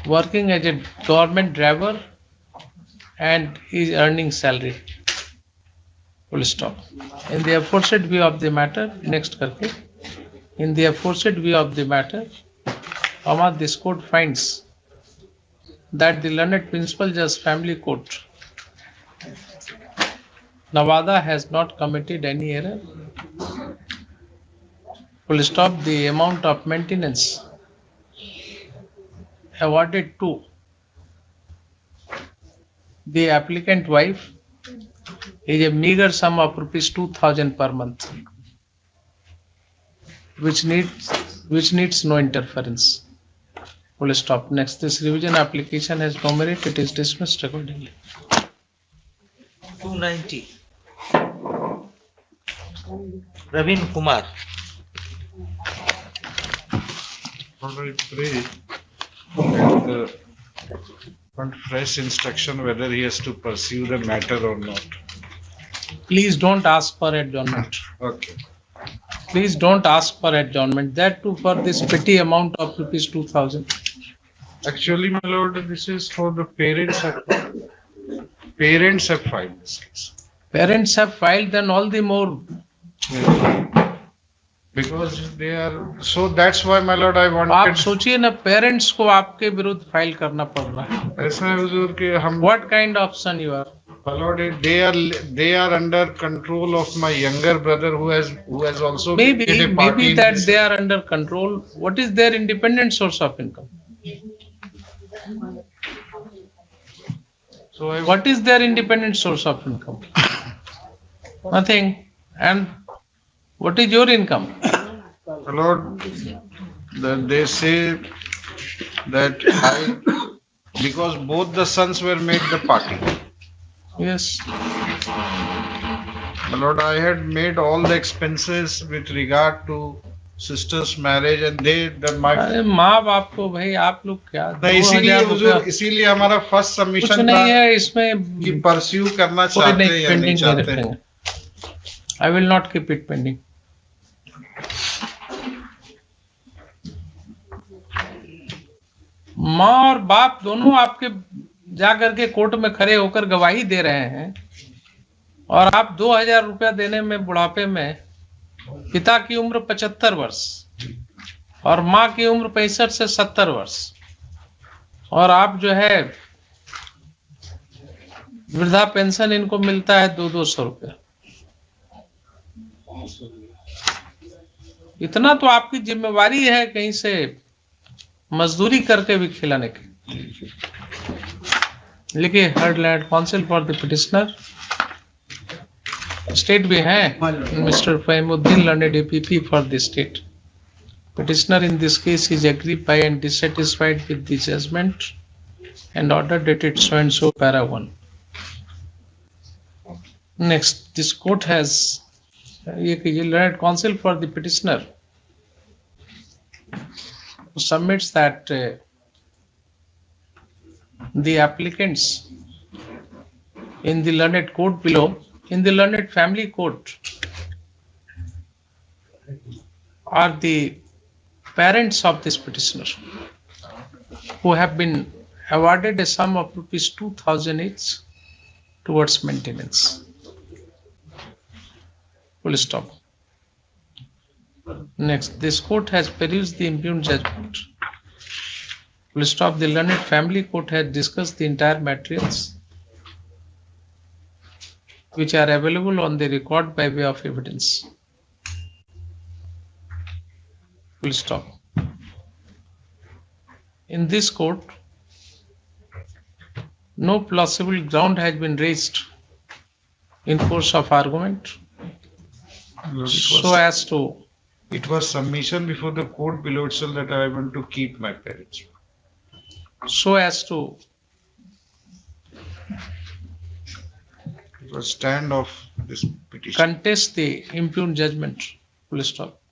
working as a government driver and is earning salary. Full stop. In the aforesaid view of the matter, next karke. In the aforesaid view of the matter, this court finds that the learned principal judge family court, Nevada, has not committed any error. Full stop. The amount of maintenance awarded to the applicant wife is a meager sum of ₹2,000 per month, which needs no interference. Full stop. Next, this revision application has no merit. It is dismissed accordingly. 290. Ravin Kumar. I pray that one fresh instruction whether he has to pursue the matter or not. Please don't ask for adjournment. Okay. Please don't ask for adjournment. That too for this petty amount of ₹2,000. Actually, my lord, this is for the parents. Parents have filed this case. Parents have filed, then all the more. Because they are, so that's why, my lord, I wanted. आप सोचिए ना, parents को आपके विरुद्ध file करना पड़ रहा है. ऐसा है हुजूर कि हम. What kind of son you are? My lord, they are under control of my younger brother who has also maybe that this. They are under control. What is their independent source of income? So what is their independent source of income? Nothing. And what is your income? My lord, they say that because both the sons were made the party. Yes. My lord, I had made all the expenses with regard to sister's marriage and my. अरे माँ बाप को भाई आप लोग क्या? इसीलिए हमारा फर्स्ट सबमिशन कुछ नहीं है इसमें कि परस्यू करना चाहते हैं या नहीं चाहते हैं. I will not keep it pending. माँ और बाप दोनों आपके जाकर के कोर्ट में खड़े होकर गवाही दे रहे हैं और आप 2,000 रुपया देने में बुढ़ापे में, पिता की उम्र 75 वर्ष और माँ की उम्र 65 से 70 वर्ष, और आप जो है वृद्धा पेंशन इनको मिलता है 200 रुपया. इतना तो आपकी जिम्मेवारी है कहीं से मजदूरी करके भी खिलाने के। लिखिए heard land counsel for the petitioner state भी है mister Fahimuddin learned APP for the state. Petitioner in this case is aggrieved by and dissatisfied with the judgment and order dated so and so para 1. Next, this court has learned counsel for the petitioner who submits that the applicants in the learned court below, in the learned family court, are the parents of this petitioner who have been awarded a sum of rupees 2,000 each towards maintenance. Full stop. Next, this court has perused the impugned judgment. Full stop. The learned family court has discussed the entire materials which are available on the record by way of evidence. Full stop. In this court, no plausible ground has been raised in course of argument so as to. It was submission before the court below itself that I want to keep my parents. So as to. It was stand of this petition. Contest the impugned judgment. Full stop.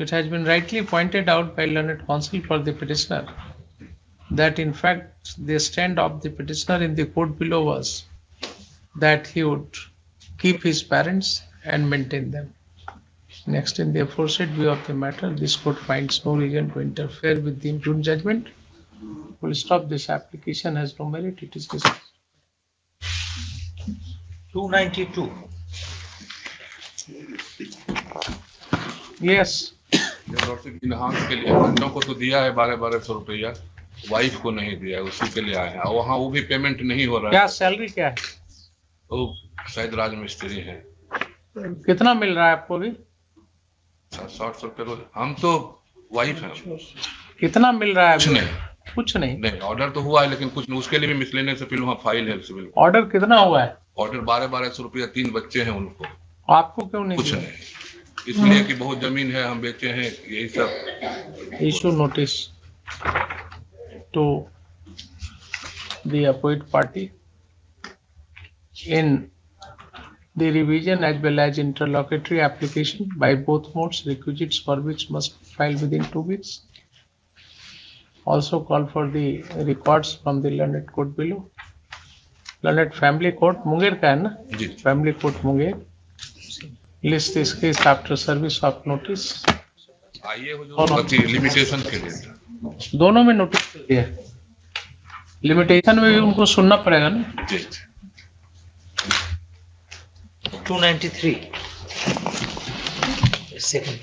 It has been rightly pointed out by learned counsel for the petitioner that in fact the stand of the petitioner in the court below was that he would keep his parents and maintain them. Next, in the aforesaid view of the matter, this court finds no reason to interfere with the impugned judgment. Full stop. This application has no merit. It is dismissed. 292. Yes. के लिए बच्चों को तो दिया है 1200 रुपया, wife को नहीं दिया, उसी के लिए आए हैं। वहाँ वो भी पेमेंट नहीं हो रहा है। क्या सैलरी क्या है? वो शायद राजमिस्त्री है। कितना मिल रहा है आपको अभी? 60 रुपये रोज। हम तो वाइफ हैं। कितना मिल रहा है? कुछ नहीं। कुछ नहीं। नहीं, ऑर्डर तो हुआ है लेकिन कुछ नहीं। उसके लिए भी मिसलेने से फिर वहाँ फाइल है सिविल। ऑर्डर कितना हुआ है? ऑर्डर 1200 रुपया, 3 बच्चे हैं उनको। आपको क्यों नहीं? कुछ नहीं, इसलिए कि बहुत जमीन है, हम बेचे हैं, यही सब। Issue notice to the appointed party in the revision as well as interlocutory application by both modes, requisites for which must be filed within 2 weeks. Also call for the records from the learned court below. Learned family court Munger का है ना? जी। Family court Munger. List this case after service of notice. आइए limitation के लिए। दोनों में notice दिया है। लिमिटेशन में भी उनको सुनना पड़ेगा ना? जी। 293. Second.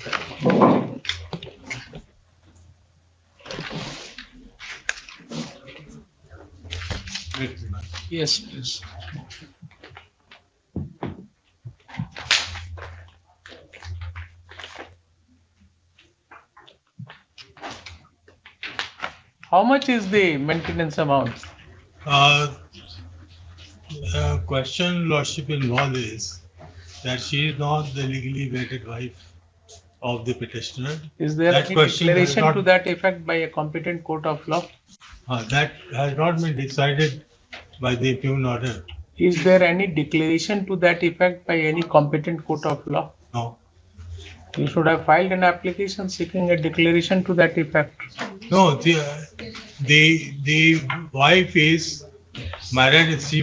Yes, please. How much is the maintenance amount? Question Lordship involved is that she is not the legally wedded wife of the petitioner. Is there That any question has declaration not- to that effect by a competent court of law? That has not been decided by the impugned order. Is there any declaration to that effect by any competent court of law? No. You should have filed an application seeking a declaration to that effect. No, the wife is married. He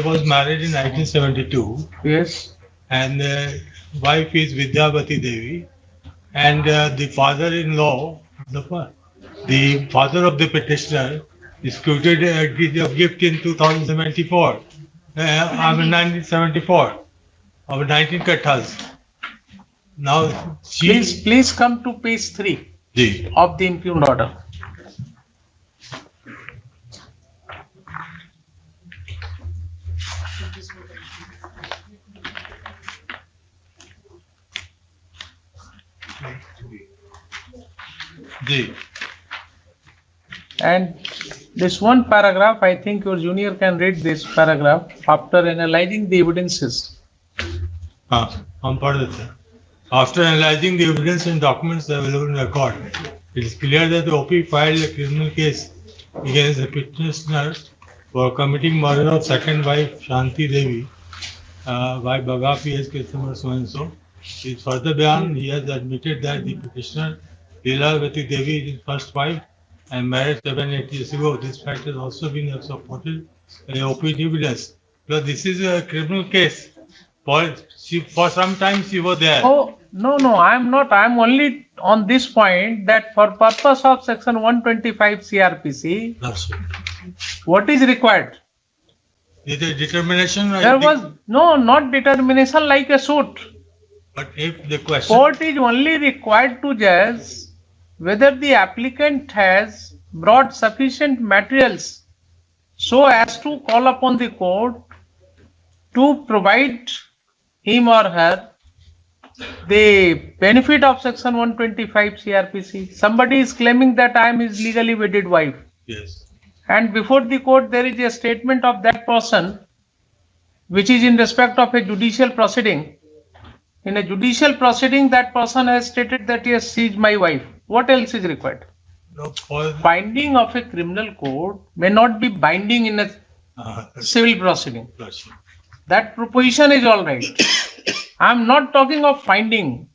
was married in 1972. Yes. And wife is Vidyavati Devi, and the father-in-law, the father of the petitioner, disputed a deed of gift in 2074. 1974 of 19 kathas. Now she. Please come to page 3 Ji. of the impugned order. Ji. And this one paragraph, I think your junior can read this paragraph after analyzing the evidences. हाँ, हम पढ़ देते हैं. After analyzing the evidence and documents available in the court, it is clear that the OP filed a criminal case against the petitioner for committing murder of second wife Shanti Devi by Baga PS case number so and so. In further bayan, he has admitted that the petitioner Leelavati Devi is his first wife and married 7-8 years ago. This fact has also been supported by OP evidence. Because this is a criminal case. For some time she was there. Oh, no, I am not. I am only on this point that for purpose of section 125 CRPC, what is required? The determination. There was not determination like a suit. But if the question. Court is only required to judge whether the applicant has brought sufficient materials so as to call upon the court to provide him or her the benefit of section 125 CRPC. Somebody is claiming that I am his legally wedded wife. Yes. And before the court there is a statement of that person which is in respect of a judicial proceeding. In a judicial proceeding, that person has stated that yes, she is my wife. What else is required? No, binding of a criminal court may not be binding in a civil proceeding. That proposition is all right. I am not talking of finding.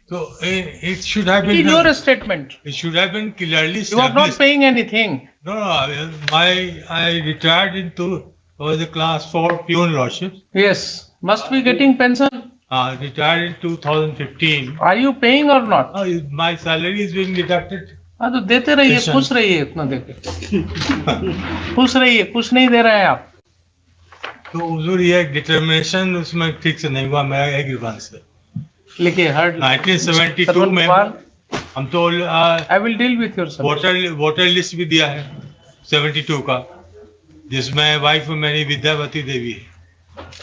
So it should have been. It is your statement. It should have been clearly established. You are not paying anything. No, I retired into the class 4 peon lordship. Yes, must be getting pension. Retired in 2015. Are you paying or not? My salary is being deducted. हाँ तो देते रहिए, खुश रहिए इतना देके. खुश रहिए, कुछ नहीं दे रहे हैं आप. तो हुजूर ये डिटर्मिनेशन उसमें ठीक से नहीं हुआ मेरा एक ग्रीवांस से. लिखिए हर्ड 1972 में हम तो I will deal with your voter list भी दिया है 72 का, जिसमें वाइफ मेरी विद्यावती देवी है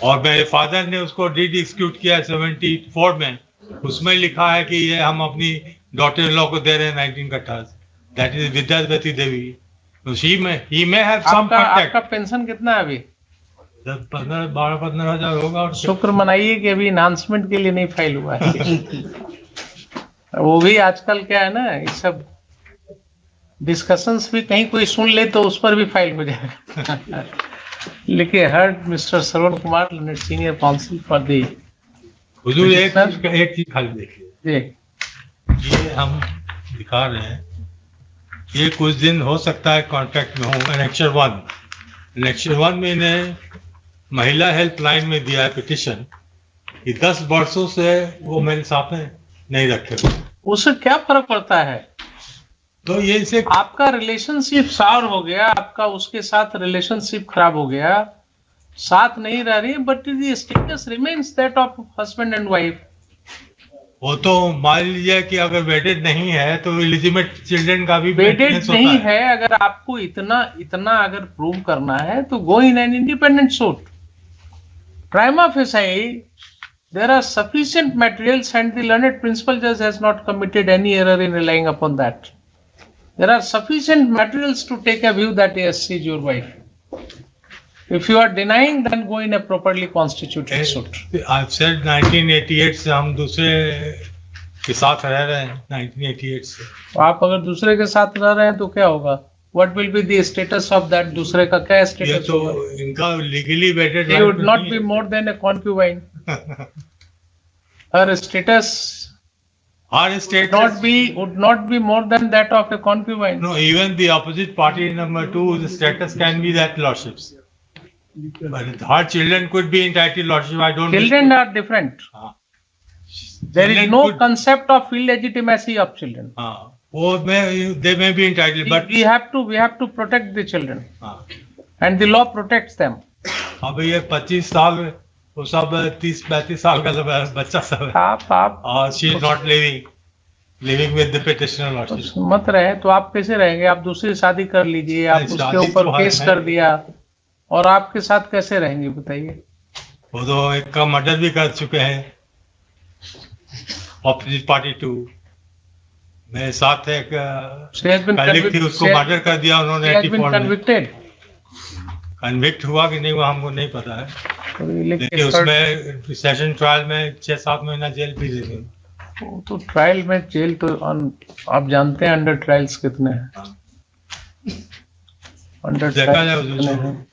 और मेरे फादर ने उसको डीड एग्जीक्यूट किया 74 में. उसमें लिखा है कि ये हम अपनी डॉटर इन लॉ को दे रहे हैं 1928. दैट इज विद्यावती देवी. तो ही में हैव सम कांटेक्ट. आपका पेंशन कितना है अभी? 12-15 हजार होगा. और शुक्र मनाइए कि अभी अनाउंसमेंट के लिए नहीं फाइल हुआ है. वो भी आजकल क्या है ना, ये सब डिस्कशंस भी कहीं कोई सुन ले तो उस पर भी फाइल हो जाएगा. लिखिए heard mister Shravan Kumar, senior council for the. हुजूर एक चीज खाली देखिए, ये हम दिखा रहे हैं, ये कुछ दिन हो सकता है कॉन्ट्रैक्ट में हो. एनेक्चर 1 में इन्हें महिला हेल्पलाइन में दिया है पिटिशन कि 10 वर्षों से वो मेरे सामने नहीं रखे. उससे क्या फर्क पड़ता है? तो ये इसे आपका रिलेशनशिप सार हो गया, आपका उसके साथ रिलेशनशिप खराब हो गया, साथ नहीं रह रही, but the status remains that of husband and wife. वो तो मान लीजिए कि अगर वेडेड नहीं है तो इलिजिमेट चिल्ड्रन का भी वेडेड नहीं है. अगर आपको इतना अगर प्रूव करना है तो go in an independent suit. Prima facie there are sufficient materials and the learned principal judge has not committed any error in relying upon that. There are sufficient materials to take a view that yes, she is your wife. If you are denying, then go in a properly constituted suit. I've said 1988 से हम दूसरे के साथ रह रहे हैं. 1988 से आप अगर दूसरे के साथ रह रहे हैं तो क्या होगा? What will be the status of that? दूसरे का क्या status होगा? इनका legally wedded. He would not be more than a concubine. Her status would not be more than that of a concubine. No, even the opposite party number 2, the status can be that lordships. But her children could be entitled lordship. I don't. Children are different. There is no concept of illegitimacy of children. They may be entitled, but we have to protect the children. And the law protects them. अब ये 25 साल वो सब 30-35 साल का बच्चा सब है. आप और she is not living with the petitioner lordship. मत रहे तो आप कैसे रहेंगे? आप दूसरी शादी कर लीजिए, आप उसके ऊपर केस कर दिया और आपके साथ कैसे रहेंगे बताइए? वो तो एक का मर्डर भी कर चुके हैं, ऑपोजिट पार्टी 2. मेरे साथ एक She has been colleague थी, उसको मर्डर कर दिया उन्होंने। She has been convicted. Convict हुआ कि नहीं हुआ हमको नहीं पता है, लेकिन तो उसमें सेशन ट्रायल में 6-7 महीना जेल भी दे दी। तो ट्रायल में जेल तो आप जानते हैं अंडर ट्रायल्स कितने हैं, अंडर देखा जाए कितने हैं।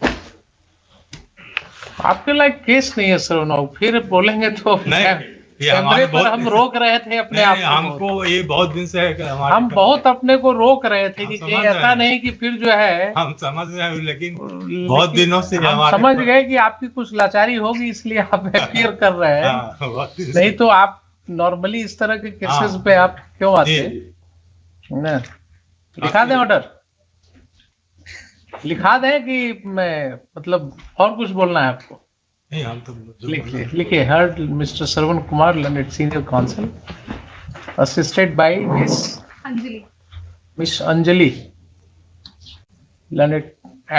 आपके लायक केस नहीं है सर, ना फिर बोलेंगे तो कैमरे पर हम रोक रहे थे अपने आप को। हमको ये बहुत दिन से है कि हम बहुत अपने को रोक रहे थे कि ऐसा नहीं कि फिर जो है हम समझ रहे हैं, लेकिन बहुत दिनों से हम समझ गए कि आपकी कुछ लाचारी होगी इसलिए आप अपीयर कर रहे हैं, नहीं तो आप नॉर्मली इस तरह के केसेस पे आप क्यों आते हैं। लिखा दें ऑर्डर, लिखा दें कि मैं मतलब और कुछ बोलना है आपको? नहीं, हम तो लिखिए heard mister Shravan Kumar learned senior council assisted by miss Anjali learned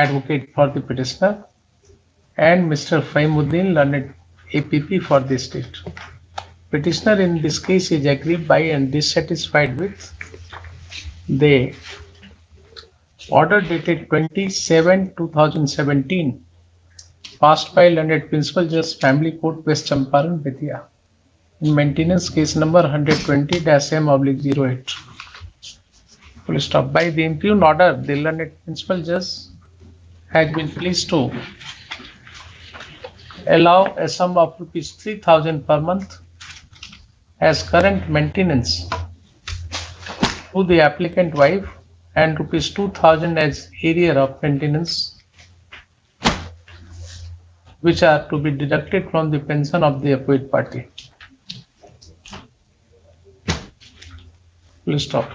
advocate for the petitioner and Mr. Faimuddin learned APP for the state. Petitioner in this case is aggrieved by and dissatisfied with the order dated 27/2017 passed by learned Principal Justice Family Court West Champaran Bettiah in maintenance case number 120-M/08. Full stop. By the impugned order, the learned Principal Judge has been pleased to allow a sum of ₹3,000 per month as current maintenance to the applicant wife and ₹2,000 as arrear of maintenance, which are to be deducted from the pension of the opposite party. Full stop.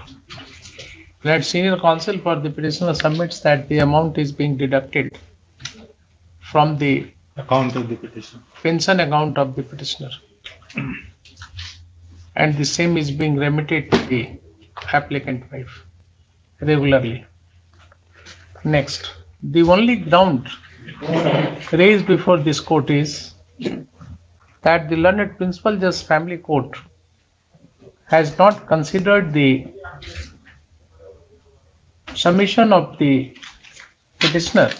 That senior counsel for the petitioner submits that the amount is being deducted from the account of the petitioner, pension account of the petitioner, and the same is being remitted to the applicant wife regularly. Next, the only ground raised before this court is that the learned Principal Justice Family Court has not considered the submission of the petitioner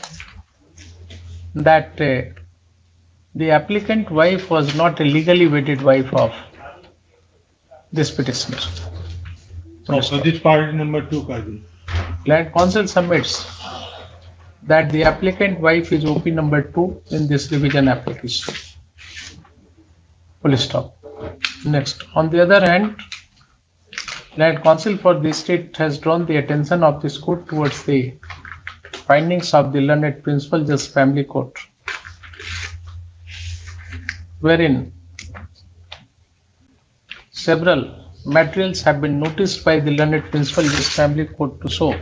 that the applicant wife was not a legally wedded wife of this petitioner. So this part number 2 कर दी. Client counsel submits that the applicant wife is OP number 2 in this revision application. Full stop. Next, on the other hand, client counsel for the state has drawn the attention of this court towards the findings of the learned Principal Justice Family Court, wherein several materials have been noticed by the learned Principal Justice Family Court to show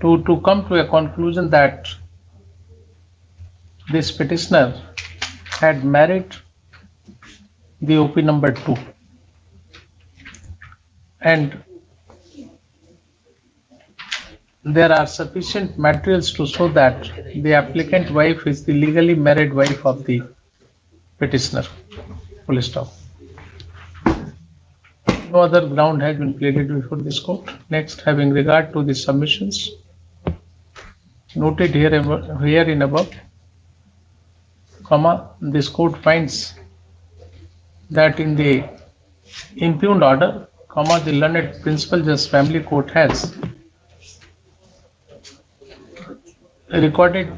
to come to a conclusion that this petitioner had married the OP number 2, and there are sufficient materials to show that the applicant wife is the legally married wife of the petitioner. Full stop. No other ground has been pleaded before this court. Next, having regard to the submissions noted herein above, this court finds that in the impugned order, the learned Principal Justice Family Court has recorded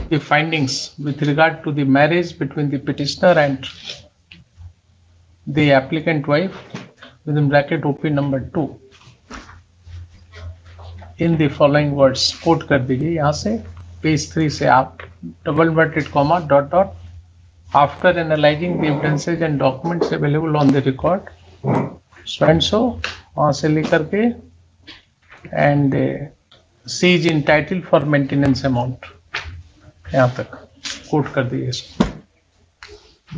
the findings with regard to the marriage between the petitioner and the applicant wife within bracket OP number 2 in the following words. Quote कर दीजिए यहाँ से page 3 से आप (comma) after analyzing the evidences and documents available on the record, so and so वहाँ से लेकर के and C is entitled for maintenance amount, यहाँ तक quote कर दीजिए इसको.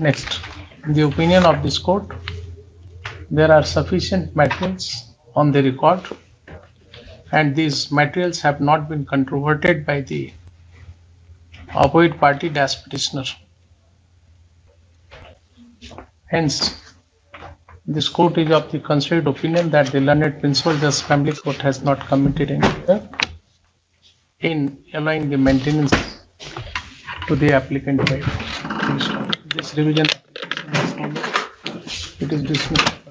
Next, in the opinion of this court, there are sufficient materials on the record, and these materials have not been controverted by the opposite party dash petitioner. Hence, This court is of the considered opinion that the learned principal Justice Family Court has not committed any error in allowing the maintenance to the applicant by this revision. It is dismissed.